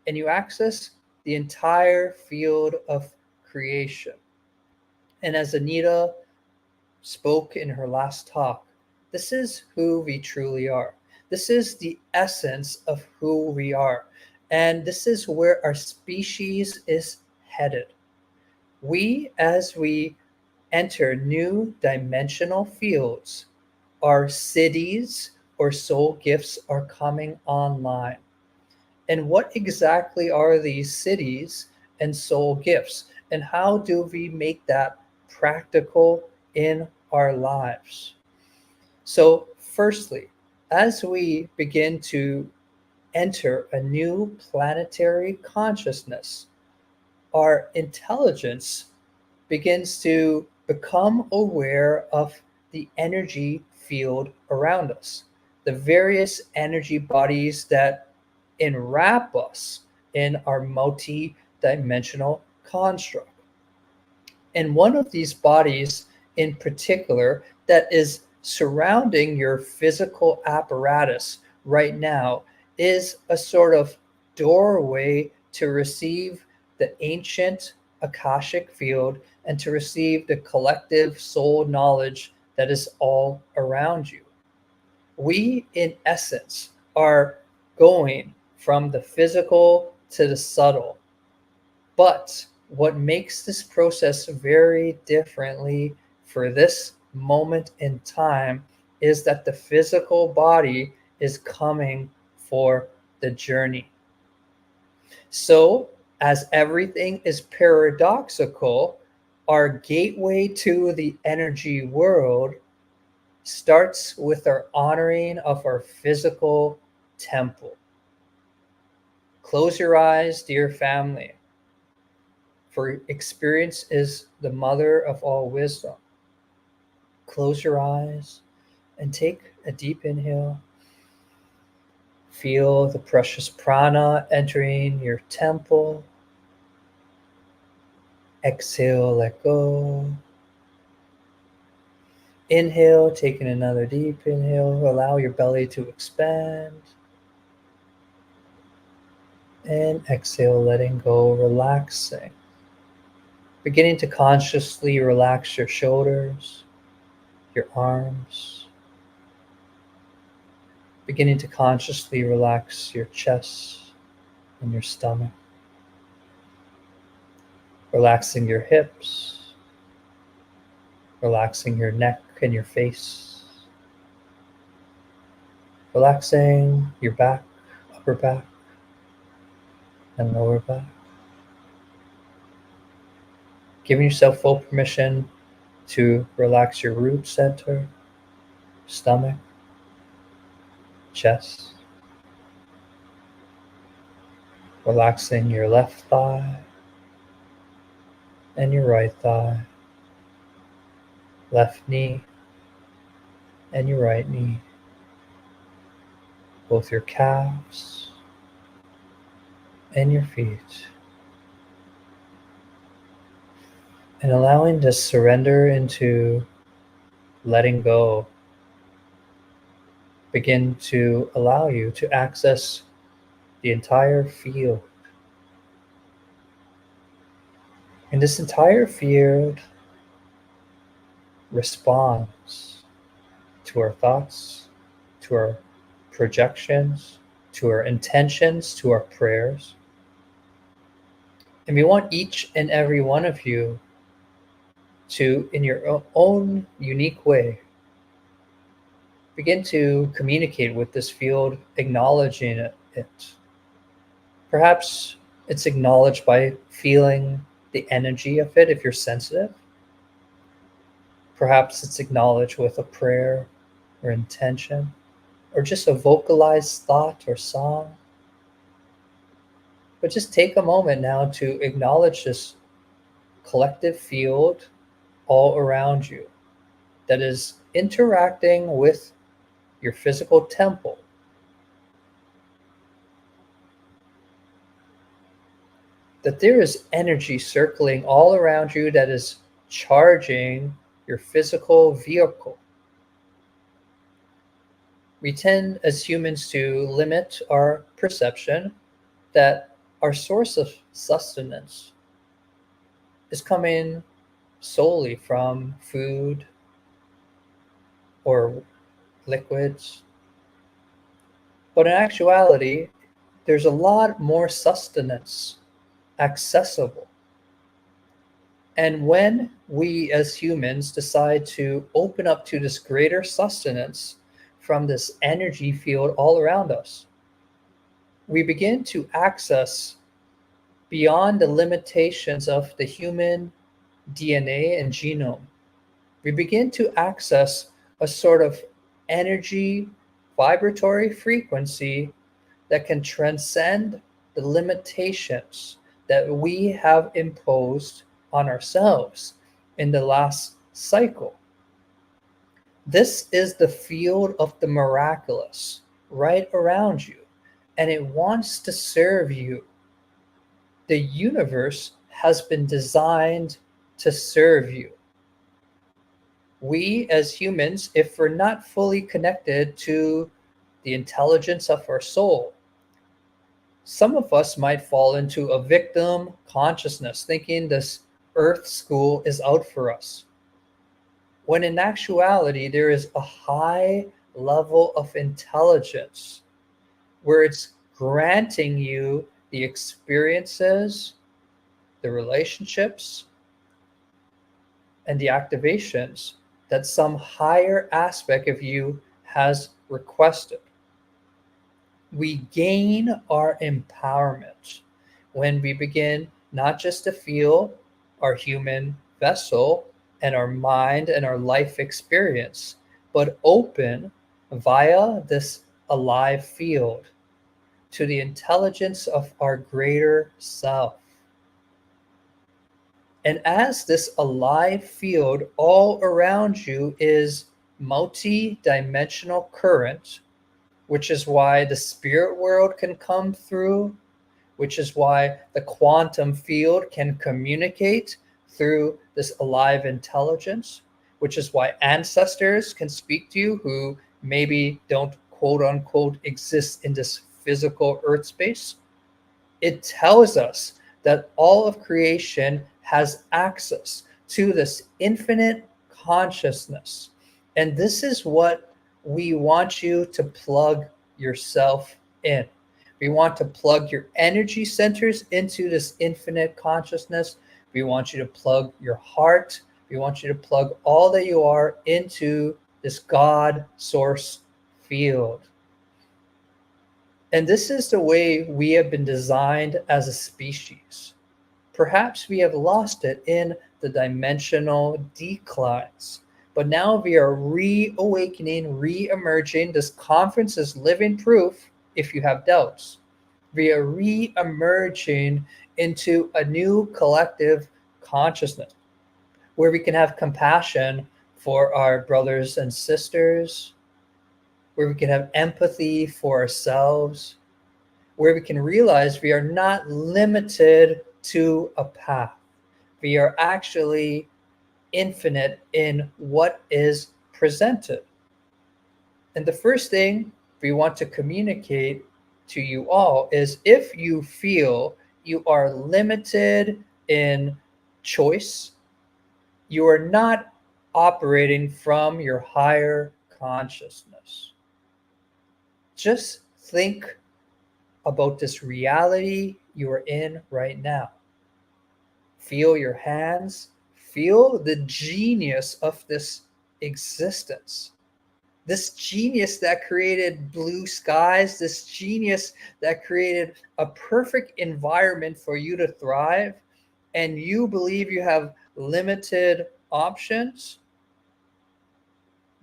and you access the entire field of creation. And as Anita spoke in her last talk, this is who we truly are. This is the essence of who we are. And this is where our species is headed. We, as we enter new dimensional fields, our cities or soul gifts are coming online. And what exactly are these cities and soul gifts? And how do we make that practical in our lives? So, firstly, as we begin to enter a new planetary consciousness, our intelligence begins to become aware of the energy field around us, the various energy bodies that enwrap us in our multi-dimensional construct. And one of these bodies in particular that is surrounding your physical apparatus right now is a sort of doorway to receive the ancient Akashic field and to receive the collective soul knowledge that is all around you. We, in essence, are going from the physical to the subtle. But what makes this process very differently for this moment in time is that the physical body is coming for the journey. So, as everything is paradoxical, our gateway to the energy world starts with our honoring of our physical temple. Close your eyes, dear family, for experience is the mother of all wisdom. Close your eyes and take a deep inhale. Feel the precious prana entering your temple. Exhale, let go. Inhale, taking another deep inhale. Allow your belly to expand. And exhale, letting go, relaxing. Beginning to consciously relax your shoulders, your arms. Beginning to consciously relax your chest and your stomach. Relaxing your hips. Relaxing your neck and your face. Relaxing your back, upper back, and lower back. Giving yourself full permission to relax your root center, stomach, chest. Relaxing your left thigh and your right thigh, left knee and your right knee, both your calves and your feet. And allowing to surrender into letting go, begin to allow you to access the entire field. And this entire field responds to our thoughts, to our projections, to our intentions, to our prayers. And we want each and every one of you to, in your own unique way, begin to communicate with this field, acknowledging it. Perhaps it's acknowledged by feeling the energy of it if you're sensitive. Perhaps it's acknowledged with a prayer or intention, or just a vocalized thought or song. But just take a moment now to acknowledge this collective field all around you that is interacting with your physical temple. That there is energy circling all around you that is charging your physical vehicle. We tend as humans to limit our perception that our source of sustenance is coming solely from food or liquids. But in actuality, there's a lot more sustenance accessible. And when we as humans decide to open up to this greater sustenance from this energy field all around us, we begin to access beyond the limitations of the human DNA and genome. We begin to access a sort of energy vibratory frequency that can transcend the limitations that we have imposed on ourselves in the last cycle. This is the field of the miraculous right around you, and it wants to serve you. The universe has been designed to serve you. We as humans, if we're not fully connected to the intelligence of our soul, some of us might fall into a victim consciousness, thinking this earth school is out for us. When in actuality, there is a high level of intelligence where it's granting you the experiences, the relationships, and the activations that some higher aspect of you has requested. We gain our empowerment when we begin not just to feel our human vessel and our mind and our life experience, but open via this alive field to the intelligence of our greater self. And as this alive field all around you is multi-dimensional current, which is why the spirit world can come through, which is why the quantum field can communicate through this alive intelligence, which is why ancestors can speak to you who maybe don't quote unquote exist in this physical earth space. It tells us that all of creation has access to this infinite consciousness. And this is what we want you to plug yourself in. We want to plug your energy centers into this infinite consciousness. We want you to plug your heart. We want you to plug all that you are into this God source field. And this is the way we have been designed as a species. Perhaps we have lost it in the dimensional declines, but now we are reawakening, re-emerging. This conference is living proof, if you have doubts, We are re-emerging into a new collective consciousness where we can have compassion for our brothers and sisters, where we can have empathy for ourselves, where we can realize we are not limited to a path. We are actually infinite in what is presented. And the first thing we want to communicate to you all is, if you feel you are limited in choice, you are not operating from your higher consciousness. Just think about this reality you are in right now. Feel your hands, feel the genius of this existence. This genius that created blue skies, this genius that created a perfect environment for you to thrive, and you believe you have limited options.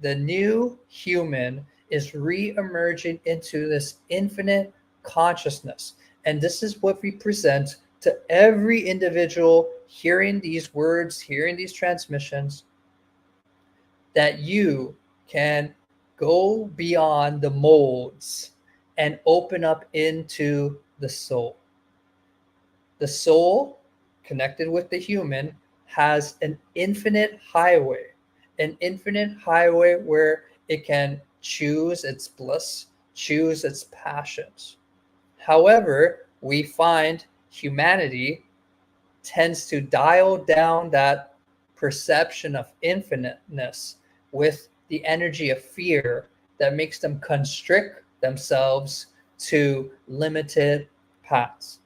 The new human is re-emerging into this infinite consciousness. And this is what we present to every individual hearing these words, hearing these transmissions, that you can go beyond the molds and open up into the soul. The soul, connected with the human, has an infinite highway where it can choose its bliss, choose its passions. However, we find humanity tends to dial down that perception of infiniteness with the energy of fear that makes them constrict themselves to limited paths.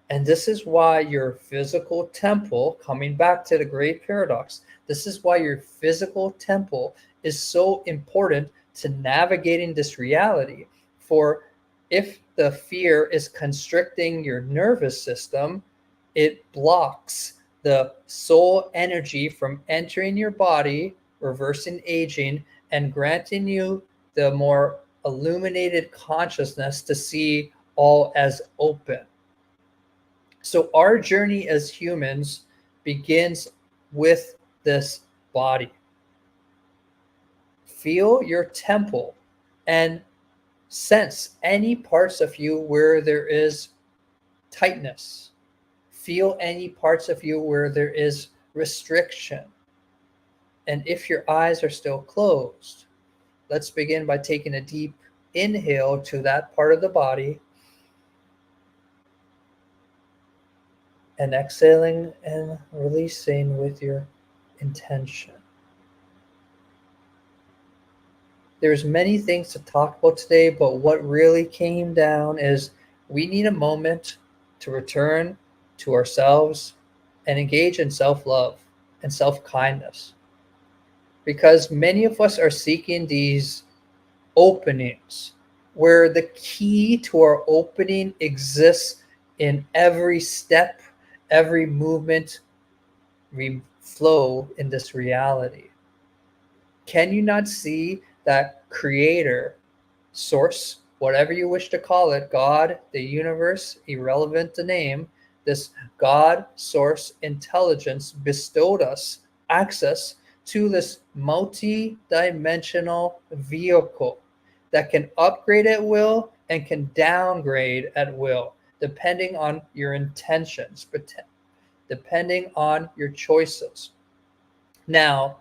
And this is why your physical temple, coming back to the great paradox, this is why your physical temple is so important to navigating this reality. For if the fear is constricting your nervous system, it blocks the soul energy from entering your body, reversing aging, and granting you the more illuminated consciousness to see all as open. So our journey as humans begins with this body. Feel your temple and sense any parts of you where there is tightness. Feel any parts of you where there is restriction. And if your eyes are still closed, let's begin by taking a deep inhale to that part of the body, and exhaling and releasing with your intention. There's many things to talk about today, but what really came down is we need a moment to return to ourselves and engage in self-love and self-kindness. Because many of us are seeking these openings where the key to our opening exists in every step, every movement we flow in this reality. Can you not see that creator, source, whatever you wish to call it, God, the universe, irrelevant the name, this God, source, intelligence bestowed us access to this multi-dimensional vehicle that can upgrade at will and can downgrade at will, depending on your intentions, depending on your choices. Now,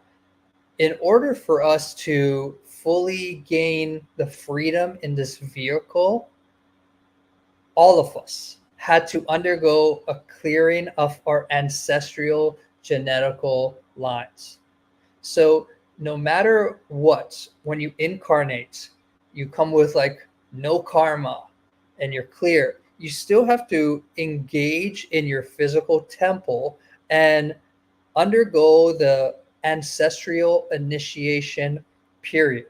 in order for us to fully gain the freedom in this vehicle, all of us had to undergo a clearing of our ancestral genetical lines. So no matter what, when you incarnate, you come with like no karma and you're clear. You still have to engage in your physical temple and undergo the ancestral initiation period.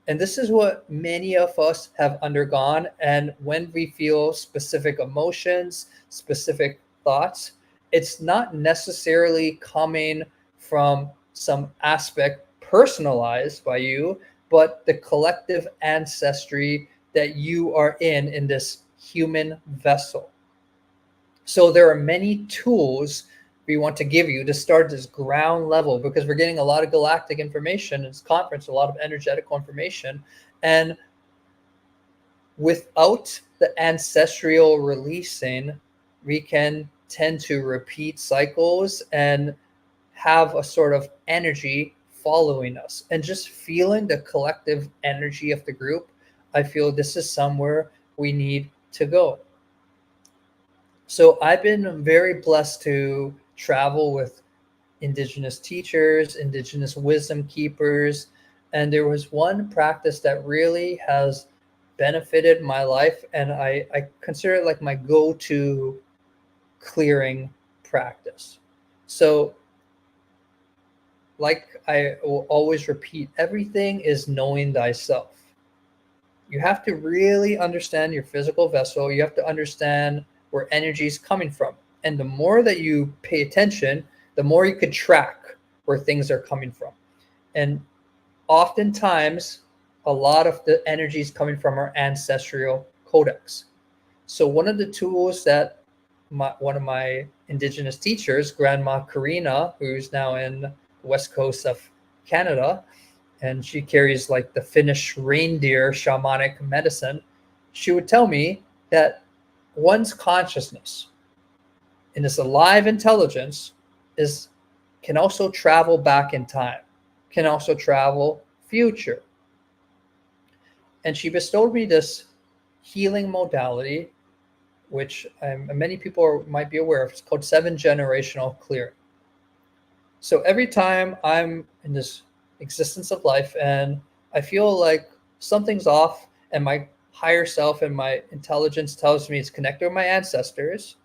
And this is what many of us have undergone. And when we feel specific emotions, specific thoughts, it's not necessarily coming from some aspect personalized by you, but the collective ancestry that you are in this human vessel. So there are many tools we want to give you to start this ground level, because we're getting a lot of galactic information in this conference, a lot of energetical information. And without the ancestral releasing, we can tend to repeat cycles and have a sort of energy following us. And just feeling the collective energy of the group, I feel this is somewhere we need to go. So I've been very blessed to travel with indigenous teachers, indigenous wisdom keepers, and there was one practice that really has benefited my life, and I consider it like my go-to clearing practice. So like I will always repeat, everything is knowing thyself. You have to really understand your physical vessel. You have to understand where energy is coming from. And the more that you pay attention, the more you could track where things are coming from. And oftentimes, a lot of the energy is coming from our ancestral codex. So one of the tools that one of my indigenous teachers, Grandma Karuna, who's now in the west coast of Canada, and she carries like the Finnish reindeer shamanic medicine, she would tell me that one's consciousness in this alive intelligence can also travel back in time, can also travel future. And she bestowed me this healing modality, which many people might be aware of. It's called 7-generational clearing. So every time I'm in this existence of life and I feel like something's off and my higher self and my intelligence tells me it's connected with my ancestors,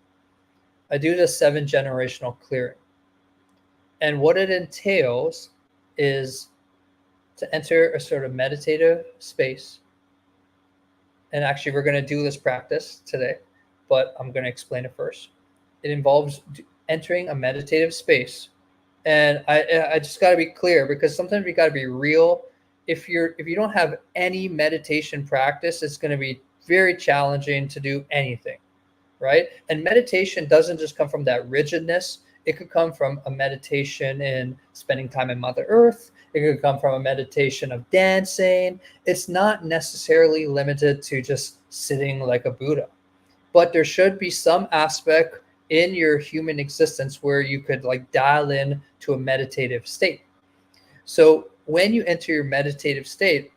I do this 7-generational clearing. And what it entails is to enter a sort of meditative space. And actually, we're going to do this practice today, but I'm going to explain it first. It involves entering a meditative space. And I just got to be clear, because sometimes we got to be real. If you don't have any meditation practice, it's going to be very challenging to do anything, right? And meditation doesn't just come from that rigidness. It could come from a meditation in spending time in Mother Earth. It could come from a meditation of dancing. It's not necessarily limited to just sitting like a Buddha, but there should be some aspect in your human existence where you could like dial in to a meditative state. So when you enter your meditative state,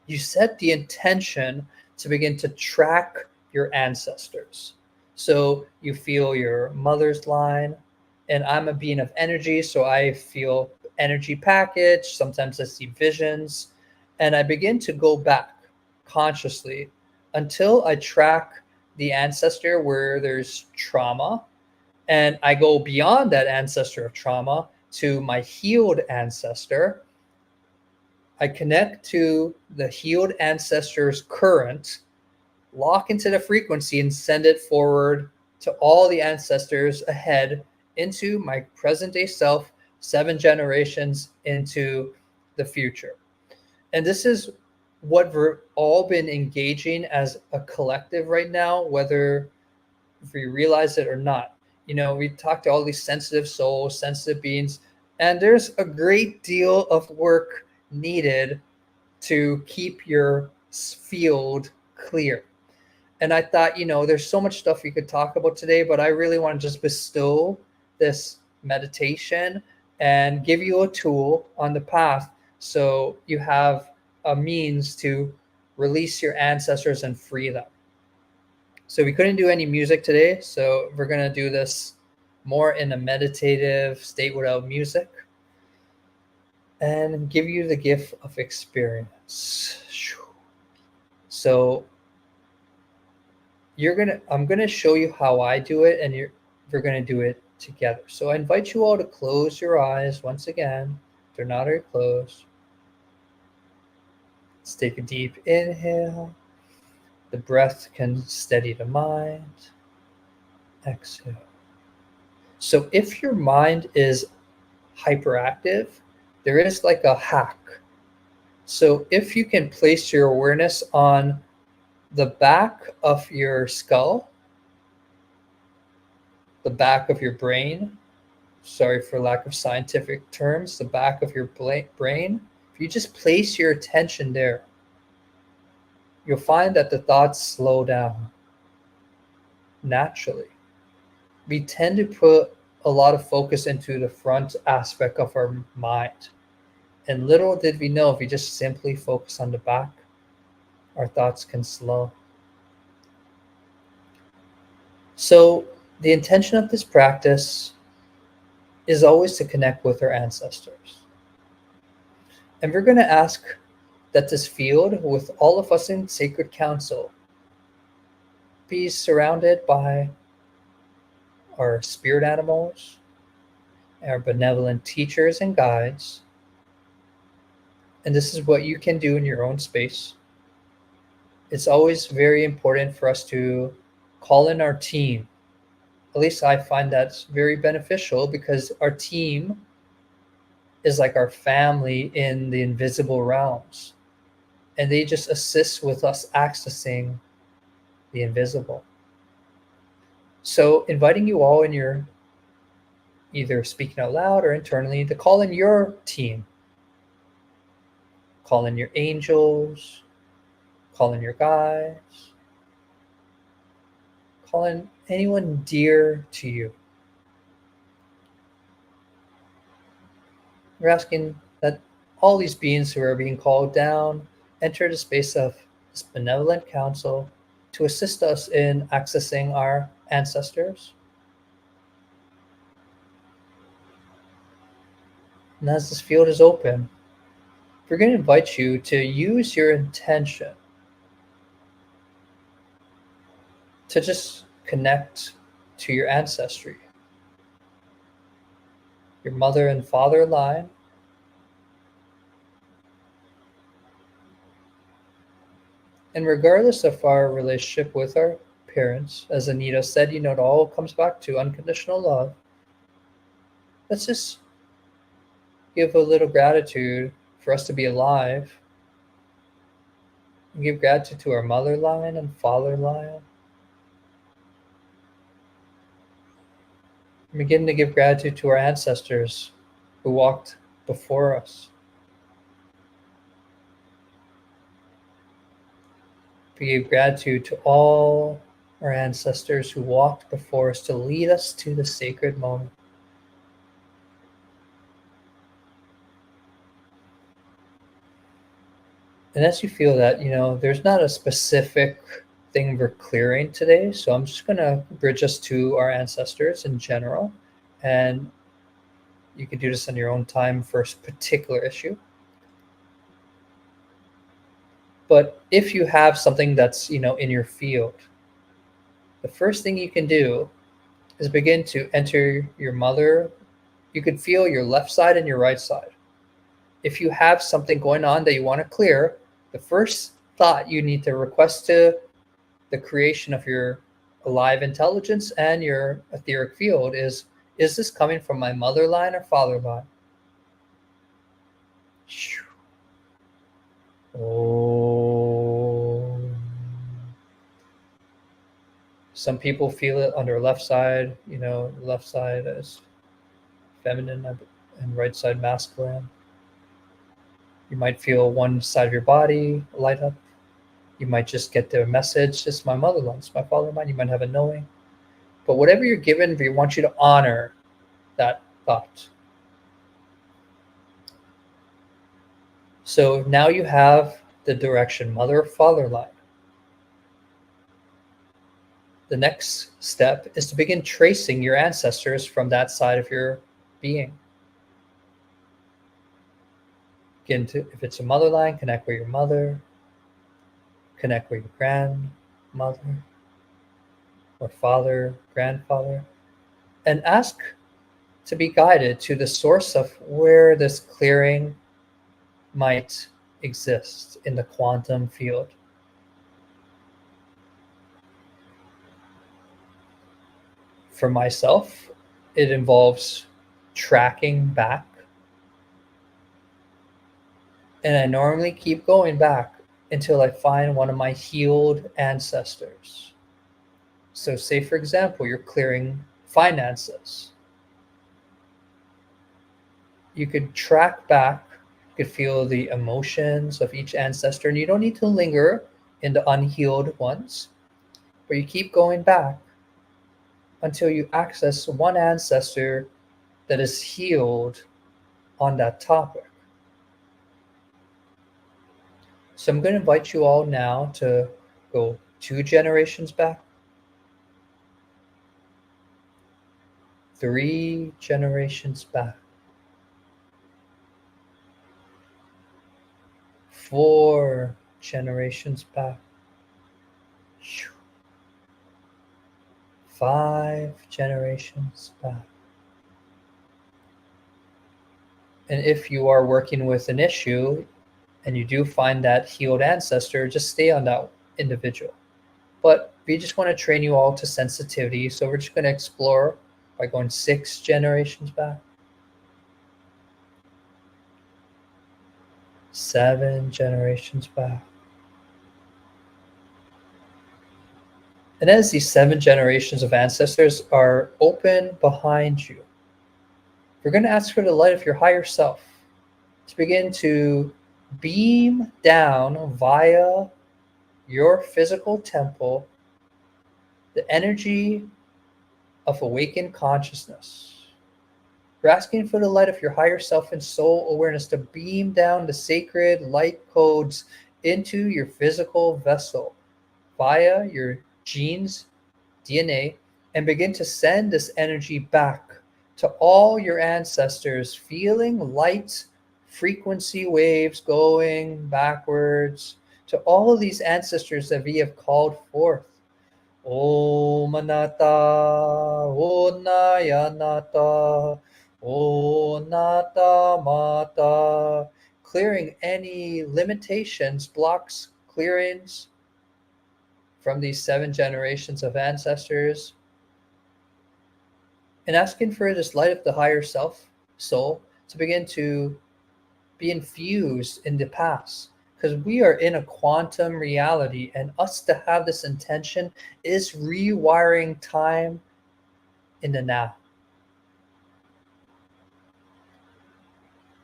you set the intention to begin to track your ancestors. So you feel your mother's line, and I'm a being of energy, so I feel energy package. Sometimes I see visions, and I begin to go back consciously until I track the ancestor where there's trauma, and I go beyond that ancestor of trauma to my healed ancestor. I connect to the healed ancestor's current, lock into the frequency, and send it forward to all the ancestors ahead into my present day self, 7 generations into the future. And this is what we've all been engaging as a collective right now, whether we realize it or not. You know, we talk to all these sensitive souls, sensitive beings, and there's a great deal of work needed to keep your field clear. And I thought, you know, there's so much stuff we could talk about today, but I really want to just bestow this meditation and give you a tool on the path so you have a means to release your ancestors and free them. So we couldn't do any music today, so we're going to do this more in a meditative state without music and give you the gift of experience. So I'm going to show you how I do it, and we're going to do it together. So I invite you all to close your eyes once again. They're not already closed. Let's take a deep inhale. The breath can steady the mind. Exhale. So if your mind is hyperactive, there is like a hack. So if you can place your awareness on the back of your skull, the back of your brain, sorry for lack of scientific terms, the back of your brain, if you just place your attention there, you'll find that the thoughts slow down naturally. We tend to put a lot of focus into the front aspect of our mind. And little did we know, if we just simply focus on the back, our thoughts can slow. So the intention of this practice is always to connect with our ancestors. And we're going to ask that this field, with all of us in sacred council, be surrounded by our spirit animals, our benevolent teachers and guides. And this is what you can do in your own space. It's always very important for us to call in our team. At least I find that's very beneficial, because our team is like our family in the invisible realms. And they just assist with us accessing the invisible. So inviting you all in your, either speaking out loud or internally, to call in your team. Call in your angels, call in your guides, call in anyone dear to you. We're asking that all these beings who are being called down enter the space of this benevolent council to assist us in accessing our ancestors. And as this field is open, we're going to invite you to use your intention to just connect to your ancestry, your mother and father line, and regardless of our relationship with our parents, as Anita said, it all comes back to unconditional love. Let's just give a little gratitude for us to be alive, and give gratitude to our mother line and father line. And begin to give gratitude to our ancestors who walked before us. We give gratitude to all our ancestors who walked before us to lead us to the sacred moment. And as you feel that, there's not a specific thing we're clearing today, so I'm just going to bridge us to our ancestors in general. And you can do this on your own time for a particular issue. But if you have something that's, in your field, the first thing you can do is begin to enter your mother. You could feel your left side and your right side. If you have something going on that you want to clear, the first thought you need to request to the creation of your alive intelligence and your etheric field is this coming from my mother line or father line? Oh. Some people feel it on their left side, left side is feminine and right side masculine. You might feel one side of your body light up. You might just get the message, it's my mother line, it's my father line. You might have a knowing. But whatever you're given, we want you to honor that thought. So now you have the direction, mother or father line. The next step is to begin tracing your ancestors from that side of your being. Again, if it's a mother line, connect with your mother, connect with your grandmother or father, grandfather, and ask to be guided to the source of where this clearing might exist in the quantum field. For myself, it involves tracking back. And I normally keep going back until I find one of my healed ancestors. So say, for example, you're clearing finances. You could track back, you could feel the emotions of each ancestor, and you don't need to linger in the unhealed ones, but you keep going back until you access one ancestor that is healed on that topic. So I'm going to invite you all now to go 2 generations back, 3 generations back, 4 generations back, 5 generations back. And if you are working with an issue and you do find that healed ancestor, just stay on that individual. But we just want to train you all to sensitivity. So we're just going to explore by going 6 generations back, 7 generations back. And as these 7 generations of ancestors are open behind you, we're going to ask for the light of your higher self to begin to beam down via your physical temple the energy of awakened consciousness. We're asking for the light of your higher self and soul awareness to beam down the sacred light codes into your physical vessel via your genes, DNA, and begin to send this energy back to all your ancestors, feeling light frequency waves going backwards to all of these ancestors that we have called forth. Om Anata, Om Nayanata, Om Nata Mata, clearing any limitations, blocks, clearings from these 7 generations of ancestors, and asking for this light of the higher self, soul, to begin to be infused in the past. Because we are in a quantum reality, and us to have this intention is rewiring time in the now.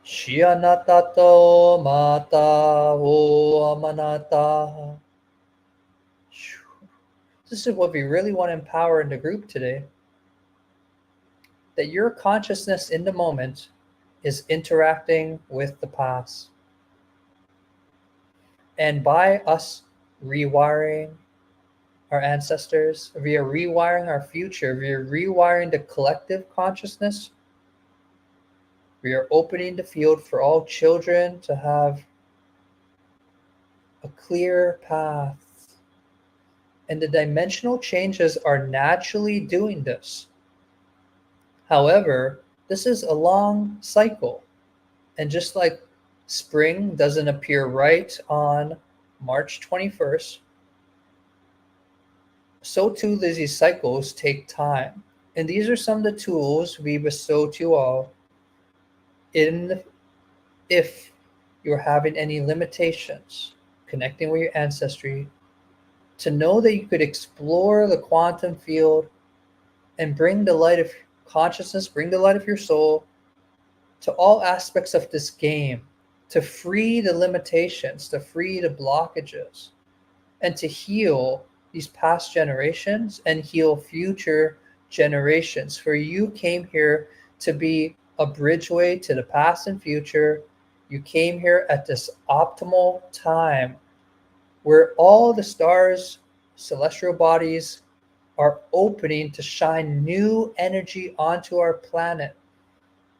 Shianatato mata o amanata. This is what we really want to empower in the group today. That your consciousness in the moment is interacting with the past. And by us rewiring our ancestors, we are rewiring our future, we are rewiring the collective consciousness. We are opening the field for all children to have a clear path. And the dimensional changes are naturally doing this. However, this is a long cycle. And just like spring doesn't appear right on March 21st, so too these cycles take time. And these are some of the tools we bestow to you all if you're having any limitations connecting with your ancestry, to know that you could explore the quantum field and bring the light of consciousness, bring the light of your soul to all aspects of this game, to free the limitations, to free the blockages, and to heal these past generations and heal future generations. For you came here to be a bridgeway to the past and future. You came here at this optimal time where all the stars, celestial bodies are opening to shine new energy onto our planet.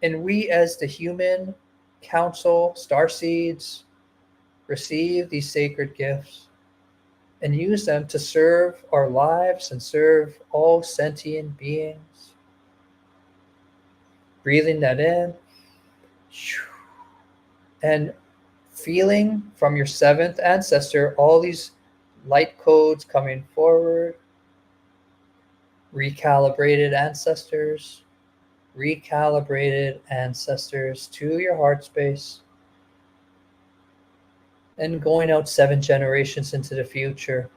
And we, as the human council, starseeds, receive these sacred gifts and use them to serve our lives and serve all sentient beings. Breathing that in and feeling from your 7th ancestor all these light codes coming forward. Recalibrated ancestors to your heart space. and going out 7 generations into the future,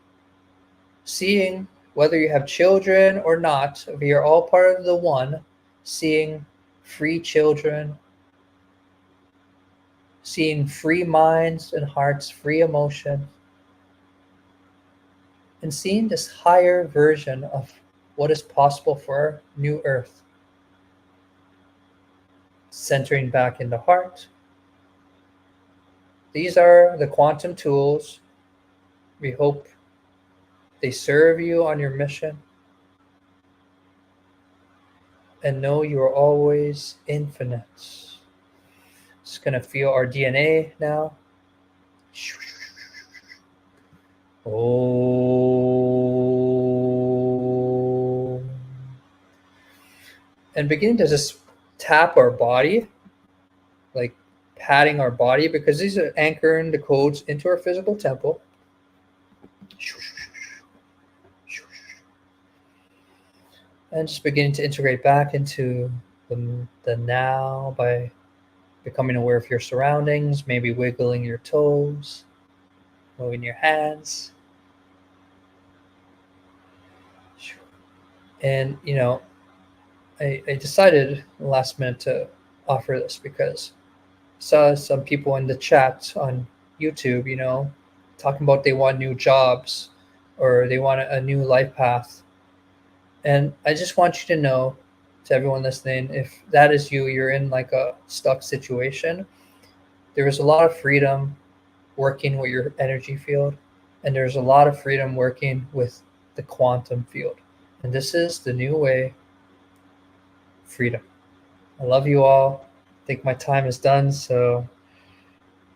seeing whether you have children or not, we are all part of the one, seeing free children, seeing free minds and hearts, free emotion, and seeing this higher version of what is possible for our new earth. Centering back in the heart. These are the quantum tools. We hope they serve you on your mission. And know you are always infinite. Just going to feel our DNA now. Oh. And begin to just tap our body, like patting our body, because these are anchoring the codes into our physical temple. And just beginning to integrate back into the now by becoming aware of your surroundings, maybe wiggling your toes, moving your hands. And, you know, I decided last minute to offer this because I saw some people in the chat on YouTube, you know, talking about they want new jobs or they want a new life path. And I just want you to know, to everyone listening, if that is you, you're in like a stuck situation, there is a lot of freedom working with your energy field, and there's a lot of freedom working with the quantum field. And this is the new way, freedom. I love you all. I think my time is done, so I'm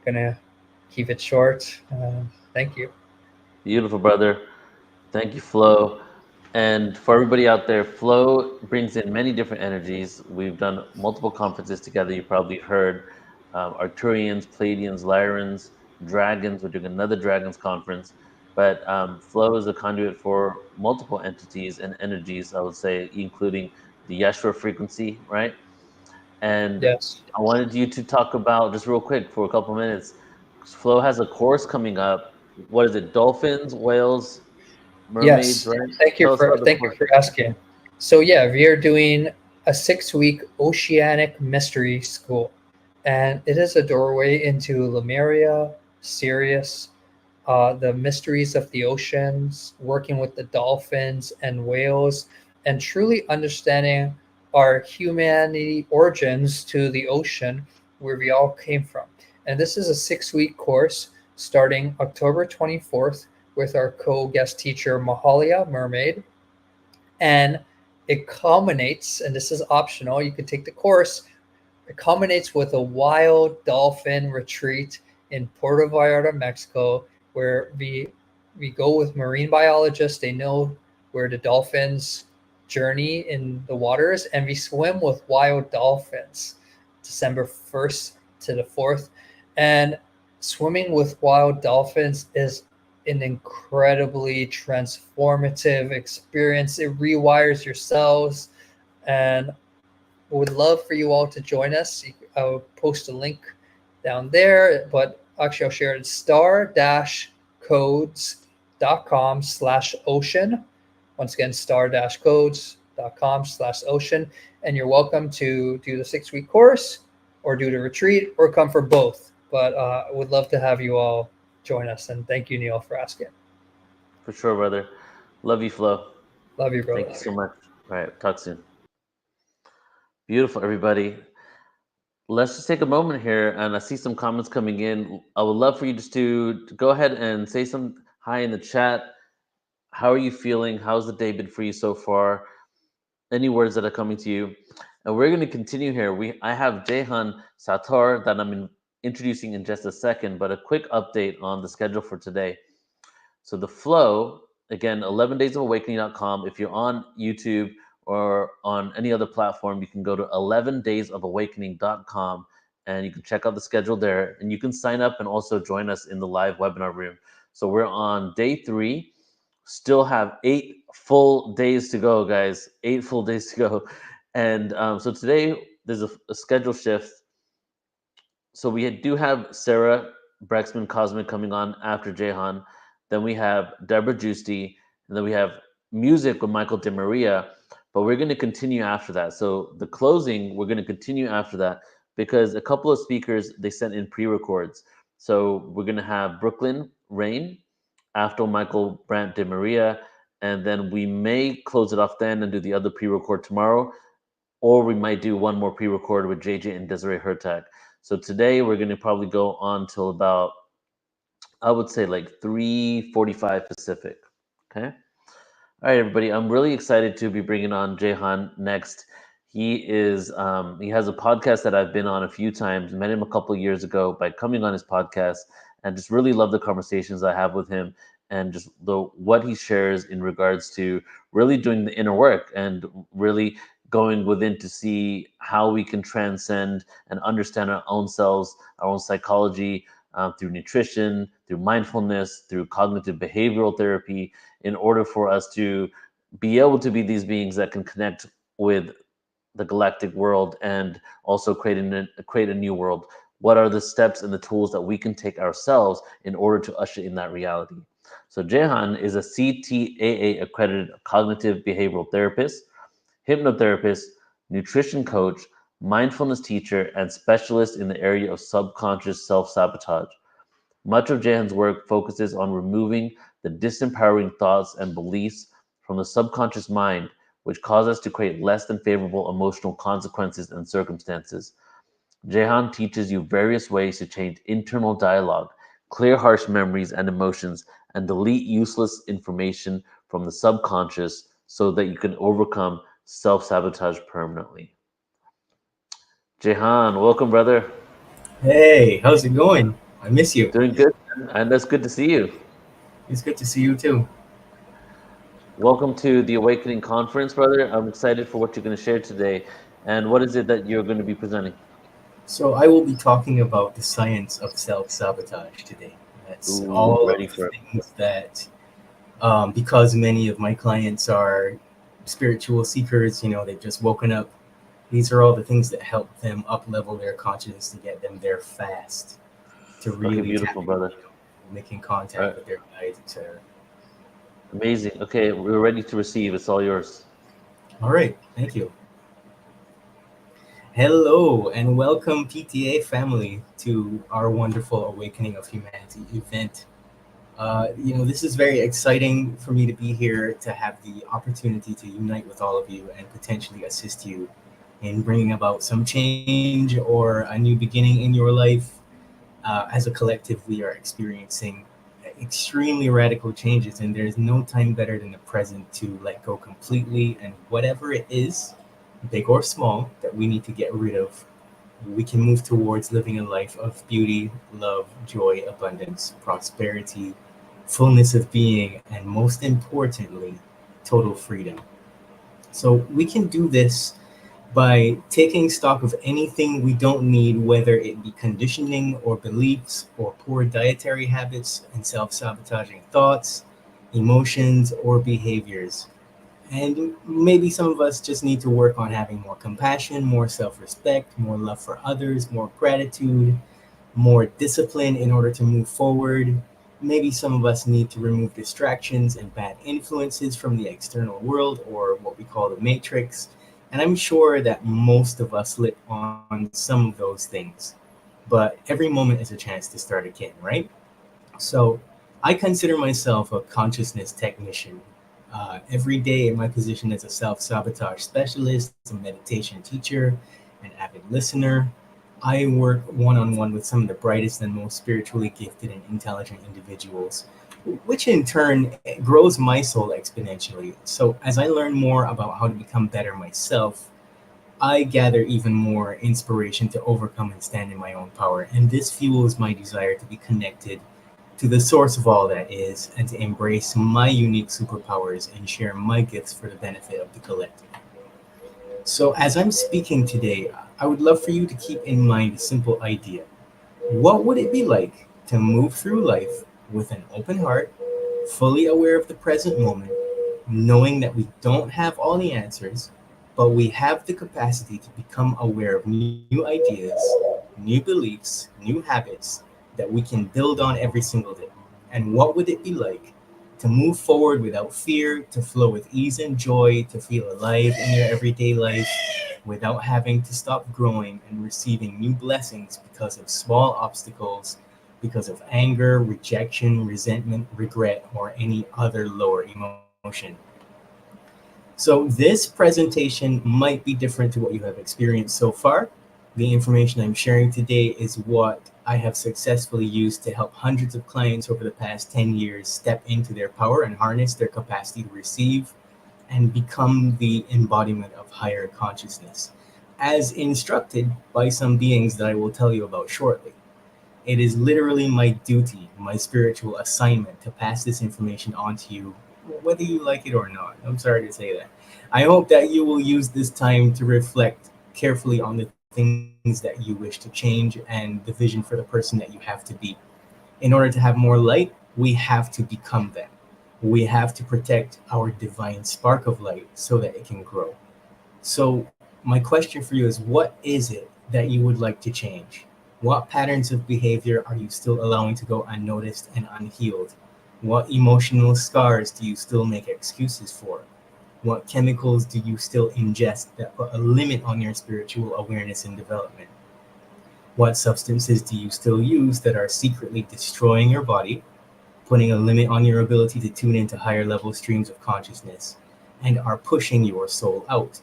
gonna keep it short. Thank you. Beautiful, brother. Thank you, Flo. And for everybody out there, Flo brings in many different energies. We've done multiple conferences together. You probably heard Arcturians, Pleiadians, Lyrans, Dragons. We're doing another Dragons conference. But Flo is a conduit for multiple entities and energies, I would say, including the Yeshua frequency, right? And Yes. I wanted you to talk about, just real quick for a couple minutes, Flo has a course coming up. What is it? Dolphins, whales, mermaids, Yes. right? Thank you Tell us about the for course. asking. So yeah, we are doing a 6-week oceanic mystery school, and it is a doorway into Lemuria, Sirius, the mysteries of the oceans, working with the dolphins and whales, and truly understanding our humanity origins to the ocean where we all came from. And this is a 6-week course starting October 24th with our co-guest teacher Mahalia Mermaid. And it culminates, and this is optional, you can take the course, it culminates with a wild dolphin retreat in Puerto Vallarta, Mexico, where we go with marine biologists. They know where the dolphins journey in the waters, and we swim with wild dolphins December 1st to the 4th. And swimming with wild dolphins is an incredibly transformative experience. It rewires your cells, and would love for you all to join us. I'll post a link down there, but actually I'll share it, star-codes.com/ocean. Once again, star-codes.com/ocean. And you're welcome to do the 6-week course or do the retreat or come for both. But I would love to have you all join us. And thank you, Neil, for asking. For sure, brother. Love you, Flo. Love you, brother. Thank you so much. All right, talk soon. Beautiful, everybody. Let's just take a moment here, and I see some comments coming in. I would love for you just to go ahead and say some hi in the chat. How are you feeling? How's the day been for you so far? Any words that are coming to you? And we're going to continue here. I have Jehan Satar that I'm introducing in just a second, but a quick update on the schedule for today. So the flow, again, 11daysofawakening.com. If you're on YouTube or on any other platform, you can go to 11daysofawakening.com and you can check out the schedule there. And you can sign up and also join us in the live webinar room. So we're on day 3. Still have 8 full days to go, guys. 8 full days to go. And so today there's a schedule shift. So we do have Sarah Brexman Cosme coming on after Jehan. Then we have Debra Giusti, and then we have music with Michael De Maria. But we're going to continue after that. So the closing, we're going to continue after that because a couple of speakers they sent in pre-records. So we're going to have Brooklyn Rain after Michael Brandt De Maria, and then we may close it off then and do the other pre-record tomorrow, or we might do one more pre-record with JJ and Desiree Hertag. So today we're going to probably go on till about, I would say like 3:45 Pacific. Okay. All right, everybody. I'm really excited to be bringing on Jehan next. He has a podcast that I've been on a few times. Met him a couple of years ago by coming on his podcast, and just really love the conversations I have with him, and just what he shares in regards to really doing the inner work and really going within to see how we can transcend and understand our own selves, our own psychology, through nutrition, through mindfulness, through cognitive behavioral therapy, in order for us to be able to be these beings that can connect with the galactic world and also create a new world. What are the steps and the tools that we can take ourselves in order to usher in that reality? So Jehan is a CTAA accredited cognitive behavioral therapist, hypnotherapist, nutrition coach, mindfulness teacher, and specialist in the area of subconscious self-sabotage. Much of Jehan's work focuses on removing the disempowering thoughts and beliefs from the subconscious mind, which cause us to create less than favorable emotional consequences and circumstances. Jehan teaches you various ways to change internal dialogue, clear harsh memories and emotions, and delete useless information from the subconscious so that you can overcome self-sabotage permanently. Jehan, welcome, brother. Hey, how's it going? I miss you. Doing good, and that's good to see you. It's good to see you too. Welcome to the Awakening Conference, brother. I'm excited for what you're going to share today. And what is it that you're going to be presenting? So, I will be talking about the science of self sabotage today. That's all of Ready the for it. things that, because many of my clients are spiritual seekers, they've just woken up. These are all the things that help them up level their consciousness to get them there fast, to Okay, really beautiful, brother. Making All contact right. with their guides, etc. Amazing. Okay, we're ready to receive. It's all yours. All right, thank you. Hello and welcome, PTA family, to our wonderful Awakening of Humanity event. This is very exciting for me to be here to have the opportunity to unite with all of you and potentially assist you in bringing about some change or a new beginning in your life. As a collective, we are experiencing extremely radical changes, and there's no time better than the present to let go completely. And whatever it is, big or small, that we need to get rid of, we can move towards living a life of beauty, love, joy, abundance, prosperity, fullness of being, and most importantly, total freedom. So we can do this by taking stock of anything we don't need, whether it be conditioning or beliefs or poor dietary habits and self-sabotaging thoughts, emotions, or behaviors. And maybe some of us just need to work on having more compassion, more self-respect, more love for others, more gratitude, more discipline in order to move forward. Maybe some of us need to remove distractions and bad influences from the external world, or what we call the matrix. And I'm sure that most of us slip on some of those things. But every moment is a chance to start again, right? So I consider myself a consciousness technician. Every day in my position as a self-sabotage specialist, a meditation teacher, an avid listener, I work one-on-one with some of the brightest and most spiritually gifted and intelligent individuals, which in turn grows my soul exponentially. So as I learn more about how to become better myself, I gather even more inspiration to overcome and stand in my own power. And this fuels my desire to be connected to the source of all that is, and to embrace my unique superpowers and share my gifts for the benefit of the collective. So as I'm speaking today, I would love for you to keep in mind a simple idea. What would it be like to move through life with an open heart, fully aware of the present moment, knowing that we don't have all the answers, but we have the capacity to become aware of new ideas, new beliefs, new habits, that we can build on every single day. And what would it be like to move forward without fear, to flow with ease and joy, to feel alive in your everyday life without having to stop growing and receiving new blessings because of small obstacles, because of anger, rejection, resentment, regret, or any other lower emotion. So this presentation might be different to what you have experienced so far. The information I'm sharing today is what I have successfully used to help hundreds of clients over the past 10 years step into their power and harness their capacity to receive and become the embodiment of higher consciousness, as instructed by some beings that I will tell you about shortly. It is literally my duty, my spiritual assignment to pass this information on to you, whether you like it or not. I'm sorry to say that. I hope that you will use this time to reflect carefully on the things that you wish to change and the vision for the person that you have to be. In order to have more light, we have to become them. We have to protect our divine spark of light so that it can grow. So my question for you is, what is it that you would like to change? What patterns of behavior are you still allowing to go unnoticed and unhealed? What emotional scars do you still make excuses for? What chemicals do you still ingest that put a limit on your spiritual awareness and development? What substances do you still use that are secretly destroying your body, putting a limit on your ability to tune into higher level streams of consciousness, and are pushing your soul out?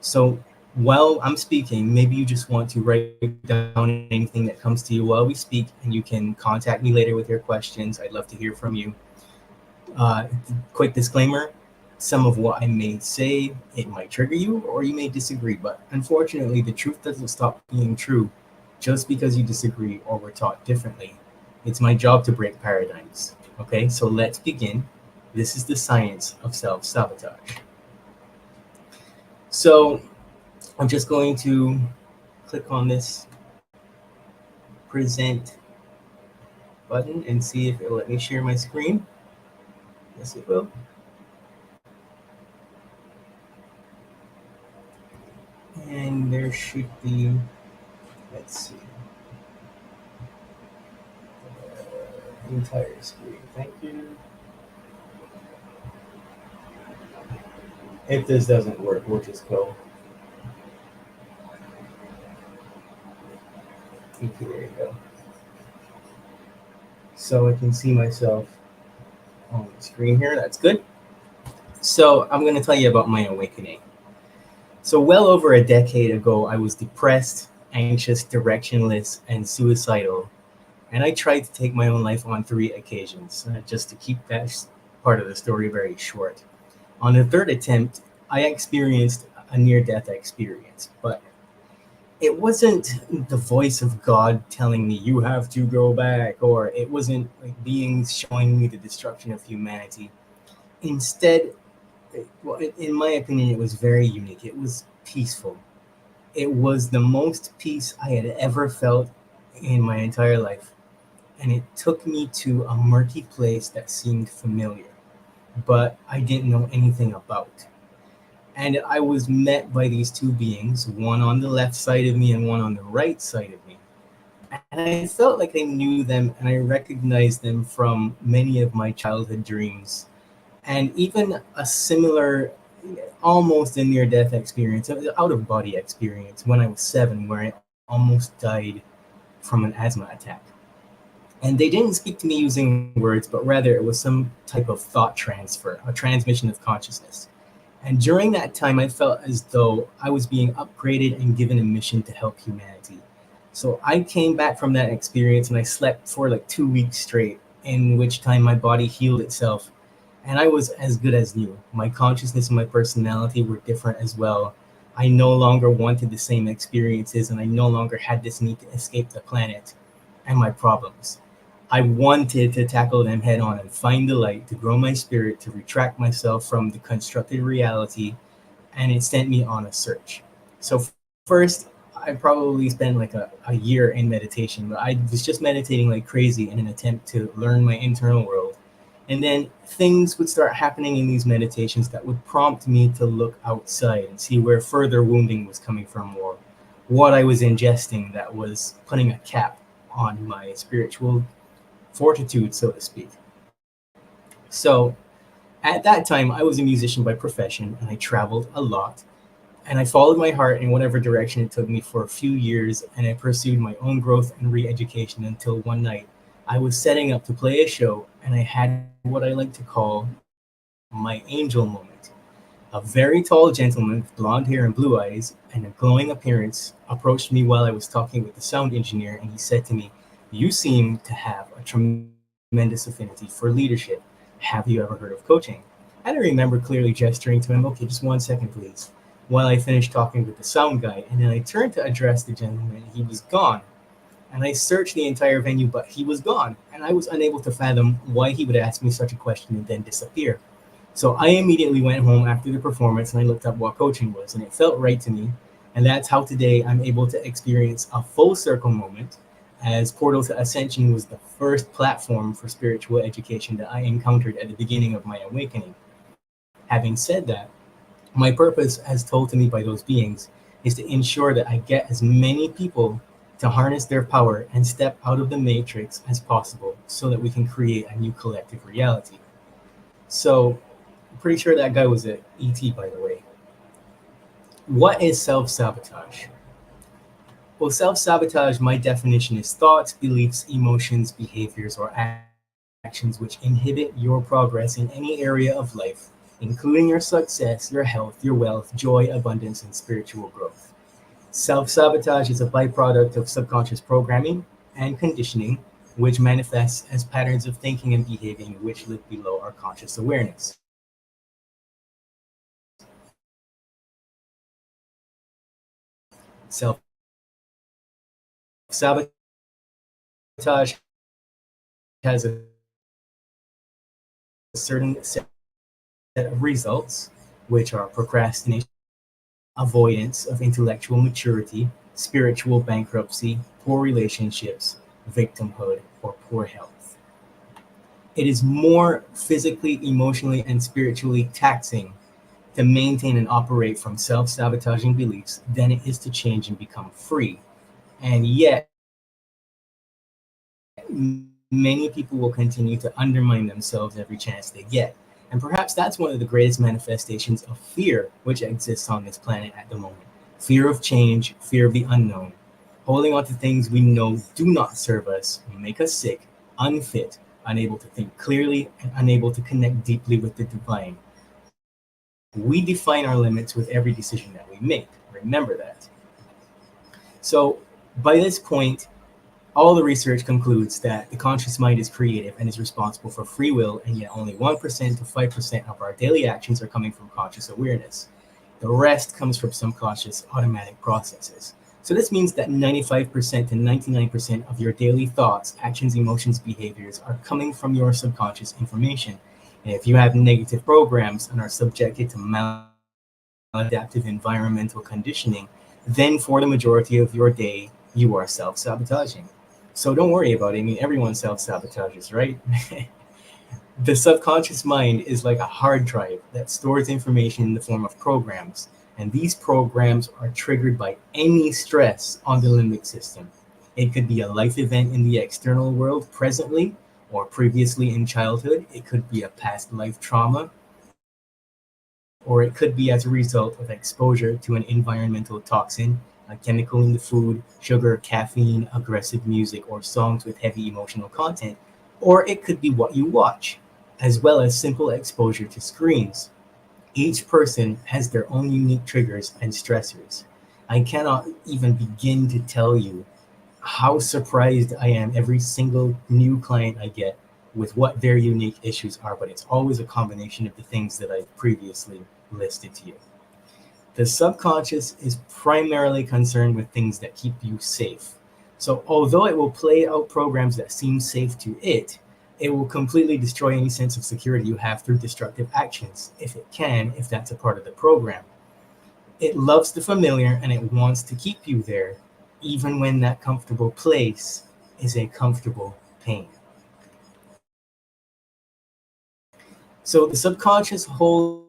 So while I'm speaking, maybe you just want to write down anything that comes to you while we speak, and you can contact me later with your questions. I'd love to hear from you. Quick disclaimer, some of what I may say, it might trigger you or you may disagree, but unfortunately the truth doesn't stop being true just because you disagree or were taught differently. It's my job to break paradigms. Okay, so let's begin. This is the science of self-sabotage. So I'm just going to click on this present button and see if it'll let me share my screen. Yes, it will. And there should be, let's see, entire screen. Thank you. If this doesn't work, we'll just go. Okay, there you go. So I can see myself on the screen here. That's good. So I'm going to tell you about my awakening. So well over a decade ago, I was depressed, anxious, directionless, and suicidal. And I tried to take my own life on 3 occasions, just to keep that part of the story very short. On the 3rd attempt, I experienced a near-death experience, but it wasn't the voice of God telling me, you have to go back, or it wasn't like beings showing me the destruction of humanity. Instead, in my opinion, it was very unique. It was peaceful. It was the most peace I had ever felt in my entire life. And it took me to a murky place that seemed familiar, but I didn't know anything about. And I was met by these 2 beings, one on the left side of me and one on the right side of me. And I felt like I knew them and I recognized them from many of my childhood dreams. And even a similar, almost a near-death experience, an out-of-body experience when I was 7, where I almost died from an asthma attack. And they didn't speak to me using words, but rather it was some type of thought transfer, a transmission of consciousness. And during that time, I felt as though I was being upgraded and given a mission to help humanity. So I came back from that experience and I slept for like 2 weeks straight, in which time my body healed itself. And I was as good as new. My consciousness and my personality were different as well. I no longer wanted the same experiences, and I no longer had this need to escape the planet and my problems. I wanted to tackle them head on and find the light, to grow my spirit, to retract myself from the constructed reality, and it sent me on a search. So first, I probably spent like a year in meditation, but I was just meditating like crazy in an attempt to learn my internal world. And then things would start happening in these meditations that would prompt me to look outside and see where further wounding was coming from, or what I was ingesting that was putting a cap on my spiritual fortitude, so to speak. So at that time, I was a musician by profession, and I traveled a lot. And I followed my heart in whatever direction it took me for a few years, and I pursued my own growth and re-education until one night I was setting up to play a show, and I had what I like to call my angel moment. A very tall gentleman with blonde hair and blue eyes and a glowing appearance approached me while I was talking with the sound engineer, and he said to me, "You seem to have a tremendous affinity for leadership. Have you ever heard of coaching?" And I remember clearly gesturing to him, "Okay, just 1 second, please," while I finished talking with the sound guy, and then I turned to address the gentleman. He was gone. And I searched the entire venue, but he was gone, and I was unable to fathom why he would ask me such a question and then disappear. So I immediately went home after the performance and I looked up what coaching was, and it felt right to me. And that's how today I'm able to experience a full circle moment, as Portal to Ascension was the first platform for spiritual education that I encountered at the beginning of my awakening. Having said that, my purpose, as told to me by those beings, is to ensure that I get as many people to harness their power and step out of the matrix as possible so that we can create a new collective reality. So, I'm pretty sure that guy was at ET, by the way. What is self-sabotage? Well, self-sabotage, my definition, is thoughts, beliefs, emotions, behaviors, or actions which inhibit your progress in any area of life, including your success, your health, your wealth, joy, abundance, and spiritual growth. Self-sabotage is a byproduct of subconscious programming and conditioning, which manifests as patterns of thinking and behaving which live below our conscious awareness. Self-sabotage has a certain set of results, which are procrastination, avoidance of intellectual maturity, spiritual bankruptcy, poor relationships, victimhood, or poor health. It is more physically, emotionally, and spiritually taxing to maintain and operate from self-sabotaging beliefs than it is to change and become free. And yet, many people will continue to undermine themselves every chance they get. And perhaps that's one of the greatest manifestations of fear which exists on this planet at the moment. Fear of change, fear of the unknown. Holding on to things we know do not serve us, make us sick, unfit, unable to think clearly, and unable to connect deeply with the divine. We define our limits with every decision that we make. Remember that. So by this point, all the research concludes that the conscious mind is creative and is responsible for free will, and yet only 1% to 5% of our daily actions are coming from conscious awareness. The rest comes from subconscious automatic processes. So this means that 95% to 99% of your daily thoughts, actions, emotions, behaviors are coming from your subconscious information. And if you have negative programs and are subjected to maladaptive environmental conditioning, then for the majority of your day, you are self-sabotaging. So don't worry about it. I mean, everyone self-sabotages, right? The subconscious mind is like a hard drive that stores information in the form of programs. And these programs are triggered by any stress on the limbic system. It could be a life event in the external world presently or previously in childhood. It could be a past life trauma, or it could be as a result of exposure to an environmental toxin, a chemical in the food, sugar, caffeine, aggressive music, or songs with heavy emotional content, or it could be what you watch, as well as simple exposure to screens. Each person has their own unique triggers and stressors. I cannot even begin to tell you how surprised I am every single new client I get with what their unique issues are, but it's always a combination of the things that I've previously listed to you. The subconscious is primarily concerned with things that keep you safe. So although it will play out programs that seem safe to it, it will completely destroy any sense of security you have through destructive actions, if it can, if that's a part of the program. It loves the familiar and it wants to keep you there, even when that comfortable place is a comfortable pain. So the subconscious holds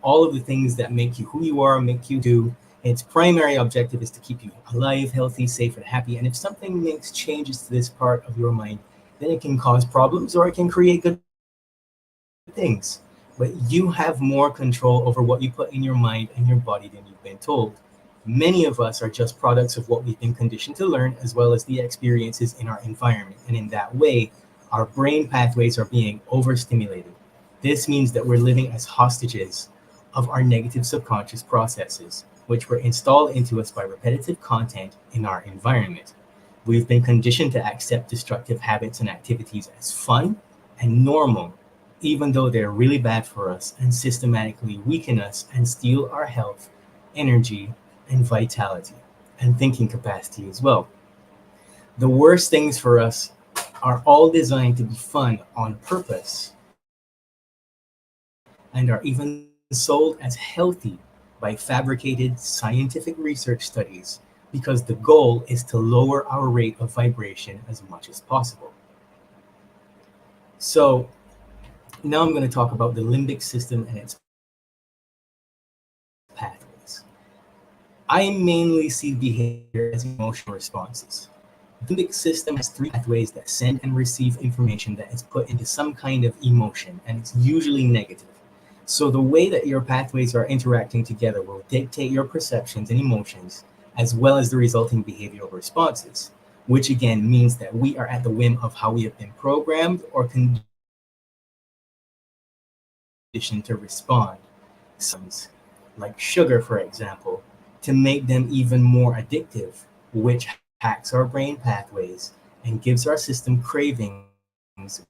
all of the things that make you who you are, make you do, Its primary objective is to keep you alive, healthy, safe, and happy. And if something makes changes to this part of your mind, then it can cause problems or it can create good things. But you have more control over what you put in your mind and your body than you've been told. Many of us are just products of what we've been conditioned to learn, as well as the experiences in our environment. And in that way, our brain pathways are being overstimulated. This means that we're living as hostages of our negative subconscious processes, which were installed into us by repetitive content in our environment. We've been conditioned to accept destructive habits and activities as fun and normal, even though they're really bad for us and systematically weaken us and steal our health, energy, and vitality, and thinking capacity as well. The worst things for us are all designed to be fun on purpose and are even sold as healthy by fabricated scientific research studies because the goal is to lower our rate of vibration as much as possible. So now I'm going to talk about the limbic system and its pathways. I mainly see behavior as emotional responses. The limbic system has three pathways that send and receive information that is put into some kind of emotion, and it's usually negative. So the way that your pathways are interacting together will dictate your perceptions and emotions, as well as the resulting behavioral responses, which again means that we are at the whim of how we have been programmed or conditioned to respond. Substances, like sugar, for example, to make them even more addictive, which hacks our brain pathways and gives our system cravings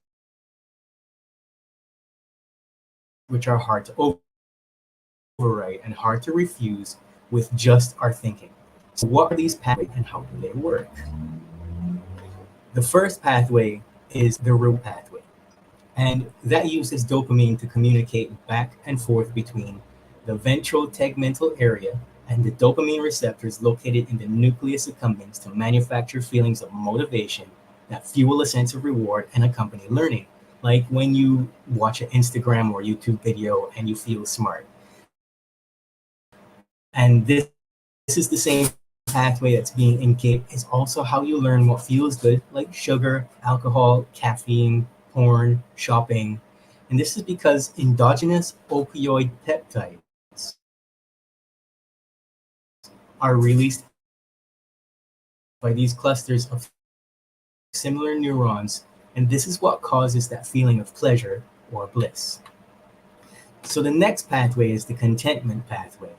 which are hard to overwrite and hard to refuse with just our thinking. So what are these pathways and how do they work? The first pathway is the reward pathway, and that uses dopamine to communicate back and forth between the ventral tegmental area and the dopamine receptors located in the nucleus accumbens to manufacture feelings of motivation that fuel a sense of reward and accompany learning. Like when you watch an Instagram or YouTube video and you feel smart. And this is the same pathway that's being engaged. It's also how you learn what feels good, like sugar, alcohol, caffeine, porn, shopping. And this is because endogenous opioid peptides are released by these clusters of similar neurons, and this is what causes that feeling of pleasure or bliss. So the next pathway is the contentment pathway.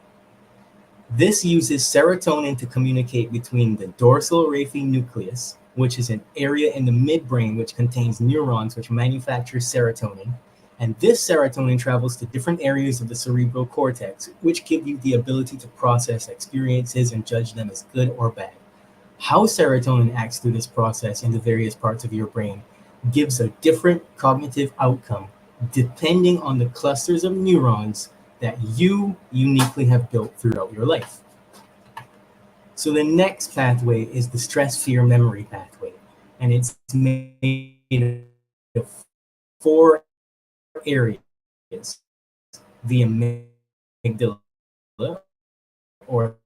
This uses serotonin to communicate between the dorsal raphe nucleus, which is an area in the midbrain which contains neurons which manufacture serotonin, and this serotonin travels to different areas of the cerebral cortex, which give you the ability to process experiences and judge them as good or bad. How serotonin acts through this process in the various parts of your brain gives a different cognitive outcome depending on the clusters of neurons that you uniquely have built throughout your life. So the next pathway is the stress-fear memory pathway, and it's made of 4 areas: the amygdala, or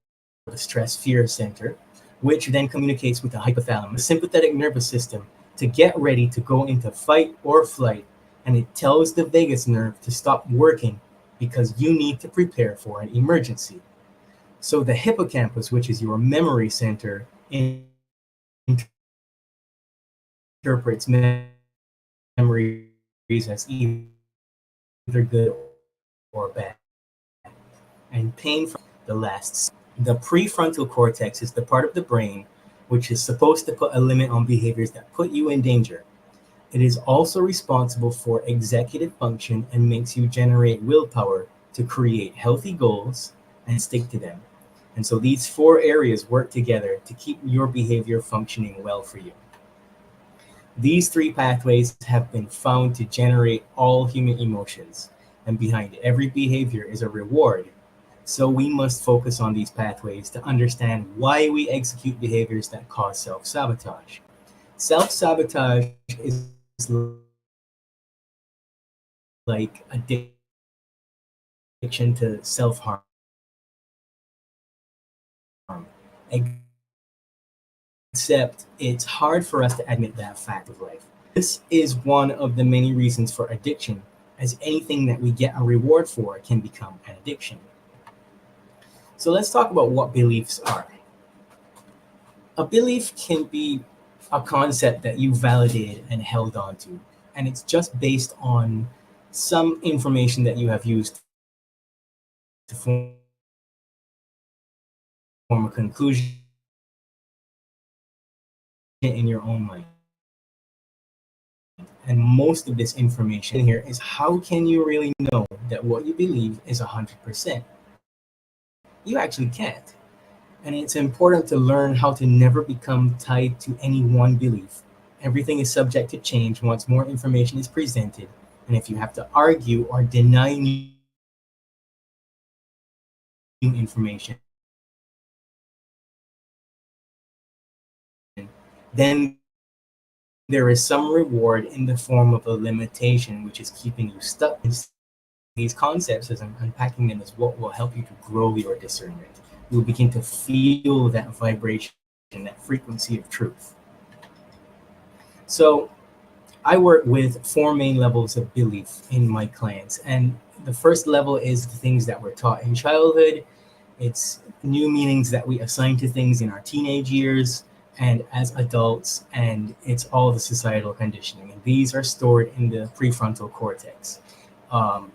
the stress-fear center, which then communicates with the hypothalamus, the sympathetic nervous system, to get ready to go into fight or flight, and it tells the vagus nerve to stop working because you need to prepare for an emergency. So the hippocampus, which is your memory center, interprets memories as either good or bad. And pain from the last. The prefrontal cortex is the part of the brain which is supposed to put a limit on behaviors that put you in danger. It is also responsible for executive function and makes you generate willpower to create healthy goals and stick to them. And so these 4 areas work together to keep your behavior functioning well for you. These 3 pathways have been found to generate all human emotions, and behind every behavior is a reward. So we must focus on these pathways to understand why we execute behaviors that cause self-sabotage. Self-sabotage is like addiction to self-harm. except it's hard for us to admit that fact of life. This is one of the many reasons for addiction, as anything that we get a reward for can become an addiction. So let's talk about what beliefs are. A belief can be a concept that you validated and held on to, and it's just based on some information that you have used to form a conclusion in your own mind. And most of this information here is, how can you really know that what you believe is 100%? You actually can't. And it's important to learn how to never become tied to any one belief. Everything is subject to change once more information is presented. And if you have to argue or deny new information, then there is some reward in the form of a limitation, which is keeping you stuck in these concepts. As I'm unpacking them, is what will help you to grow your discernment. You will begin to feel that vibration, that frequency of truth. So I work with 4 main levels of belief in my clients. And the first level is the things that we're taught in childhood. It's new meanings that we assign to things in our teenage years and as adults, and it's all the societal conditioning. And these are stored in the prefrontal cortex.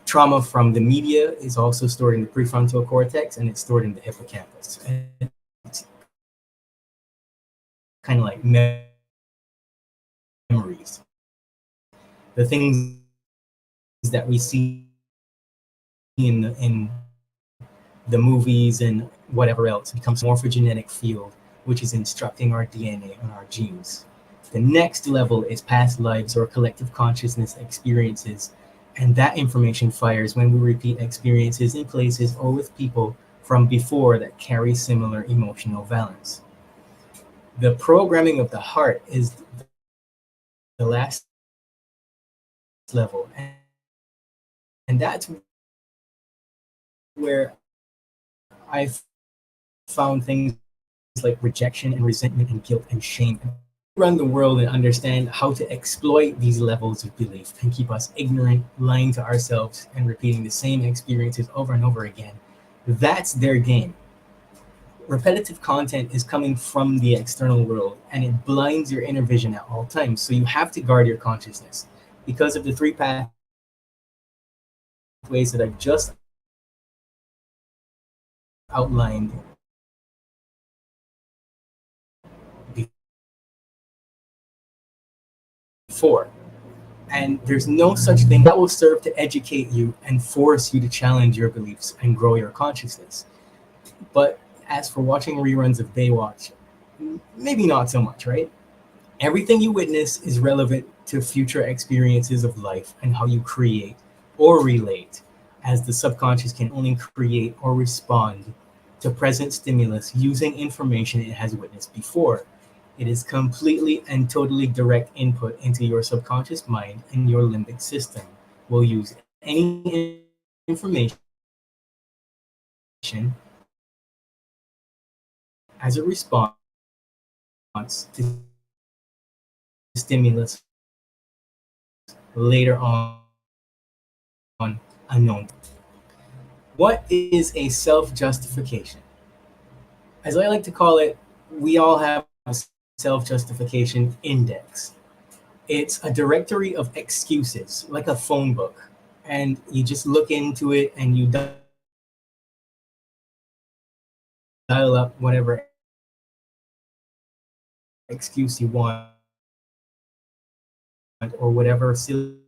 Trauma from the media is also stored in the prefrontal cortex, and it's stored in the hippocampus. And it's kind of like memories. The things that we see in the movies and whatever else becomes a morphogenetic field, which is instructing our DNA and our genes. The next level is past lives or collective consciousness experiences, and that information fires when we repeat experiences in places or with people from before that carry similar emotional valence. The programming of the heart is the last level, and that's where I've found things like rejection and resentment and guilt and shame run the world and understand how to exploit these levels of belief and keep us ignorant, lying to ourselves, and repeating the same experiences over and over again. That's their game. Repetitive content is coming from the external world, and it blinds your inner vision at all times. So you have to guard your consciousness because of the 3 pathways that I've just outlined before. And there's no such thing that will serve to educate you and force you to challenge your beliefs and grow your consciousness. But as for watching reruns of Baywatch, maybe not so much, right? Everything you witness is relevant to future experiences of life and how you create or relate, as the subconscious can only create or respond to present stimulus using information it has witnessed before. It is completely and totally direct input into your subconscious mind, and your limbic system will use any information as a response to stimulus later on unknown. What is a self-justification? As I like to call it, we all have a self-justification index. It's a directory of excuses, like a phone book, and you just look into it and you dial up whatever excuse you want, or whatever silly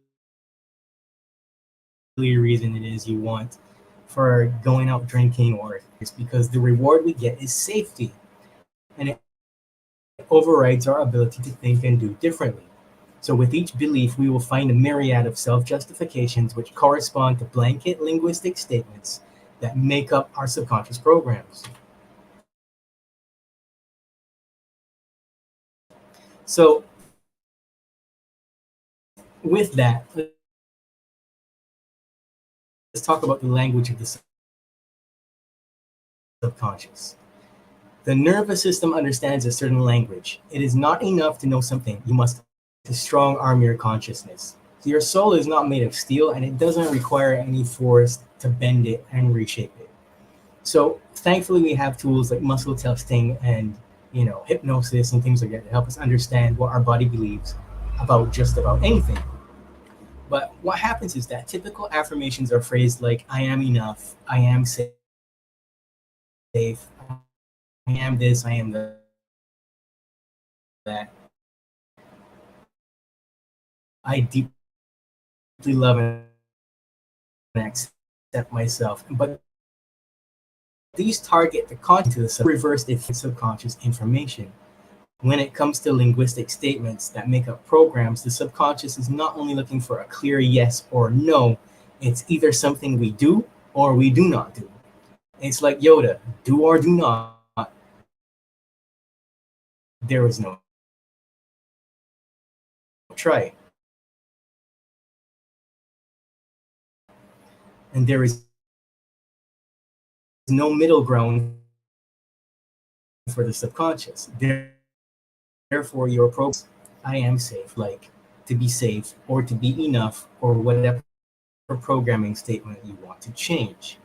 reason it is you want for going out drinking, or it's because the reward we get is safety, and it overrides our ability to think and do differently. So with each belief, we will find a myriad of self-justifications which correspond to blanket linguistic statements that make up our subconscious programs. So with that, let's talk about the language of the subconscious. The nervous system understands a certain language. It is not enough to know something. You must to strong arm your consciousness. So your soul is not made of steel, and it doesn't require any force to bend it and reshape it. So thankfully, we have tools like muscle testing and hypnosis and things like that to help us understand what our body believes about just about anything. But what happens is that typical affirmations are phrased like "I am enough," "I am safe," "I am this," "I am that." I deeply love and accept myself, but these target the content to the reverse subconscious information. When it comes to linguistic statements that make up programs, the subconscious is not only looking for a clear yes or no, it's either something we do or we do not do. It's like Yoda, do or do not. There is no try. And there is no middle ground for the subconscious. Therefore, your programs, I am safe, like to be safe or to be enough or whatever programming statement you want to change.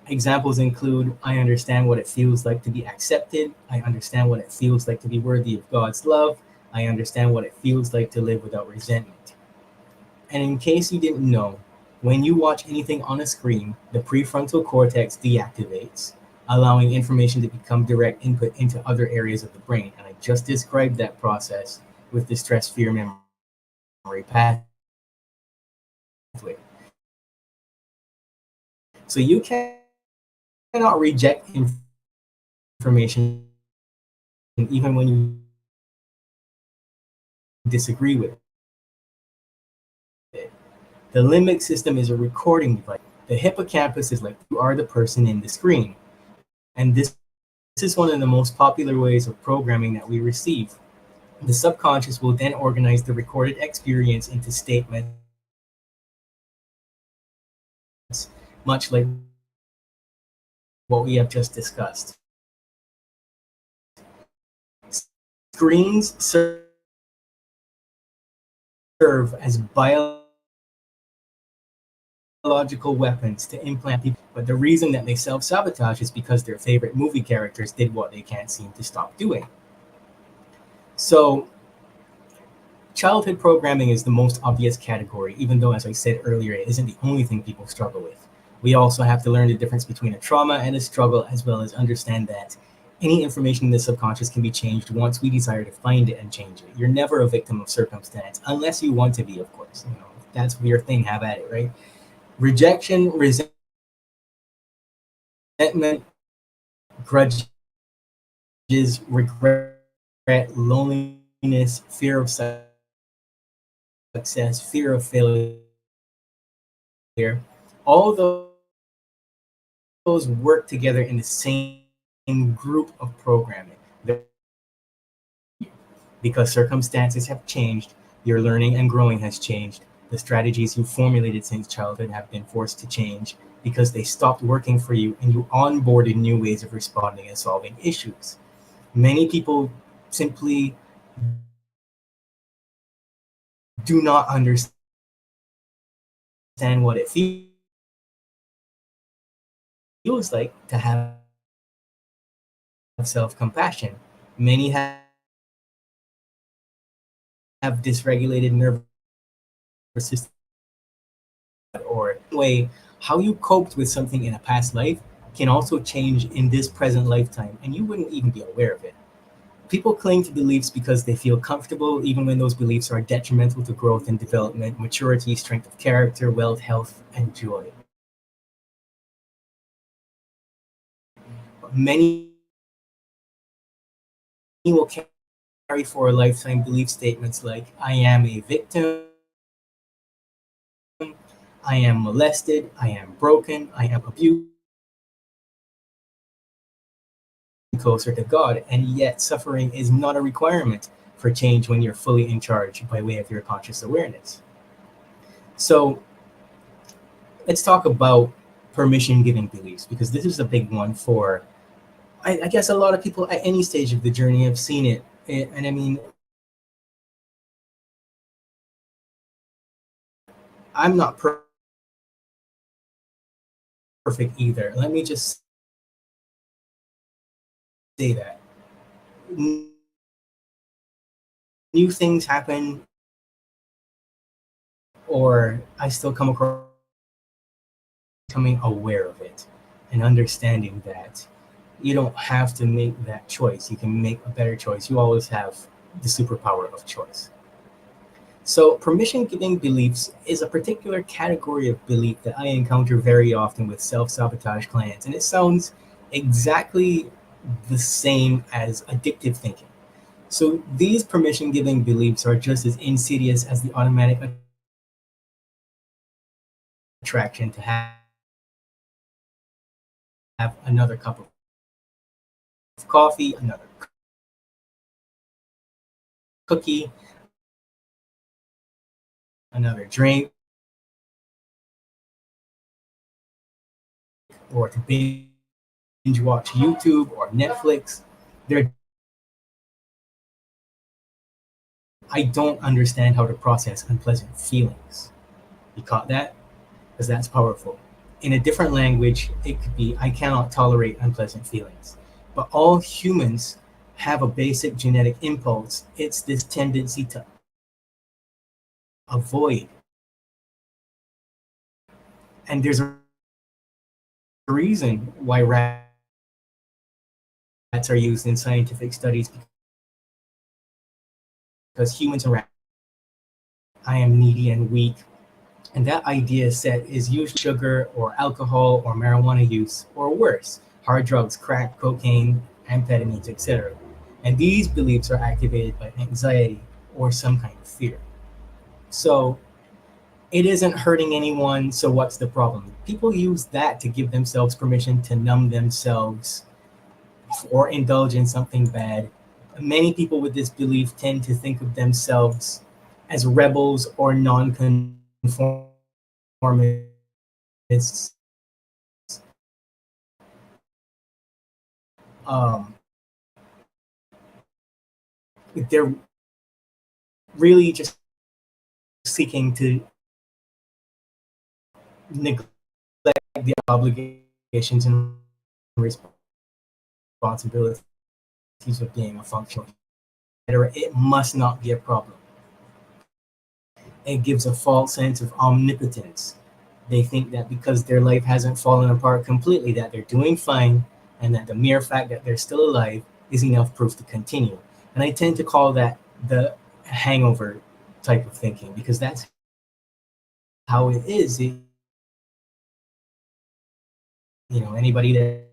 Examples include, I understand what it feels like to be accepted. I understand what it feels like to be worthy of God's love. I understand what it feels like to live without resentment. And in case you didn't know, when you watch anything on a screen, the prefrontal cortex deactivates, allowing information to become direct input into other areas of the brain. And I just described that process with the stress fear memory pathway. So you cannot reject information even when you disagree with it. The limbic system is a recording device. The hippocampus is like you are the person in the screen. And this is one of the most popular ways of programming that we receive. The subconscious will then organize the recorded experience into statements, much like what we have just discussed. Screens serve as biological weapons to implant people, but the reason that they self-sabotage is because their favorite movie characters did what they can't seem to stop doing. So childhood programming is the most obvious category, even though, as I said earlier, it isn't the only thing people struggle with. We also have to learn the difference between a trauma and a struggle, as well as understand that any information in the subconscious can be changed once we desire to find it and change it. You're never a victim of circumstance, unless you want to be, of course. If that's your thing, have at it, right? Rejection, resentment, grudges, regret, loneliness, fear of success, fear of failure, all those work together in the same group of programming. Because circumstances have changed, your learning and growing has changed. The strategies you formulated since childhood have been forced to change because they stopped working for you and you onboarded new ways of responding and solving issues. Many people simply do not understand what it feels like to have self-compassion. Many have dysregulated nervous system, or way how you coped with something in a past life can also change in this present lifetime, and you wouldn't even be aware of it. People cling to beliefs because they feel comfortable, even when those beliefs are detrimental to growth and development, maturity, strength of character, wealth, health, and joy. Many will carry for a lifetime belief statements like, I am a victim, I am molested, I am broken, I am abused, closer to God, and yet suffering is not a requirement for change when you're fully in charge by way of your conscious awareness. So let's talk about permission-giving beliefs, because this is a big one for I guess a lot of people at any stage of the journey have seen it. And I mean, I'm not perfect either. Let me just say that. New things happen, or I still come across becoming aware of it and understanding that you don't have to make that choice. You can make a better choice. You always have the superpower of choice. So, permission giving beliefs is a particular category of belief that I encounter very often with self sabotage clients. And it sounds exactly the same as addictive thinking. So, these permission giving beliefs are just as insidious as the automatic attraction to have another cup of coffee, another cookie, another drink, or to binge watch YouTube or Netflix. I don't understand how to process unpleasant feelings. You caught that? Because that's powerful. In a different language, it could be I cannot tolerate unpleasant feelings. But all humans have a basic genetic impulse. It's this tendency to avoid. And there's a reason why rats are used in scientific studies, because humans are rats. I am needy and weak. And that idea set is usually sugar or alcohol or marijuana use, or worse, hard drugs, crack, cocaine, amphetamines, etc. And these beliefs are activated by anxiety or some kind of fear. So it isn't hurting anyone, so what's the problem? People use that to give themselves permission to numb themselves or indulge in something bad. Many people with this belief tend to think of themselves as rebels or non-conformists. Um, they're really just seeking to neglect the obligations and responsibilities of being a functional leader. It must not be a problem. It gives a false sense of omnipotence. They think that because their life hasn't fallen apart completely, that they're doing fine, and that the mere fact that they're still alive is enough proof to continue. And I tend to call that the hangover type of thinking, because that's how it is. Anybody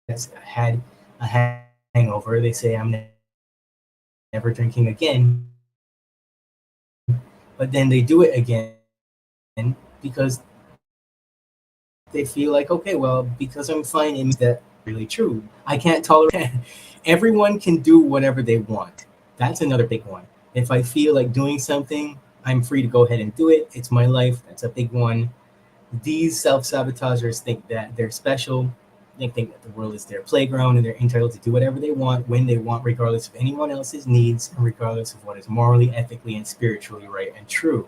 that's had a hangover, they say, I'm never drinking again. But then they do it again because they feel like, okay, well, because I'm fine, it means that really true. I can't tolerate. Everyone can do whatever they want. That's another big one. If I feel like doing something, I'm free to go ahead and do it. It's my life. That's a big one. These self-sabotagers think that they're special. They think that the world is their playground and they're entitled to do whatever they want when they want, regardless of anyone else's needs and regardless of what is morally, ethically, and spiritually right and true.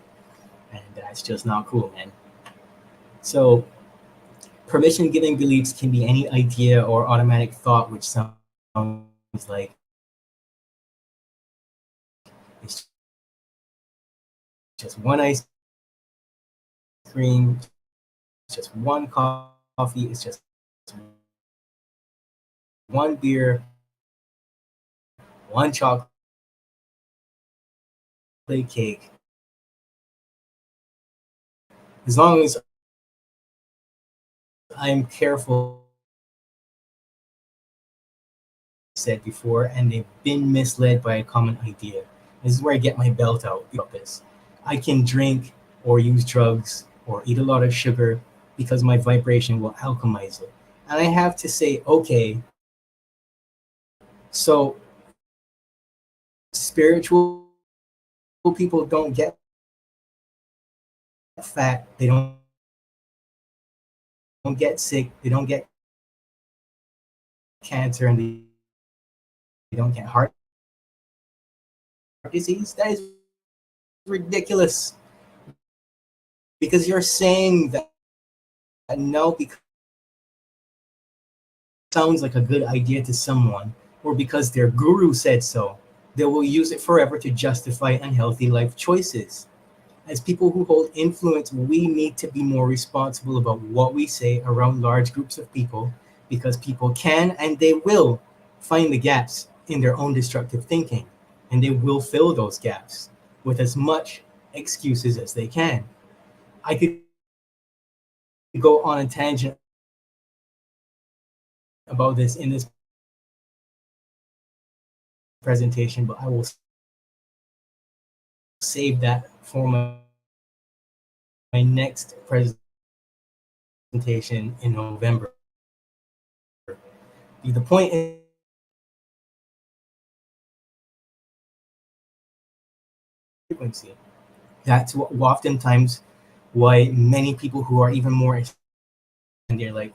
And that's just not cool, man. So permission giving beliefs can be any idea or automatic thought which sounds like it's just one ice cream, it's just one coffee, it's just one beer, one chocolate cake. As long as I'm careful, said before, and they've been misled by a common idea. This is where I get my belt out about this. I can drink or use drugs or eat a lot of sugar because my vibration will alchemize it. And I have to say, okay, so spiritual people don't get fat, they don't get sick, they don't get cancer and they don't get heart disease. That is ridiculous, because you're saying that no, because it sounds like a good idea to someone, or because their guru said so, they will use it forever to justify unhealthy life choices. As people who hold influence, we need to be more responsible about what we say around large groups of people, because people can and they will find the gaps in their own destructive thinking, and they will fill those gaps with as much excuses as they can. I could go on a tangent about this in this presentation, but I will save that for my next presentation in November. The point is, frequency. That's what oftentimes why many people who are even more, and they're like,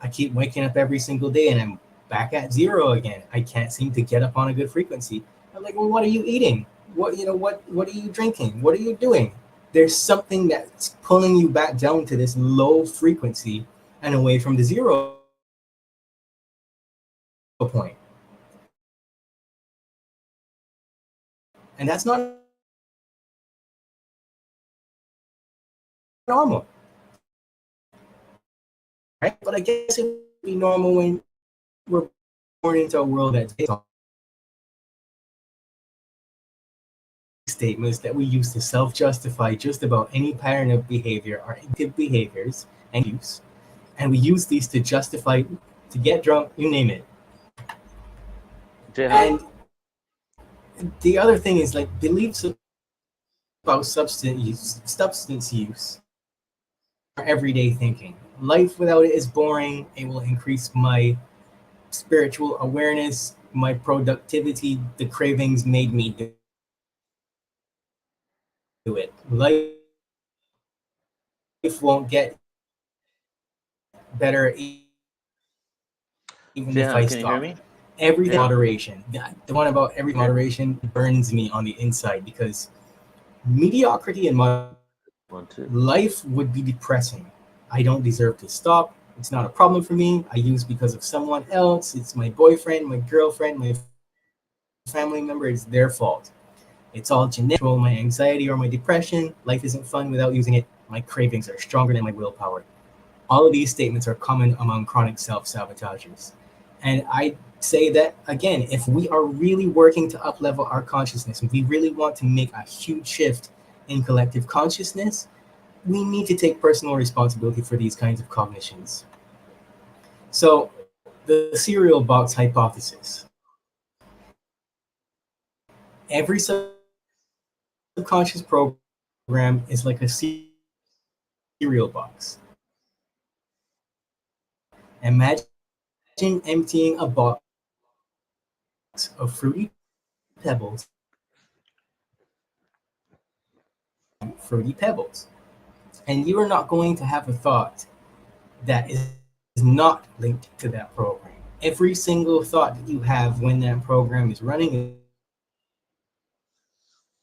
I keep waking up every single day and I'm back at zero again. I can't seem to get up on a good frequency. I'm like, well, what are you eating? What are you drinking? What are you doing? There's something that's pulling you back down to this low frequency and away from the zero point. And that's not normal. Right? But I guess it would be normal when we're born into a world that's based on statements that we use to self-justify just about any pattern of behavior or active behaviors and use. And we use these to justify, to get drunk, you name it. And the other thing is, like, beliefs about substance use are everyday thinking. Life without it is boring. It will increase my spiritual awareness, my productivity. The cravings made me do it. Life won't get better even if I can you hear stop. me? Everything moderation. The one about every moderation burns me on the inside, because mediocrity and life would be depressing. I don't deserve to stop. It's not a problem for me. I use because of someone else. It's my boyfriend, my girlfriend, my family member. It's their fault. It's all genetic. My anxiety or my depression. Life isn't fun without using it. My cravings are stronger than my willpower. All of these statements are common among chronic self-sabotagers. And I say that, again, if we are really working to up-level our consciousness, if we really want to make a huge shift in collective consciousness, we need to take personal responsibility for these kinds of cognitions. So, the cereal box hypothesis. Every subconscious program is like a cereal box. Imagine emptying a box of fruity pebbles, and you are not going to have a thought that is not linked to that program. Every single thought that you have when that program is running is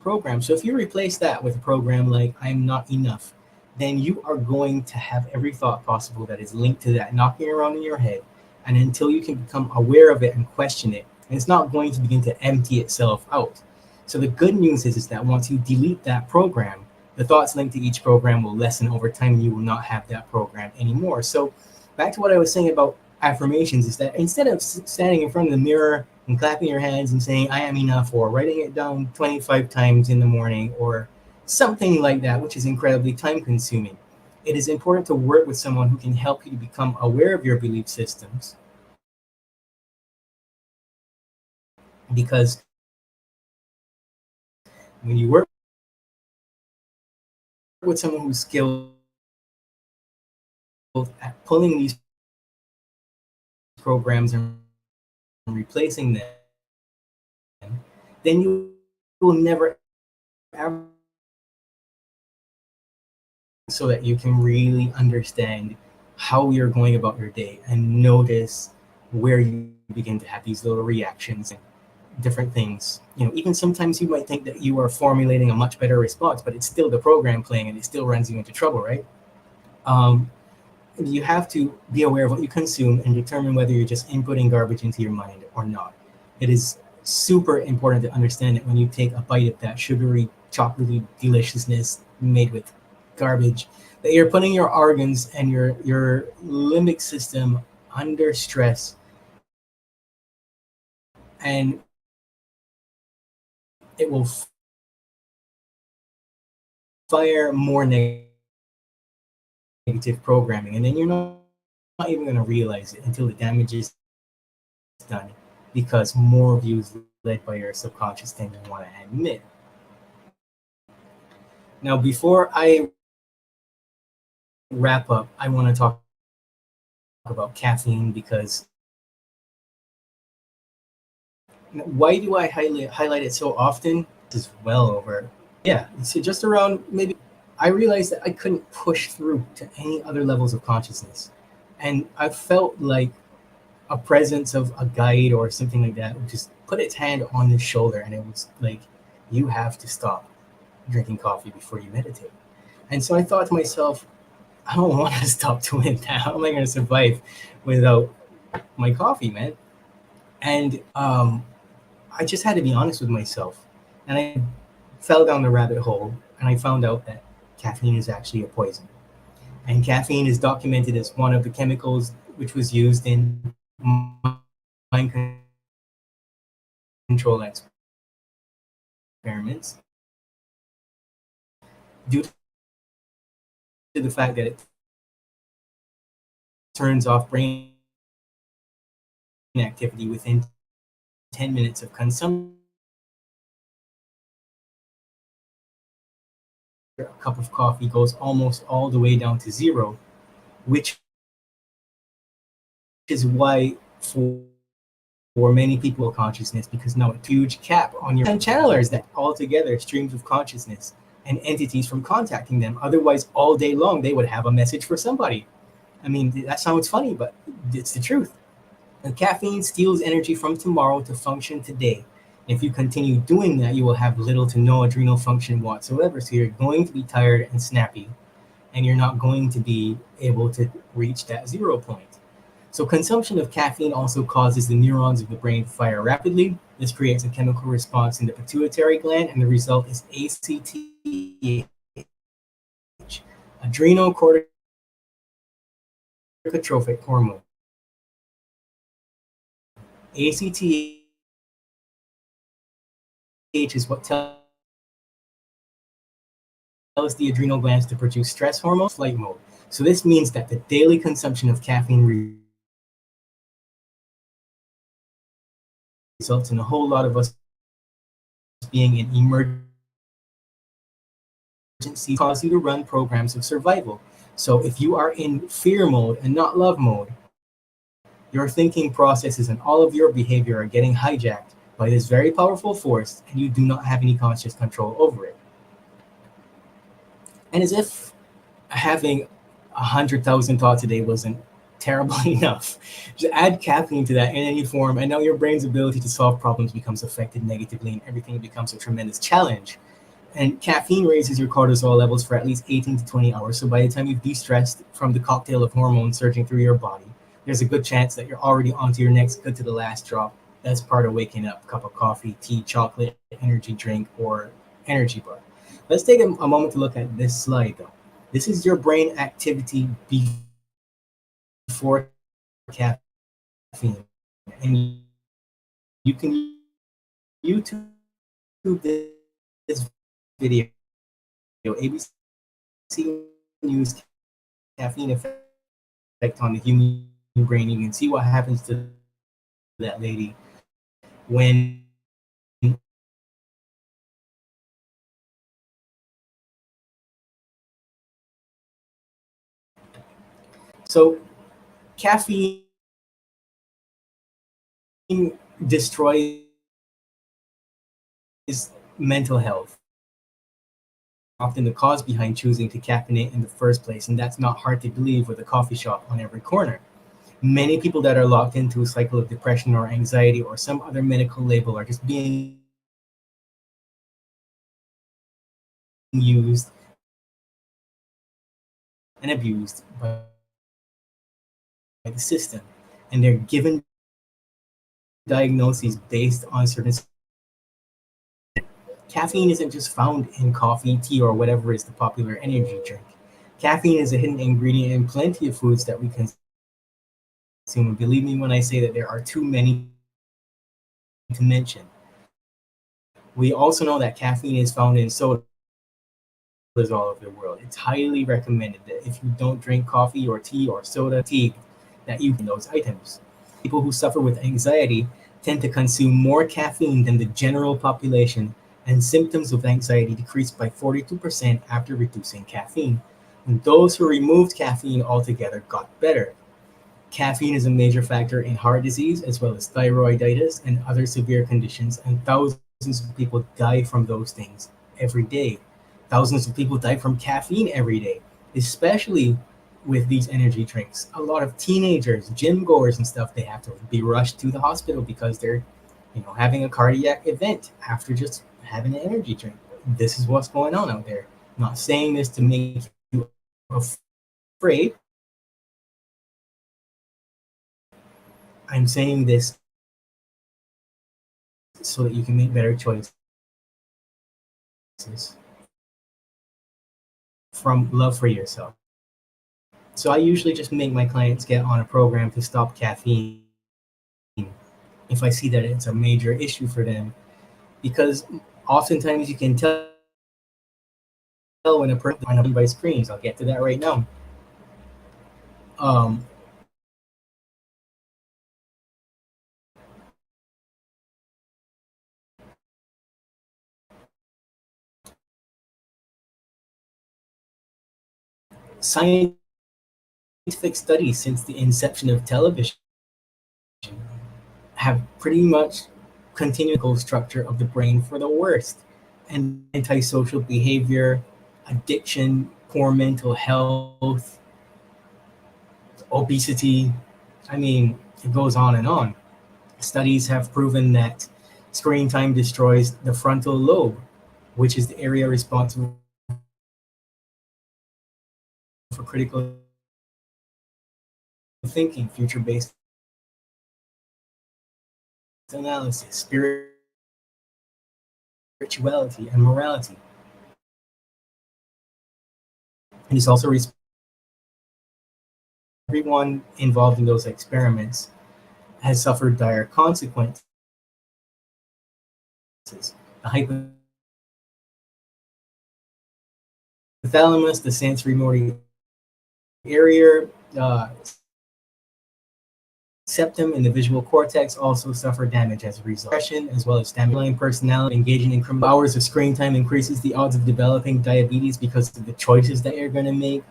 a program. So if you replace that with a program like I'm not enough, then you are going to have every thought possible that is linked to that knocking around in your head. And until you can become aware of it and question it, it's not going to begin to empty itself out. So the good news is that once you delete that program, the thoughts linked to each program will lessen over time, and you will not have that program anymore. So back to what I was saying about affirmations, is that instead of standing in front of the mirror and clapping your hands and saying, I am enough, or writing it down 25 times in the morning, or something like that, which is incredibly time consuming, it is important to work with someone who can help you to become aware of your belief systems. Because when you work with someone who's skilled at pulling these programs and replacing them, then you will never ever, so that you can really understand how you're going about your day and notice where you begin to have these little reactions and different things. Even sometimes you might think that you are formulating a much better response, but it's still the program playing and it still runs you into trouble, right? You have to be aware of what you consume and determine whether you're just inputting garbage into your mind or not. It is super important to understand that when you take a bite of that sugary, chocolatey deliciousness made with garbage, that you're putting your organs and your limbic system under stress, and it will fire more negative programming, and then you're not even going to realize it until the damage is done, because more of you is led by your subconscious than you want to admit. Now, before I wrap up, I want to talk about caffeine, because why do I highlight it so often? This is well over. Yeah, so just around maybe I realized that I couldn't push through to any other levels of consciousness. And I felt like a presence of a guide or something like that would just put its hand on his shoulder, and it was like, you have to stop drinking coffee before you meditate. And so I thought to myself, I don't want to stop doing that. How am I going to survive without my coffee, man? And I just had to be honest with myself. And I fell down the rabbit hole, and I found out that caffeine is actually a poison. And caffeine is documented as one of the chemicals which was used in mind control experiments, due to the fact that it turns off brain activity within 10 minutes of consumption. A cup of coffee goes almost all the way down to zero, which is why for many people consciousness, because now a huge cap on your channelers that altogether streams of consciousness and entities from contacting them. Otherwise, all day long they would have a message for somebody. I mean, that sounds funny, but it's the truth. And caffeine steals energy from tomorrow to function today. If you continue doing that, you will have little to no adrenal function whatsoever. So you're going to be tired and snappy, and you're not going to be able to reach that 0 point. So consumption of caffeine also causes the neurons of the brain to fire rapidly. This creates a chemical response in the pituitary gland, and the result is ACTH, adrenocorticotropic hormone. ACTH is what tells the adrenal glands to produce stress hormone, flight mode. So this means that the daily consumption of caffeine results in a whole lot of us being in emergency, cause you to run programs of survival. So if you are in fear mode and not love mode, your thinking processes and all of your behavior are getting hijacked by this very powerful force, and you do not have any conscious control over it. And as if having 100,000 thoughts a day wasn't terrible enough, just add caffeine to that in any form, and now your brain's ability to solve problems becomes affected negatively, and everything becomes a tremendous challenge. And caffeine raises your cortisol levels for at least 18 to 20 hours. So by the time you've de-stressed from the cocktail of hormones surging through your body, there's a good chance that you're already onto your next good to the last drop. That's part of waking up: cup of coffee, tea, chocolate, energy drink, or energy bar. Let's take a moment to look at this slide, though. This is your brain activity before caffeine. And you can YouTube this video, ABC News caffeine effect on the human brain. You can see what happens to that lady when so caffeine destroys mental health. Often the cause behind choosing to caffeinate in the first place, and that's not hard to believe with a coffee shop on every corner. Many people that are locked into a cycle of depression or anxiety or some other medical label are just being used and abused by the system. And they're given diagnoses based on certain. Caffeine isn't just found in coffee, tea, or whatever is the popular energy drink. Caffeine is a hidden ingredient in plenty of foods that we consume. And believe me when I say that there are too many to mention. We also know that caffeine is found in sodas all over the world. It's highly recommended that if you don't drink coffee or tea or soda, tea, that you can those items. People who suffer with anxiety tend to consume more caffeine than the general population, and symptoms of anxiety decreased by 42% after reducing caffeine. And those who removed caffeine altogether got better. Caffeine is a major factor in heart disease as well as thyroiditis and other severe conditions, and thousands of people die from those things every day. Thousands of people die from caffeine every day, especially with these energy drinks. A lot of teenagers, gym goers and stuff, they have to be rushed to the hospital because they're, having a cardiac event after just having an energy drink. This is what's going on out there. I'm not saying this to make you afraid. I'm saying this so that you can make better choices from love for yourself. So I usually just make my clients get on a program to stop caffeine if I see that it's a major issue for them, because oftentimes you can tell when a person is by screens. I'll get to that right now. Scientific studies since the inception of television have pretty much continued the structure of the brain for the worst, and antisocial behavior, addiction, poor mental health, obesity. I mean, it goes on and on. Studies have proven that screen time destroys the frontal lobe, which is the area responsible for critical thinking, future-based analysis, spirituality, and morality. And it's also everyone involved in those experiments has suffered dire consequences. The hypothalamus, the sensory motor area, septum, and the visual cortex also suffer damage as a result. Depression, as well as damaging personality, engaging in criminal hours of screen time increases the odds of developing diabetes because of the choices that you're going to make.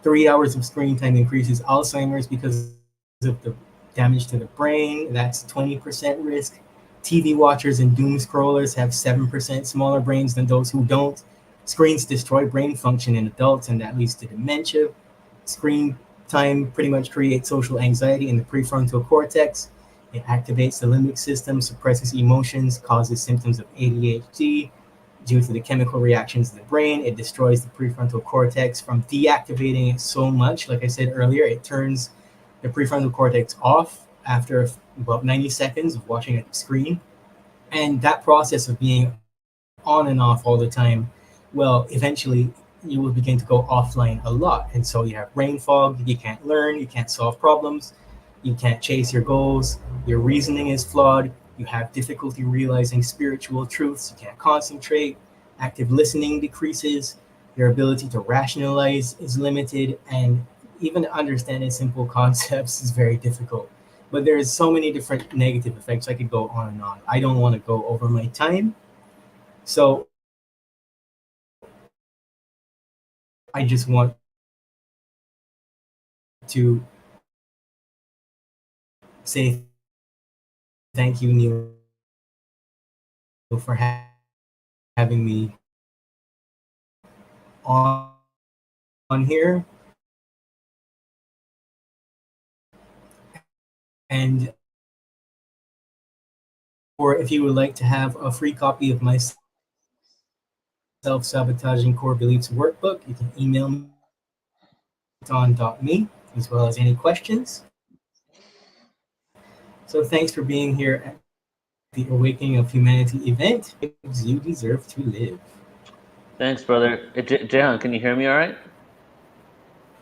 3 hours of screen time increases Alzheimer's because of the damage to the brain. That's 20% risk. TV watchers and doom scrollers have 7% smaller brains than those who don't. Screens destroy brain function in adults, and that leads to dementia. Screen time pretty much creates social anxiety in the prefrontal cortex. It activates the limbic system, suppresses emotions, causes symptoms of ADHD. Due to the chemical reactions in the brain, it destroys the prefrontal cortex from deactivating it so much. Like I said earlier, it turns the prefrontal cortex off after about 90 seconds of watching a screen. And that process of being on and off all the time, well, eventually you will begin to go offline a lot. And so you have brain fog, you can't learn, you can't solve problems, you can't chase your goals, your reasoning is flawed, you have difficulty realizing spiritual truths, you can't concentrate, active listening decreases, your ability to rationalize is limited, and even understanding simple concepts is very difficult. But there's so many different negative effects. I could go on and on. I don't want to go over my time. So I just want to say thank you, Neil, for having me on here. And or if you would like to have a free copy of my self-sabotaging core beliefs workbook, you can email me on.me, as well as any questions. So thanks for being here at the Awakening of Humanity event. You deserve to live. Thanks, brother. Jehan, can you hear me all right?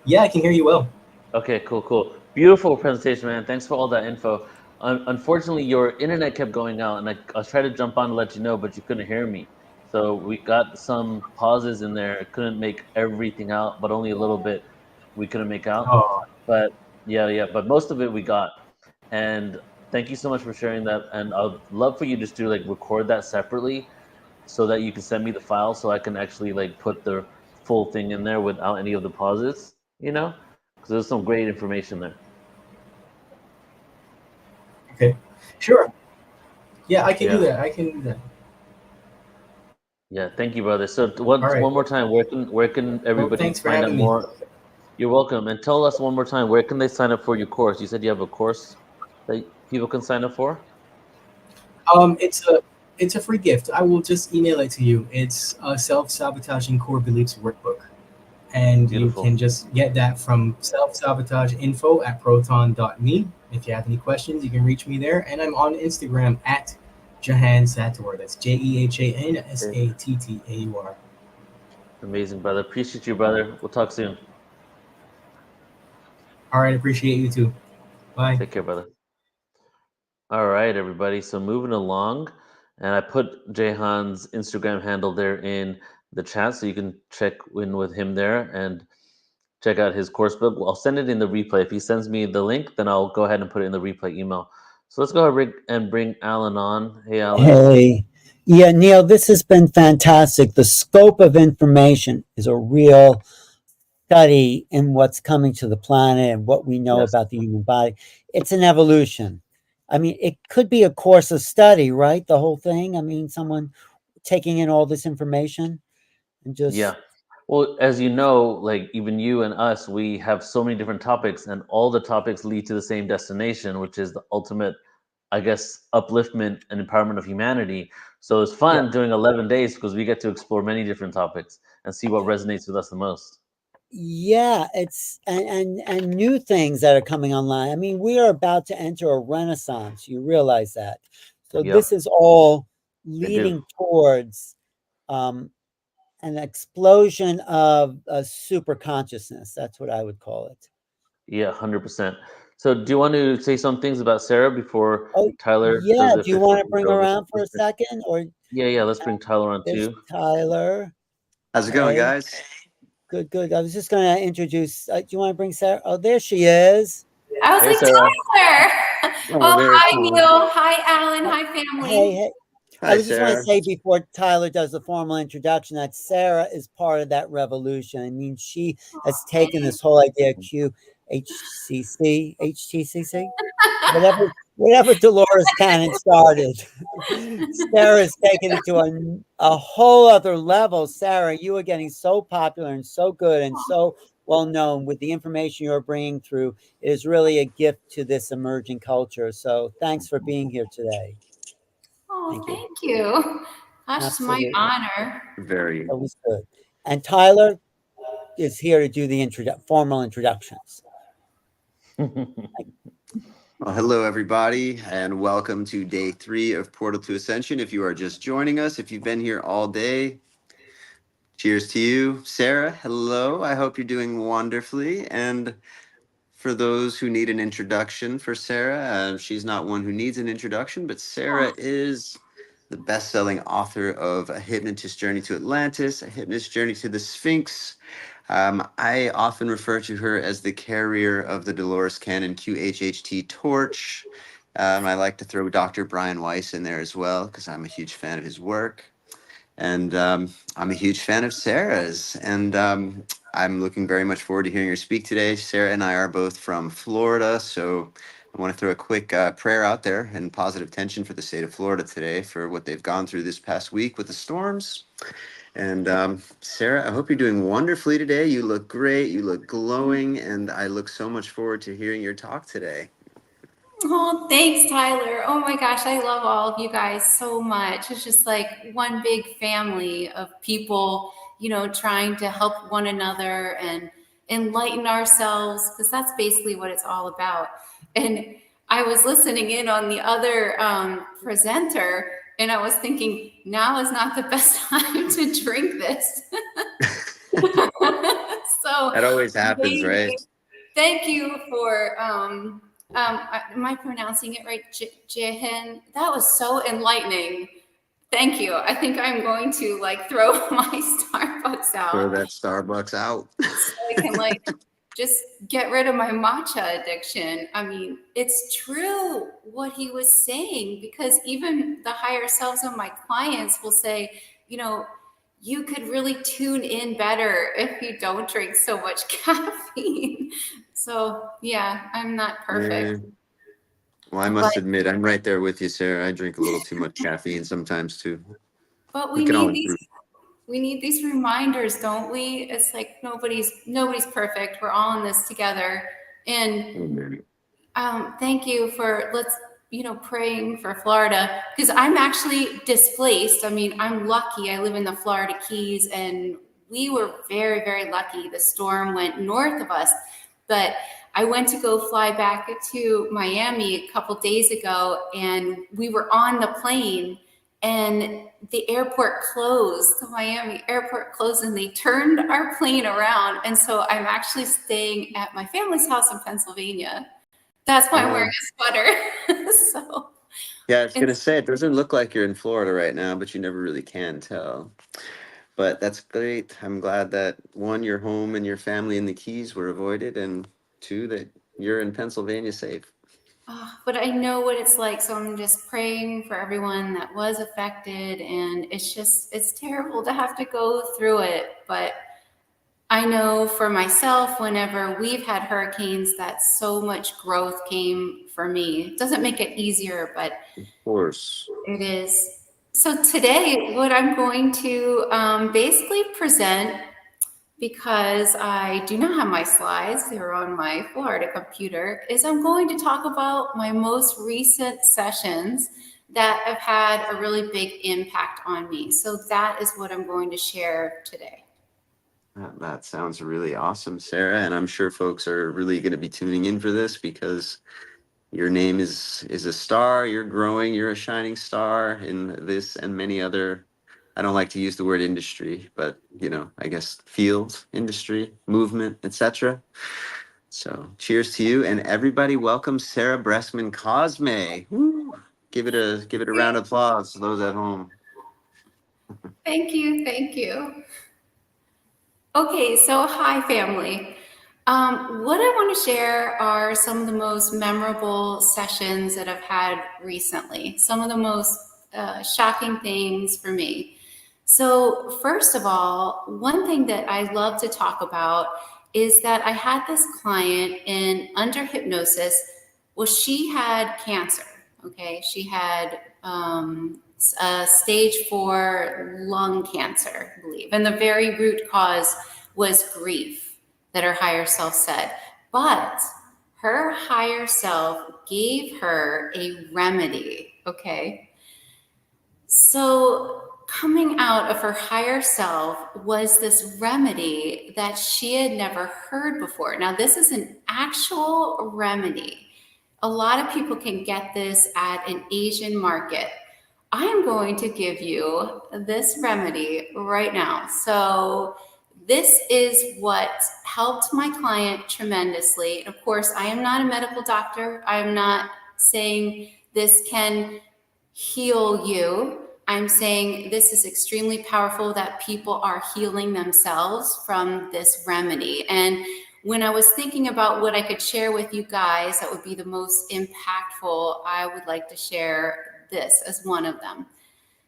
Yeah, I can hear you well. Okay, cool. Beautiful presentation, man. Thanks for all that info. Unfortunately, your internet kept going out, and I was trying to jump on to let you know, but you couldn't hear me. So we got some pauses in there. Couldn't make everything out, but only a little bit we couldn't make out. Oh. But yeah. But most of it we got. And thank you so much for sharing that. And I'd love for you just to like record that separately, so that you can send me the file, so I can actually like put the full thing in there without any of the pauses. Because there's some great information there. Okay, sure. Yeah, I can do that. I can do that. Yeah, thank you, brother. So one more time, where can everybody find out more? You're welcome. And tell us one more time, where can they sign up for your course? You said you have a course that people can sign up for? It's a free gift. I will just email it to you. It's a self-sabotaging core beliefs workbook. And Beautiful. You can just get that from selfsabotageinfo@proton.me. If you have any questions, you can reach me there. And I'm on Instagram at Jehan Sattaur. That's JehanSattaur. Amazing, brother. Appreciate you, brother. We'll talk soon. All right, appreciate you too. Bye. Take care, brother. All right, everybody. So moving along, and I put Jehan's Instagram handle there in the chat, so you can check in with him there and check out his course book. I'll send it in the replay. If he sends me the link, then I'll go ahead and put it in the replay email. So let's go ahead and bring Alan on. Hey, Alan. Hey. Yeah, Neil, this has been fantastic. The scope of information is a real study in what's coming to the planet and what we know about the human body. It's an evolution. I mean, it could be a course of study, right? The whole thing. I mean, someone taking in all this information and just... Yeah. Well, as you know, like even you and us, we have so many different topics, and all the topics lead to the same destination, which is the ultimate, I guess, upliftment and empowerment of humanity. So it's fun doing 11 days because we get to explore many different topics and see what resonates with us the most. Yeah, it's and new things that are coming online. I mean, we are about to enter a renaissance. You realize that. So this is all leading towards an explosion of a super consciousness. That's what I would call it. Yeah, 100%. So do you want to say some things about Sarah before Tyler does Yeah, the do you official want to bring her intro? around for a second? Or Yeah, let's bring Tyler on there's too. Tyler. How's it going, guys? Good. I was just going to introduce. Do you want to bring Sarah? Oh, there she is. I was like, Sarah. Tyler. Hi, Neil. Hi, Alan. Hi, family. Hey. Hi, I just want to Sarah. say before Tyler does the formal introduction that Sarah is part of that revolution. I mean, she has taken this whole idea HTCC, whatever Dolores Cannon started. Sarah's taken it to a whole other level. Sarah, you are getting so popular and so good and so well known with the information you're bringing through. It is really a gift to this emerging culture. So thanks for being here today. Oh, thank you. Gosh, it's my honor. Very. That was good. And Tyler is here to do the formal introductions. Well, hello, everybody, and welcome to day 3 of Portal to Ascension. If you are just joining us, if you've been here all day, cheers to you. Sarah, hello. I hope you're doing wonderfully. And for those who need an introduction for Sarah, she's not one who needs an introduction, but Sarah is the best-selling author of A Hypnotist's Journey to Atlantis, A Hypnotist's Journey to the Sphinx. I often refer to her as the carrier of the Dolores Cannon QHHT torch. I like to throw Dr. Brian Weiss in there as well because I'm a huge fan of his work. And I'm a huge fan of Sarah's. And I'm looking very much forward to hearing her speak today. Sarah and I are both from Florida, so I want to throw a quick prayer out there and positive tension for the state of Florida today for what they've gone through this past week with the storms. And Sarah, I hope you're doing wonderfully today. You look great. You look glowing. And I look so much forward to hearing your talk today. Oh, thanks, Tyler. Oh my gosh, I love all of you guys so much. It's just like one big family of people, you know, trying to help one another and enlighten ourselves, because that's basically what it's all about. And I was listening in on the other presenter, and I was thinking, now is not the best time to drink this. So That always happens, right? thank you for, am I pronouncing it right? Jihin? That was so enlightening. Thank you. I think I'm going to like throw my Starbucks out. Throw that Starbucks out. So I can like just get rid of my matcha addiction. I mean, it's true what he was saying, because even the higher selves of my clients will say, you know, you could really tune in better if you don't drink so much caffeine. So yeah, I'm not perfect. Well, I must admit, I'm right there with you, Sarah. I drink a little too much caffeine sometimes too. But we need these reminders, don't we? It's like nobody's perfect. We're all in this together. And thank you for praying for Florida, because I'm actually displaced. I mean, I'm lucky. I live in the Florida Keys, and we were very, very lucky. The storm went north of us, but I went to go fly back to Miami a couple days ago, and we were on the plane, and the airport closed. The Miami airport closed, and they turned our plane around. And so I'm actually staying at my family's house in Pennsylvania. That's why I'm wearing a sweater. So yeah, I was gonna say, it doesn't look like you're in Florida right now, but you never really can tell. But that's great. I'm glad that one, your home and your family in the Keys were avoided, and two, that you're in Pennsylvania safe. But I know what it's like, so I'm just praying for everyone that was affected, and it's terrible to have to go through it. But I know for myself, whenever we've had hurricanes, that so much growth came for me. It doesn't make it easier, but of course it is. So today, what I'm going to basically present, because I do not have my slides, they're on my Florida computer, is I'm going to talk about my most recent sessions that have had a really big impact on me. So that is what I'm going to share today. That sounds really awesome, Sarah. And I'm sure folks are really going to be tuning in for this, because your name is a star. You're growing. You're a shining star in this and many other, I don't like to use the word industry, but I guess field, industry, movement, etc. So cheers to you, and everybody welcome Sarah Bressman Cosme. Woo! Give it a round of applause to those at home. Thank you. Thank you. Okay, so hi family. What I want to share are some of the most memorable sessions that I've had recently, some of the most shocking things for me. So first of all, one thing that I love to talk about is that I had this client under hypnosis. Well, she had cancer, okay? She had stage 4 lung cancer, I believe. And the very root cause was grief, that her higher self said. But her higher self gave her a remedy, okay? So coming out of her higher self was this remedy that she had never heard before. Now, this is an actual remedy. A lot of people can get this at an Asian market. I'm going to give you this remedy right now. So this is what helped my client tremendously. Of course, I am not a medical doctor. I'm not saying this can heal you. I'm saying this is extremely powerful, that people are healing themselves from this remedy. And when I was thinking about what I could share with you guys that would be the most impactful, I would like to share this as one of them.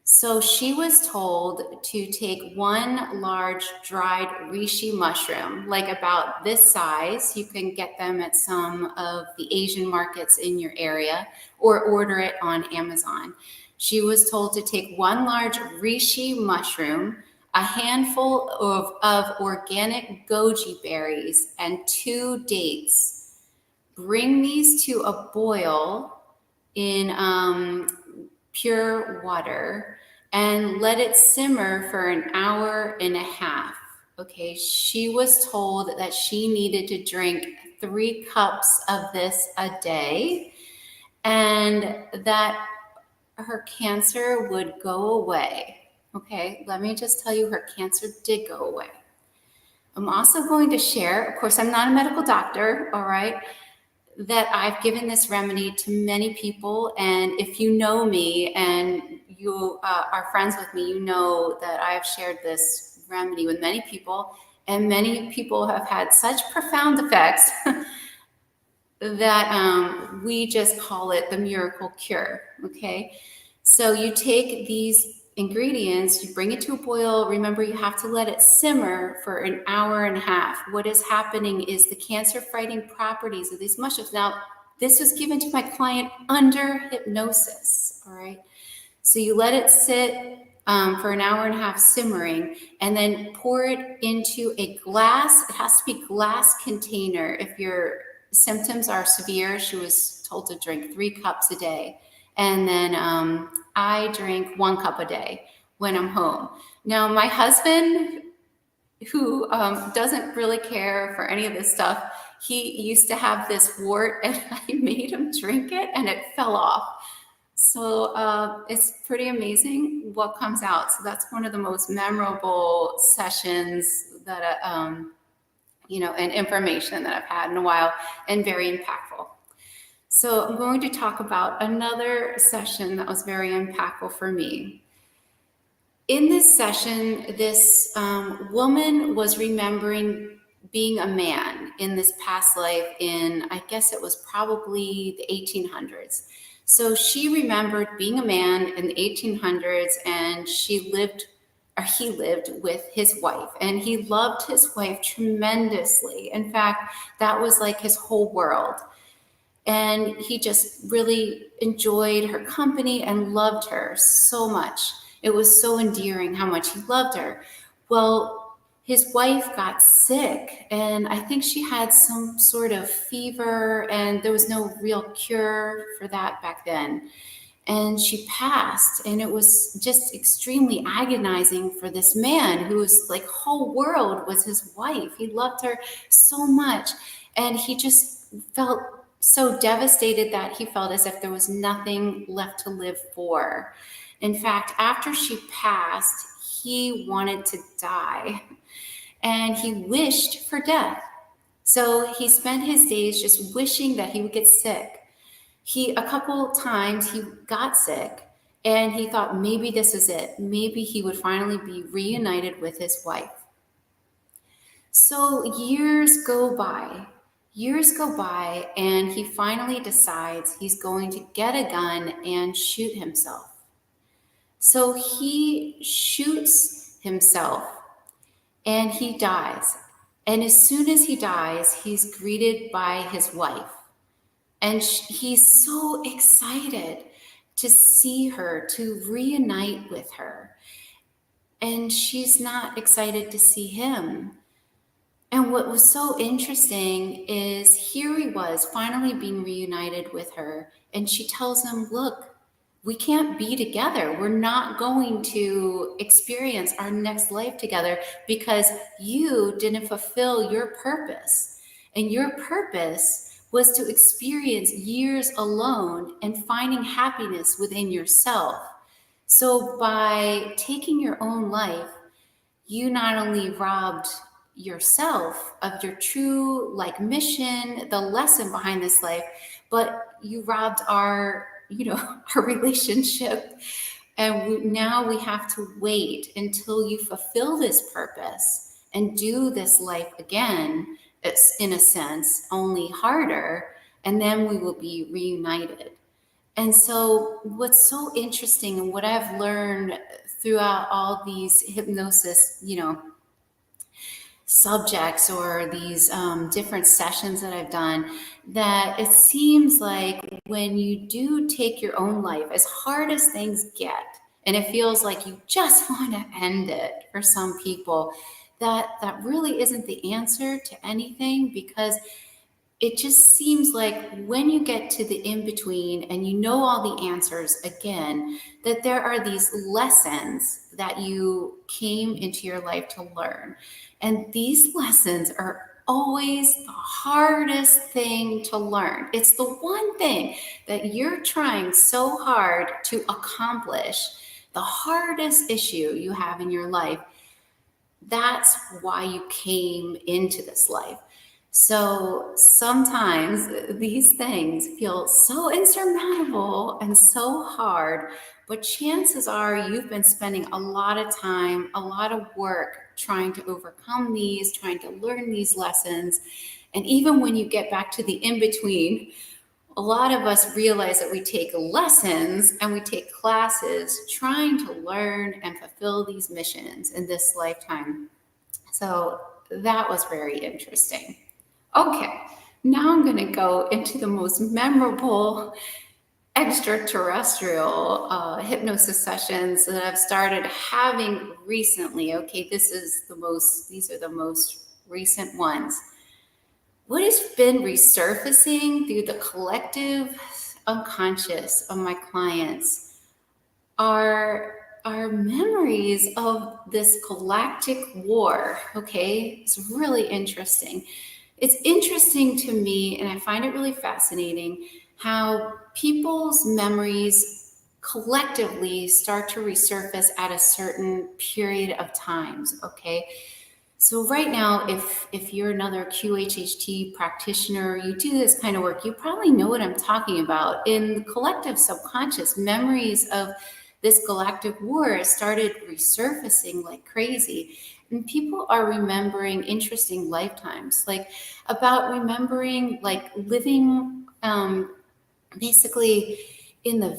So she was told to take one large dried reishi mushroom, like about this size. You can get them at some of the Asian markets in your area, or order it on Amazon. She was told to take one large reishi mushroom, a handful of organic goji berries, and 2 dates. bring these to a boil in pure water and let it simmer for an hour and a half. Okay, she was told that she needed to drink 3 cups of this a day and that her cancer would go away. Okay, let me just tell you, her cancer did go away. I'm also going to share, of course, I'm not a medical doctor, all right, that I've given this remedy to many people. And if you know me and you are friends with me, you know that I've shared this remedy with many people, and many people have had such profound effects that we just call it the miracle cure, okay? So you take these ingredients, you bring it to a boil. Remember, you have to let it simmer for an hour and a half. What is happening is the cancer-fighting properties of these mushrooms. Now, this was given to my client under hypnosis, all right? So you let it sit for an hour and a half simmering, and then pour it into a glass. It has to be glass container. If your symptoms are severe, she was told to drink 3 cups a day. And then I drink 1 cup a day when I'm home. Now, my husband, who doesn't really care for any of this stuff, he used to have this wart and I made him drink it and it fell off. So it's pretty amazing what comes out. So that's one of the most memorable sessions that, you know, and information that I've had in a while, and very impactful. So I'm going to talk about another session that was very impactful for me. In this session, this woman was remembering being a man in this past life in, I guess it was probably the 1800s. So she remembered being a man in the 1800s, and he lived with his wife, and he loved his wife tremendously. In fact, that was like his whole world. And he just really enjoyed her company and loved her so much. It was so endearing how much he loved her. Well, his wife got sick, and I think she had some sort of fever, and there was no real cure for that back then. And she passed, and it was just extremely agonizing for this man whose like whole world was his wife. He loved her so much, and he just felt so devastated that he felt as if there was nothing left to live for. In fact, after she passed, he wanted to die, and he wished for death. So he spent his days just wishing that he would get sick. A couple times he got sick, and he thought maybe this is it. Maybe he would finally be reunited with his wife. So years go by, and he finally decides he's going to get a gun and shoot himself. So he shoots himself, and he dies. And as soon as he dies, he's greeted by his wife. And he's so excited to see her, to reunite with her. And she's not excited to see him. And what was so interesting is here he was finally being reunited with her. And she tells him, look, we can't be together. We're not going to experience our next life together because you didn't fulfill your purpose. And your purpose was to experience years alone and finding happiness within yourself. So by taking your own life, you not only robbed yourself of your true mission, the lesson behind this life, but you robbed our relationship. And now we have to wait until you fulfill this purpose and do this life again. It's in a sense only harder, and then we will be reunited. And so what's so interesting and what I've learned throughout all these hypnosis, subjects or these different sessions that I've done, that it seems like when you do take your own life, as hard as things get, and it feels like you just want to end it for some people, that really isn't the answer to anything, because it just seems like when you get to the in-between and you know all the answers again, that there are these lessons that you came into your life to learn. And these lessons are always the hardest thing to learn. It's the one thing that you're trying so hard to accomplish, the hardest issue you have in your life. That's why you came into this life. So sometimes these things feel so insurmountable and so hard, but chances are you've been spending a lot of time, a lot of work trying to overcome these, trying to learn these lessons. And even when you get back to the in-between, a lot of us realize that we take lessons and we take classes trying to learn and fulfill these missions in this lifetime. So that was very interesting. Okay, now I'm going to go into the most memorable extraterrestrial hypnosis sessions that I've started having recently. Okay, these are the most recent ones. What has been resurfacing through the collective unconscious of my clients are memories of this galactic war. Okay, it's really interesting. It's interesting to me, and I find it really fascinating, how people's memories collectively start to resurface at a certain period of times, okay? So right now, if you're another QHHT practitioner, you do this kind of work, you probably know what I'm talking about. In the collective subconscious, memories of this galactic war started resurfacing like crazy. And people are remembering interesting lifetimes, like about remembering like living basically in the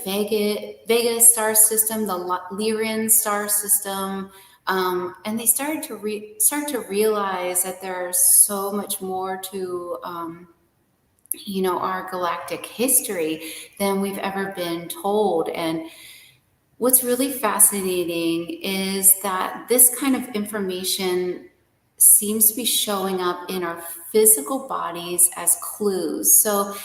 Vega star system, the Lyran star system, and they started to realize that there's so much more to our galactic history than we've ever been told. And what's really fascinating is that this kind of information seems to be showing up in our physical bodies as clues. So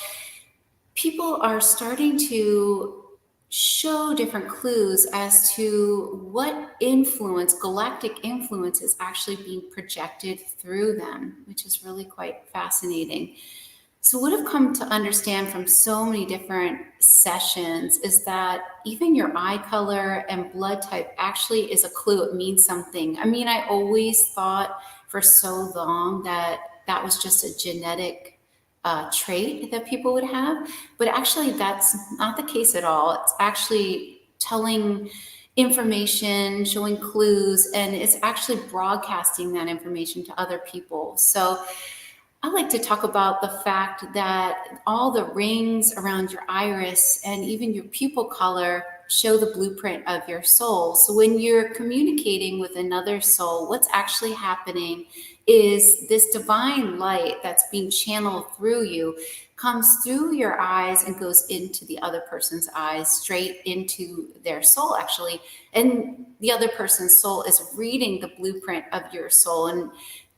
people are starting to show different clues as to what influence, galactic influence, is actually being projected through them, which is really quite fascinating. So what I've come to understand from so many different sessions is that even your eye color and blood type actually is a clue. It means something. I mean, I always thought for so long that that was just a genetic trait that people would have, but actually that's not the case at all. It's actually telling information, showing clues, and it's actually broadcasting that information to other people. So I like to talk about the fact that all the rings around your iris and even your pupil color show the blueprint of your soul. So when you're communicating with another soul, what's actually happening is this divine light that's being channeled through you comes through your eyes and goes into the other person's eyes, straight into their soul, actually. And the other person's soul is reading the blueprint of your soul. And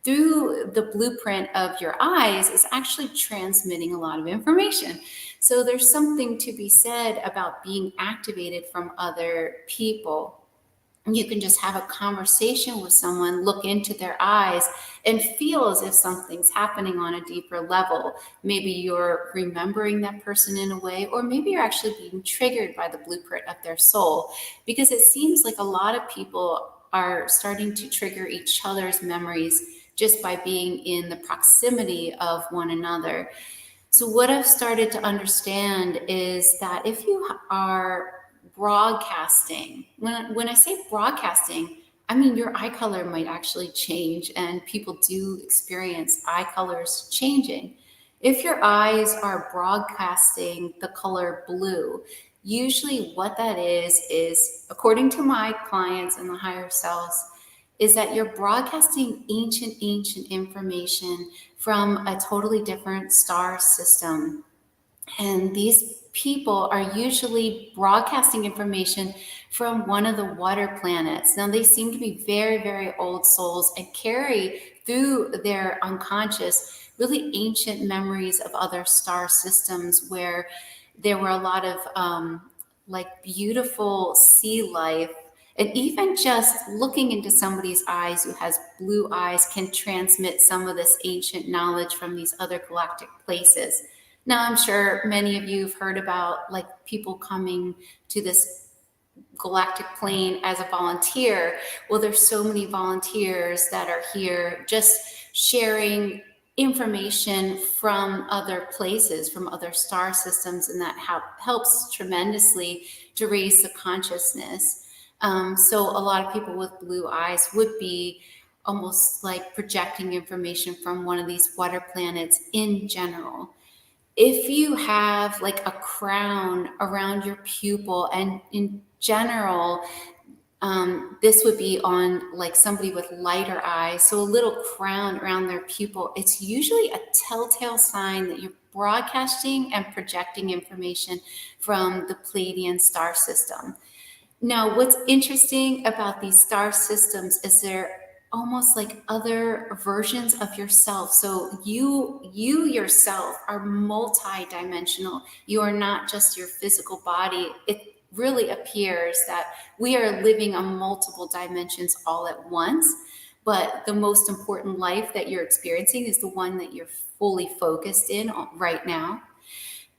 through the blueprint of your eyes is actually transmitting a lot of information. So there's something to be said about being activated from other people. You can just have a conversation with someone, look into their eyes, and feel as if something's happening on a deeper level. Maybe you're remembering that person in a way, or maybe you're actually being triggered by the blueprint of their soul, because it seems like a lot of people are starting to trigger each other's memories just by being in the proximity of one another. So what I've started to understand is that if you are broadcasting, when I say broadcasting, I mean your eye color might actually change, and people do experience eye colors changing. If your eyes are broadcasting the color blue, usually what that is, according to my clients and the higher selves, is that you're broadcasting ancient information from a totally different star system. And these people are usually broadcasting information from one of the water planets. Now, they seem to be very, very old souls and carry through their unconscious really ancient memories of other star systems where there were a lot of like beautiful sea life. And even just looking into somebody's eyes who has blue eyes can transmit some of this ancient knowledge from these other galactic places. Now, I'm sure many of you have heard about like people coming to this galactic plane as a volunteer. Well, there's so many volunteers that are here just sharing information from other places, from other star systems, and that helps tremendously to raise the consciousness. So a lot of people with blue eyes would be almost like projecting information from one of these water planets in general. If you have like a crown around your pupil, and in general, this would be on like somebody with lighter eyes, so a little crown around their pupil, it's usually a telltale sign that you're broadcasting and projecting information from the Pleiadian star system. Now, what's interesting about these star systems is they're almost like other versions of yourself. So you yourself are multi-dimensional. You are not just your physical body. It really appears that we are living on multiple dimensions all at once. But the most important life that you're experiencing is the one that you're fully focused in right now.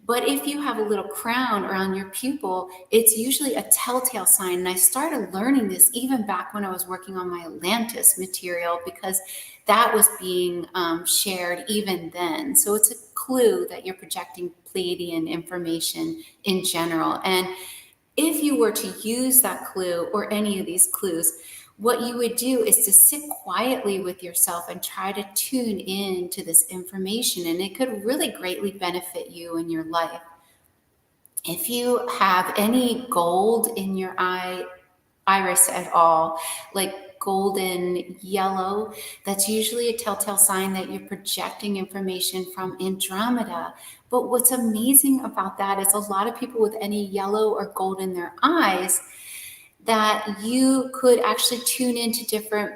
But if you have a little crown around your pupil, it's usually a telltale sign. And I started learning this even back when I was working on my Atlantis material, because that was being shared even then. So it's a clue that you're projecting Pleiadian information in general. And if you were to use that clue or any of these clues, what you would do is to sit quietly with yourself and try to tune in to this information, and it could really greatly benefit you in your life. If you have any gold in your iris at all, like golden yellow, that's usually a telltale sign that you're projecting information from Andromeda. But what's amazing about that is a lot of people with any yellow or gold in their eyes, that you could actually tune into different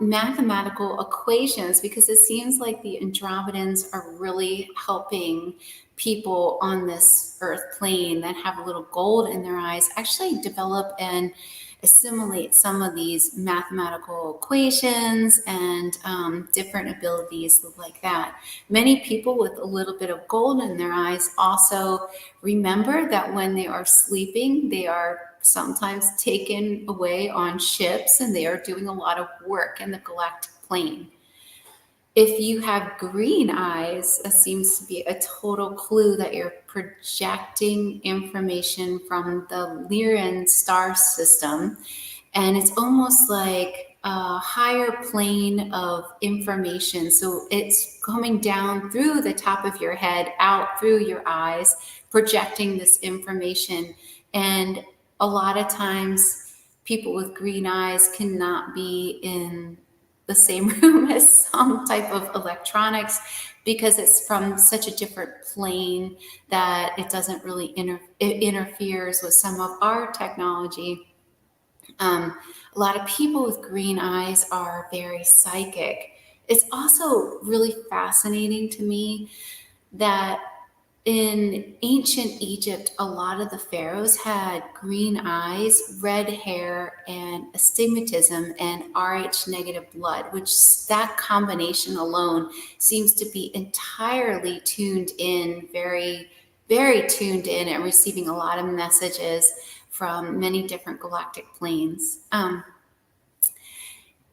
mathematical equations, because it seems like the Andromedans are really helping people on this earth plane that have a little gold in their eyes actually develop and assimilate some of these mathematical equations and different abilities like that. Many people with a little bit of gold in their eyes also remember that when they are sleeping, they are sometimes taken away on ships and they are doing a lot of work in the galactic plane. If you have green eyes, that seems to be a total clue that you're projecting information from the Lyran star system. And it's almost like a higher plane of information. So it's coming down through the top of your head, out through your eyes, projecting this information. And a lot of times people with green eyes cannot be in the same room as some type of electronics, because it's from such a different plane that it doesn't really it interferes with some of our technology. A lot of people with green eyes are very psychic. It's also really fascinating to me that in ancient Egypt, a lot of the pharaohs had green eyes, red hair, and astigmatism and Rh negative blood, which that combination alone seems to be entirely tuned in, very, very tuned in, and receiving a lot of messages from many different galactic planes.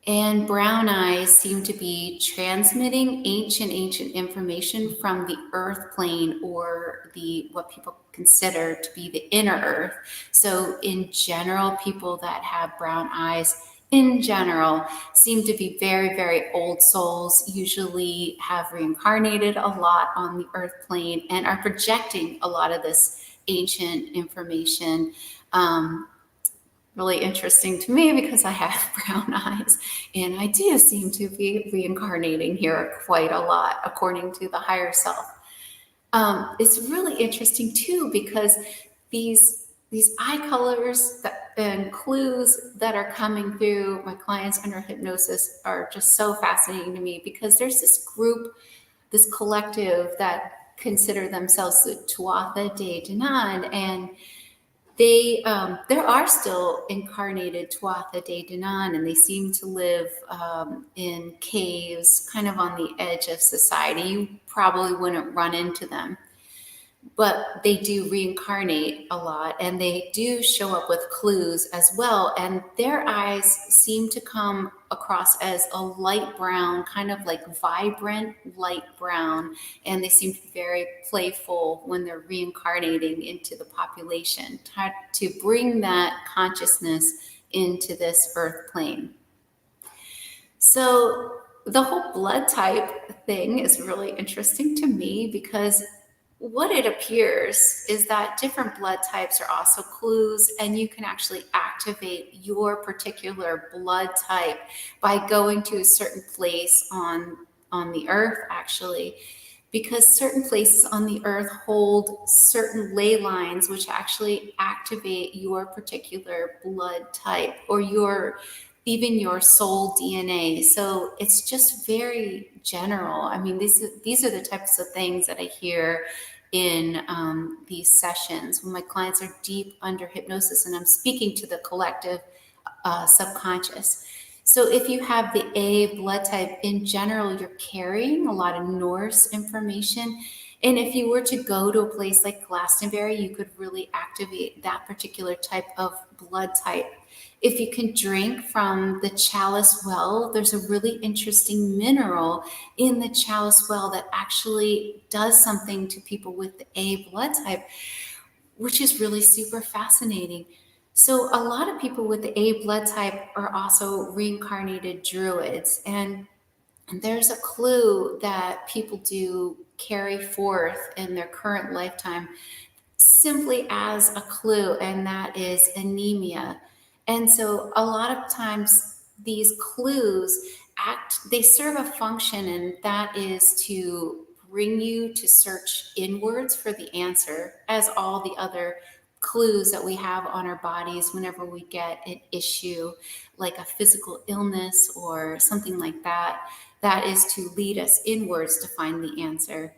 And brown eyes seem to be transmitting ancient information from the earth plane, or what people consider to be the inner earth. So in general, people that have brown eyes in general seem to be very, very old souls, usually have reincarnated a lot on the earth plane and are projecting a lot of this ancient information. Really interesting to me because I have brown eyes, and I do seem to be reincarnating here quite a lot according to the higher self. It's really interesting too, because these eye colors and clues that are coming through my clients under hypnosis are just so fascinating to me, because there's this group, this collective that consider themselves the Tuatha De Danann, and they there are still incarnated Tuatha De Danann, and they seem to live in caves kind of on the edge of society. You probably wouldn't run into them, but they do reincarnate a lot, and they do show up with clues as well. And their eyes seem to come across as a light brown, kind of like vibrant light brown. And they seem to be very playful when they're reincarnating into the population to bring that consciousness into this earth plane. So the whole blood type thing is really interesting to me, because what it appears is that different blood types are also clues, and you can actually activate your particular blood type by going to a certain place on the earth, actually, because certain places on the earth hold certain ley lines which actually activate your particular blood type, or even your soul DNA. So it's just very general. I mean, these are the types of things that I hear in these sessions when my clients are deep under hypnosis and I'm speaking to the collective subconscious. So if you have the A blood type, in general, you're carrying a lot of Norse information. And if you were to go to a place like Glastonbury, you could really activate that particular type of blood type. If you can drink from the chalice well, there's a really interesting mineral in the chalice well that actually does something to people with the A blood type, which is really super fascinating. So a lot of people with the A blood type are also reincarnated druids. And there's a clue that people do carry forth in their current lifetime simply as a clue, and that is anemia. And so a lot of times these clues they serve a function, and that is to bring you to search inwards for the answer, as all the other clues that we have on our bodies whenever we get an issue like a physical illness or something like that, that is to lead us inwards to find the answer.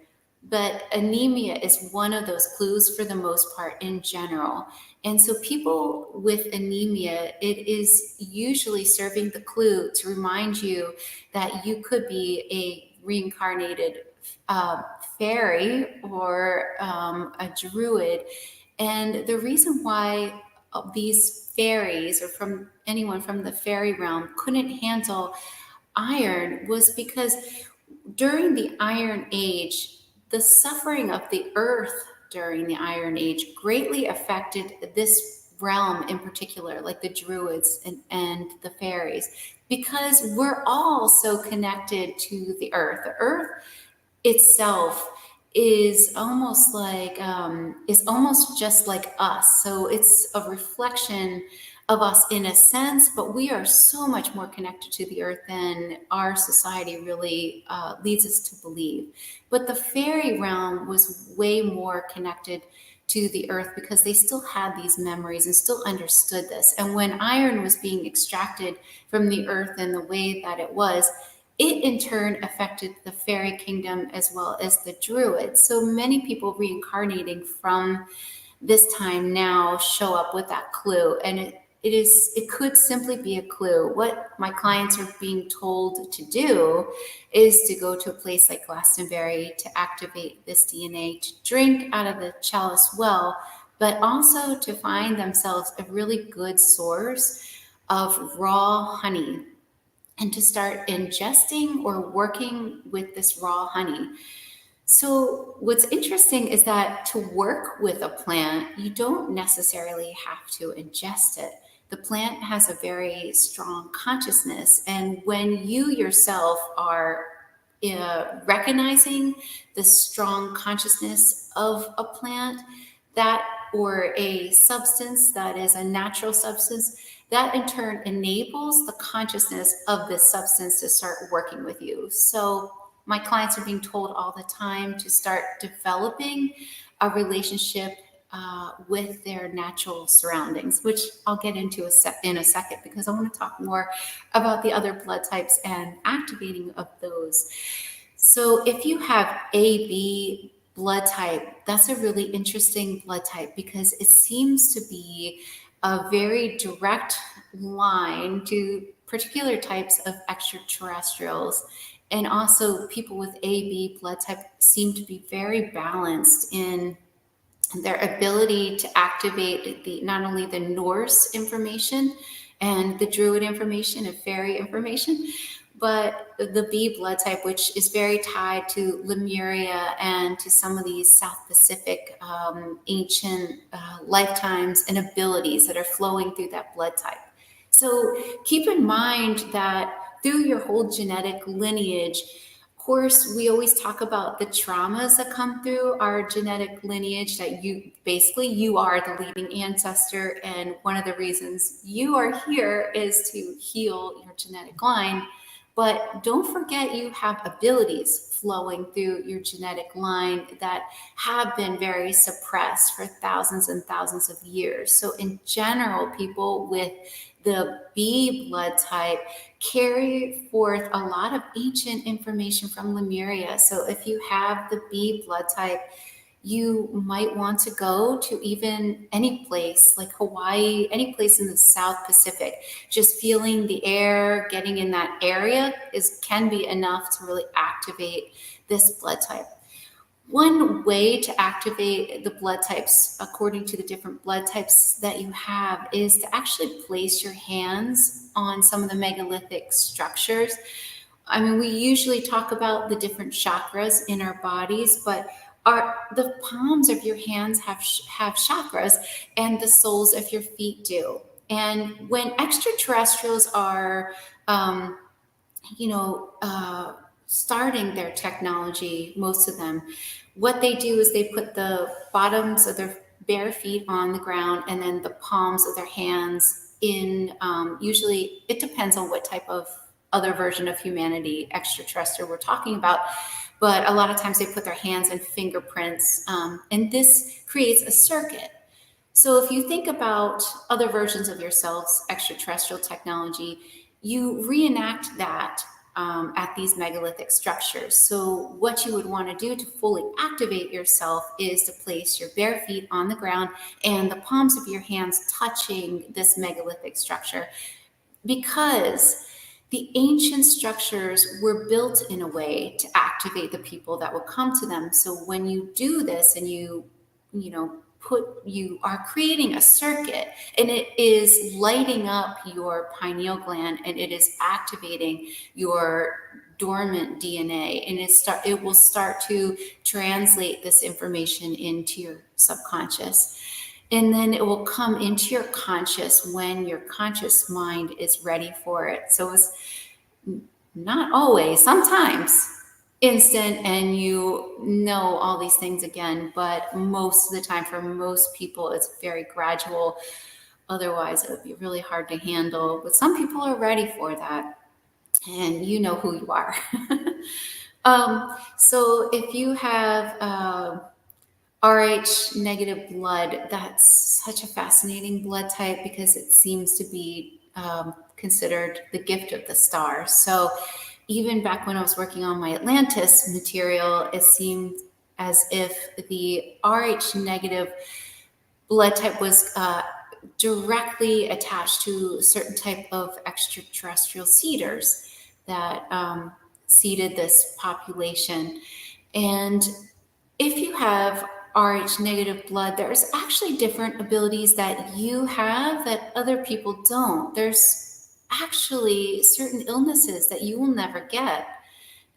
But anemia is one of those clues for the most part in general. And so people with anemia, it is usually serving the clue to remind you that you could be a reincarnated fairy or a druid. And the reason why these fairies, or from anyone from the fairy realm, couldn't handle iron was because during the Iron Age, the suffering of the earth during the Iron Age greatly affected this realm in particular, like the druids and the fairies, because we're all so connected to the earth. The earth itself is almost just like us. So it's a reflection of us in a sense, but we are so much more connected to the earth than our society really leads us to believe. But the fairy realm was way more connected to the earth because they still had these memories and still understood this. And when iron was being extracted from the earth in the way that it was, it in turn affected the fairy kingdom as well as the druids. So many people reincarnating from this time now show up with that clue, and it could simply be a clue. What my clients are being told to do is to go to a place like Glastonbury to activate this DNA, to drink out of the chalice well, but also to find themselves a really good source of raw honey and to start ingesting or working with this raw honey. So what's interesting is that to work with a plant, you don't necessarily have to ingest it. The plant has a very strong consciousness. And when you yourself are recognizing the strong consciousness of a plant, that or a substance that is a natural substance, that in turn enables the consciousness of this substance to start working with you. So my clients are being told all the time to start developing a relationship with their natural surroundings, which I'll get into in a second, because I want to talk more about the other blood types and activating of those. So if you have AB blood type, that's a really interesting blood type, because it seems to be a very direct line to particular types of extraterrestrials. And also people with AB blood type seem to be very balanced in their ability to activate not only the Norse information and the Druid information and fairy information, but the B blood type, which is very tied to Lemuria and to some of these South Pacific ancient lifetimes and abilities that are flowing through that blood type. So keep in mind that through your whole genetic lineage, of course, we always talk about the traumas that come through our genetic lineage, that you are the leading ancestor. And one of the reasons you are here is to heal your genetic line. But don't forget, you have abilities flowing through your genetic line that have been very suppressed for thousands and thousands of years. So in general, people with the B blood type carry forth a lot of ancient information from Lemuria. So if you have the B blood type, you might want to go to even any place like Hawaii, any place in the South Pacific. Just feeling the air, getting in that area can be enough to really activate this blood type. One way to activate the blood types, according to the different blood types that you have, is to actually place your hands on some of the megalithic structures. I mean, we usually talk about the different chakras in our bodies, but the palms of your hands have chakras, and the soles of your feet do. And when extraterrestrials are, starting their technology, most of them, what they do is they put the bottoms of their bare feet on the ground and then the palms of their hands in, usually it depends on what type of other version of humanity extraterrestrial we're talking about, but a lot of times they put their hands in fingerprints, and this creates a circuit. So if you think about other versions of yourselves, extraterrestrial technology, you reenact that at these megalithic structures. So what you would want to do to fully activate yourself is to place your bare feet on the ground and the palms of your hands touching this megalithic structure, because the ancient structures were built in a way to activate the people that would come to them. So when you do this and you are creating a circuit, and it is lighting up your pineal gland, and it is activating your dormant DNA, and it will start to translate this information into your subconscious. And then it will come into your conscious when your conscious mind is ready for it. So it's not always, sometimes instant and you know all these things again, but most of the time for most people it's very gradual. Otherwise it would be really hard to handle, but some people are ready for that, and you know who you are. So if you have RH negative blood, that's such a fascinating blood type because it seems to be considered the gift of the stars. So even back when I was working on my Atlantis material, it seemed as if the RH negative blood type was directly attached to a certain type of extraterrestrial seeders that seeded this population. And if you have RH negative blood, there's actually different abilities that you have that other people don't. There's actually certain illnesses that you will never get,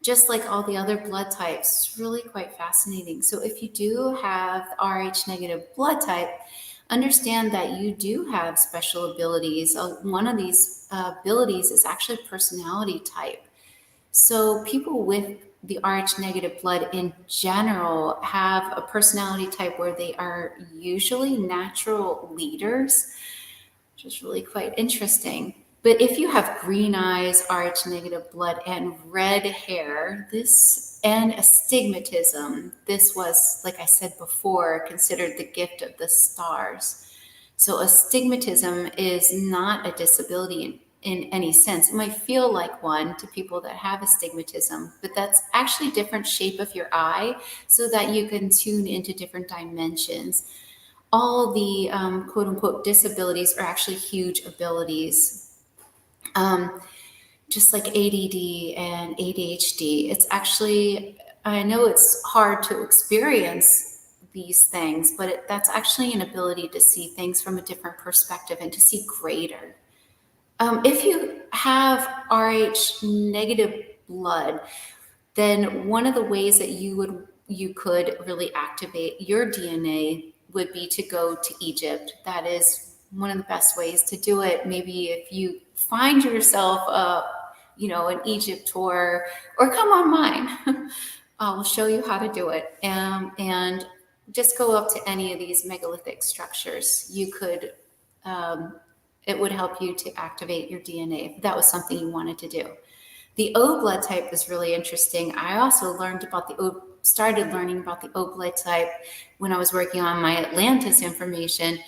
just like all the other blood types. It's really quite fascinating. So if you do have the RH negative blood type, understand that you do have special abilities. One of these abilities is actually personality type. So people with the RH negative blood in general have a personality type where they are usually natural leaders, which is really quite interesting. But if you have green eyes, Rh negative blood, and red hair, and astigmatism, this was, like I said before, considered the gift of the stars. So astigmatism is not a disability in any sense. It might feel like one to people that have astigmatism, but that's actually a different shape of your eye so that you can tune into different dimensions. All the quote unquote disabilities are actually huge abilities. Just like ADD and ADHD, it's actually, I know it's hard to experience these things, but that's actually an ability to see things from a different perspective and to see greater. If you have Rh negative blood, then one of the ways that you could really activate your DNA would be to go to Egypt. That is one of the best ways to do it. Maybe if you find yourself an Egypt tour, or come on mine. I'll show you how to do it. And just go up to any of these megalithic structures. You could, it would help you to activate your DNA if that was something you wanted to do. The O blood type is really interesting. I also started learning about the O blood type when I was working on my Atlantis information,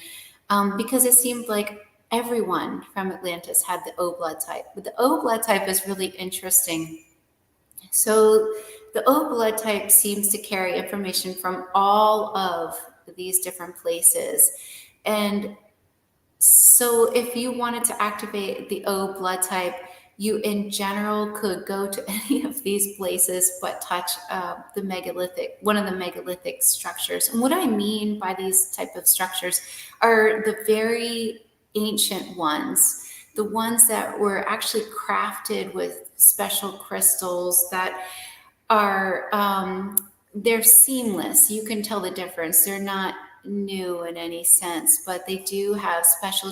because it seemed like everyone from Atlantis had the O blood type. But the O blood type is really interesting. So the O blood type seems to carry information from all of these different places. And so if you wanted to activate the O blood type, you in general could go to any of these places but touch one of the megalithic structures. And what I mean by these type of structures are the very ancient ones, the ones that were actually crafted with special crystals that are, they're seamless. You can tell the difference. They're not new in any sense, but they do have special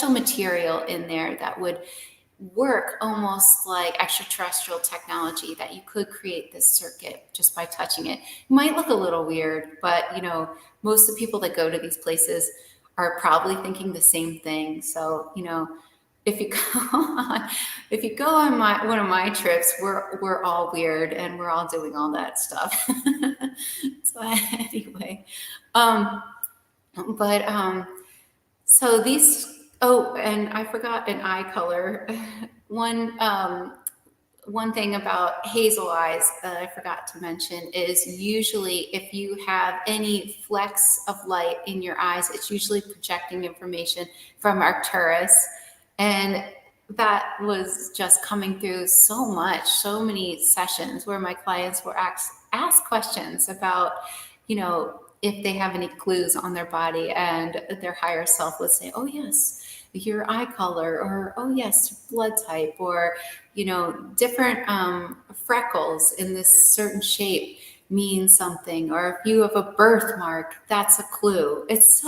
material in there that would work almost like extraterrestrial technology, that you could create this circuit just by touching it. It might look a little weird, but most of the people that go to these places are probably thinking the same thing. So, if you go on one of my trips, we're all weird and we're all doing all that stuff. So anyway, so these. Oh, and I forgot an eye color. One thing about hazel eyes that I forgot to mention is usually if you have any flecks of light in your eyes, it's usually projecting information from Arcturus. And that was just coming through so many sessions where my clients were asked questions about, if they have any clues on their body, and their higher self would say, oh yes, your eye color, or oh yes, blood type, or different freckles in this certain shape mean something, or if you have a birthmark, that's a clue. It's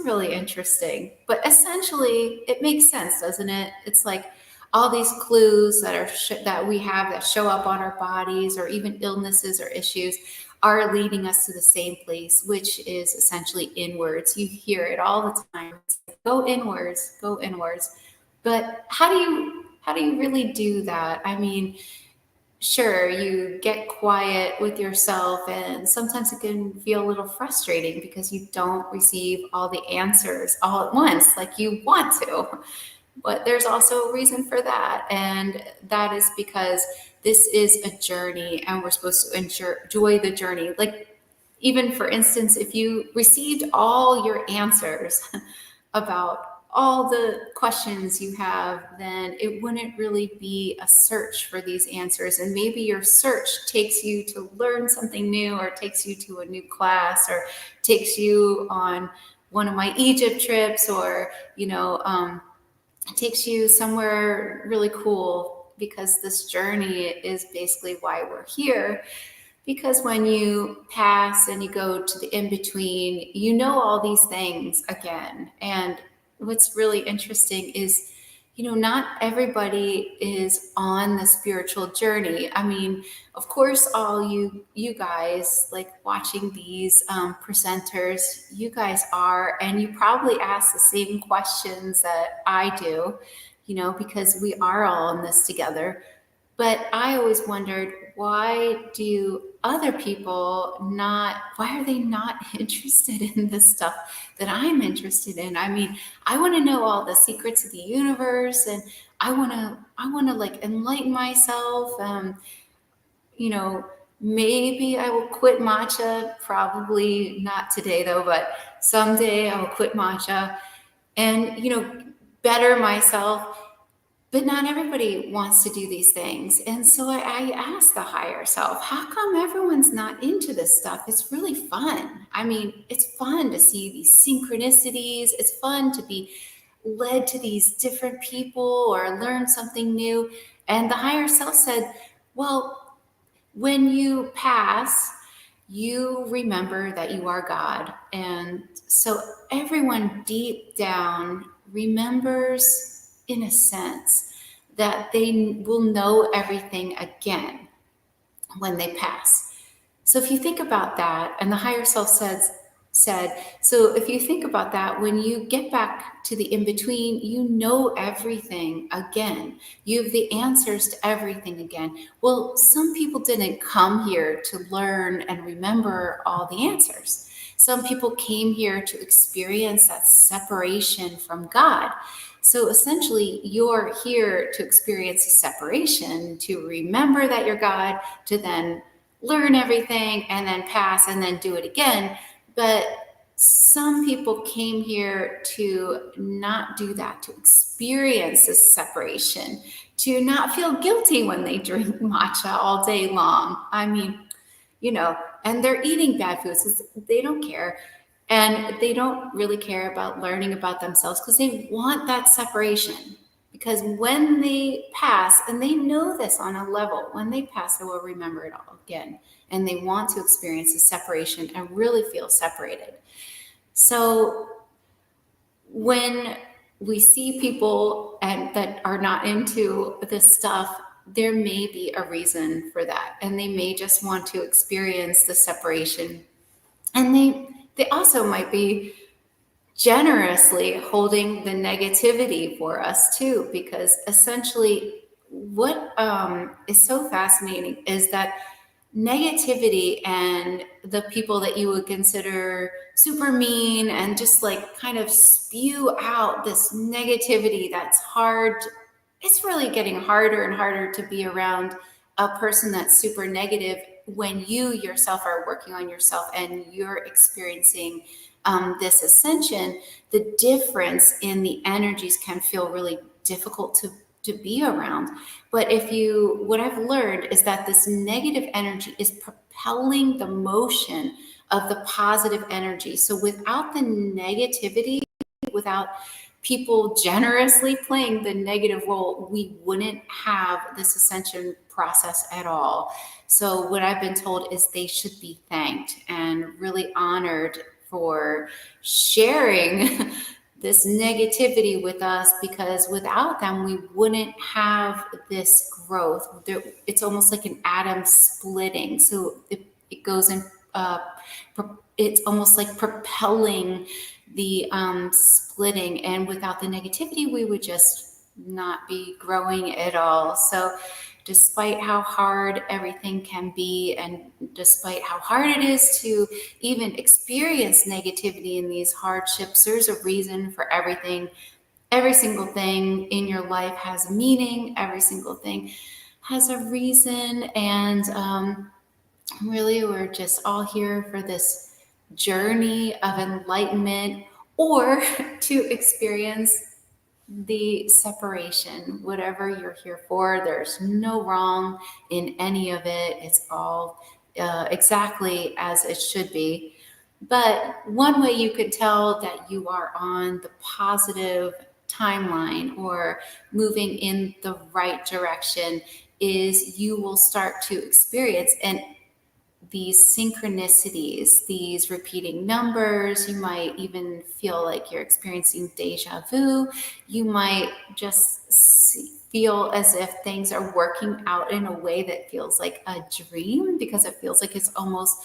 really interesting, but essentially it makes sense, doesn't it? It's like all these clues that we have that show up on our bodies, or even illnesses or issues, are leading us to the same place, which is essentially inwards. You hear it all the time. It's like, go inwards, go inwards. But how do you really do that? I mean, sure, you get quiet with yourself, and sometimes it can feel a little frustrating because you don't receive all the answers all at once like you want to. But there's also a reason for that, and that is because this is a journey, and we're supposed to enjoy the journey. Like, even for instance, if you received all your answers about all the questions you have, then it wouldn't really be a search for these answers. And maybe your search takes you to learn something new, or takes you to a new class, or takes you on one of my Egypt trips, or, it takes you somewhere really cool, because this journey is basically why we're here. Because when you pass and you go to the in-between, all these things again. And what's really interesting is, not everybody is on the spiritual journey. I mean, of course, all you guys like watching these presenters, you guys are, and you probably ask the same questions that I do, because we are all in this together. But I always wondered, why do other people why are they not interested in the stuff that I'm interested in? I mean, I want to know all the secrets of the universe, and I want to like enlighten myself. Maybe I will quit matcha, probably not today though, but someday I will quit matcha and, better myself. But not everybody wants to do these things. And so I asked the higher self, how come everyone's not into this stuff? It's really fun. I mean, it's fun to see these synchronicities. It's fun to be led to these different people or learn something new. And the higher self said, well, when you pass, you remember that you are God. And so everyone deep down remembers, in a sense, that they will know everything again when they pass. So if you think about that, and the higher self said, so if you think about that, when you get back to the in-between, you know everything again. You have the answers to everything again. Well, some people didn't come here to learn and remember all the answers. Some people came here to experience that separation from God. So essentially, you're here to experience a separation, to remember that you're God, to then learn everything and then pass and then do it again. But some people came here to not do that, to experience this separation, to not feel guilty when they drink matcha all day long. I mean, and they're eating bad foods. They don't care. And they don't really care about learning about themselves because they want that separation. Because when they pass, and they know this on a level, when they pass, they will remember it all again. And they want to experience the separation and really feel separated. So when we see people that are not into this stuff, there may be a reason for that. And they may just want to experience the separation. And they also might be generously holding the negativity for us too, because essentially what is so fascinating is that negativity and the people that you would consider super mean and just like kind of spew out this negativity that's hard. It's really getting harder and harder to be around a person that's super negative when you yourself are working on yourself and you're experiencing this ascension. The difference in the energies can feel really difficult to be around. But what I've learned is that this negative energy is propelling the motion of the positive energy. So without the negativity, without people generously playing the negative role, we wouldn't have this ascension process at all. So what I've been told is they should be thanked and really honored for sharing this negativity with us, because without them, we wouldn't have this growth. It's almost like an atom splitting. So it goes in, it's almost like propelling the splitting. And without the negativity, we would just not be growing at all. So despite how hard everything can be, and despite how hard it is to even experience negativity in these hardships, there's a reason for everything. Every single thing in your life has meaning. Every single thing has a reason. And really, we're just all here for this journey of enlightenment, or to experience the separation. Whatever you're here for, there's no wrong in any of it. It's all exactly as it should be. But one way you could tell that you are on the positive timeline or moving in the right direction is you will start to experience these synchronicities, these repeating numbers. You might even feel like you're experiencing deja vu. You might just feel as if things are working out in a way that feels like a dream, because it feels like it's almost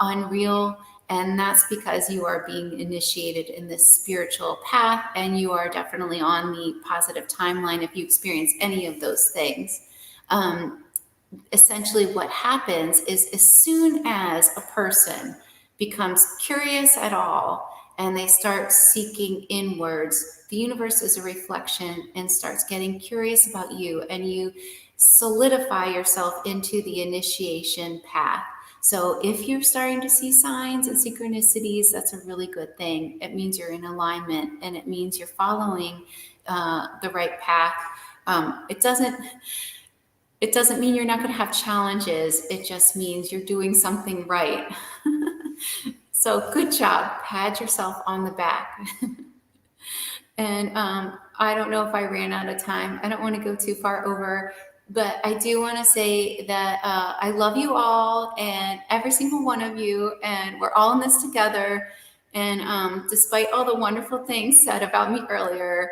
unreal. And that's because you are being initiated in this spiritual path, and you are definitely on the positive timeline if you experience any of those things. Essentially what happens is, as soon as a person becomes curious at all and they start seeking inwards, the universe is a reflection and starts getting curious about you, and you solidify yourself into the initiation path. So if you're starting to see signs and synchronicities, that's a really good thing. It means you're in alignment, and it means you're following the right path. It doesn't mean you're not going to have challenges. It just means you're doing something right. So good job. Pat yourself on the back. And I don't know if I ran out of time. I don't want to go too far over, but I do want to say that I love you all, and every single one of you, and we're all in this together. And despite all the wonderful things said about me earlier,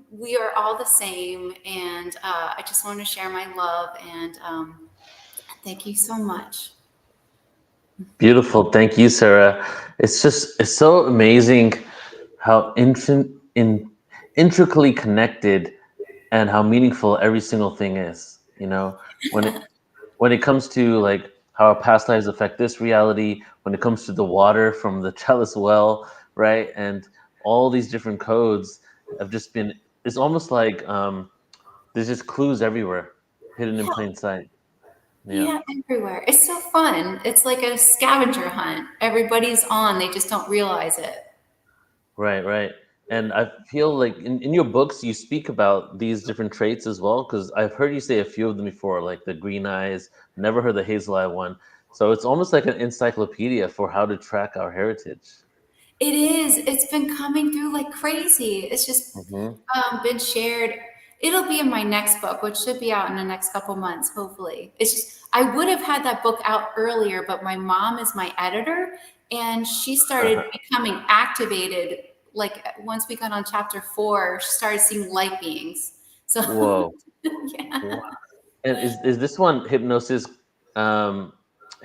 we are all the same. And I just want to share my love, and thank you so much. Beautiful. Thank you, Sarah. It's so amazing how intricately connected and how meaningful every single thing is. When it comes to like how our past lives affect this reality, when it comes to the water from the chalice well, right? And all these different codes have just been, it's almost like there's just clues everywhere, hidden in plain sight. Yeah, everywhere. It's so fun. It's like a scavenger hunt. Everybody's on, they just don't realize it. Right. And I feel like in your books, you speak about these different traits as well, because I've heard you say a few of them before, like the green eyes, never heard the hazel eye one. So it's almost like an encyclopedia for how to track our heritage. It is. It's been coming through like crazy. It's just been shared. It'll be in my next book, which should be out in the next couple months, hopefully. It's just, I would have had that book out earlier, but my mom is my editor, and she started becoming activated. Like once we got on chapter 4, she started seeing light beings. So Whoa. Yeah. Wow. And is this one hypnosis to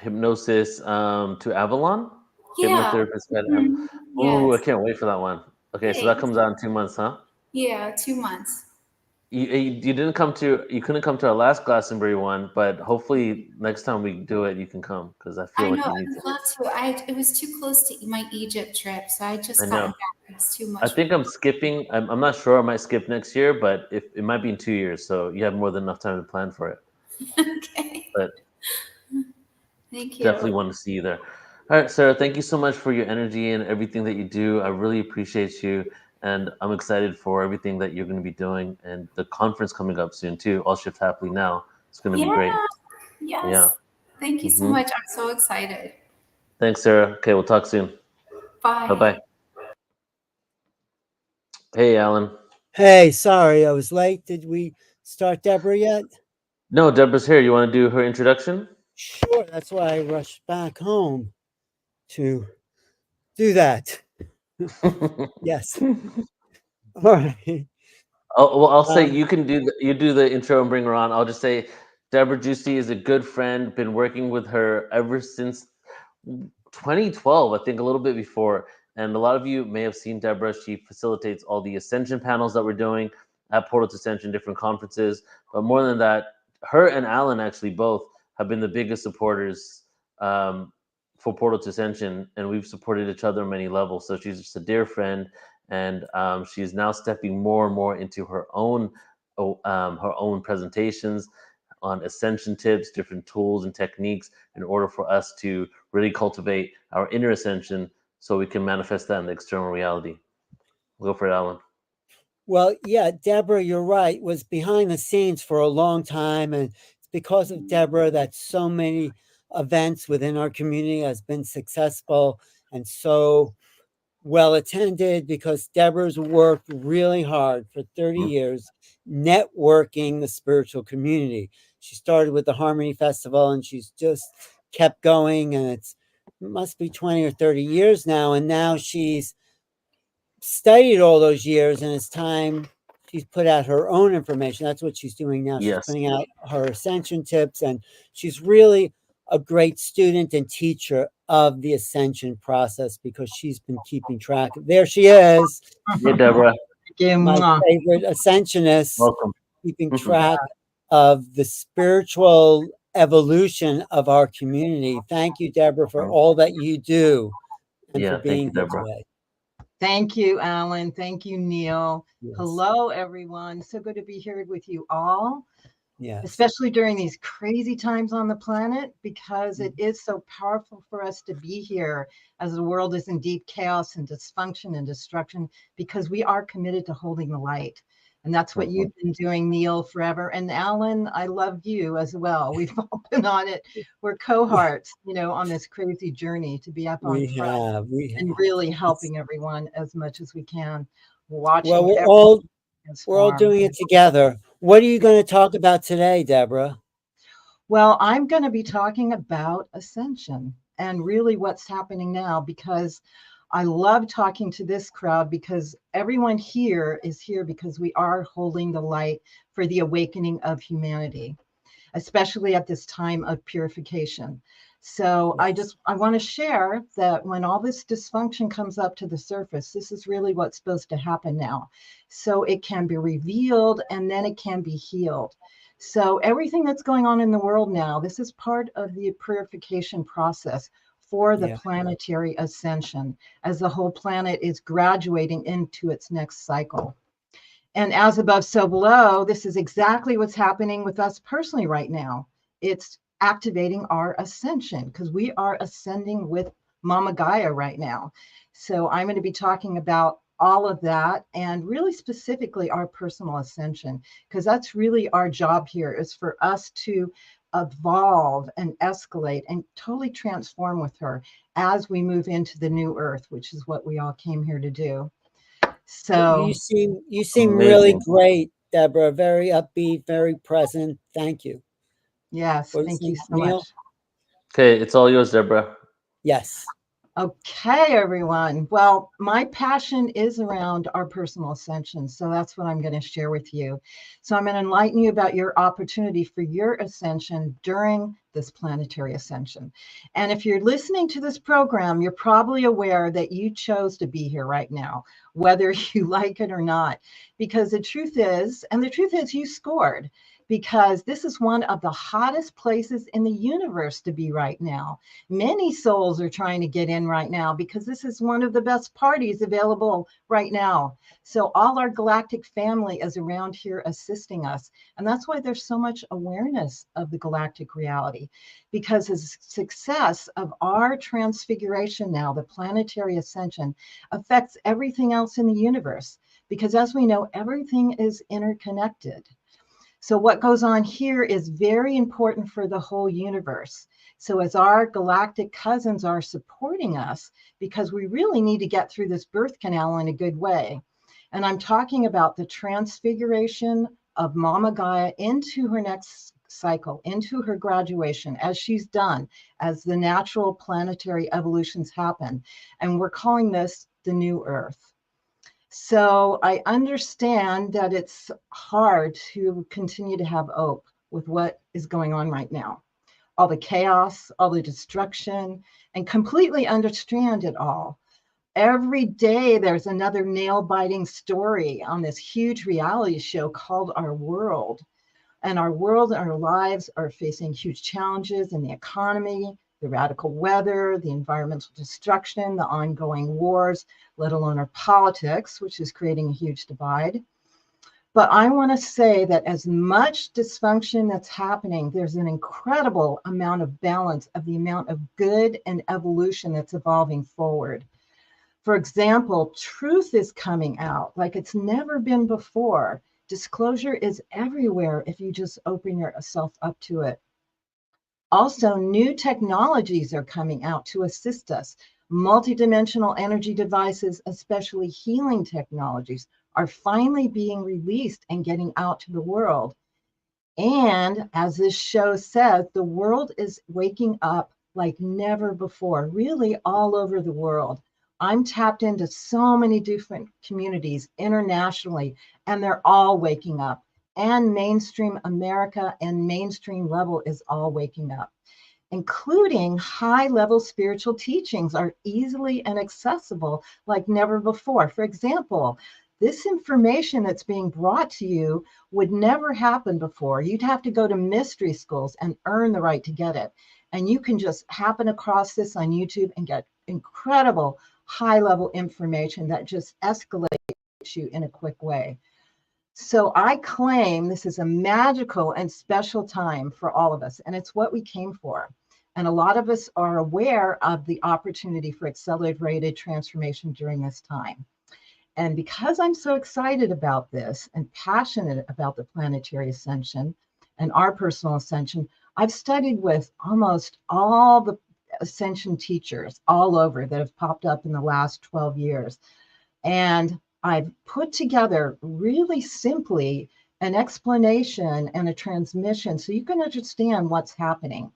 Avalon? Yeah. Hypnotherapist at Mhm. Oh, I Yes. can't wait for that one. Okay, so that Thanks. comes out in 2 months, huh? Yeah, 2 months. You couldn't come to our last Glastonbury one, but hopefully next time we do it, you can come, because I feel I like know, you I need to. would love to. It was too close to my Egypt trip, so I just I gotten know. back. It's too I much. think I'm skipping. I'm not sure. I might skip next year, but if it might be in 2 years, so you have more than enough time to plan for it. Okay. But Thank you. definitely want to see you there. All right, Sarah, thank you so much for your energy and everything that you do. I really appreciate you, and I'm excited for everything that you're going to be doing, and the conference coming up soon too. All Shift Happily Now. It's going to be great. Yes. Yeah. Thank you so much. I'm so excited. Thanks, Sarah. Okay, we'll talk soon. Bye. Bye-bye. Hey, Alan. Hey, sorry, I was late. Did we start Debra yet? No, Debra's here. You want to do her introduction? Sure, that's why I rushed back home to do that. Yes. All right. I'll say you can do the intro and bring her on. I'll just say Debra Giusti is a good friend. Been working with her ever since 2012, I think, a little bit before. And a lot of you may have seen Debra. She facilitates all the Ascension panels that we're doing at Portal to Ascension, different conferences. But more than that, her and Alan actually both have been the biggest supporters for Portal to Ascension, and we've supported each other on many levels. So she's just a dear friend, and she's now stepping more and more into her own presentations on ascension tips, different tools and techniques in order for us to really cultivate our inner ascension so we can manifest that in the external reality. Go for it, Alan. Well, yeah, Debra, you're right, was behind the scenes for a long time. And it's because of Debra that so many events within our community has been successful and so well attended, because Debra's worked really hard for 30 years networking the spiritual community. She started with the Harmony Festival, and she's just kept going, and it must be 20 or 30 years now. And now she's studied all those years, and it's time she's put out her own information. That's what she's doing now. She's Yes. putting out her Ascension tips, and she's really a great student and teacher of the Ascension process because she's been keeping track. There she is. Hey, Debra. My favorite Ascensionist, Welcome. keeping track of the spiritual evolution of our community. Thank you, Debra, for all that you do and for being here today. Thank you, Alan. Thank you, Neil. Yes. Hello, everyone. So good to be here with you all. Yes. Especially during these crazy times on the planet, because it is so powerful for us to be here as the world is in deep chaos and dysfunction and destruction, because we are committed to holding the light. And that's what you've been doing, Neil, forever. And Alan, I love you as well. We've all been on it. We're cohorts, on this crazy journey to be up on front and really helping everyone as much as we can. Watching well, we're all doing it together. What are you going to talk about today, Debra? Well, I'm going to be talking about Ascension and really what's happening now, because I love talking to this crowd, because everyone here is here because we are holding the light for the awakening of humanity, especially at this time of purification. So I want to share that when all this dysfunction comes up to the surface, this is really what's supposed to happen now. So it can be revealed and then it can be healed. So everything that's going on in the world now, this is part of the purification process for the planetary ascension, as the whole planet is graduating into its next cycle. And as above, so below, this is exactly what's happening with us personally right now. It's activating our ascension because we are ascending with Mama Gaia right now. So I'm going to be talking about all of that, and really specifically our personal ascension, because that's really our job here, is for us to evolve and escalate and totally transform with her as we move into the new earth, which is what we all came here to do. So you seem really great, Debra. Very upbeat, very present. Thank you. Yes, thank you so much. Okay, it's all yours, Debra. Yes. Okay, everyone. Well, my passion is around our personal ascension. So that's what I'm going to share with you. So I'm going to enlighten you about your opportunity for your ascension during this planetary ascension. And if you're listening to this program, you're probably aware that you chose to be here right now, whether you like it or not, because the truth is you scored. Because this is one of the hottest places in the universe to be right now. Many souls are trying to get in right now because this is one of the best parties available right now. So all our galactic family is around here assisting us. And that's why there's so much awareness of the galactic reality, because the success of our transfiguration now, the planetary ascension, affects everything else in the universe. Because as we know, everything is interconnected. So what goes on here is very important for the whole universe. So as our galactic cousins are supporting us, because we really need to get through this birth canal in a good way. And I'm talking about the transfiguration of Mama Gaia into her next cycle, into her graduation, as she's done, as the natural planetary evolutions happen. And we're calling this the new Earth. So I understand that it's hard to continue to have hope with what is going on right now. All the chaos, all the destruction, and completely understand it all. Every day there's another nail-biting story on this huge reality show called Our World. And our world and our lives are facing huge challenges in the economy, the radical weather, the environmental destruction, the ongoing wars, let alone our politics, which is creating a huge divide. But I want to say that as much dysfunction that's happening, there's an incredible amount of balance of the amount of good and evolution that's evolving forward. For example, truth is coming out like it's never been before. Disclosure is everywhere if you just open yourself up to it. Also, new technologies are coming out to assist us. Multidimensional energy devices, especially healing technologies, are finally being released and getting out to the world. And as this show says, the world is waking up like never before, really all over the world. I'm tapped into so many different communities internationally, and they're all waking up. And mainstream America and mainstream level is all waking up, including high-level spiritual teachings are easily and accessible like never before. For example, this information that's being brought to you would never happen before. You'd have to go to mystery schools and earn the right to get it. And you can just happen across this on YouTube and get incredible high-level information that just escalates you in a quick way. So I claim this is a magical and special time for all of us, and it's what we came for. And a lot of us are aware of the opportunity for accelerated transformation during this time. And because I'm so excited about this and passionate about the planetary ascension and our personal ascension, I've studied with almost all the ascension teachers all over that have popped up in the last 12 years. And I've put together really simply an explanation and a transmission so you can understand what's happening.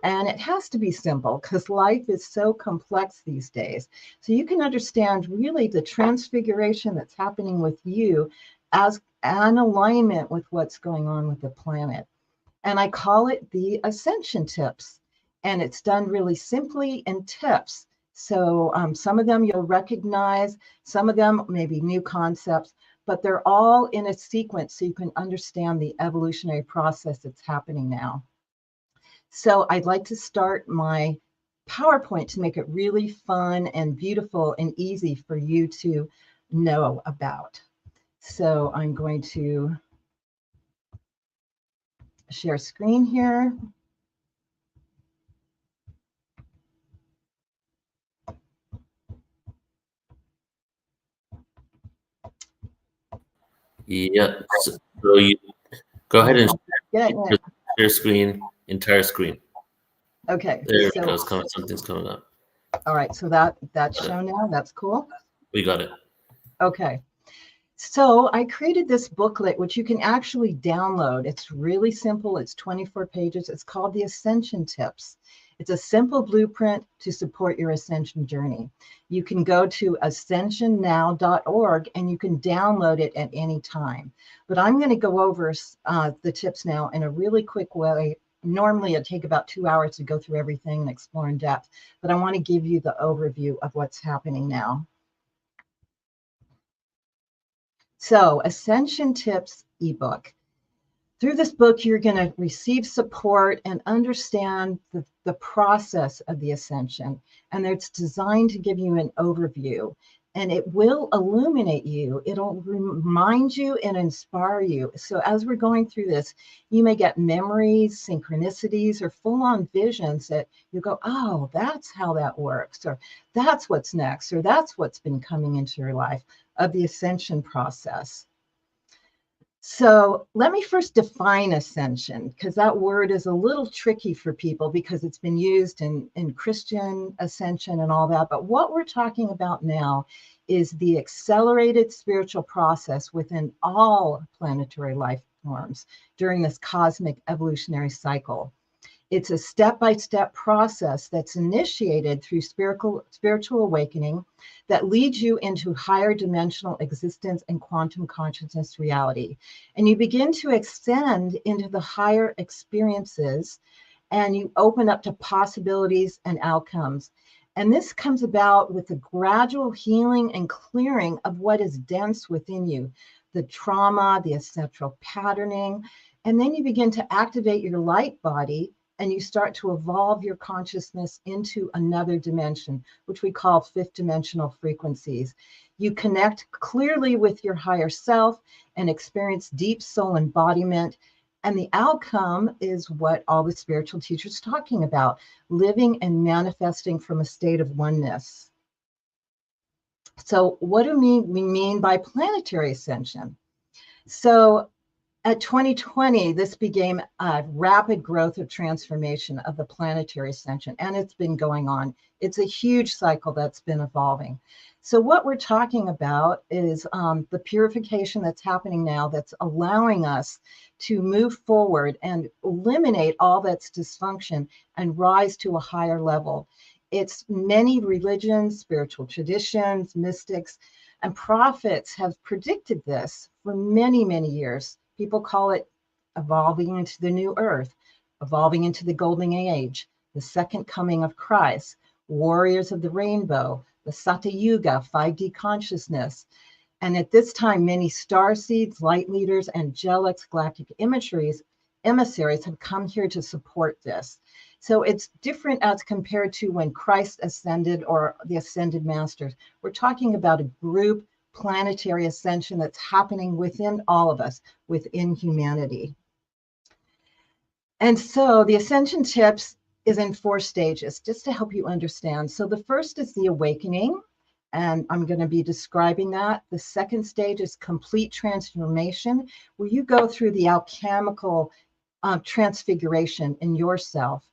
And it has to be simple because life is so complex these days. So you can understand really the transfiguration that's happening with you as an alignment with what's going on with the planet. And I call it the Ascension Tips. And it's done really simply in tips. So some of them you'll recognize, some of them may be new concepts, but they're all in a sequence so you can understand the evolutionary process that's happening now. So I'd like to start my PowerPoint to make it really fun and beautiful and easy for you to know about. So I'm going to share screen here. Yeah. So you go ahead and share screen, entire screen. Okay. There it goes. Something's coming up. All right. So that's shown now. That's cool. We got it. Okay. So I created this booklet, which you can actually download. It's really simple. It's 24 pages. It's called the Ascension Tips. It's a simple blueprint to support your ascension journey. You can go to ascensionnow.org and you can download it at any time. But I'm going to go over the tips now in a really quick way. Normally it'd take about 2 hours to go through everything and explore in depth, but I want to give you the overview of what's happening now. So, Ascension Tips ebook. Through this book, you're going to receive support and understand the process of the ascension. And it's designed to give you an overview. And it will illuminate you. It'll remind you and inspire you. So as we're going through this, you may get memories, synchronicities, or full-on visions that you go, oh, that's how that works, or that's what's next, or that's what's been coming into your life of the ascension process. So let me first define ascension, because that word is a little tricky for people because it's been used in Christian ascension and all that. But what we're talking about now is the accelerated spiritual process within all planetary life forms during this cosmic evolutionary cycle. It's a step-by-step process that's initiated through spiritual awakening that leads you into higher dimensional existence and quantum consciousness reality. And you begin to extend into the higher experiences and you open up to possibilities and outcomes. And this comes about with the gradual healing and clearing of what is dense within you, the trauma, the ancestral patterning, and then you begin to activate your light body and you start to evolve your consciousness into another dimension, which we call fifth dimensional frequencies. You connect clearly with your higher self and experience deep soul embodiment. And the outcome is what all the spiritual teachers are talking about, living and manifesting from a state of oneness. So what do we mean by planetary ascension? So at 2020, this became a rapid growth of transformation of the planetary ascension, and it's been going on. It's a huge cycle that's been evolving. So what we're talking about is the purification that's happening now that's allowing us to move forward and eliminate all that's dysfunction and rise to a higher level. It's many religions, spiritual traditions, mystics, and prophets have predicted this for many, many years. People call it evolving into the new earth, evolving into the golden age, the second coming of Christ, warriors of the rainbow, the Satya Yuga, 5D consciousness. And at this time, many star seeds, light leaders, angelics, galactic emissaries have come here to support this. So it's different as compared to when Christ ascended or the ascended masters. We're talking about a group planetary ascension that's happening within all of us, within humanity. And so the ascension tips is in 4 stages, just to help you understand. So the first is the awakening, and I'm going to be describing that. The second stage is complete transformation, where you go through the alchemical transfiguration in yourself.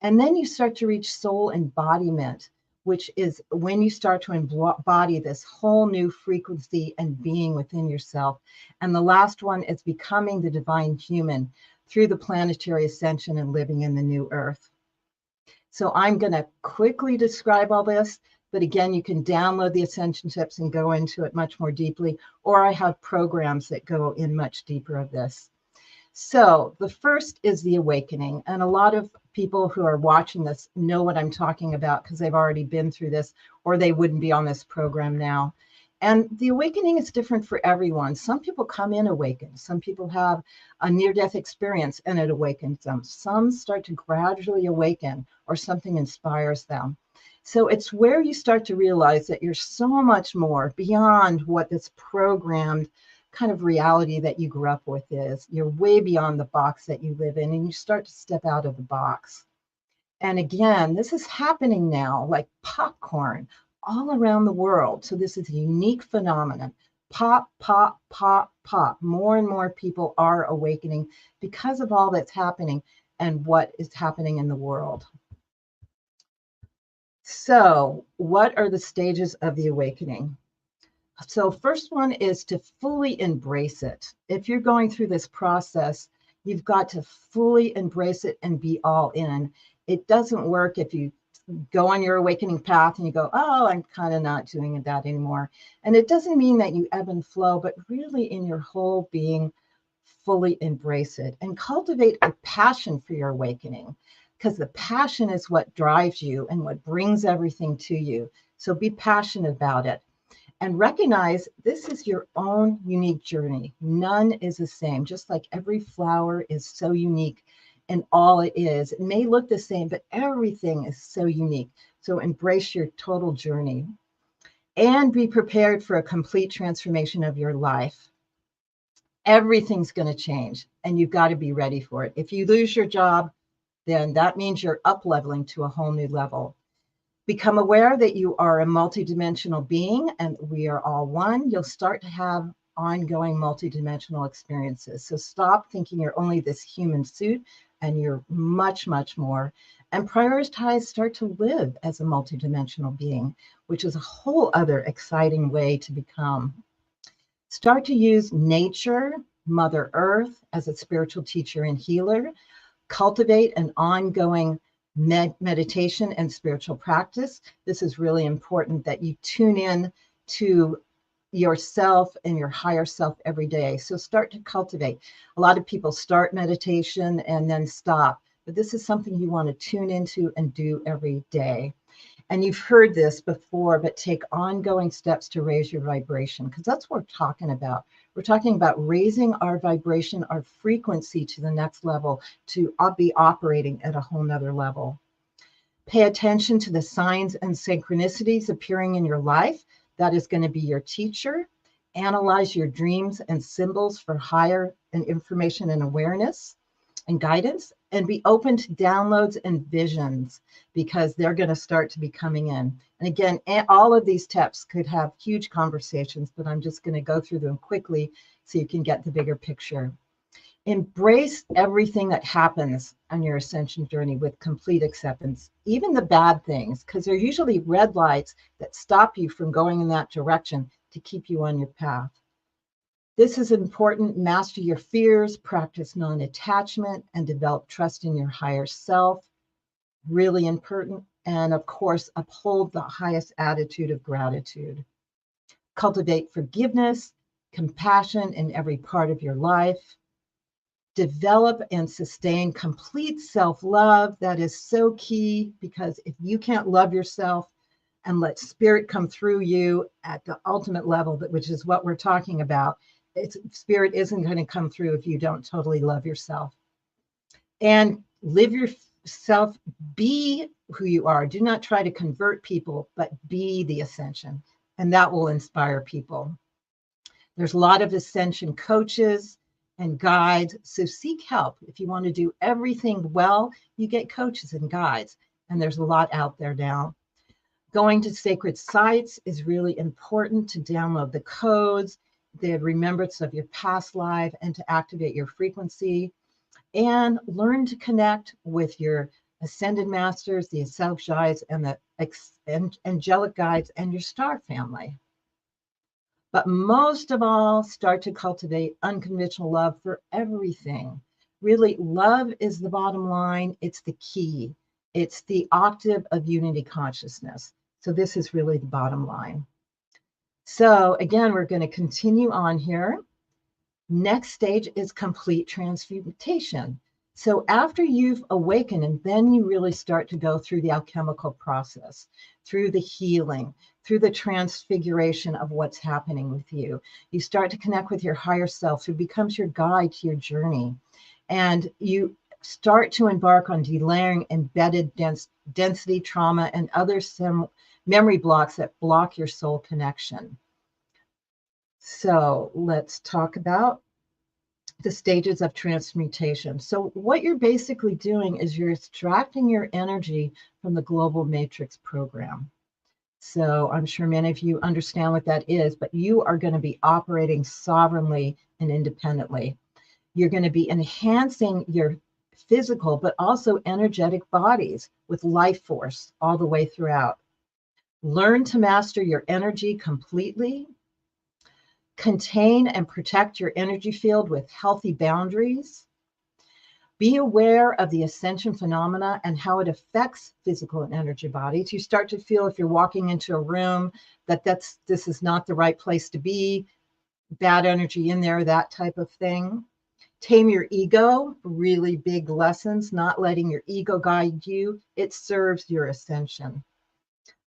And then you start to reach soul embodiment, which is when you start to embody this whole new frequency and being within yourself. And the last one is becoming the divine human through the planetary ascension and living in the new earth. So I'm going to quickly describe all this, but again, you can download the Ascension tips and go into it much more deeply, or I have programs that go in much deeper of this. So the first is the awakening. And a lot of people who are watching this know what I'm talking about because they've already been through this, or they wouldn't be on this program now. And the awakening is different for everyone. Some people come in awakened. Some people have a near-death experience and it awakens them. Some start to gradually awaken or something inspires them. So it's where you start to realize that you're so much more beyond what this programmed kind of reality that you grew up with is. You're way beyond the box that you live in, and you start to step out of the box. And again, this is happening now like popcorn all around the world. So this is a unique phenomenon. Pop, pop, pop, pop. More and more people are awakening because of all that's happening and what is happening in the world. So what are the stages of the awakening? So first one is to fully embrace it. If you're going through this process, you've got to fully embrace it and be all in. It doesn't work if you go on your awakening path and you go, oh, I'm kind of not doing that anymore. And it doesn't mean that you ebb and flow, but really in your whole being, fully embrace it and cultivate a passion for your awakening, because the passion is what drives you and what brings everything to you. So be passionate about it. And recognize this is your own unique journey. None is the same, just like every flower is so unique in all it is. It may look the same, but everything is so unique. So embrace your total journey and be prepared for a complete transformation of your life. Everything's going to change and you've got to be ready for it. If you lose your job, then that means you're up leveling to a whole new level. Become aware that you are a multidimensional being and we are all one. You'll start to have ongoing multidimensional experiences. So stop thinking you're only this human suit and you're much, much more. And prioritize, start to live as a multidimensional being, which is a whole other exciting way to become. Start to use nature, Mother Earth as a spiritual teacher and healer. Cultivate an ongoing meditation and spiritual practice. This is really important that you tune in to yourself and your higher self every day. So start to cultivate. A lot of people start meditation and then stop, but this is something you want to tune into and do every day. And you've heard this before, but take ongoing steps to raise your vibration, because that's what we're talking about. We're talking about raising our vibration, our frequency to the next level, to be operating at a whole nother level. Pay attention to the signs and synchronicities appearing in your life. That is going to be your teacher. Analyze your dreams and symbols for higher information and awareness and guidance, and be open to downloads and visions, because they're going to start to be coming in. And again, all of these tips could have huge conversations, but I'm just going to go through them quickly so you can get the bigger picture. Embrace everything that happens on your ascension journey with complete acceptance, even the bad things, because they're usually red lights that stop you from going in that direction to keep you on your path. This is important. Master your fears, practice non-attachment, and develop trust in your higher self. Really important. And of course, uphold the highest attitude of gratitude. Cultivate forgiveness, compassion in every part of your life. Develop and sustain complete self-love. That is so key, because if you can't love yourself and let spirit come through you at the ultimate level, which is what we're talking about, spirit isn't going to come through if you don't totally love yourself. And live yourself, be who you are. Do not try to convert people, but be the ascension, and that will inspire people. There's a lot of ascension coaches and guides, so seek help. If you want to do everything well, you get coaches and guides, and there's a lot out there now. Going to sacred sites is really important to download the codes, the remembrance of your past life, and to activate your frequency. And learn to connect with your ascended masters, the self guides, and the angelic guides, and your star family. But most of all, start to cultivate unconditional love for everything. Really, love is the bottom line. It's the key. It's the octave of unity consciousness. So this is really the bottom line. So again, we're going to continue on here. Next stage is complete transmutation. So after you've awakened, and then you really start to go through the alchemical process, through the healing, through the transfiguration of what's happening with you. You start to connect with your higher self, who becomes your guide to your journey. And you start to embark on delayering embedded density, trauma, and other memory blocks that block your soul connection. So let's talk about the stages of transmutation. So what you're basically doing is you're extracting your energy from the global matrix program. So I'm sure many of you understand what that is, but you are going to be operating sovereignly and independently. You're going to be enhancing your physical, but also energetic bodies with life force all the way throughout. Learn to master your energy completely. Contain and protect your energy field with healthy boundaries. Be aware of the ascension phenomena and how it affects physical and energy bodies. You start to feel, if you're walking into a room, that this is not the right place to be, bad energy in there, that type of thing. Tame your ego, really big lessons, not letting your ego guide you. It serves your ascension.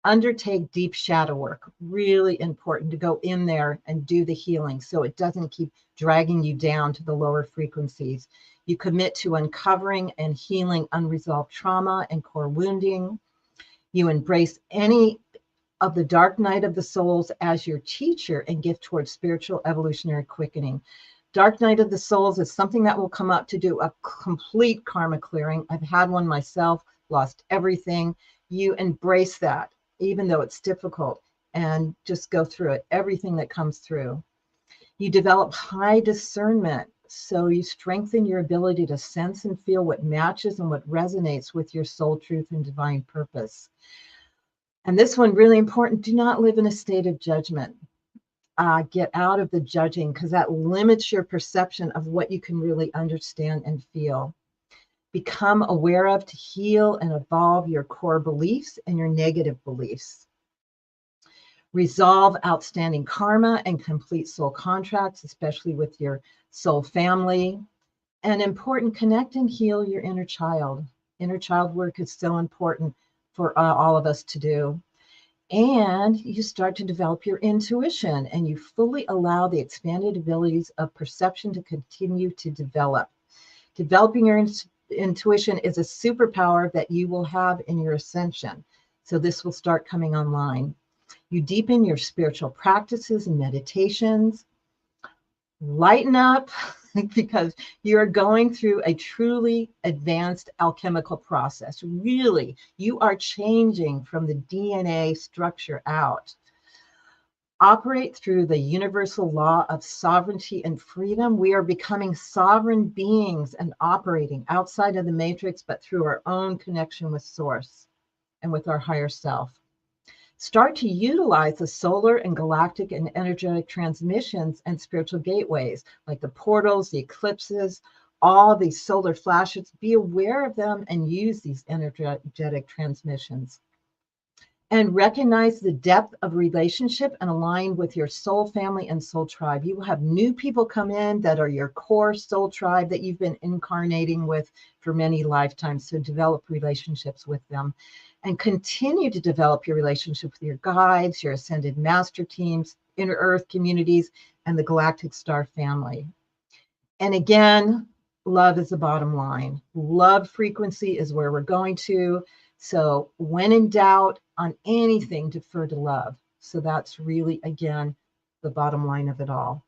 Undertake deep shadow work, really important to go in there and do the healing so it doesn't keep dragging you down to the lower frequencies. You commit to uncovering and healing unresolved trauma and core wounding. You embrace any of the dark night of the souls as your teacher and gift towards spiritual evolutionary quickening. Dark night of the souls is something that will come up to do a complete karma clearing. I've had one myself, lost everything. You embrace that, even though it's difficult, and just go through it, everything that comes through. You develop high discernment, so you strengthen your ability to sense and feel what matches and what resonates with your soul truth and divine purpose. And this one, really important, do not live in a state of judgment. Get out of the judging, because that limits your perception of what you can really understand and feel. Become aware of, to heal and evolve your core beliefs and your negative beliefs. Resolve outstanding karma and complete soul contracts, especially with your soul family. And important, connect and heal your inner child. Inner child work is so important for all of us to do. And you start to develop your intuition, and you fully allow the expanded abilities of perception to continue to develop. Developing your intuition is a superpower that you will have in your ascension. So this will start coming online. You deepen your spiritual practices and meditations. Lighten up, because you're going through a truly advanced alchemical process. Really, you are changing from the DNA structure out. Operate through the universal law of sovereignty and freedom. We are becoming sovereign beings and operating outside of the matrix, but through our own connection with Source and with our higher self. Start to utilize the solar and galactic and energetic transmissions and spiritual gateways, like the portals, the eclipses, all these solar flashes. Be aware of them and use these energetic transmissions. And recognize the depth of relationship and align with your soul family and soul tribe. You will have new people come in that are your core soul tribe that you've been incarnating with for many lifetimes. So develop relationships with them and continue to develop your relationship with your guides, your ascended master teams, inner earth communities, and the galactic star family. And again, love is the bottom line. Love frequency is where we're going to. So when in doubt on anything, defer to love. So that's really, again, the bottom line of it all.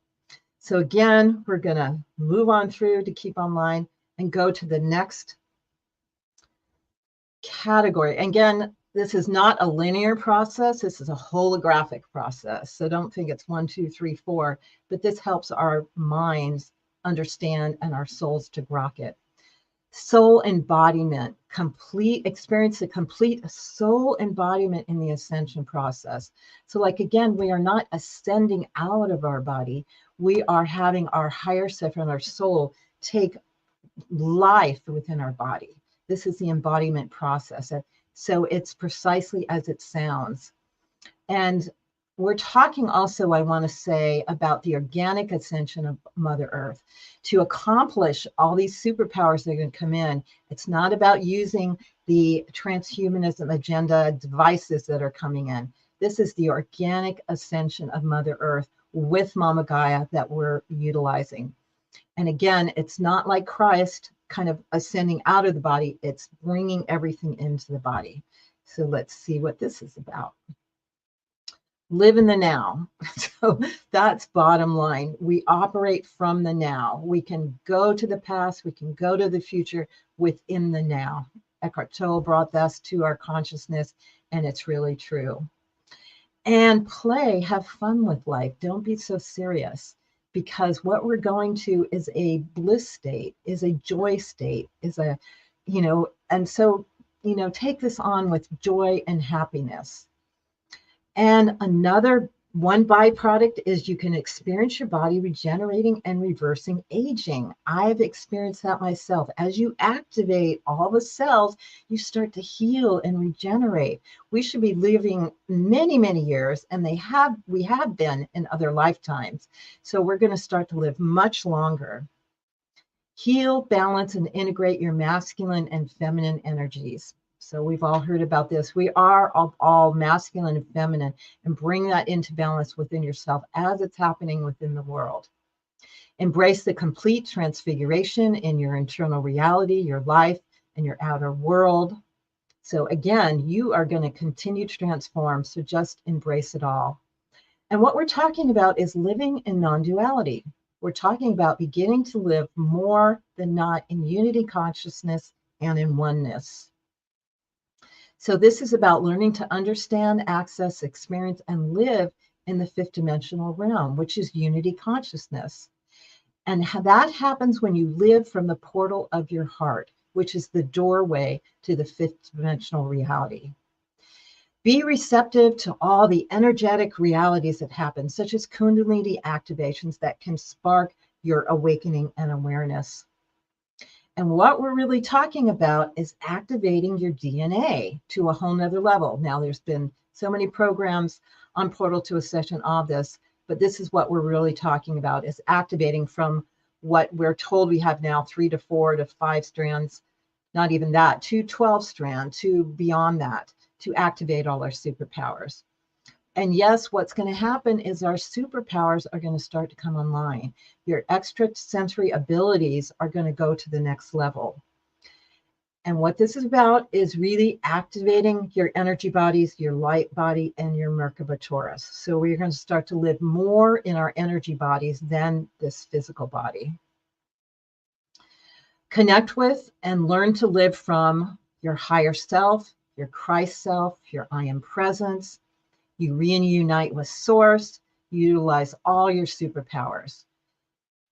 So again, we're going to move on through to keep online and go to the next category. Again, this is not a linear process. This is a holographic process. So don't think it's 1, 2, 3, 4, but this helps our minds understand and our souls to grok it. Soul embodiment, experience the complete soul embodiment in the ascension process. So like, again, we are not ascending out of our body. We are having our higher self and our soul take life within our body. This is the embodiment process. So it's precisely as it sounds. And we're talking also, I want to say, about the organic ascension of Mother Earth. To accomplish all these superpowers that are going to come in, it's not about using the transhumanism agenda devices that are coming in. This is the organic ascension of Mother Earth with Mama Gaia that we're utilizing. And again, it's not like Christ kind of ascending out of the body. It's bringing everything into the body. So let's see what this is about. Live in the now. So that's bottom line. We operate from the now. We can go to the past. We can go to the future within the now. Eckhart Tolle brought this to our consciousness, and it's really true. And play, have fun with life. Don't be so serious, because what we're going to is a bliss state, is a joy state, is a, and so, take this on with joy and happiness. And another one byproduct is you can experience your body regenerating and reversing aging. I've experienced that myself. As you activate all the cells, you start to heal and regenerate. We should be living many, many years, and we have been in other lifetimes. So we're going to start to live much longer. Heal, balance, and integrate your masculine and feminine energies. So we've all heard about this. We are all masculine and feminine, and bring that into balance within yourself as it's happening within the world. Embrace the complete transfiguration in your internal reality, your life, and your outer world. So again, you are going to continue to transform. So just embrace it all. And what we're talking about is living in non-duality. We're talking about beginning to live more than not in unity consciousness and in oneness. So this is about learning to understand, access, experience, and live in the fifth dimensional realm, which is unity consciousness. And that happens when you live from the portal of your heart, which is the doorway to the fifth dimensional reality. Be receptive to all the energetic realities that happen, such as Kundalini activations that can spark your awakening and awareness. And what we're really talking about is activating your DNA to a whole nother level. Now, there's been so many programs on Portal to Ascension of this, but this is what we're really talking about, is activating from what we're told we have now 3 to 4 to 5 strands, not even that, to 12 strand, to beyond that, to activate all our superpowers. And yes, what's going to happen is our superpowers are going to start to come online. Your extrasensory abilities are going to go to the next level. And what this is about is really activating your energy bodies, your light body, and your Merkaba Taurus. So we're going to start to live more in our energy bodies than this physical body. Connect with and learn to live from your higher self, your Christ self, your I am presence. You reunite with Source, you utilize all your superpowers.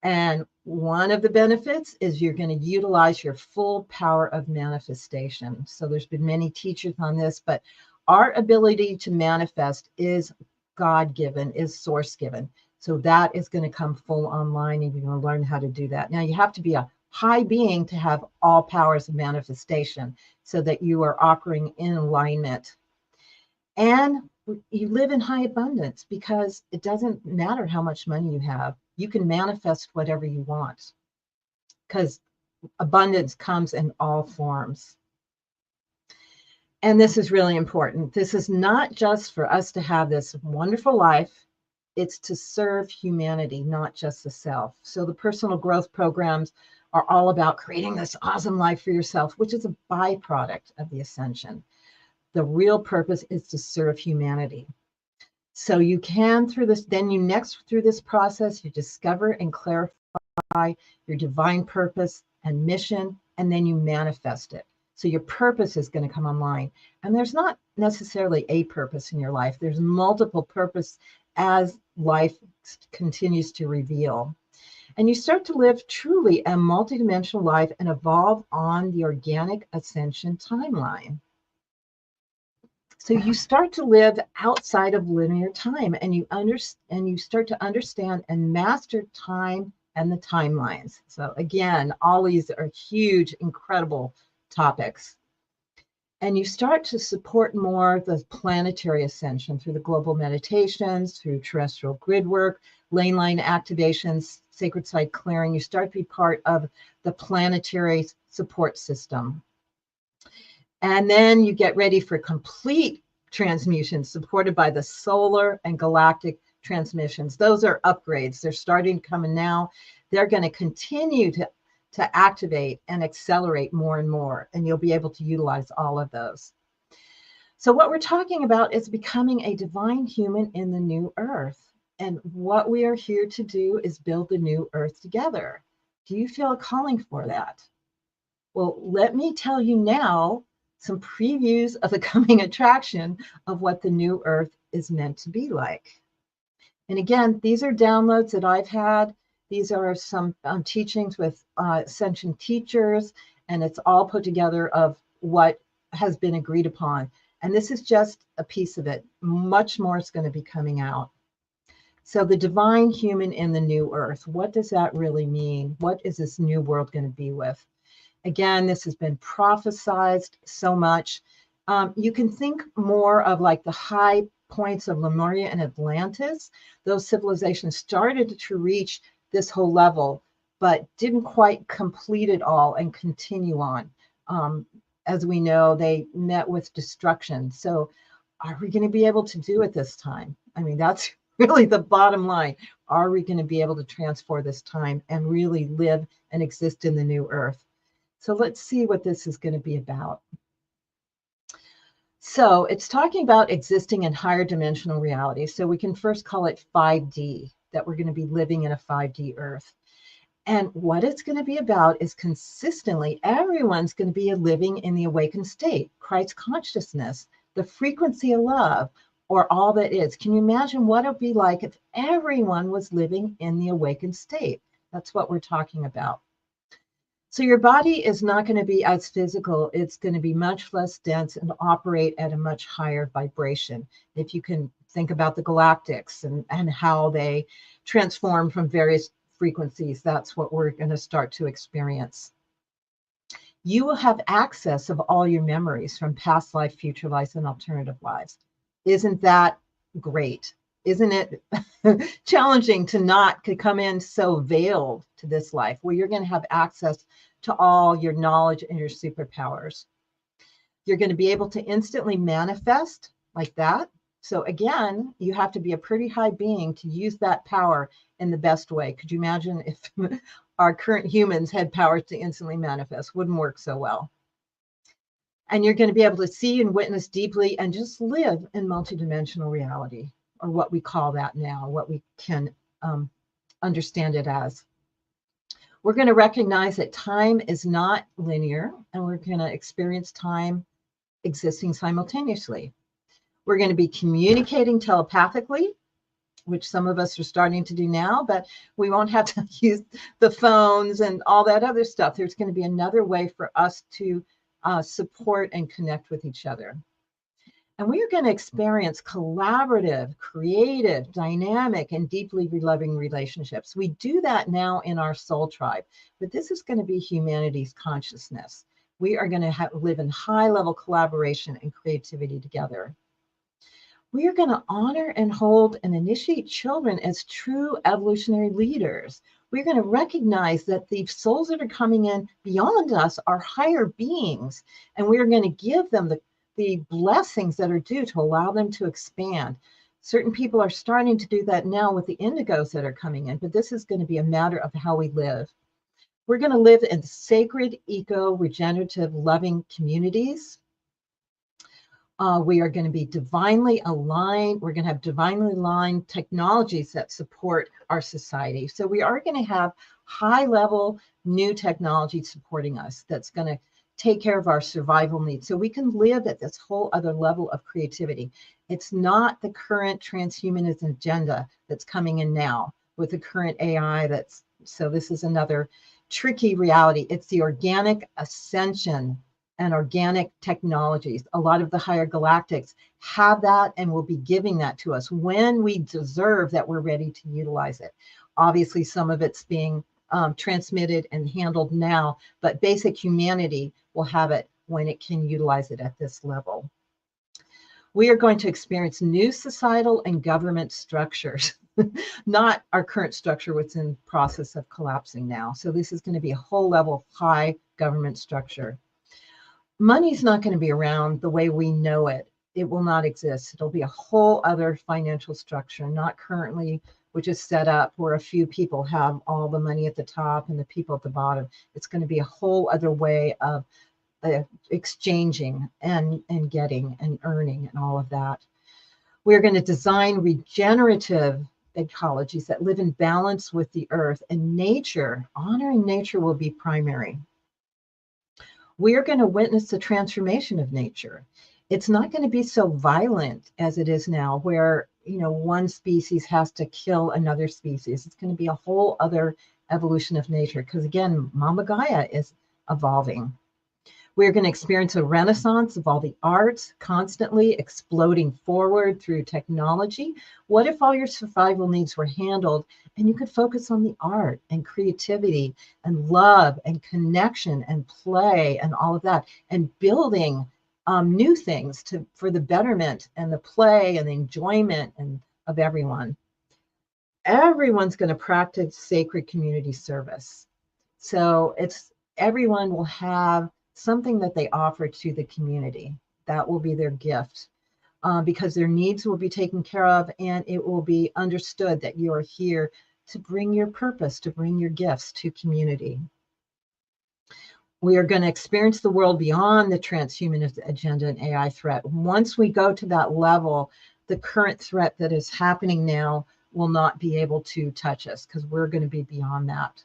And one of the benefits is you're going to utilize your full power of manifestation. So there's been many teachers on this, but our ability to manifest is God-given, is source-given. So that is going to come full online, and you're going to learn how to do that. Now, you have to be a high being to have all powers of manifestation so that you are operating in alignment. And you live in high abundance because it doesn't matter how much money you have. You can manifest whatever you want because abundance comes in all forms. And this is really important. This is not just for us to have this wonderful life. It's to serve humanity, not just the self. So the personal growth programs are all about creating this awesome life for yourself, which is a byproduct of the ascension. The real purpose is to serve humanity. So you can, through this, through this process, you discover and clarify your divine purpose and mission, and then you manifest it. So your purpose is going to come online. And there's not necessarily a purpose in your life. There's multiple purpose as life continues to reveal. And you start to live truly a multidimensional life and evolve on the organic ascension timeline. So you start to live outside of linear time, and you start to understand and master time and the timelines. So again, all these are huge, incredible topics. And you start to support more the planetary ascension through the global meditations, through terrestrial grid work, lane line activations, sacred site clearing. You start to be part of the planetary support system. And then you get ready for complete transmutation supported by the solar and galactic transmissions. Those are upgrades. They're starting to come in now. They're going to continue to activate and accelerate more and more, and you'll be able to utilize all of those. So what we're talking about is becoming a divine human in the new earth. And what we are here to do is build the new earth together. Do you feel a calling for that? Well, let me tell you now some previews of the coming attraction of what the new earth is meant to be like. And again, these are downloads that I've had. These are some teachings with Ascension teachers, and it's all put together of what has been agreed upon. And this is just a piece of it. Much more is going to be coming out. So the divine human in the new earth, what does that really mean? What is this new world going to be with? Again, this has been prophesied so much. You can think more of like the high points of Lemuria and Atlantis. Those civilizations started to reach this whole level, but didn't quite complete it all and continue on. As we know, they met with destruction. So are we going to be able to do it this time? I mean, that's really the bottom line. Are we going to be able to transform this time and really live and exist in the new earth? So let's see what this is going to be about. So it's talking about existing in higher dimensional reality. So we can first call it 5D, that we're going to be living in a 5D earth. And what it's going to be about is consistently, everyone's going to be living in the awakened state, Christ consciousness, the frequency of love, or all that is. Can you imagine what it would be like if everyone was living in the awakened state? That's what we're talking about. So your body is not going to be as physical. It's going to be much less dense and operate at a much higher vibration. If you can think about the galactics and how they transform from various frequencies, that's what we're going to start to experience. You will have access of all your memories from past life, future lives, and alternative lives. Isn't that great? Isn't it challenging to come in so veiled to this life where you're going to have access to all your knowledge and your superpowers? You're going to be able to instantly manifest like that. So again, you have to be a pretty high being to use that power in the best way. Could you imagine if our current humans had powers to instantly manifest? Wouldn't work so well. And you're going to be able to see and witness deeply and just live in multidimensional reality, or what we call that now, what we can understand it as. We're going to recognize that time is not linear, and we're going to experience time existing simultaneously. We're going to be communicating telepathically, which some of us are starting to do now, but we won't have to use the phones and all that other stuff. There's going to be another way for us to support and connect with each other. And we are going to experience collaborative, creative, dynamic, and deeply loving relationships. We do that now in our soul tribe, but this is going to be humanity's consciousness. We are going to live in high-level collaboration and creativity together. We are going to honor and hold and initiate children as true evolutionary leaders. We're going to recognize that the souls that are coming in beyond us are higher beings, and we're going to give them the blessings that are due to allow them to expand. Certain people are starting to do that now with the indigos that are coming in, but this is going to be a matter of how we live. We're going to live in sacred, eco-regenerative, loving communities. We are going to be divinely aligned. We're going to have divinely aligned technologies that support our society. So we are going to have high-level new technology supporting us that's going to take care of our survival needs. So we can live at this whole other level of creativity. It's not the current transhumanism agenda that's coming in now with the current AI so this is another tricky reality. It's the organic ascension and organic technologies. A lot of the higher galactics have that and will be giving that to us when we deserve that we're ready to utilize it. Obviously, some of it's being transmitted and handled now, but basic humanity will have it when it can utilize it at this level. We are going to experience new societal and government structures, not our current structure, what's in process of collapsing now. So this is going to be a whole level of high government structure. Money's not going to be around the way we know it. It will not exist. It'll be a whole other financial structure, not currently, which is set up where a few people have all the money at the top and the people at the bottom. It's going to be a whole other way of exchanging and getting and earning and all of that. We're going to design regenerative ecologies that live in balance with the earth and nature. Honoring nature will be primary. We are going to witness the transformation of nature. It's not going to be so violent as it is now, where one species has to kill another species. It's going to be a whole other evolution of nature, because again, Mama Gaia is evolving. We're going to experience a renaissance of all the arts, constantly exploding forward through technology. What if all your survival needs were handled and you could focus on the art and creativity and love and connection and play and all of that, and building new things for the betterment and the play and the enjoyment of everyone. Everyone's going to practice sacred community service. So everyone will have something that they offer to the community. That will be their gift, because their needs will be taken care of, and it will be understood that you are here to bring your purpose, to bring your gifts to community. We are going to experience the world beyond the transhumanist agenda and AI threat. Once we go to that level, the current threat that is happening now will not be able to touch us, because we're going to be beyond that.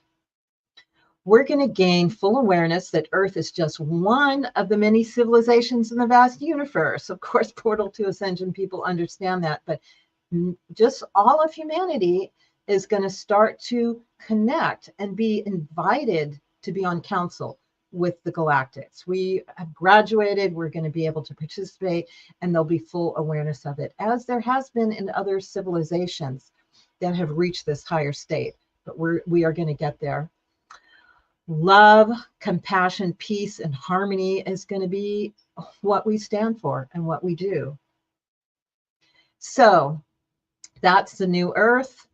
We're going to gain full awareness that Earth is just one of the many civilizations in the vast universe. Of course, Portal to Ascension people understand that, but just all of humanity is going to start to connect and be invited to be on council with the galactics. We have graduated, we're going to be able to participate, and there'll be full awareness of it, as there has been in other civilizations that have reached this higher state, but we are going to get there. Love, compassion, peace, and harmony is going to be what we stand for and what we do. So that's the new Earth.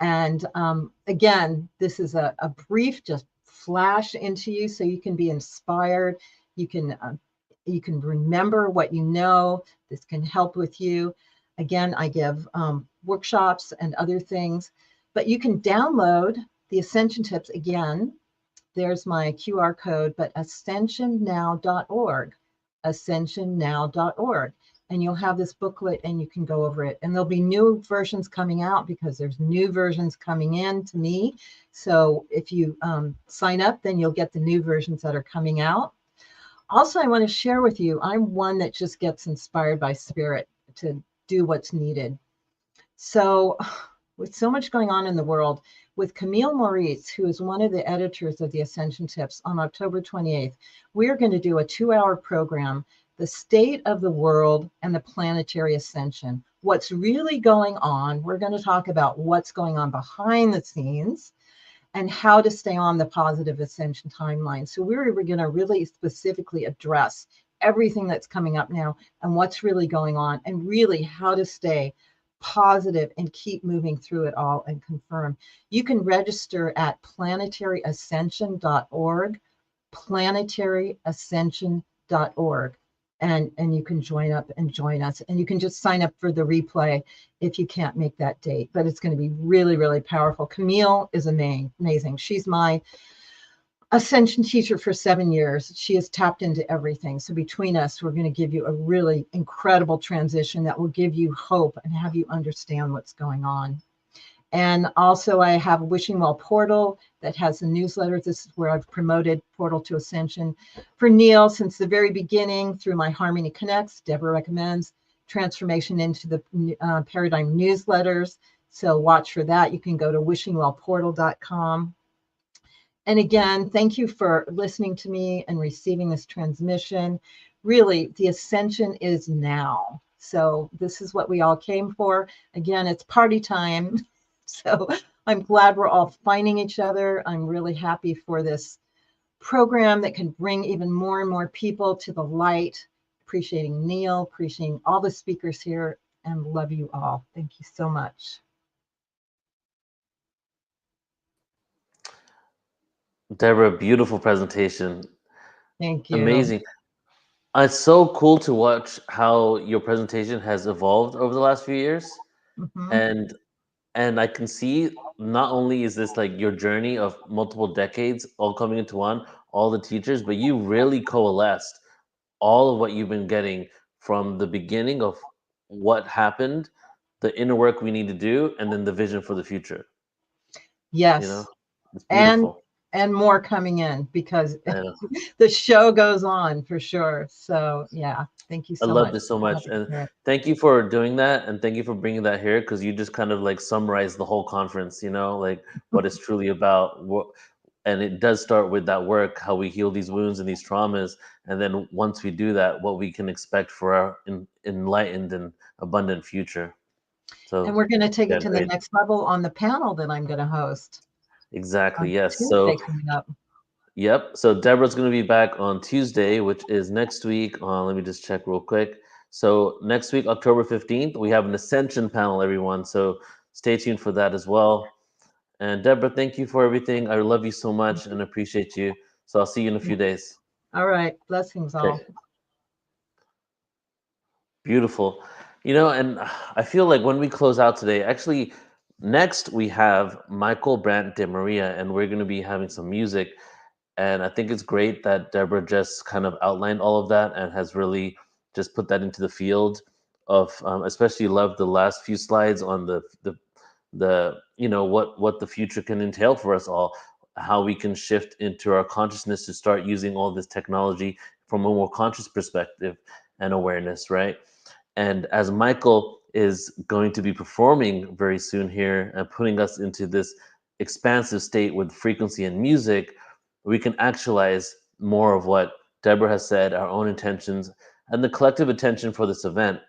And again, this is a brief just flash into you so you can be inspired. You can remember what you know. This can help with you. Again, I give workshops and other things, but you can download the Ascension tips again. There's my QR code, but ascensionnow.org, ascensionnow.org. And you'll have this booklet and you can go over it. And there'll be new versions coming out because there's new versions coming in to me. So if you sign up, then you'll get the new versions that are coming out. Also, I want to share with you, I'm one that just gets inspired by spirit to do what's needed. So with so much going on in the world, with Camille Maurice, who is one of the editors of the Ascension Tips, on October 28th, we're going to do a 2-hour program, The State of the World and the Planetary Ascension. What's really going on? We're going to talk about what's going on behind the scenes and how to stay on the positive ascension timeline. So we're going to really specifically address everything that's coming up now and what's really going on, and really how to stay positive and keep moving through it all and confirm. You can register at planetaryascension.org, planetaryascension.org. And you can join up and join us. And you can just sign up for the replay if you can't make that date. But it's going to be really, really powerful. Camille is amazing. She's my Ascension teacher for 7 years. She has tapped into everything. So between us, we're going to give you a really incredible transition that will give you hope and have you understand what's going on. And also I have a Wishing Well portal that has a newsletter. This is where I've promoted Portal to Ascension for Neil since the very beginning through my Harmony Connects. Debra recommends transformation into the paradigm newsletters. So watch for that. You can go to wishingwellportal.com. And again, thank you for listening to me and receiving this transmission. Really, the ascension is now. So this is what we all came for. Again, it's party time. So I'm glad we're all finding each other. I'm really happy for this program that can bring even more and more people to the light. Appreciating Neil, appreciating all the speakers here, and love you all. Thank you so much. Debra, beautiful presentation. Thank you. Amazing. It's so cool to watch how your presentation has evolved over the last few years. Mhm. And I can see not only is this like your journey of multiple decades all coming into one, all the teachers, but you really coalesced all of what you've been getting from the beginning of what happened, the inner work we need to do, and then the vision for the future. Yes. You know, it's beautiful. And more coming in because I know. the show goes on for sure. So yeah, thank you I so love much. this so much. Happy to And hear it. thank you for doing that. And thank you for bringing that here because you just kind of like summarized the whole conference, you know, like what it's truly about. And it does start with that work, how we heal these wounds and these traumas. And then once we do that, what we can expect for our enlightened and abundant future. So, And we're going to take yeah, it to the great. next level on the panel that I'm going to host. Exactly. On Yes. Tuesday So, coming up. yep. So Deborah's going to be back on Tuesday, which is next week. Let me just check real quick. So next week, October 15th, we have an Ascension panel, everyone. So stay tuned for that as well. And Deborah, thank you for everything. I love you so much and appreciate you. So I'll see you in a few days. All right. Blessings all. Okay. Beautiful. You know, and I feel like when we close out today, actually, next we have Michael Brandt de Maria, and we're going to be having some music. And I think it's great that Deborah just kind of outlined all of that and has really just put that into the field of, especially love the last few slides on the you know what the future can entail for us all, how we can shift into our consciousness to start using all this technology from a more conscious perspective and awareness, right? And as Michael is going to be performing very soon here and putting us into this expansive state with frequency and music, we can actualize more of what Deborah has said, our own intentions, and the collective attention for this event.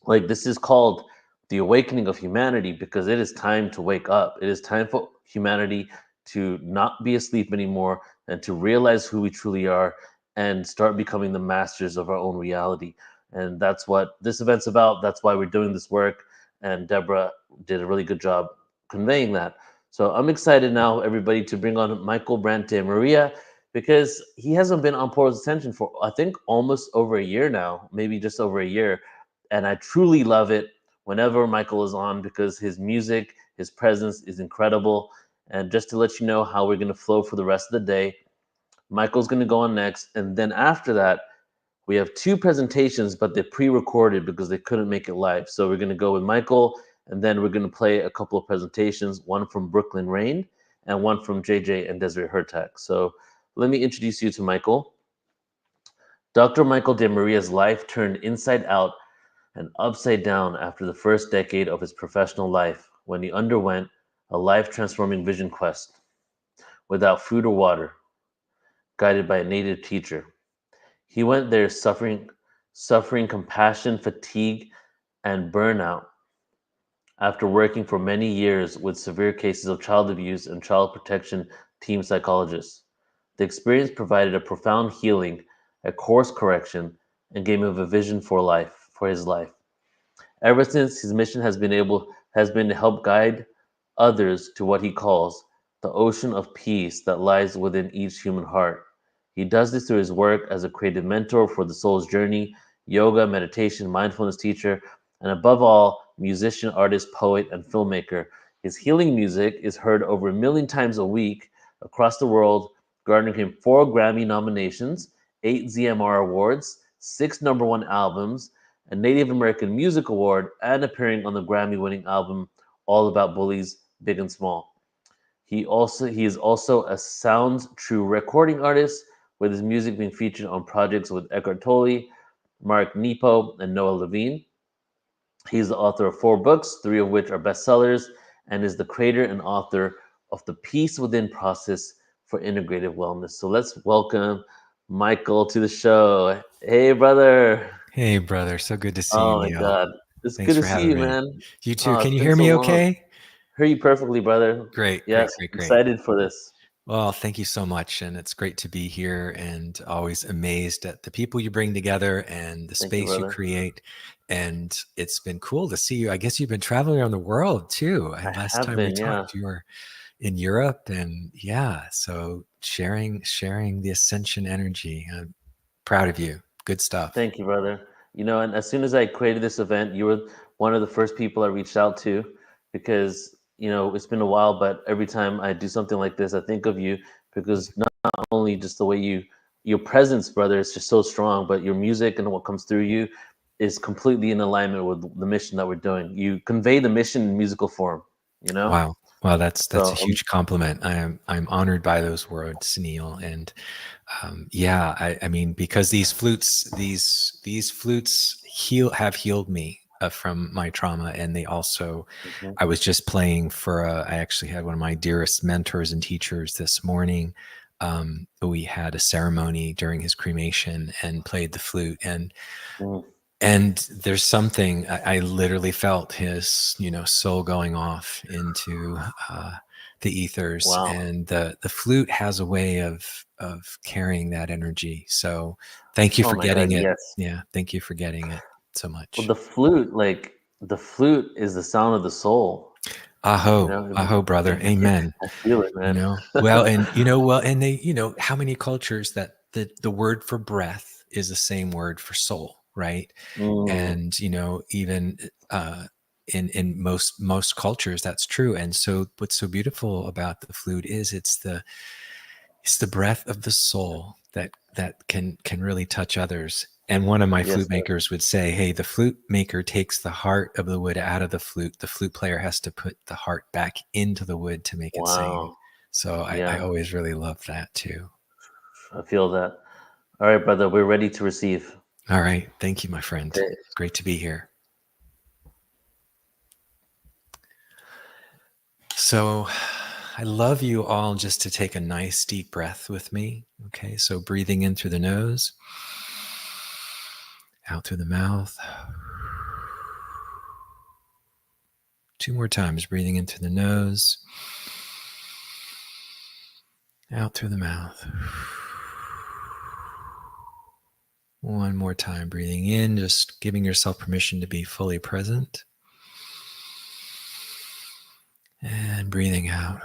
Like, this is called the awakening of humanity because it is time to wake up. It is time for humanity to not be asleep anymore and to realize who we truly are and start becoming the masters of our own reality. And that's what this event's about. That's why we're doing this work. And Deborah did a really good job conveying that. So I'm excited now, everybody, to bring on Michael Brandt de Maria because he hasn't been on Portal's Ascension for, I think, almost over a year now, maybe just over a year. And I truly love it whenever Michael is on because his music, his presence is incredible. And just to let you know how we're going to flow for the rest of the day, Michael's going to go on next. And then after that, we have two presentations, but they're pre-recorded because they couldn't make it live. So we're going to go with Michael, and then we're going to play a couple of presentations, one from Brooklyn Rain and one from JJ and Desiree Hertak. So let me introduce you to Michael. Dr. Michael de Maria's life turned inside out and upside down after the first decade of his professional life when he underwent a life-transforming vision quest without food or water, guided by a native teacher. He went there suffering compassion, fatigue, and burnout after working for many years with severe cases of child abuse and child protection team psychologists. The experience provided a profound healing a course correction, and gave him a vision for his life. Ever since, his mission has been to help guide others to what he calls the ocean of peace that lies within each human heart. He does this through his work as a creative mentor for the soul's journey, yoga, meditation, mindfulness teacher, and above all, musician, artist, poet, and filmmaker. His healing music is heard over 1 million times a week across the world, garnering him 4 Grammy nominations, 8 ZMR awards, 6 #1 albums, a Native American Music Award, and appearing on the Grammy-winning album All About Bullies, Big and Small. He is also a Sounds True recording artist, with his music being featured on projects with Eckhart Tolle, Mark Nepo, and Noah Levine. He's the author of 4 books, 3 of which are bestsellers, and is the creator and author of the Peace Within process for integrative wellness. So let's welcome Michael to the show. Hey, brother. Hey, brother. So good to see you, Oh my Neil. God. It's Thanks good to for see having you, me. man. You too. Oh, Can it's you been hear so me long. okay? Hear you perfectly, brother. Great, Yes, great. excited for this. Well, thank you so much. And it's great to be here and always amazed at the people you bring together and the Thank you, space you brother. create. And it's been cool to see you. I guess you've been traveling around the world too. And I last have time we been, talked, you were in Europe, and so sharing the Ascension energy. I'm proud of you. Good stuff. Thank you, brother. You know, and as soon as I created this event, you were one of the first people I reached out to because, you know, it's been a while, but every time I do something like this, I think of you because not only just the way your presence, brother, is just so strong, but your music and what comes through you is completely in alignment with the mission that we're doing. You convey the mission in musical form, you know? Wow. Well, that's So, a huge compliment. I'm honored by those words, Neil. And yeah, I mean, because these flutes have healed me from my trauma, and they also, I was just playing for I actually had one of my dearest mentors and teachers this morning. We had a ceremony during his cremation and played the flute, and there's something I literally felt his, soul going off into the ethers. Wow. And the flute has a way of carrying that energy. So thank you Oh for my getting God, it. yes. Yeah, thank you for getting it so Well, much. the flute is the sound of the soul. Aho, brother. Amen. I feel it, man. And they, how many cultures that the word for breath is the same word for soul, right? And even in most cultures, that's true. And so what's so beautiful about the flute is it's the breath of the soul that can really touch others. And one of my flute makers would say, hey, the flute maker takes the heart of the wood out of the flute. The flute player has to put the heart back into the wood to make it sing. So I always really love that too. I feel that. All right, brother, we're ready to receive. All right. Thank you, my friend. Okay. Great to be here. So I love you all just to take a nice deep breath with me. Okay, so breathing in through the nose, out through the mouth. 2 more times, breathing in through the nose, out through the mouth. 1 more time, breathing in, just giving yourself permission to be fully present. And breathing out.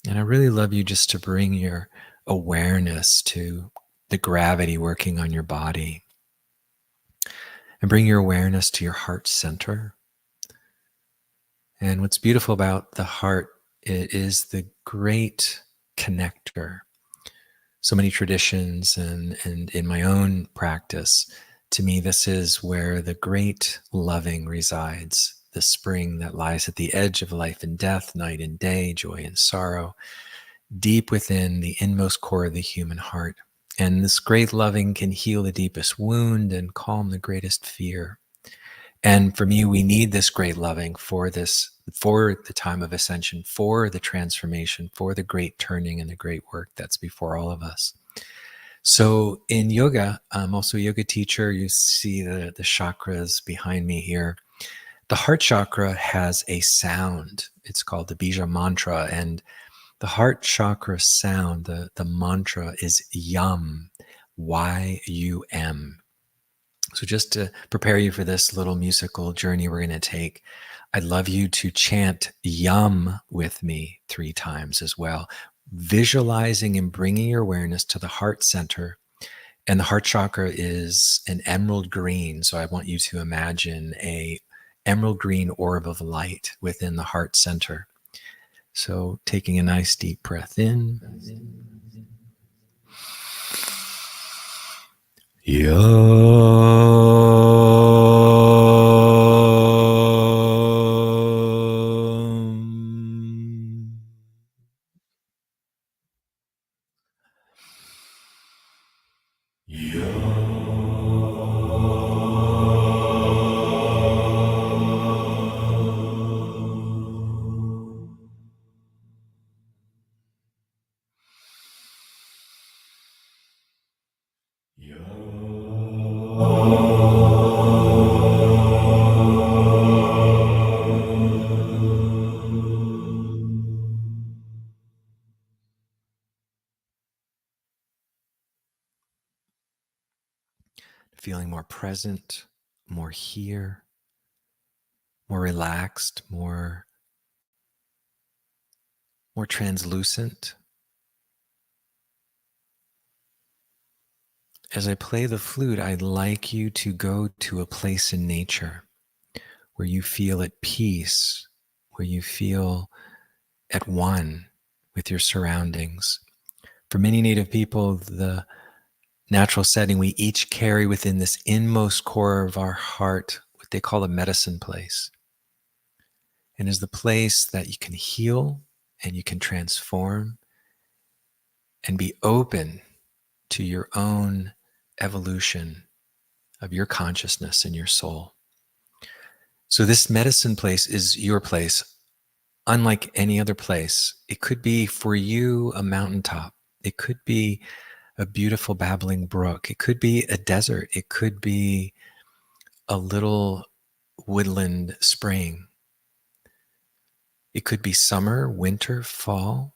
And I really love you just to bring your awareness to the gravity working on your body. And bring your awareness to your heart center. And what's beautiful about the heart, it is the great connector. So many traditions and in my own practice, to me, this is where the great loving resides. The spring that lies at the edge of life and death, night and day, joy and sorrow, deep within the inmost core of the human heart. And this great loving can heal the deepest wound and calm the greatest fear. And for me, we need this great loving for the time of ascension, for the transformation, for the great turning and the great work that's before all of us. So in yoga, I'm also a yoga teacher. You see the chakras behind me here. The heart chakra has a sound. It's called the bija mantra. And The heart chakra sound, the mantra is YUM, Y-U-M. So just to prepare you for this little musical journey we're going to take, I'd love you to chant YUM with me 3 times as well, visualizing and bringing your awareness to the heart center. And the heart chakra is an emerald green. So I want you to imagine a emerald green orb of light within the heart center. So taking a nice deep breath in. Feeling more present, more here, more relaxed, more translucent. As I play the flute, I'd like you to go to a place in nature where you feel at peace, where you feel at one with your surroundings. For many Native people, the natural setting we each carry within this inmost core of our heart, what they call a medicine place, and is the place that you can heal and you can transform and be open to your own evolution of your consciousness and your soul. So this medicine place is your place, unlike any other place. It could be for you a mountaintop. It could be a beautiful babbling brook. It could be a desert. It could be a little woodland spring. It could be summer, winter, fall.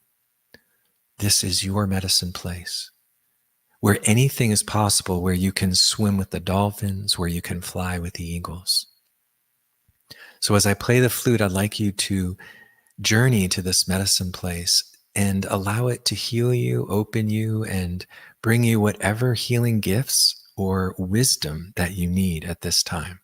This is your medicine place, where anything is possible, where you can swim with the dolphins, where you can fly with the eagles. So as I play the flute, I'd like you to journey to this medicine place and allow it to heal you, open you, and bring you whatever healing gifts or wisdom that you need at this time.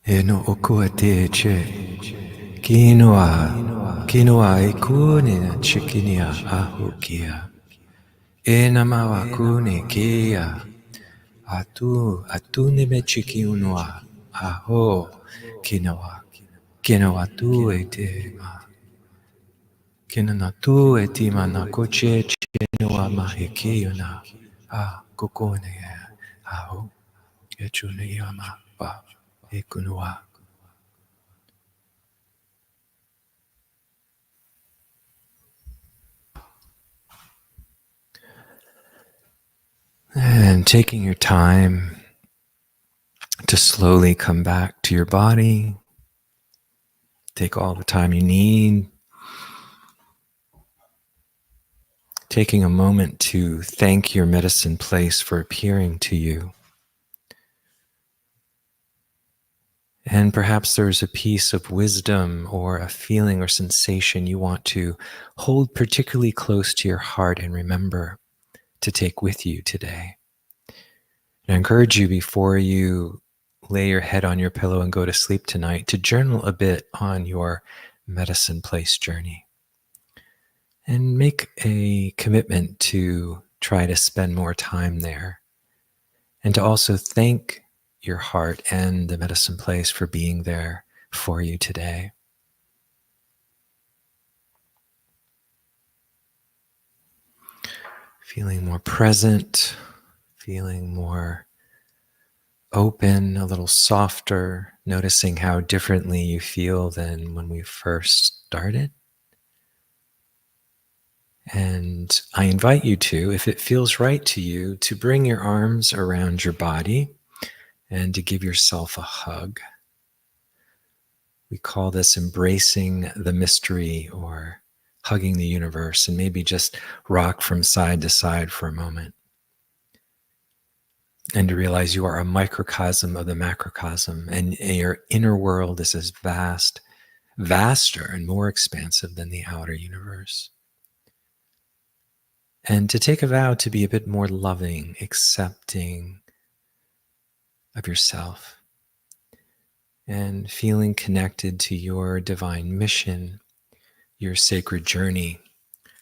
no okua te che. Kinoa e kune chikinia ahukia. Enamawa kune kia. Atu neme chiki unua. Aho. Kinoa tu e te ma. Kinana tu e ti mana koche chinoa mahikiyuna. Kokone e. Aho. Echune yama ba. Ekunua. And taking your time to slowly come back to your body. Take all the time you need. Taking a moment to thank your medicine place for appearing to you. And perhaps there's a piece of wisdom or a feeling or sensation you want to hold particularly close to your heart and remember to take with you today. And I encourage you, before you lay your head on your pillow and go to sleep tonight, to journal a bit on your medicine place journey. And make a commitment to try to spend more time there. And to also thank your heart and the medicine place for being there for you today. Feeling more present, feeling more open, a little softer, noticing how differently you feel than when we first started. And I invite you to, if it feels right to you, to bring your arms around your body and to give yourself a hug. We call this embracing the mystery or hugging the universe, and maybe just rock from side to side for a moment. And to realize you are a microcosm of the macrocosm, and your inner world is as vast, vaster and more expansive than the outer universe. And to take a vow to be a bit more loving, accepting of yourself, and feeling connected to your divine mission, your sacred journey,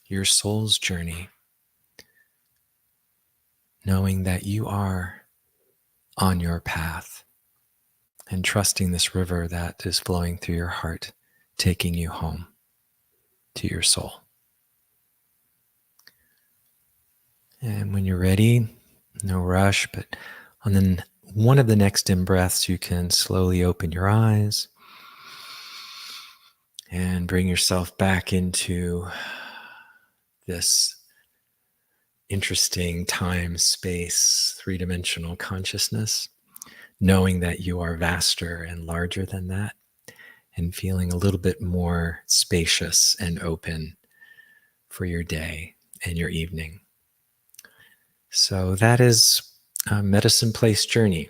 your soul's journey, knowing that you are on your path and trusting this river that is flowing through your heart, taking you home to your soul. And when you're ready, no rush, but on then one of the next in-breaths, you can slowly open your eyes and bring yourself back into this interesting time, space, three-dimensional consciousness, knowing that you are vaster and larger than that, and feeling a little bit more spacious and open for your day and your evening. So that is a medicine place journey.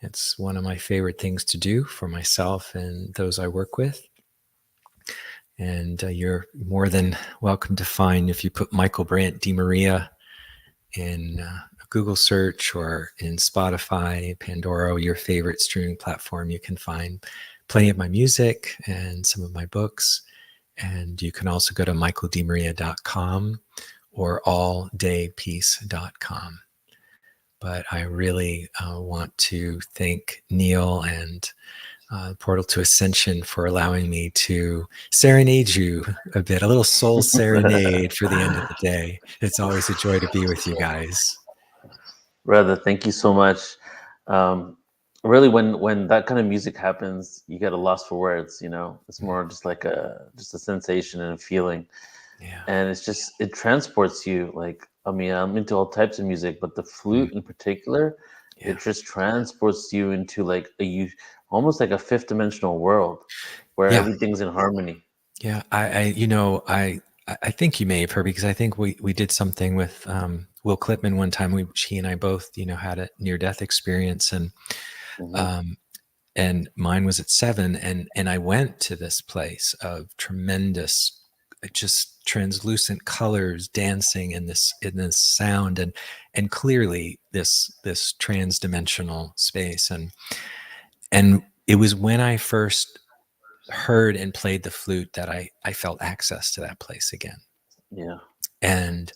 It's one of my favorite things to do for myself and those I work with. And you're more than welcome to find, if you put Michael Brandt DiMaria in a Google search or in Spotify, Pandora, your favorite streaming platform, you can find plenty of my music and some of my books. And you can also go to michaeldimaria.com or alldaypeace.com. But I really want to thank Neil and Portal to Ascension for allowing me to serenade you a bit, a little soul serenade for the end of the day. It's always a joy to be with you guys. Brother, thank you so much. Really, when that kind of music happens, you get a loss for words. You know, it's more just like a sensation and a feeling. Yeah. And it transports you. Like, I mean, I'm into all types of music, but the flute in particular, it just transports you into like almost like a fifth dimensional world where everything's in harmony. Yeah, I think you may have heard, because I think we did something with Will Clipman one time. He and I both, had a near-death experience, and and mine was at 7, and I went to this place of tremendous, just translucent colors dancing in this sound, and clearly this transdimensional space, and it was when I first heard and played the flute that I felt access to that place again. Yeah. And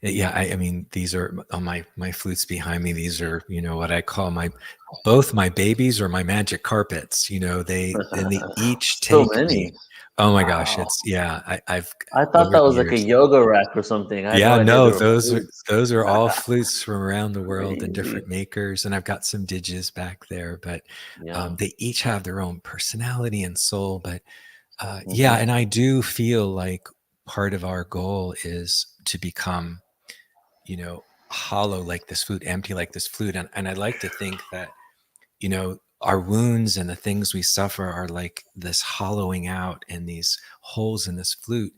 yeah, I mean, these are on my flutes behind me. These are, what I call both my babies or my magic carpets. They each So take many. me. Oh my gosh, Wow. I thought that was like a yoga rack or something. I had no Yeah, idea no, they were flutes. those are all flutes from around the world and Crazy. different makers, and I've got some digits back there, but Yeah. they each have their own personality and soul. But yeah, and I do feel like part of our goal is to become, hollow like this flute, empty like this flute, and I'd like to think that, our wounds and the things we suffer are like this hollowing out and these holes in this flute,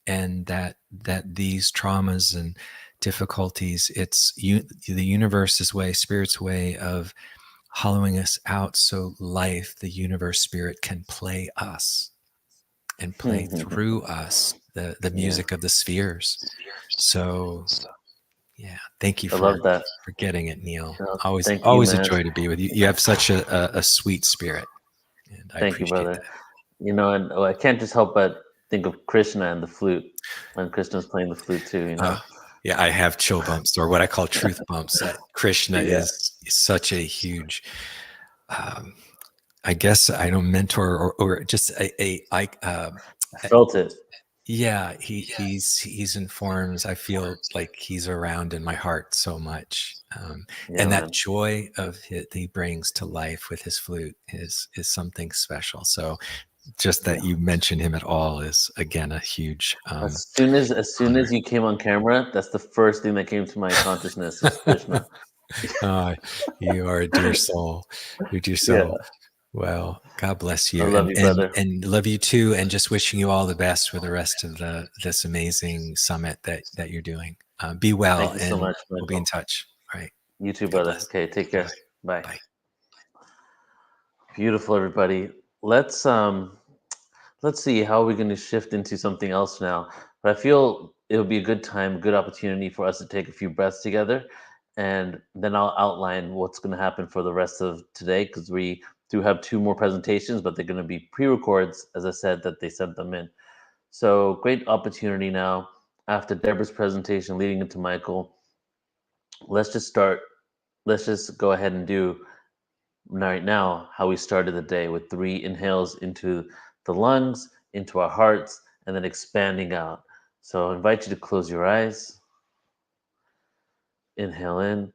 and that these traumas and difficulties, it's the universe's way, spirit's way of hollowing us out, so life, the universe, spirit can play us and play through us the music of the spheres. So yeah, thank you I love that. for getting it, Neil. Yeah, thank you, Always a man. joy to be with you. You have such a sweet spirit, and I Thank you, appreciate brother. that. And I can't just help but think of Krishna and the flute, when Krishna's playing the flute too. Yeah, I have chill bumps, or what I call truth bumps. Krishna is such a huge, I guess, I don't mentor or just I felt it. Yeah, he's informs. I feel like he's around in my heart so much, and that joy of that he brings to life with his flute is something special. So, just that you mention him at all is again a huge. As soon as you came on camera, that's the first thing that came to my consciousness was Krishna. You are a dear soul. You're a dear soul. Well, God bless you. I love you, brother. And love you too. And just wishing you all the best for the rest of this amazing summit that you're doing. Be well. Thank you so much, we'll be in touch. All right. You too, brother. Okay, take care. Bye. Bye. Beautiful, everybody. Let's see how we're going to shift into something else now. But I feel it'll be a good time, good opportunity for us to take a few breaths together, and then I'll outline what's going to happen for the rest of today, because we do have 2 more presentations, but they're going to be pre-records, as I said, that they sent them in. So great opportunity now after Debra's presentation leading into Michael. Let's just go ahead and do right now how we started the day, with 3 inhales into the lungs, into our hearts, and then expanding out. So I invite you to close your eyes. Inhale in,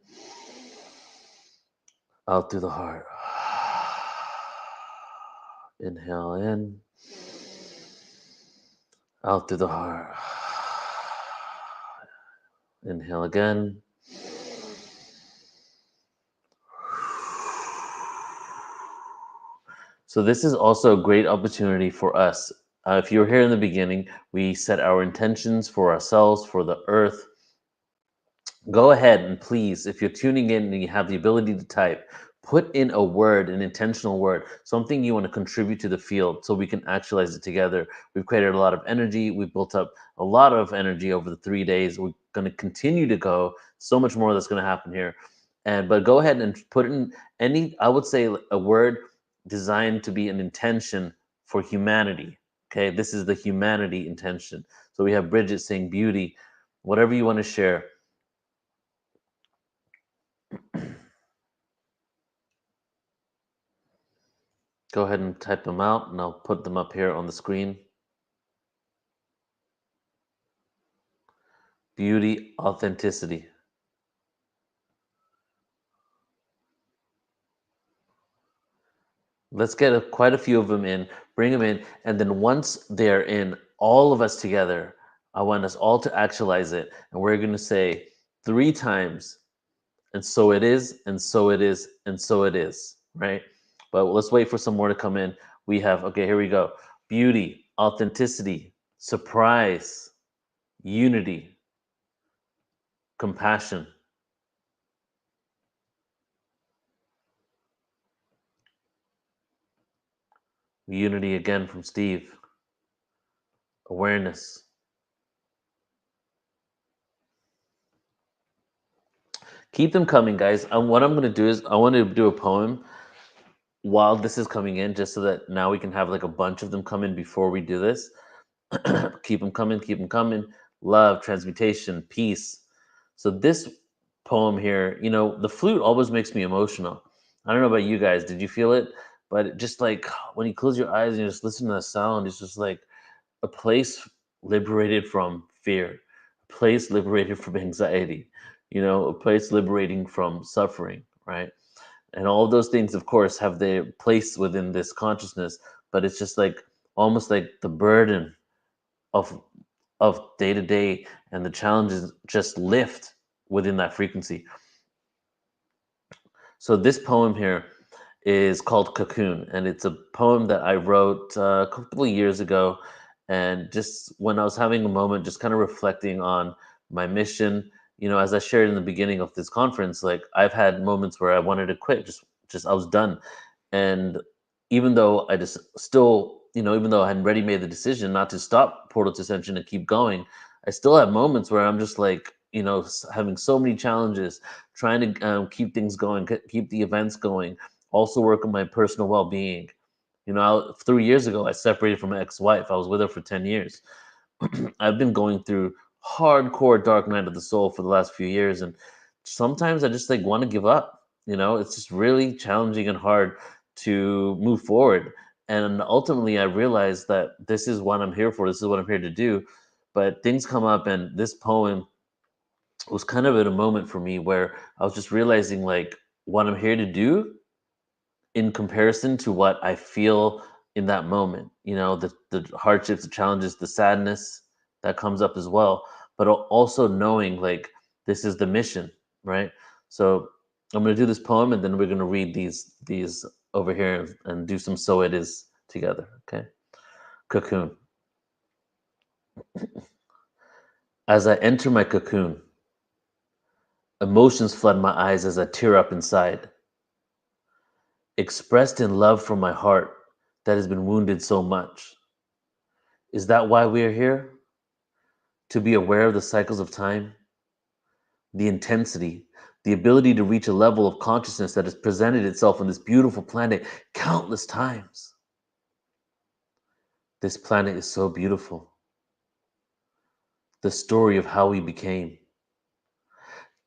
out through the heart. Inhale in, out through the heart. Inhale again. So this is also a great opportunity for us. If you were here in the beginning, we set our intentions for ourselves, for the earth. Go ahead and please, if you're tuning in and you have the ability to type, put in a word, an intentional word, something you want to contribute to the field so we can actualize it together. We've created a lot of energy. We've built up a lot of energy over the 3 days. We're going to continue to go. So much more that's going to happen here. But go ahead and put in I would say a word designed to be an intention for humanity. Okay, this is the humanity intention. So we have Bridget saying beauty, whatever you want to share. Go ahead and type them out, and I'll put them up here on the screen. Beauty, authenticity. Let's get quite a few of them in, bring them in, and then once they're in, all of us together, I want us all to actualize it, and we're going to say 3 times, and so it is, and so it is, and so it is, right? But let's wait for some more to come in. We have, okay, here we go. Beauty, authenticity, surprise, unity, compassion. Unity again from Steve. Awareness. Keep them coming, guys. What I'm going to do is I want to do a poem. while this is coming in, just so that now we can have like a bunch of them come in before we do this. Keep them coming, keep them coming. Love, transmutation, peace. So this poem here, you know, the flute always makes me emotional. I don't know about you guys. Did you feel it? But it just like when you close your eyes and you just listen to the sound, it's just like a place liberated from fear, a place liberated from anxiety, you know, a place liberating from suffering, right? And all of those things, of course, have their place within this consciousness, but it's just like almost like the burden of day to day and the challenges just lift within that frequency. So this poem here is called Cocoon, and it's a poem that I wrote a couple of years ago. And just when I was having a moment, just kind of reflecting on my mission, you know, as I shared in the beginning of this conference, like I've had moments where I wanted to quit, just I was done. And even though I just still, you know, even though I hadn't already made the decision not to stop Portal to Ascension and keep going, I still have moments where I'm just like, you know, having so many challenges, trying to keep things going, keep the events going, also work on my personal well-being. You know, 3 years ago, I separated from my ex-wife. I was with her for 10 years. I've been going through hardcore dark night of the soul for the last few years, and sometimes I just like want to give up. You know, it's just really challenging and hard to move forward. And ultimately, I realized that this is what I'm here for. This is what I'm here to do. But things come up, and this poem was kind of at a moment for me where I was just realizing like what I'm here to do in comparison to what I feel in that moment. You know, the hardships, the challenges, the sadness that comes up as well, but also knowing like this is the mission, right? So I'm going to do this poem, and then we're going to read these over here and do some so it is together. Okay. Cocoon. As I enter my cocoon, emotions flood my eyes as I tear up inside, expressed in love from my heart that has been wounded so much. Is that why we are here? To be aware of the cycles of time, the intensity, the ability to reach a level of consciousness that has presented itself on this beautiful planet countless times. This planet is so beautiful. The story of how we became.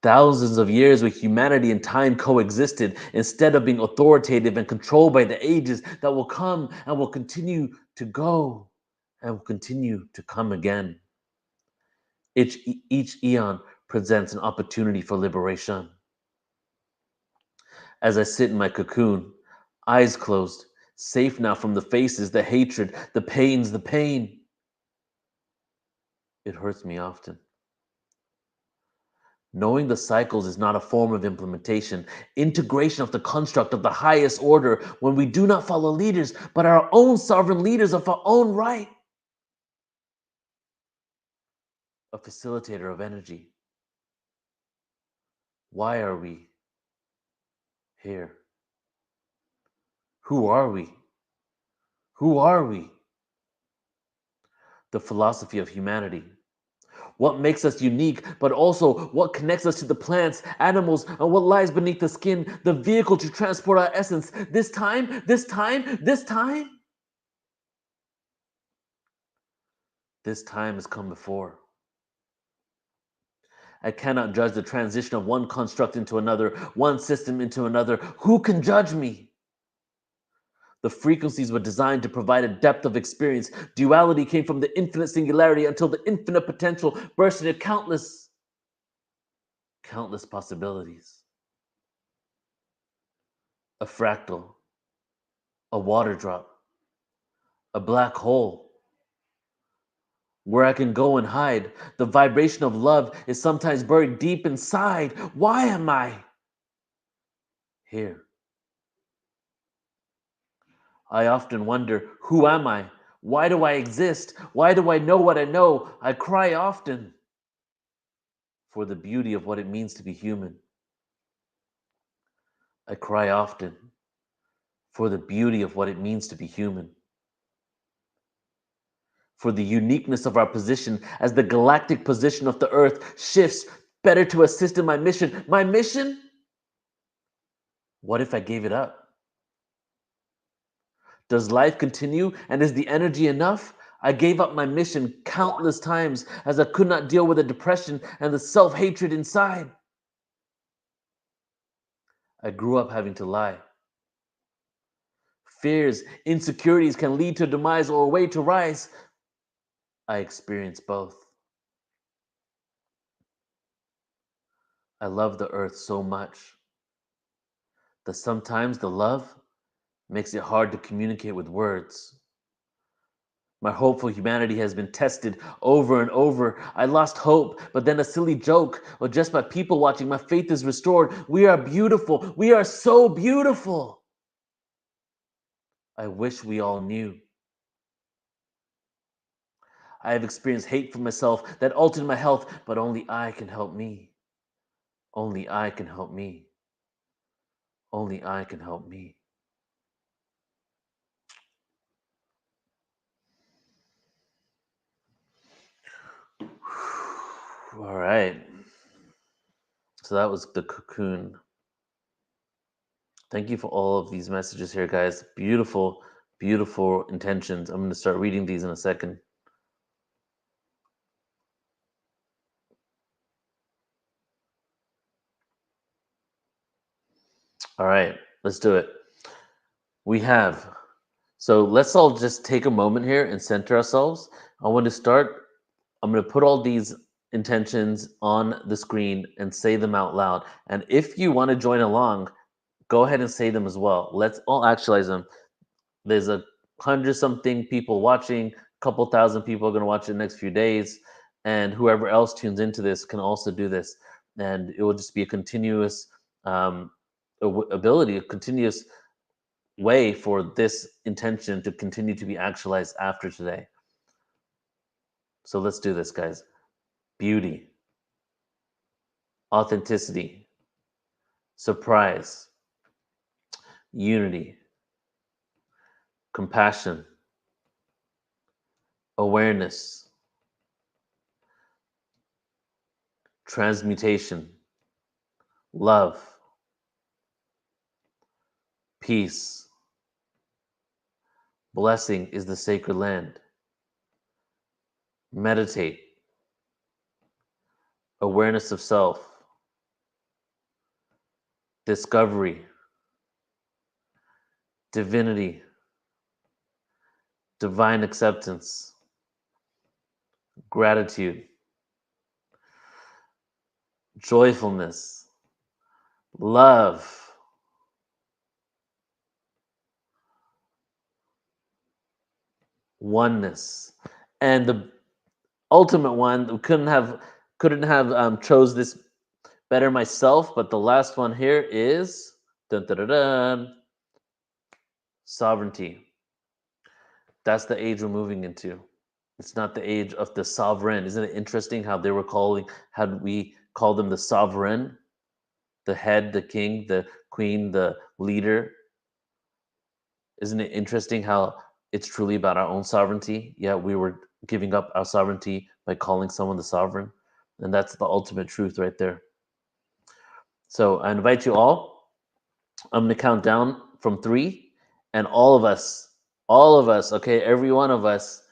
Thousands of years where humanity and time coexisted instead of being authoritative and controlled by the ages that will come and will continue to go and will continue to come again. Each eon presents an opportunity for liberation. As I sit in my cocoon, eyes closed, safe now from the faces, the hatred, the pains, the pain. It hurts me often. Knowing the cycles is not a form of implementation, integration of the construct of the highest order when we do not follow leaders, but our own sovereign leaders of our own right. A facilitator of energy. Why are we here? Who are we? Who are we? The philosophy of humanity. What makes us unique, but also what connects us to the plants, animals, and what lies beneath the skin, the vehicle to transport our essence. This time, this time, this time. This time has come before. I cannot judge the transition of one construct into another, one system into another. Who can judge me? The frequencies were designed to provide a depth of experience. Duality came from the infinite singularity until the infinite potential burst into countless possibilities. A fractal, a water drop, a black hole, where I can go and hide. The vibration of love is sometimes buried deep inside. Why am I here? I often wonder, who am I? Why do I exist? Why do I know what I know? I cry often for the beauty of what it means to be human. I cry often for the beauty of what it means to be human. For the uniqueness of our position as the galactic position of the earth shifts better to assist in my mission. My mission? What if I gave it up? Does life continue, and is the energy enough? I gave up my mission countless times as I could not deal with the depression and the self-hatred inside. I grew up having to lie. Fears, insecurities can lead to demise or a way to rise. I experienced both. I love the earth so much that sometimes the love makes it hard to communicate with words. My hope for humanity has been tested over and over. I lost hope, but then a silly joke, or just by people watching, my faith is restored. We are beautiful. We are so beautiful. I wish we all knew. I have experienced hate for myself that altered my health, but only I can help me. Only I can help me. Only I can help me. All right. So that was the cocoon. Thank you for all of these messages here, guys. Beautiful, beautiful intentions. I'm going to start reading these in a second. All right, let's do it. So let's all just take a moment here and center ourselves. I'm going to put all these intentions on the screen and say them out loud. And if you want to join along, go ahead and say them as well. Let's all actualize them. There's 100-something people watching, a couple thousand people are going to watch it in the next few days. And whoever else tunes into this can also do this. And it will just be a continuous ability, a continuous way for this intention to continue to be actualized after today. So let's do this, guys. Beauty, authenticity, surprise, unity, compassion, awareness, transmutation, love, peace. Blessing is the sacred land. Meditate. Awareness of self. Discovery. Divinity. Divine acceptance. Gratitude. Joyfulness. Love. Oneness. And the ultimate one, couldn't have chose this better myself, but the last one here is dun, dun, dun, dun, sovereignty. That's the age we're moving into. It's not the age of the sovereign. Isn't it interesting how we call them the sovereign, the head, the king, the queen, the leader? Isn't it interesting how it's truly about our own sovereignty? Yeah, we were giving up our sovereignty by calling someone the sovereign. And that's the ultimate truth right there. So I invite you all. I'm going to count down from 3, and all of us, okay, every one of us,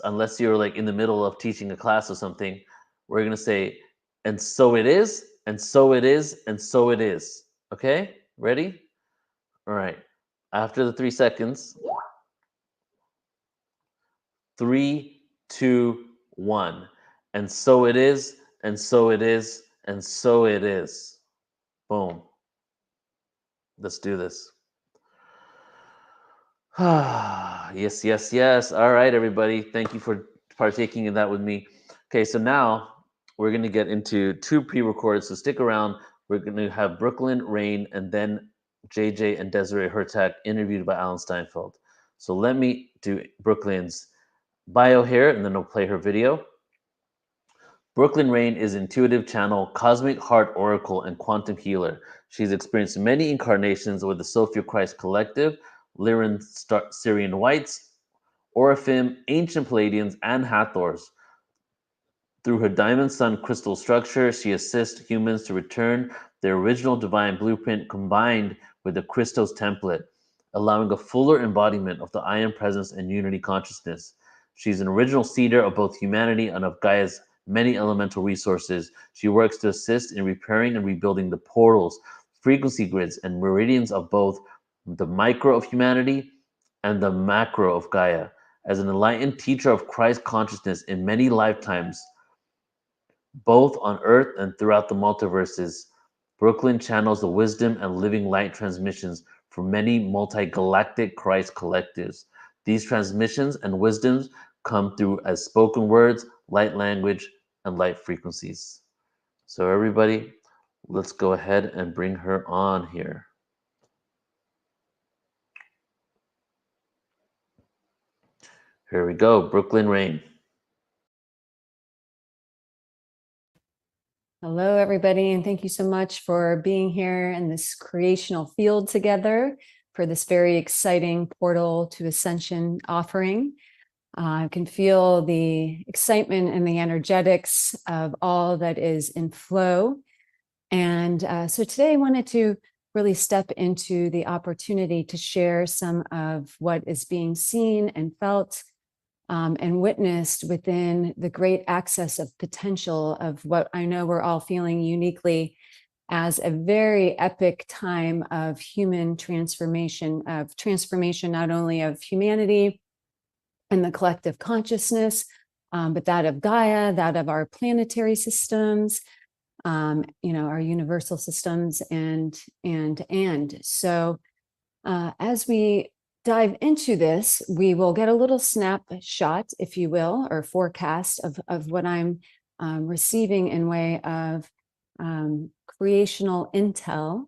unless you're like in the middle of teaching a class or something, we're going to say, and so it is, and so it is, and so it is. Okay? Ready? All right. After the 3 seconds, 3, 2, 1. And so it is, and so it is, and so it is. Boom. Let's do this. Yes, yes, yes. All right, everybody. Thank you for partaking in that with me. Okay, so now we're going to get into 2 pre-recorded, so stick around. We're going to have Brooklyn, Rain, and then JJ and Desiree Hurtak interviewed by Alan Steinfeld. So let me do Brooklyn's bio here, and then I'll play her video. Brooklyn Rain is intuitive channel, cosmic heart oracle, and quantum healer. She's experienced many incarnations with the Sophia Christ Collective, Lyran Syrian Whites, Oraphim, Ancient Palladians, and Hathors. Through her Diamond Sun crystal structure, she assists humans to return their original divine blueprint combined with the Christos template, allowing a fuller embodiment of the I Am presence and unity consciousness. She's an original seeder of both humanity and of Gaia's many elemental resources. She works to assist in repairing and rebuilding the portals, frequency grids, and meridians of both the micro of humanity and the macro of Gaia. As an enlightened teacher of Christ consciousness in many lifetimes, both on Earth and throughout the multiverses, Brooklyn channels the wisdom and living light transmissions for many multi-galactic Christ collectives. These transmissions and wisdoms come through as spoken words, light language, and light frequencies. So everybody, let's go ahead and bring her on here. Here we go, Brooklyn Rain. Hello, everybody, and thank you so much for being here in this creational field together for this very exciting Portal to Ascension offering. I can feel the excitement and the energetics of all that is in flow. And so today I wanted to really step into the opportunity to share some of what is being seen and felt and witnessed within the great access of potential of what I know we're all feeling uniquely as a very epic time of human transformation not only of humanity and the collective consciousness, but that of Gaia, that of our planetary systems, our universal systems, and so as we dive into this, we will get a little snapshot, if you will, or forecast of what I'm receiving in way of creational intel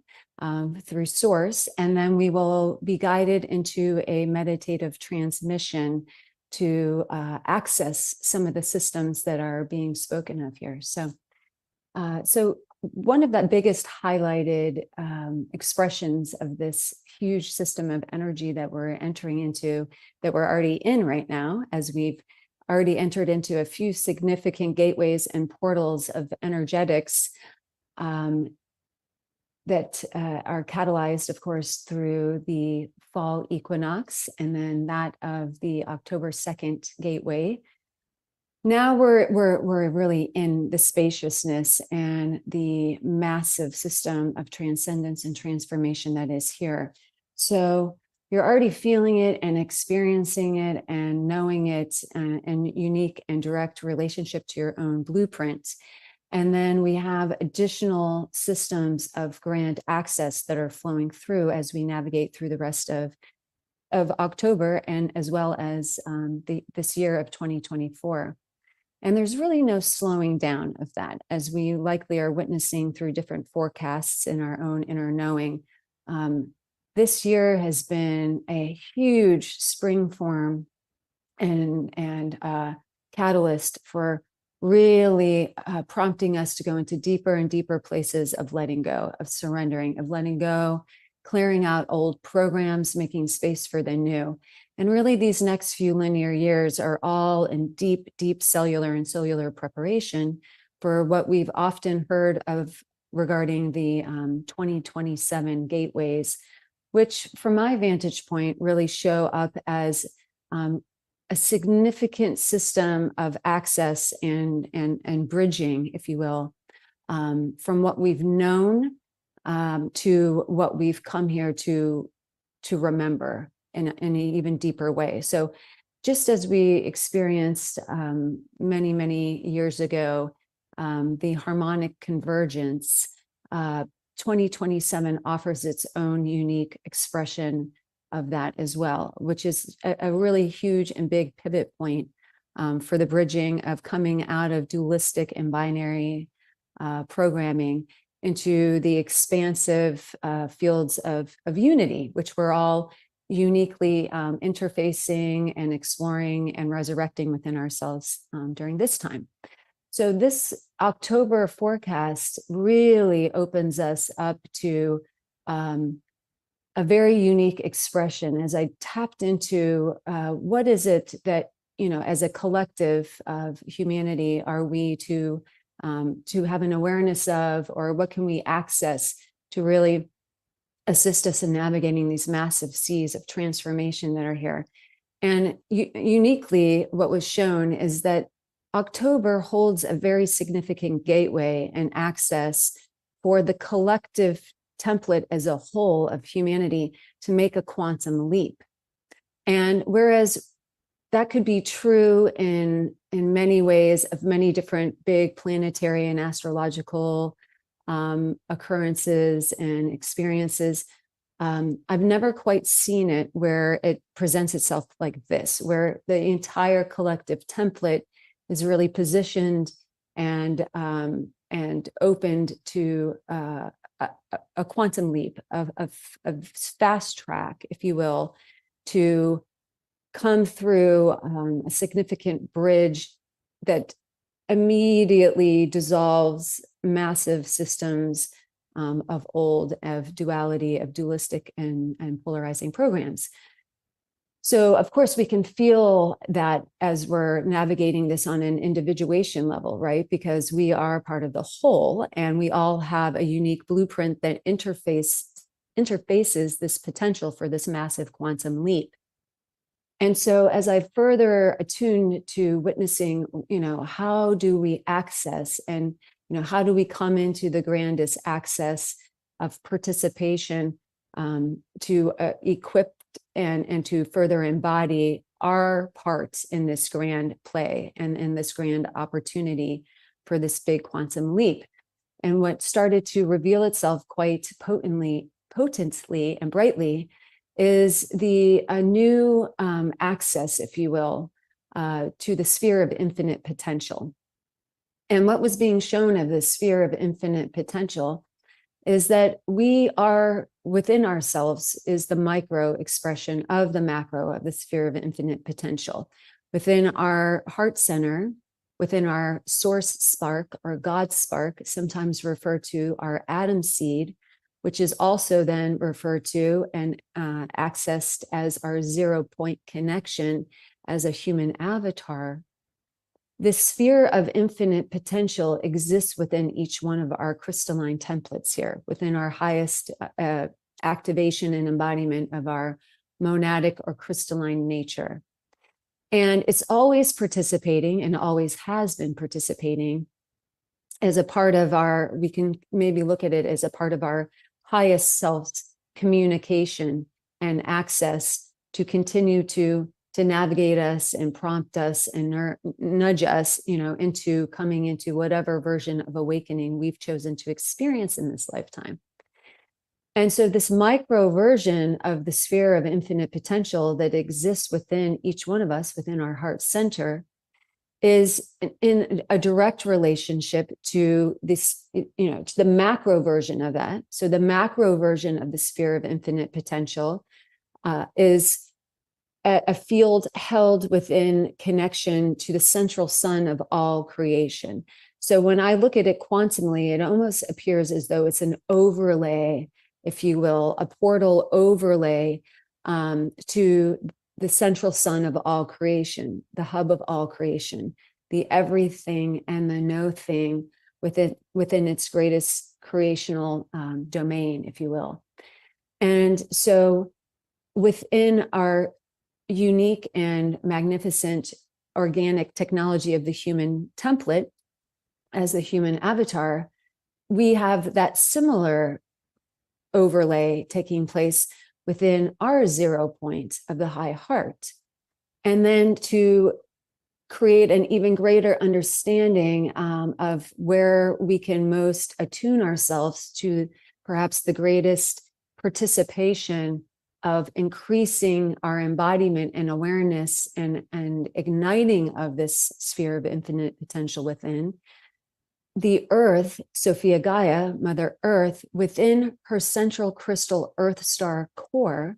through source, and then we will be guided into a meditative transmission to access some of the systems that are being spoken of here. So one of the biggest highlighted expressions of this huge system of energy that we're entering into, that we're already in right now, as we've already entered into a few significant gateways and portals of energetics that are catalyzed, of course, through the fall equinox, and then that of the October 2nd gateway. Now we're really in the spaciousness and the massive system of transcendence and transformation that is here. So you're already feeling it and experiencing it and knowing it in unique and direct relationship to your own blueprint. And then we have additional systems of grand access that are flowing through as we navigate through the rest of October, and as well as this year of 2024. And there's really no slowing down of that, as we likely are witnessing through different forecasts in our own inner knowing. This year has been a huge spring form and catalyst for really prompting us to go into deeper and deeper places of letting go, of surrendering, of letting go, clearing out old programs, making space for the new. And really, these next few linear years are all in deep, deep cellular and cellular preparation for what we've often heard of regarding the 2027 gateways, which from my vantage point really show up as a significant system of access and bridging, if you will, from what we've known to what we've come here to remember in an even deeper way. So just as we experienced many, many years ago, the harmonic convergence, 2027 offers its own unique expression of that as well, which is a really huge and big pivot point for the bridging of coming out of dualistic and binary programming into the expansive fields of unity, which we're all uniquely interfacing and exploring and resurrecting within ourselves during this time. So this October forecast really opens us up to a very unique expression as I tapped into what is it that, as a collective of humanity, are we to have an awareness of, or what can we access to really assist us in navigating these massive seas of transformation that are here. And uniquely, what was shown is that October holds a very significant gateway and access for the collective template as a whole of humanity to make a quantum leap. And whereas that could be true in many ways of many different big planetary and astrological occurrences and experiences, I've never quite seen it where it presents itself like this, where the entire collective template is really positioned and opened to a quantum leap of fast track, if you will, to come through a significant bridge that immediately dissolves massive systems of old, of duality, of dualistic and polarizing programs. So, of course, we can feel that as we're navigating this on an individuation level, right? Because we are part of the whole, and we all have a unique blueprint that interfaces this potential for this massive quantum leap. And so as I further attune to witnessing, how do we access and, how do we come into the grandest access of participation to equip and to further embody our parts in this grand play and in this grand opportunity for this big quantum leap. And what started to reveal itself quite potently and brightly is the new access, if you will, to the sphere of infinite potential. And what was being shown of the sphere of infinite potential is that we are within ourselves is the micro expression of the macro of the sphere of infinite potential. Within our heart center, within our source spark or God spark, sometimes referred to our atom seed, which is also then referred to and accessed as our 0 point connection as a human avatar. This sphere of infinite potential exists within each one of our crystalline templates here, within our highest activation and embodiment of our monadic or crystalline nature. And it's always participating and always has been participating as a part of our, we can maybe look at it as a part of our highest self's communication and access to continue to navigate us and prompt us and nudge us, into coming into whatever version of awakening we've chosen to experience in this lifetime. And so this micro version of the sphere of infinite potential that exists within each one of us, within our heart center, is in a direct relationship to this, to the macro version of that. So the macro version of the sphere of infinite potential is a field held within connection to the central sun of all creation. So when I look at it quantumly, it almost appears as though it's an overlay, if you will, a portal overlay to the central sun of all creation, the hub of all creation, the everything and the no thing within its greatest creational domain, if you will. And so within our unique and magnificent organic technology of the human template as the human avatar, we have that similar overlay taking place within our 0 point of the high heart. And then to create an even greater understanding of where we can most attune ourselves to perhaps the greatest participation of increasing our embodiment and awareness and igniting of this sphere of infinite potential within. The earth, Sophia Gaia, Mother Earth, within her central crystal Earth star core,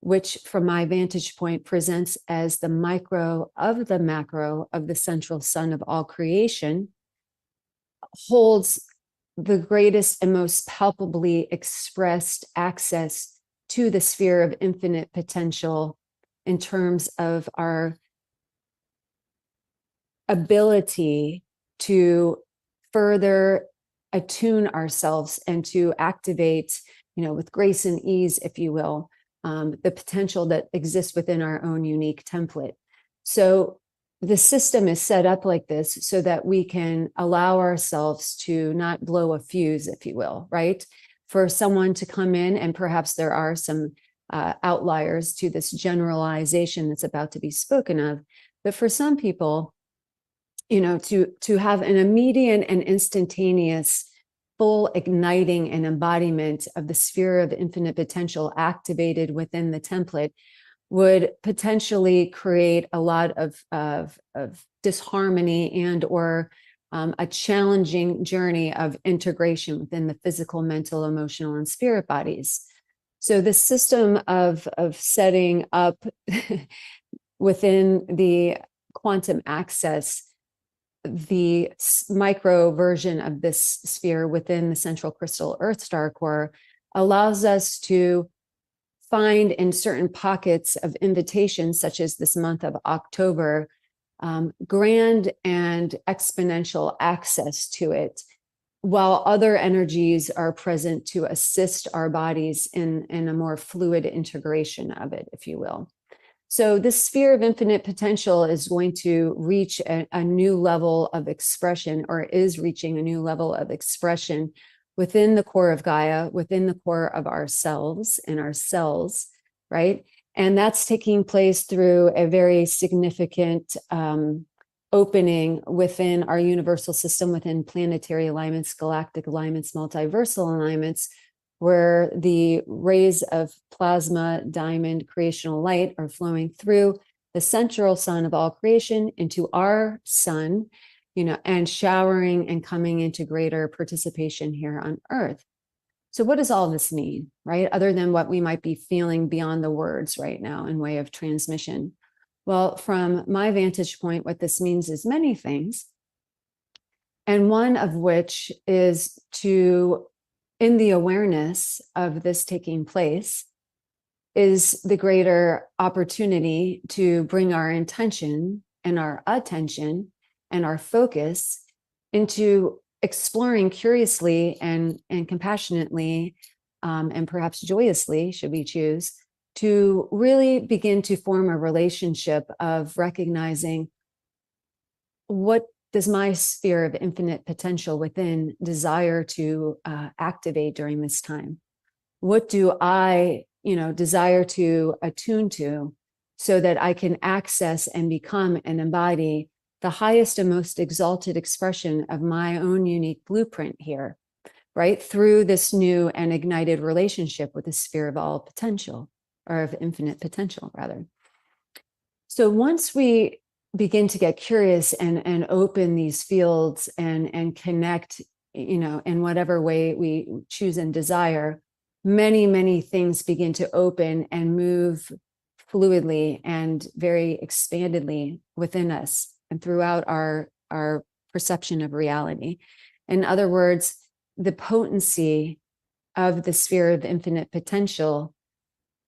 which from my vantage point presents as the micro of the macro of the central sun of all creation, holds the greatest and most palpably expressed access to the sphere of infinite potential in terms of our ability to further attune ourselves and to activate with grace and ease, if you will, the potential that exists within our own unique template. So the system is set up like this so that we can allow ourselves to not blow a fuse, if you will, right? For someone to come in, and perhaps there are some outliers to this generalization that's about to be spoken of, but for some people, to have an immediate and instantaneous full igniting and embodiment of the sphere of infinite potential activated within the template would potentially create a lot of disharmony and or a challenging journey of integration within the physical, mental, emotional, and spirit bodies. So the system of setting up within the quantum access the micro version of this sphere within the central crystal Earth star core allows us to find in certain pockets of invitation, such as this month of October, grand and exponential access to it, while other energies are present to assist our bodies in a more fluid integration of it, if you will. So this sphere of infinite potential is going to reach a new level of expression, or is reaching a new level of expression within the core of Gaia, within the core of ourselves and our cells, right? And that's taking place through a very significant opening within our universal system, within planetary alignments, galactic alignments, multiversal alignments, where the rays of plasma diamond creational light are flowing through the central sun of all creation into our sun, and showering and coming into greater participation here on Earth. So what does all this mean, right? Other than what we might be feeling beyond the words right now in way of transmission. Well, from my vantage point, what this means is many things. And one of which is to, in the awareness of this taking place, is the greater opportunity to bring our intention and our attention and our focus into exploring curiously and compassionately, and perhaps joyously, should we choose, to really begin to form a relationship of recognizing what does my sphere of infinite potential within desire to activate during this time? What do I, desire to attune to so that I can access and become and embody the highest and most exalted expression of my own unique blueprint here, right? Through this new and ignited relationship with the sphere of all potential, or of infinite potential, rather. So once we begin to get curious and open these fields and connect, in whatever way we choose and desire, many, many things begin to open and move fluidly and very expandedly within us and throughout our perception of reality. In other words, the potency of the sphere of infinite potential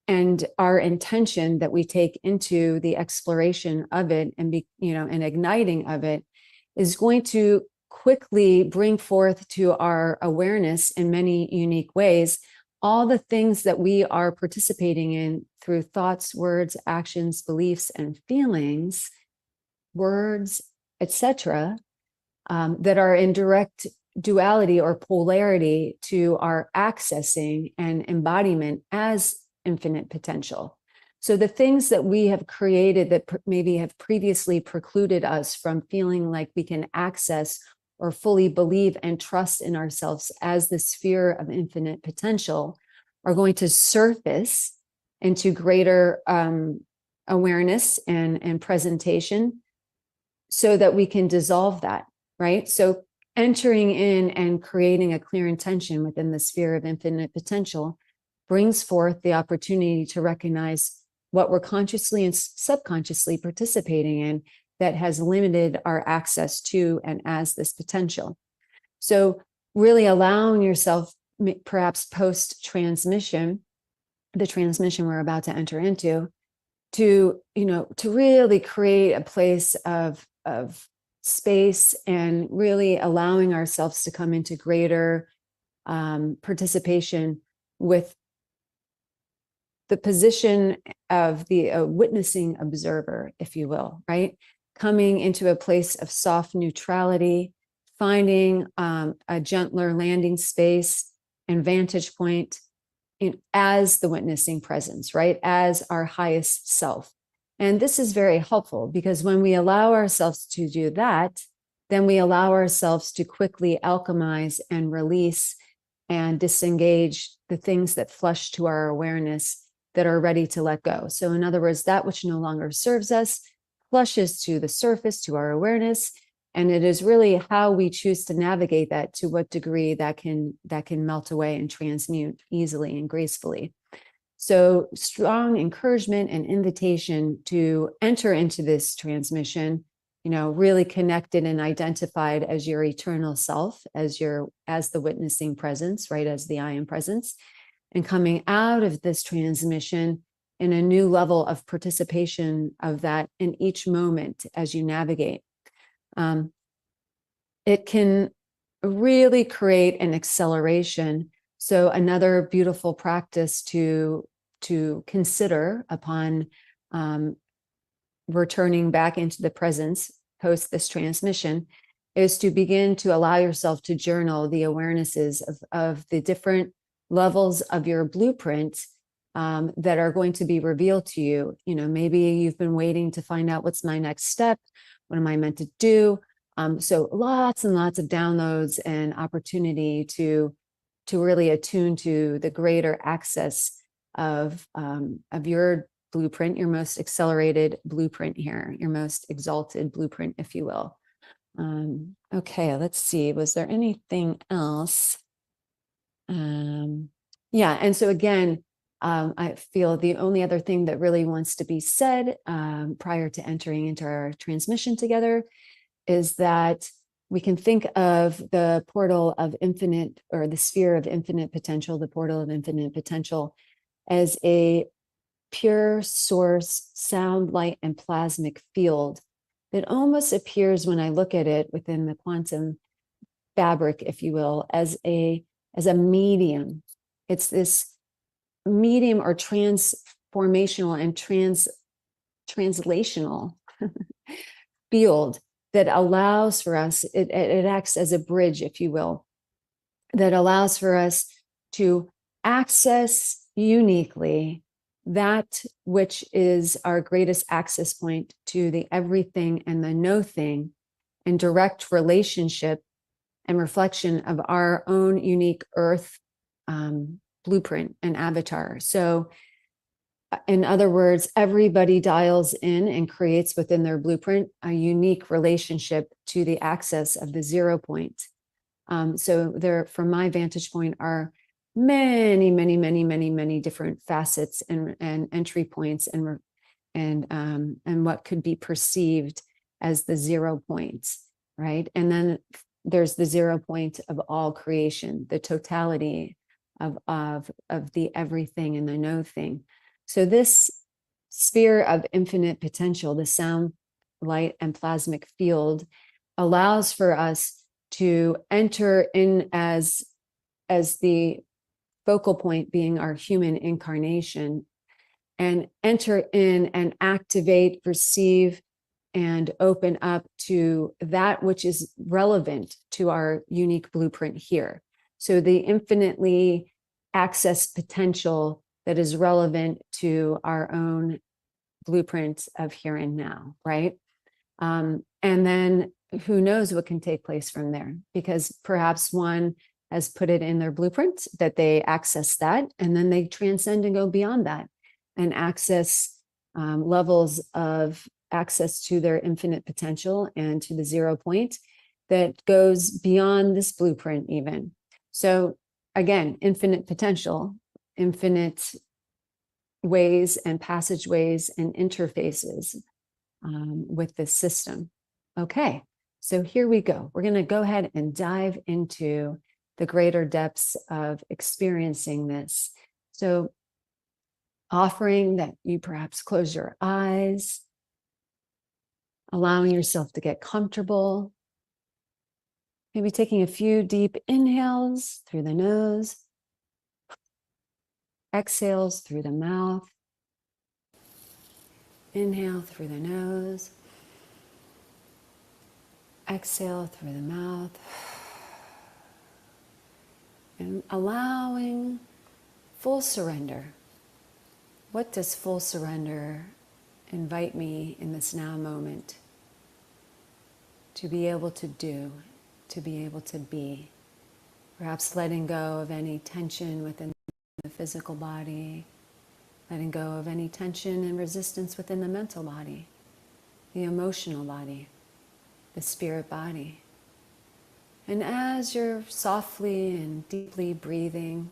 and our intention that we take into the exploration of it and and igniting of it is going to quickly bring forth to our awareness in many unique ways all the things that we are participating in through thoughts, words, actions, beliefs, and feelings, words, etc., that are in direct duality or polarity to our accessing and embodiment as infinite potential. So the things that we have created that maybe have previously precluded us from feeling like we can access or fully believe and trust in ourselves as the sphere of infinite potential are going to surface into greater awareness and presentation so that we can dissolve that, right? So entering in and creating a clear intention within the sphere of infinite potential brings forth the opportunity to recognize what we're consciously and subconsciously participating in that has limited our access to and as this potential. So really allowing yourself, perhaps post-transmission, the transmission we're about to enter into, to really create a place of space and really allowing ourselves to come into greater participation with the position of the witnessing observer, if you will, right? Coming into a place of soft neutrality, finding a gentler landing space and vantage point as the witnessing presence, right? As our highest self. And this is very helpful because when we allow ourselves to do that, then we allow ourselves to quickly alchemize and release and disengage the things that flush to our awareness that are ready to let go. So in other words, that which no longer serves us flushes to the surface, to our awareness. And it is really how we choose to navigate that, to what degree that can melt away and transmute easily and gracefully. So strong encouragement and invitation to enter into this transmission, really connected and identified as your eternal self, as the witnessing presence, right? As the I am presence, and coming out of this transmission in a new level of participation of that in each moment as you navigate. It can really create an acceleration. So another beautiful practice to consider upon returning back into the presence post this transmission is to begin to allow yourself to journal the awarenesses of the different levels of your blueprint that are going to be revealed to you. Maybe you've been waiting to find out what's my next step. What am I meant to do? So lots and lots of downloads and opportunity to really attune to the greater access of your blueprint, your most accelerated blueprint here, your most exalted blueprint, if you will. Okay, let's see. Was there anything else? Yeah, and so again, I feel the only other thing that really wants to be said prior to entering into our transmission together is that we can think of the portal of infinite, or the sphere of infinite potential, the portal of infinite potential, as a pure source sound, light, and plasmic field that almost appears, when I look at it within the quantum fabric, if you will, as a medium. It's this medium or transformational and translational field that allows for us, it acts as a bridge, if you will, that allows for us to access uniquely that which is our greatest access point to the everything and the no thing, and direct relationship and reflection of our own unique earth blueprint and avatar. So in other words, everybody dials in and creates within their blueprint a unique relationship to the access of the 0 point. So there, from my vantage point, are many, many, many, many, many different facets and entry points and what could be perceived as the 0 points, right? And then there's the 0 point of all creation, the totality of the everything and the no thing. So this sphere of infinite potential, the sound, light, and plasmic field, allows for us to enter in as the focal point being our human incarnation, and enter in and activate, perceive, and open up to that which is relevant to our unique blueprint here. So the infinitely access potential that is relevant to our own blueprint of here and now, right? And then who knows what can take place from there, because perhaps one has put it in their blueprint that they access that, and then they transcend and go beyond that and access levels of access to their infinite potential and to the 0 point that goes beyond this blueprint even. So again, infinite potential, infinite ways and passageways and interfaces with this system. Okay, so here we go. We're going to go ahead and dive into the greater depths of experiencing this. So offering that you perhaps close your eyes, allowing yourself to get comfortable, maybe taking a few deep inhales through the nose exhales through the mouth. Inhale through the nose. Exhale through the mouth. And allowing full surrender. What does full surrender invite me in this now moment to be able to do, to be able to be? Perhaps letting go of any tension within the physical body, letting go of any tension and resistance within the mental body, the emotional body, the spirit body. And as you're softly and deeply breathing,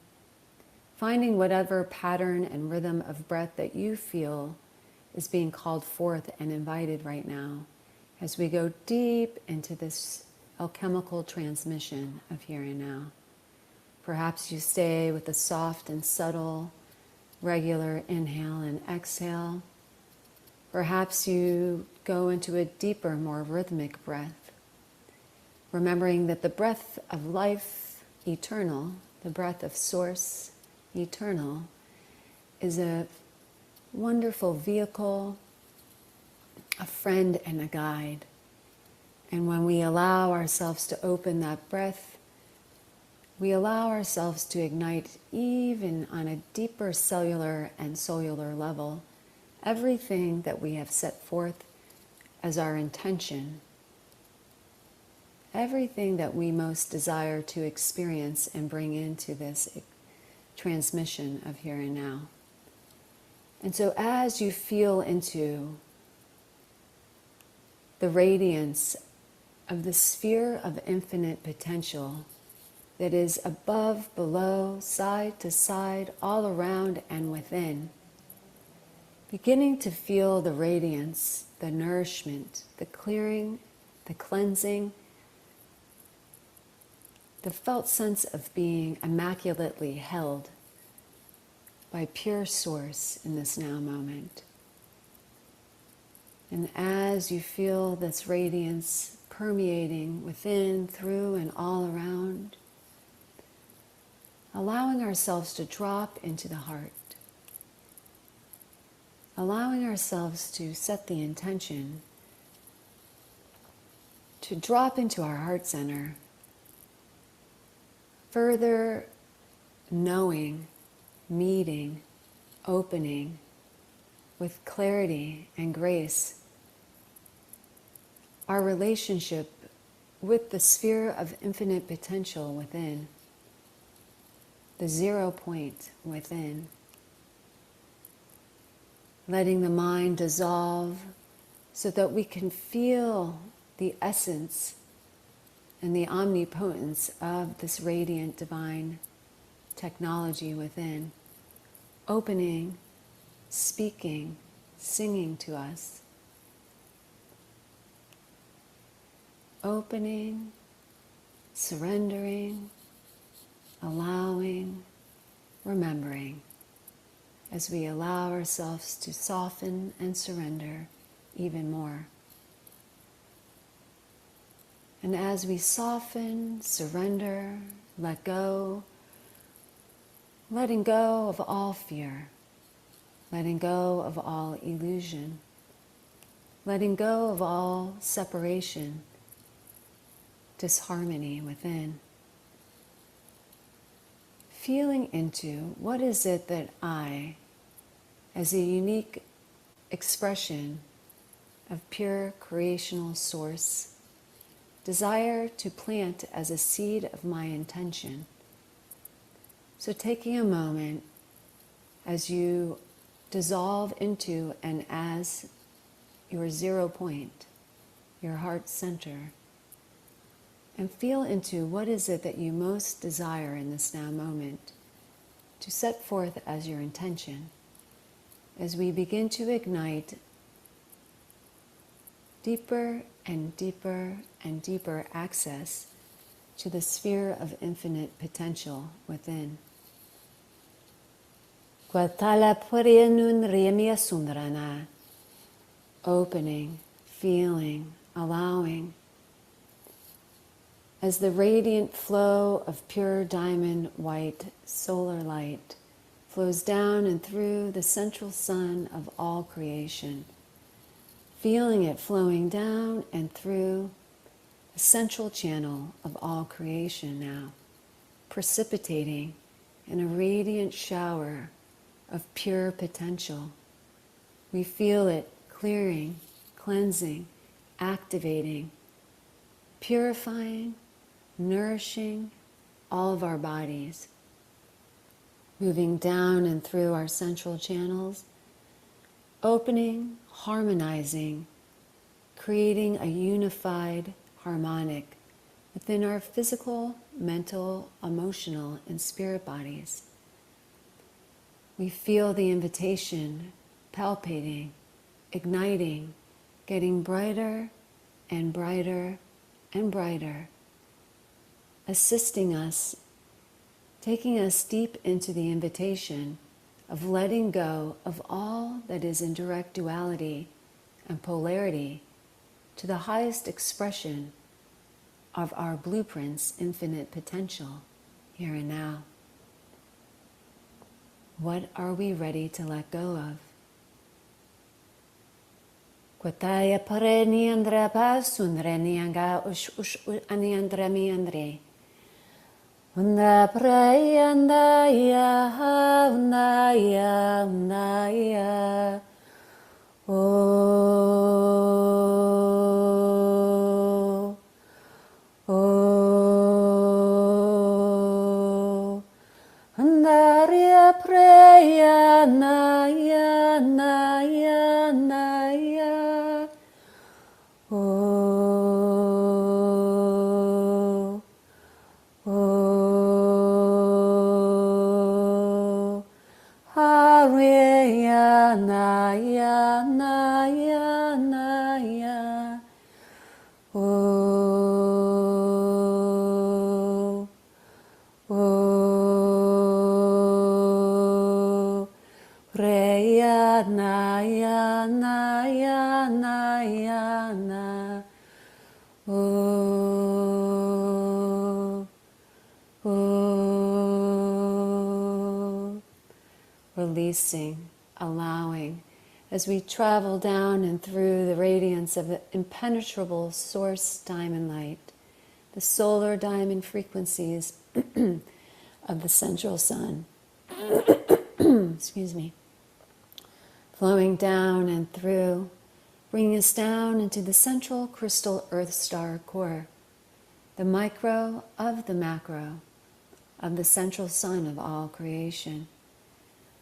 finding whatever pattern and rhythm of breath that you feel is being called forth and invited right now, as we go deep into this alchemical transmission of here and now. Perhaps you stay with a soft and subtle, regular inhale and exhale. Perhaps you go into a deeper, more rhythmic breath, remembering that the breath of life, eternal, the breath of source, eternal, is a wonderful vehicle, a friend and a guide. And when we allow ourselves to open that breath, we allow ourselves to ignite even on a deeper cellular and cellular level everything that we have set forth as our intention, everything that we most desire to experience and bring into this transmission of here and now. And so as you feel into the radiance of the sphere of infinite potential that is above, below, side to side, all around and within, beginning to feel the radiance, the nourishment, the clearing, the cleansing, the felt sense of being immaculately held by pure source in this now moment. And as you feel this radiance permeating within, through, and all around, allowing ourselves to drop into the heart, allowing ourselves to set the intention to drop into our heart center, further knowing, meeting, opening with clarity and grace our relationship with the sphere of infinite potential within, the 0 point within. Letting the mind dissolve so that we can feel the essence and the omnipotence of this radiant divine technology within, opening, speaking, singing to us. Opening, surrendering, allowing, remembering, as we allow ourselves to soften and surrender even more. And as we soften, surrender, let go, letting go of all fear, letting go of all illusion, letting go of all separation, disharmony within. Feeling into what is it that I, as a unique expression of pure creational source, desire to plant as a seed of my intention. So taking a moment as you dissolve into and as your 0 point, your heart center, and feel into what is it that you most desire in this now moment to set forth as your intention, as we begin to ignite deeper and deeper and deeper access to the sphere of infinite potential within. Opening, feeling, allowing, as the radiant flow of pure diamond white solar light flows down and through the central sun of all creation. Feeling it flowing down and through the central channel of all creation now, precipitating in a radiant shower of pure potential. We feel it clearing, cleansing, activating, purifying, nourishing all of our bodies, moving down and through our central channels, opening, harmonizing, creating a unified harmonic within our physical, mental, emotional, and spirit bodies. We feel the invitation palpating, igniting, getting brighter and brighter and brighter, assisting us, taking us deep into the invitation of letting go of all that is in direct duality and polarity to the highest expression of our blueprint's infinite potential here and now. What are we ready to let go of? Kwataya pare niandra pasundre nianga ush aniandra miandre. Unda prayanda ya undaya. Andaria preya naya naya naya. Hariya naya naya naya. Preya naya naya naya na. Releasing, allowing, as we travel down and through the radiance of the impenetrable source diamond light, the solar diamond frequencies of the central sun, excuse me, flowing down and through, bringing us down into the central crystal earth star core, the micro of the macro of the central sun of all creation.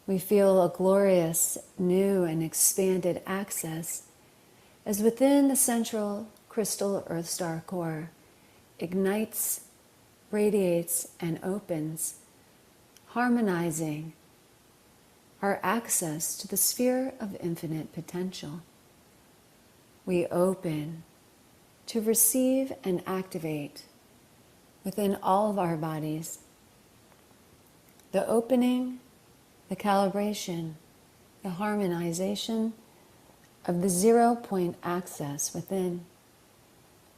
We feel a glorious, new and expanded access as within the central crystal earth star core ignites, radiates, and opens, harmonizing our access to the sphere of infinite potential. We open to receive and activate within all of our bodies the opening, the calibration, the harmonization of the 0 point access within.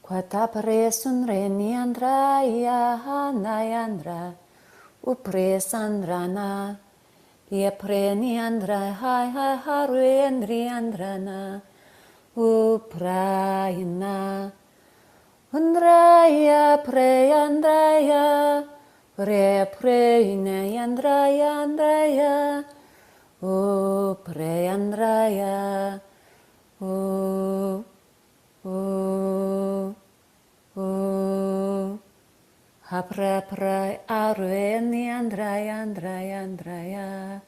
Kwatapare sunre niandraya nayandra upre sandrana yepre niandra hai hai haruendriandrana uprayana undraya preyandraya pre preyandraya andraya uprayandraya Hapra pra areni andraya andraya andraya.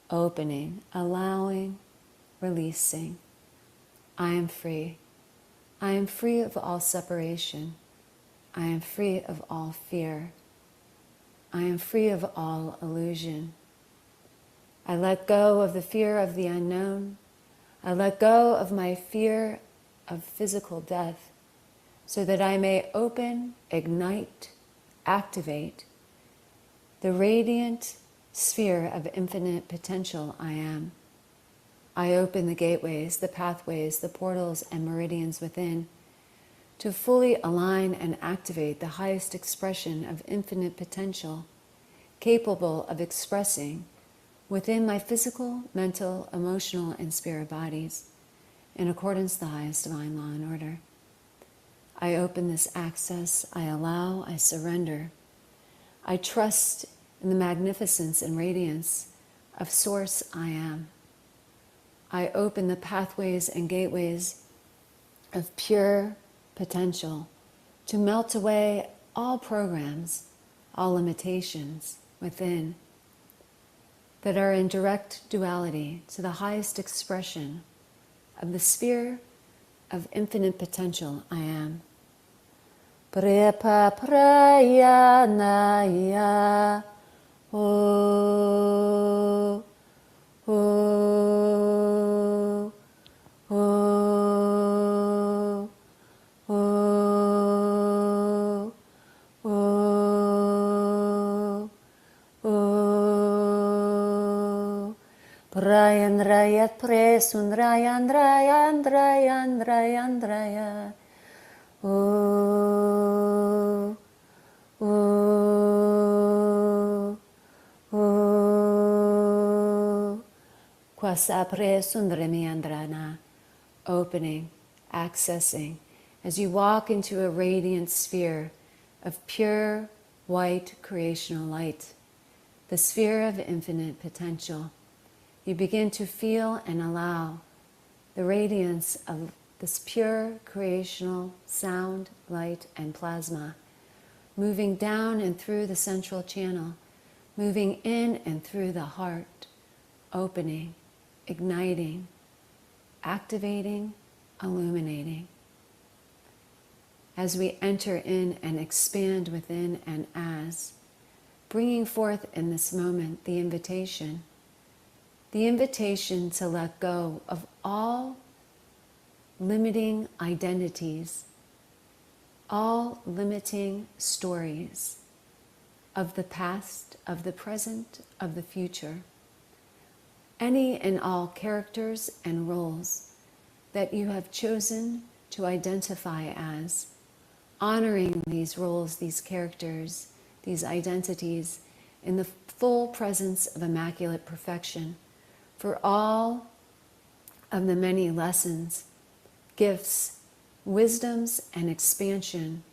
Opening, allowing, releasing. I am free. I am free of all separation. I am free of all fear. I am free of all illusion. I let go of the fear of the unknown. I let go of my fear of physical death so that I may open, ignite, activate the radiant sphere of infinite potential I am. I open the gateways, the pathways, the portals and meridians within to fully align and activate the highest expression of infinite potential, capable of expressing within my physical, mental, emotional, and spirit bodies, in accordance with the highest divine law and order. I open this access, I allow, I surrender. I trust in the magnificence and radiance of Source I Am. I open the pathways and gateways of pure potential to melt away all programs, all limitations within that are in direct duality to the highest expression of the sphere of infinite potential I am. Prepa prayanaya oh, oh, oh, oh, oh, oh. Prayan rayat presun rayan rayan rayan rayan rayan. Oh, oh, oh. Kwasapre sundrami andrana. Opening, accessing, as you walk into a radiant sphere of pure white creational light, the sphere of infinite potential. You begin to feel and allow the radiance of this pure creational sound, light, and plasma moving down and through the central channel, moving in and through the heart, opening, igniting, activating, illuminating. As we enter in and expand within and as, bringing forth in this moment the invitation to let go of all limiting identities, all limiting stories of the past, of the present, of the future, any and all characters and roles that you have chosen to identify as, honoring these roles, these characters, these identities in the full presence of immaculate perfection for all of the many lessons, gifts, wisdoms, and expansion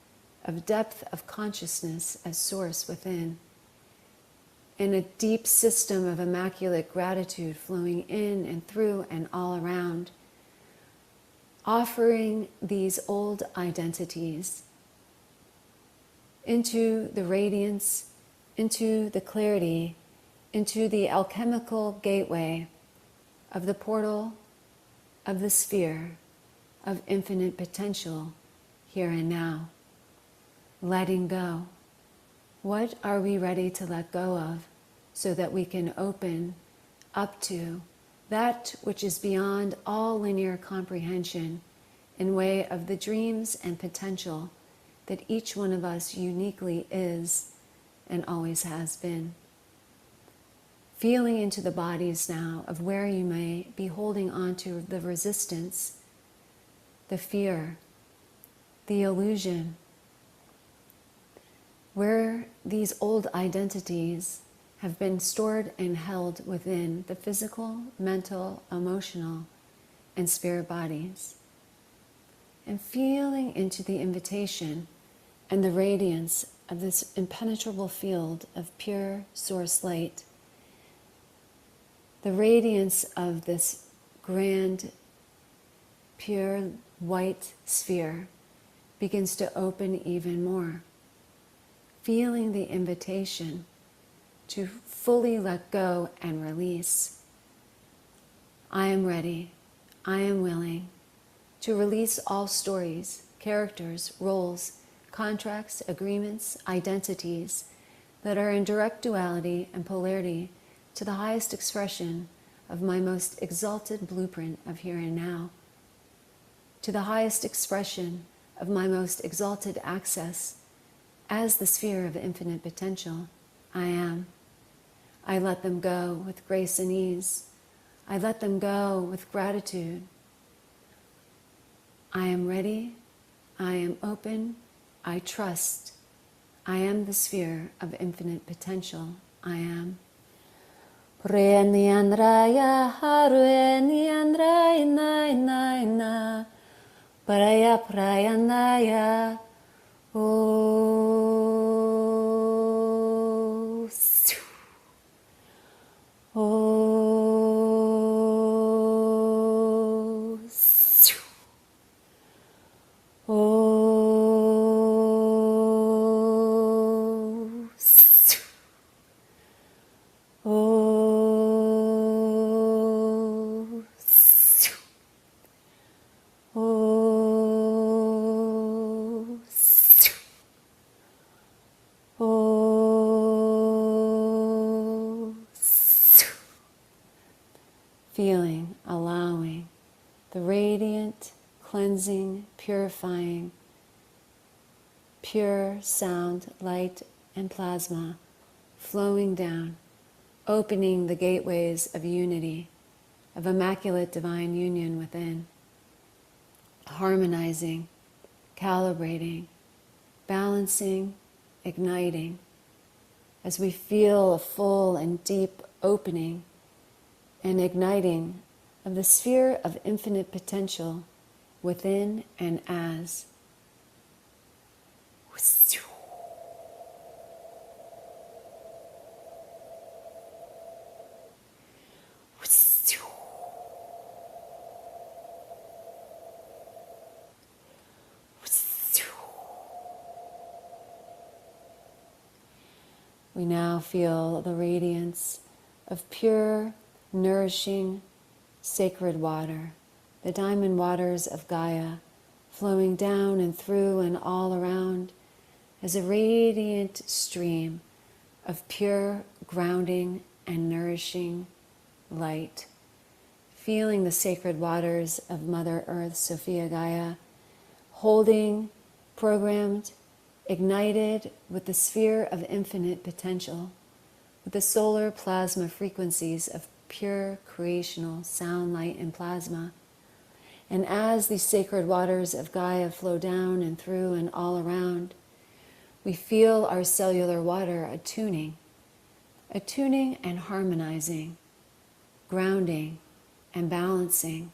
of depth of consciousness as source within, in a deep system of immaculate gratitude flowing in and through and all around, offering these old identities into the radiance, into the clarity, into the alchemical gateway of the portal of the sphere of infinite potential here and now. Letting go. What are we ready to let go of so that we can open up to that which is beyond all linear comprehension in way of the dreams and potential that each one of us uniquely is and always has been. Feeling into the bodies now of where you may be holding on to the resistance, the fear, the illusion, where these old identities have been stored and held within the physical, mental, emotional, and spirit bodies. And feeling into the invitation and the radiance of this impenetrable field of pure source light, the radiance of this grand, pure white sphere begins to open even more. Feeling the invitation to fully let go and release. I am ready, I am willing to release all stories, characters, roles, contracts, agreements, identities that are in direct duality and polarity to the highest expression of my most exalted blueprint of here and now, to the highest expression of my most exalted access as the sphere of infinite potential I am. I let them go with grace and ease. I let them go with gratitude. I am ready, I am open. I trust. I am the sphere of infinite potential. I am. Preniandraya Harueniandraya Naina Paraya Prayanaya Oh Oh feeling, allowing the radiant, cleansing, purifying, pure sound, light, and plasma flowing down, opening the gateways of unity, of immaculate divine union within, harmonizing, calibrating, balancing, igniting, as we feel a full and deep opening and igniting of the sphere of infinite potential within and as. We now feel the radiance of pure, nourishing, sacred water, the diamond waters of Gaia, flowing down and through and all around as a radiant stream of pure, grounding, and nourishing light. Feeling the sacred waters of Mother Earth, Sophia Gaia, holding, programmed, ignited with the sphere of infinite potential, with the solar plasma frequencies of pure creational sound, light, and plasma. And as these sacred waters of Gaia flow down and through and all around, we feel our cellular water attuning and harmonizing, grounding and balancing,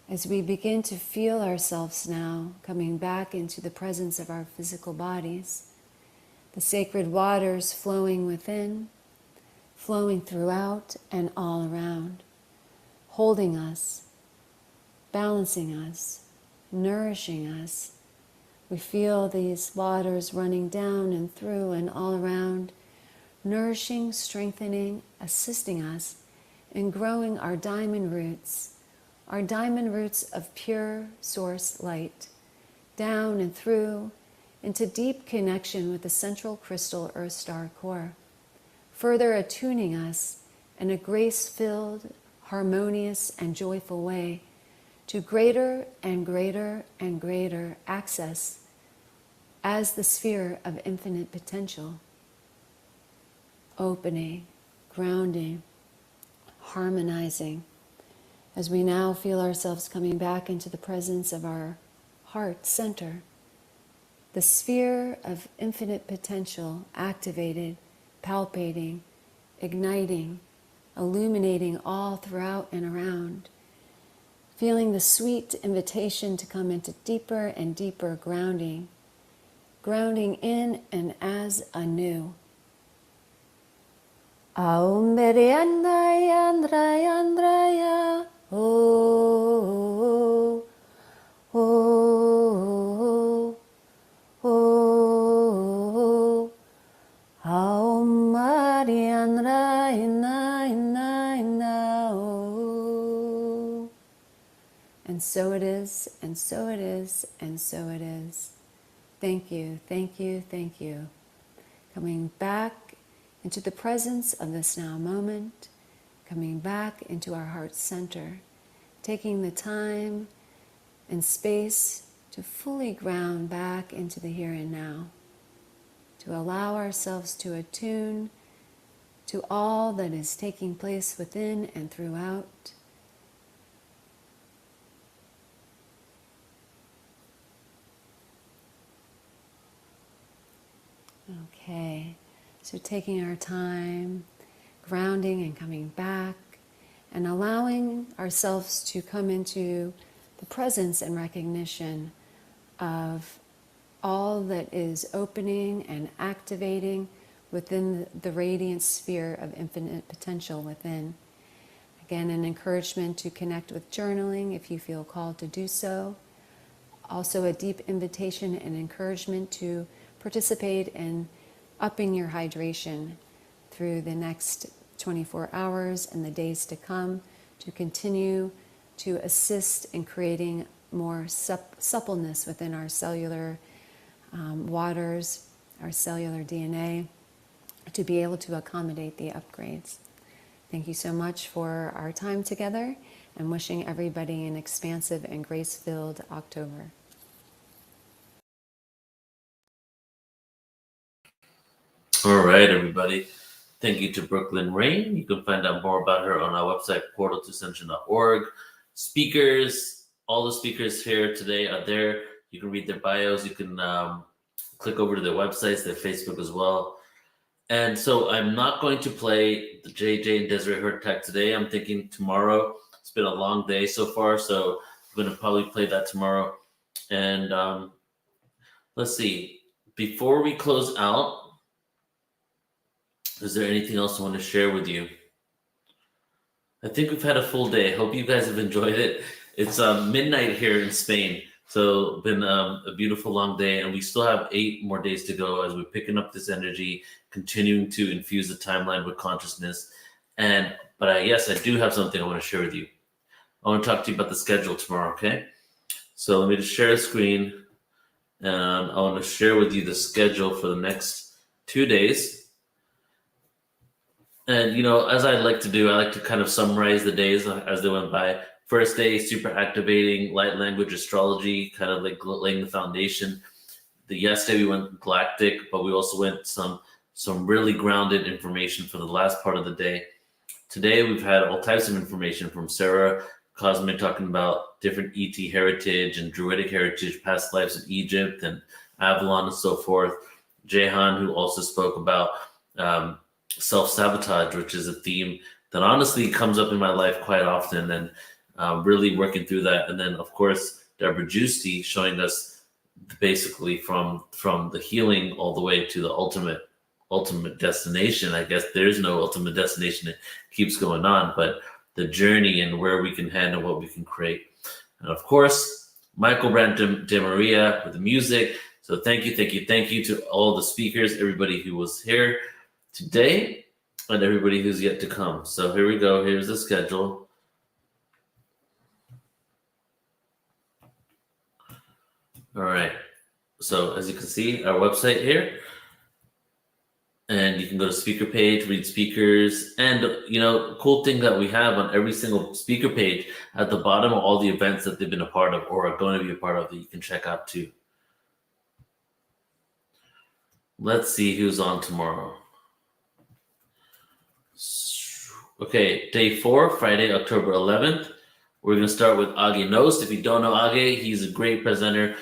as we begin to feel ourselves now coming back into the presence of our physical bodies, the sacred waters flowing within, flowing throughout and all around, holding us, balancing us, nourishing us. We feel these waters running down and through and all around, nourishing, strengthening, assisting us in growing our diamond roots of pure source light, down and through into deep connection with the central crystal Earth Star core, further attuning us in a grace-filled, harmonious, and joyful way to greater and greater and greater access as the sphere of infinite potential, opening, grounding, harmonizing, as we now feel ourselves coming back into the presence of our heart center, the sphere of infinite potential activated, palpating, igniting, illuminating all throughout and around, feeling the sweet invitation to come into deeper and deeper grounding in and as anew. Aum Meriandaya Andraya Andraya Oh Oh Oh Aum Mariandraya Ina Oh. And so it is, and so it is, and so it is. Thank you, thank you, thank you. Coming back into the presence of this now moment, coming back into our heart center, taking the time and space to fully ground back into the here and now, to allow ourselves to attune to all that is taking place within and throughout. Okay, so taking our time, grounding and coming back, and allowing ourselves to come into the presence and recognition of all that is opening and activating within the radiant sphere of infinite potential within. Again, an encouragement to connect with journaling if you feel called to do so. Also a deep invitation and encouragement to participate in upping your hydration through the next 24 hours and the days to come, to continue to assist in creating more suppleness within our cellular waters, our cellular DNA, to be able to accommodate the upgrades. Thank you so much for our time together, and wishing everybody an expansive and grace-filled October. All right, everybody. Thank you to Brooklyn Rain. You can find out more about her on our website, portaltoascension.org. Speakers, all the speakers here today are there. You can read their bios. You can click over to their websites, their Facebook as well. And so I'm not going to play the JJ and Desiree Hurtak today. I'm thinking tomorrow. It's been a long day so far, so I'm going to probably play that tomorrow. And let's see. Before we close out, is there anything else I want to share with you? I think we've had a full day. Hope you guys have enjoyed it. It's midnight here in Spain, so been a beautiful long day, and we still have 8 more days to go as we're picking up this energy, continuing to infuse the timeline with consciousness. But yes, I do have something I want to share with you. I want to talk to you about the schedule tomorrow, okay? So let me just share the screen, and I want to share with you the schedule for the next 2 days. And, you know, as I like to do, I like to kind of summarize the days as they went by. First day, super activating, light language astrology, kind of like laying the foundation. Yesterday we went galactic, but we also went some really grounded information for the last part of the day. Today we've had all types of information from Sarah, Cosme talking about different ET heritage and Druidic heritage, past lives in Egypt and Avalon and so forth. Jehan, who also spoke about self-sabotage, which is a theme that honestly comes up in my life quite often, and really working through that. And then, of course, Debra Giusti showing us basically from the healing all the way to the ultimate destination. I guess there's no ultimate destination. It keeps going on, but the journey and where we can handle what we can create. And of course, Michael Brandt de Maria with the music. So thank you to all the speakers, everybody who was here today, and everybody who's yet to come. So here we go. Here's the schedule. All right. So as you can see, our website here, and you can go to speaker page, read speakers, and you know, cool thing that we have on every single speaker page at the bottom are all the events that they've been a part of or are going to be a part of that you can check out too. Let's see who's on tomorrow. Okay, day 4, Friday, October 11th. We're going to start with Age Nost. If you don't know Age, he's a great presenter.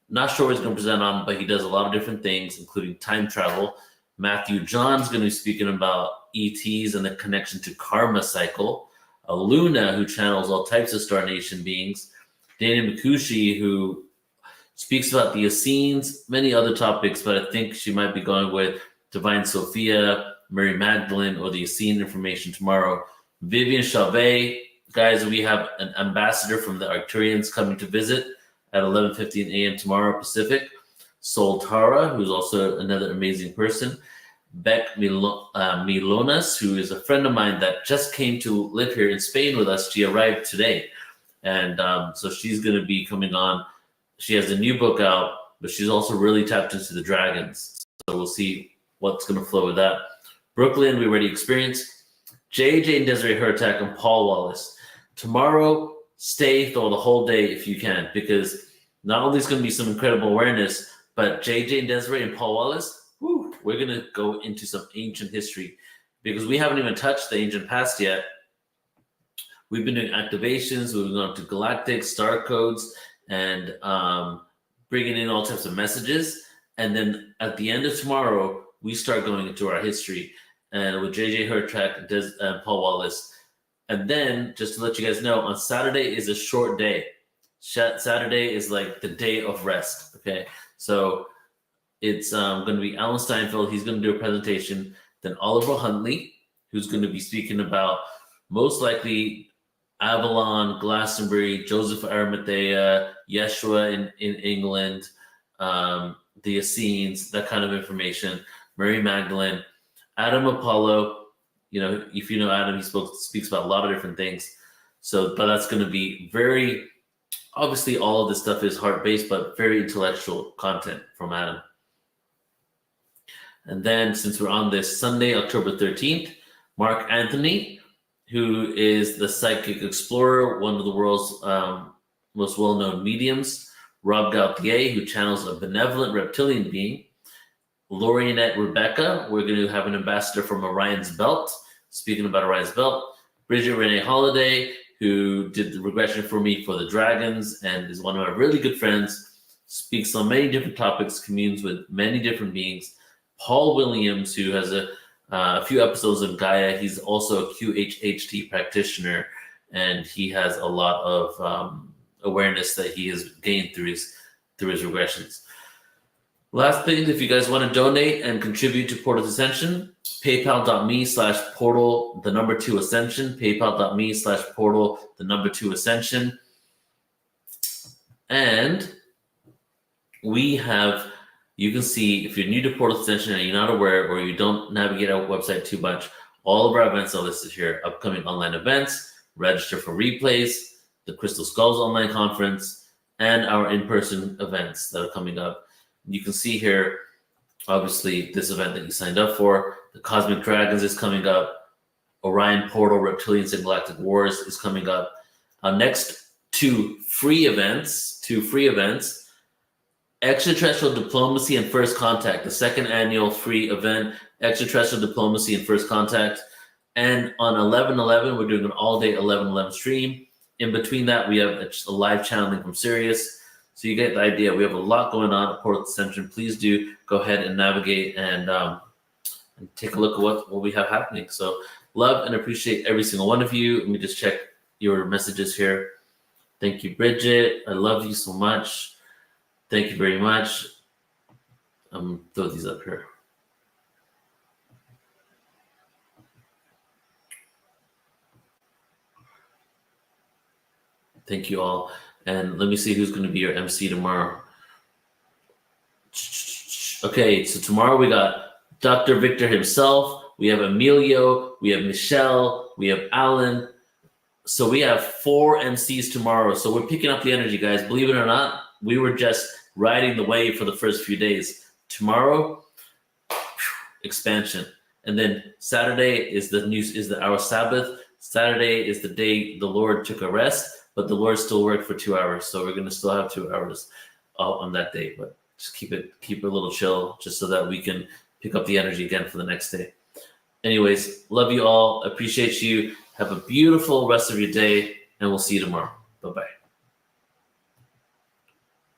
Not sure what he's going to present on, but he does a lot of different things, including time travel. Matthew John's going to be speaking about ETs and the connection to karma cycle. Luna, who channels all types of Star Nation beings. Dana Mikushi, who speaks about the Essenes, many other topics, but I think she might be going with Divine Sophia, Mary Magdalene, or the Essene information tomorrow. Vivian Chauvet, guys, we have an ambassador from the Arcturians coming to visit at 11:15 a.m. tomorrow Pacific. Sol Tara, who's also another amazing person. Beck Milonas, who is a friend of mine that just came to live here in Spain with us. She arrived today. And so she's going to be coming on. She has a new book out, but she's also really tapped into the dragons. So we'll see what's going to flow with that. Brooklyn, we already experienced. JJ and Desiree Hurtak and Paul Wallace. Tomorrow, stay for the whole day if you can, because not only is going to be some incredible awareness, but JJ and Desiree and Paul Wallace, we're going to go into some ancient history because we haven't even touched the ancient past yet. We've been doing activations, we've gone to galactic star codes, and bringing in all types of messages. And then at the end of tomorrow, we start going into our history, and with JJ Hertrack, Paul Wallace. And then, just to let you guys know, on Saturday is a short day. Saturday is like the day of rest, okay? So it's going to be Alan Steinfeld. He's going to do a presentation. Then Oliver Huntley, who's going to be speaking about most likely Avalon, Glastonbury, Joseph Arimathea, Yeshua in England, the Essenes, that kind of information. Mary Magdalene, Adam Apollo. You know, if you know Adam, he speaks about a lot of different things. So, but that's going to be very, obviously all of this stuff is heart-based, but very intellectual content from Adam. And then since we're on this Sunday, October 13th, Mark Anthony, who is the psychic explorer, one of the world's most well-known mediums, Rob Gauthier, who channels a benevolent reptilian being, Lorianette Rebecca, we're going to have an ambassador from Orion's Belt, speaking about Orion's Belt, Bridget Renee Holiday, who did the regression for me for the dragons and is one of my really good friends, speaks on many different topics, communes with many different beings, Paul Williams, who has a few episodes of Gaia. He's also a QHHT practitioner, and he has a lot of awareness that he has gained through his regressions. Last thing, if you guys want to donate and contribute to Portal to Ascension, paypal.me/portal, 2 ascension, paypal.me/portal, 2 ascension. And we have, you can see, if you're new to Portal Ascension and you're not aware or you don't navigate our website too much, all of our events are listed here. Upcoming online events, register for replays, the Crystal Skulls online conference, and our in-person events that are coming up. You can see here, obviously, this event that you signed up for. The Cosmic Dragons is coming up. Orion Portal, Reptilians, and Galactic Wars is coming up. Our next two free events, Extraterrestrial Diplomacy and First Contact, the second annual free event, Extraterrestrial Diplomacy and First Contact. And on 11/11, we're doing an all-day 11/11 stream. In between that, we have a live channeling from Sirius. So you get the idea. We have a lot going on at Portal Ascension. Please do go ahead and navigate and take a look at what we have happening. So love and appreciate every single one of you. Let me just check your messages here. Thank you, Bridget. I love you so much. Thank you very much. Throw these up here. Thank you all. And let me see who's going to be your MC tomorrow. Okay, so tomorrow we got Dr. Victor himself. We have Emilio. We have Michelle. We have Alan. So we have 4 MCs tomorrow. So we're picking up the energy, guys. Believe it or not, we were just riding the wave for the first few days. Tomorrow, expansion. And then Saturday is our Sabbath. Saturday is the day the Lord took a rest. But the Lord still worked for 2 hours, so we're going to still have 2 hours on that day. But just keep it a little chill, just so that we can pick up the energy again for the next day. Anyways, love you all. Appreciate you. Have a beautiful rest of your day, and we'll see you tomorrow. Bye-bye.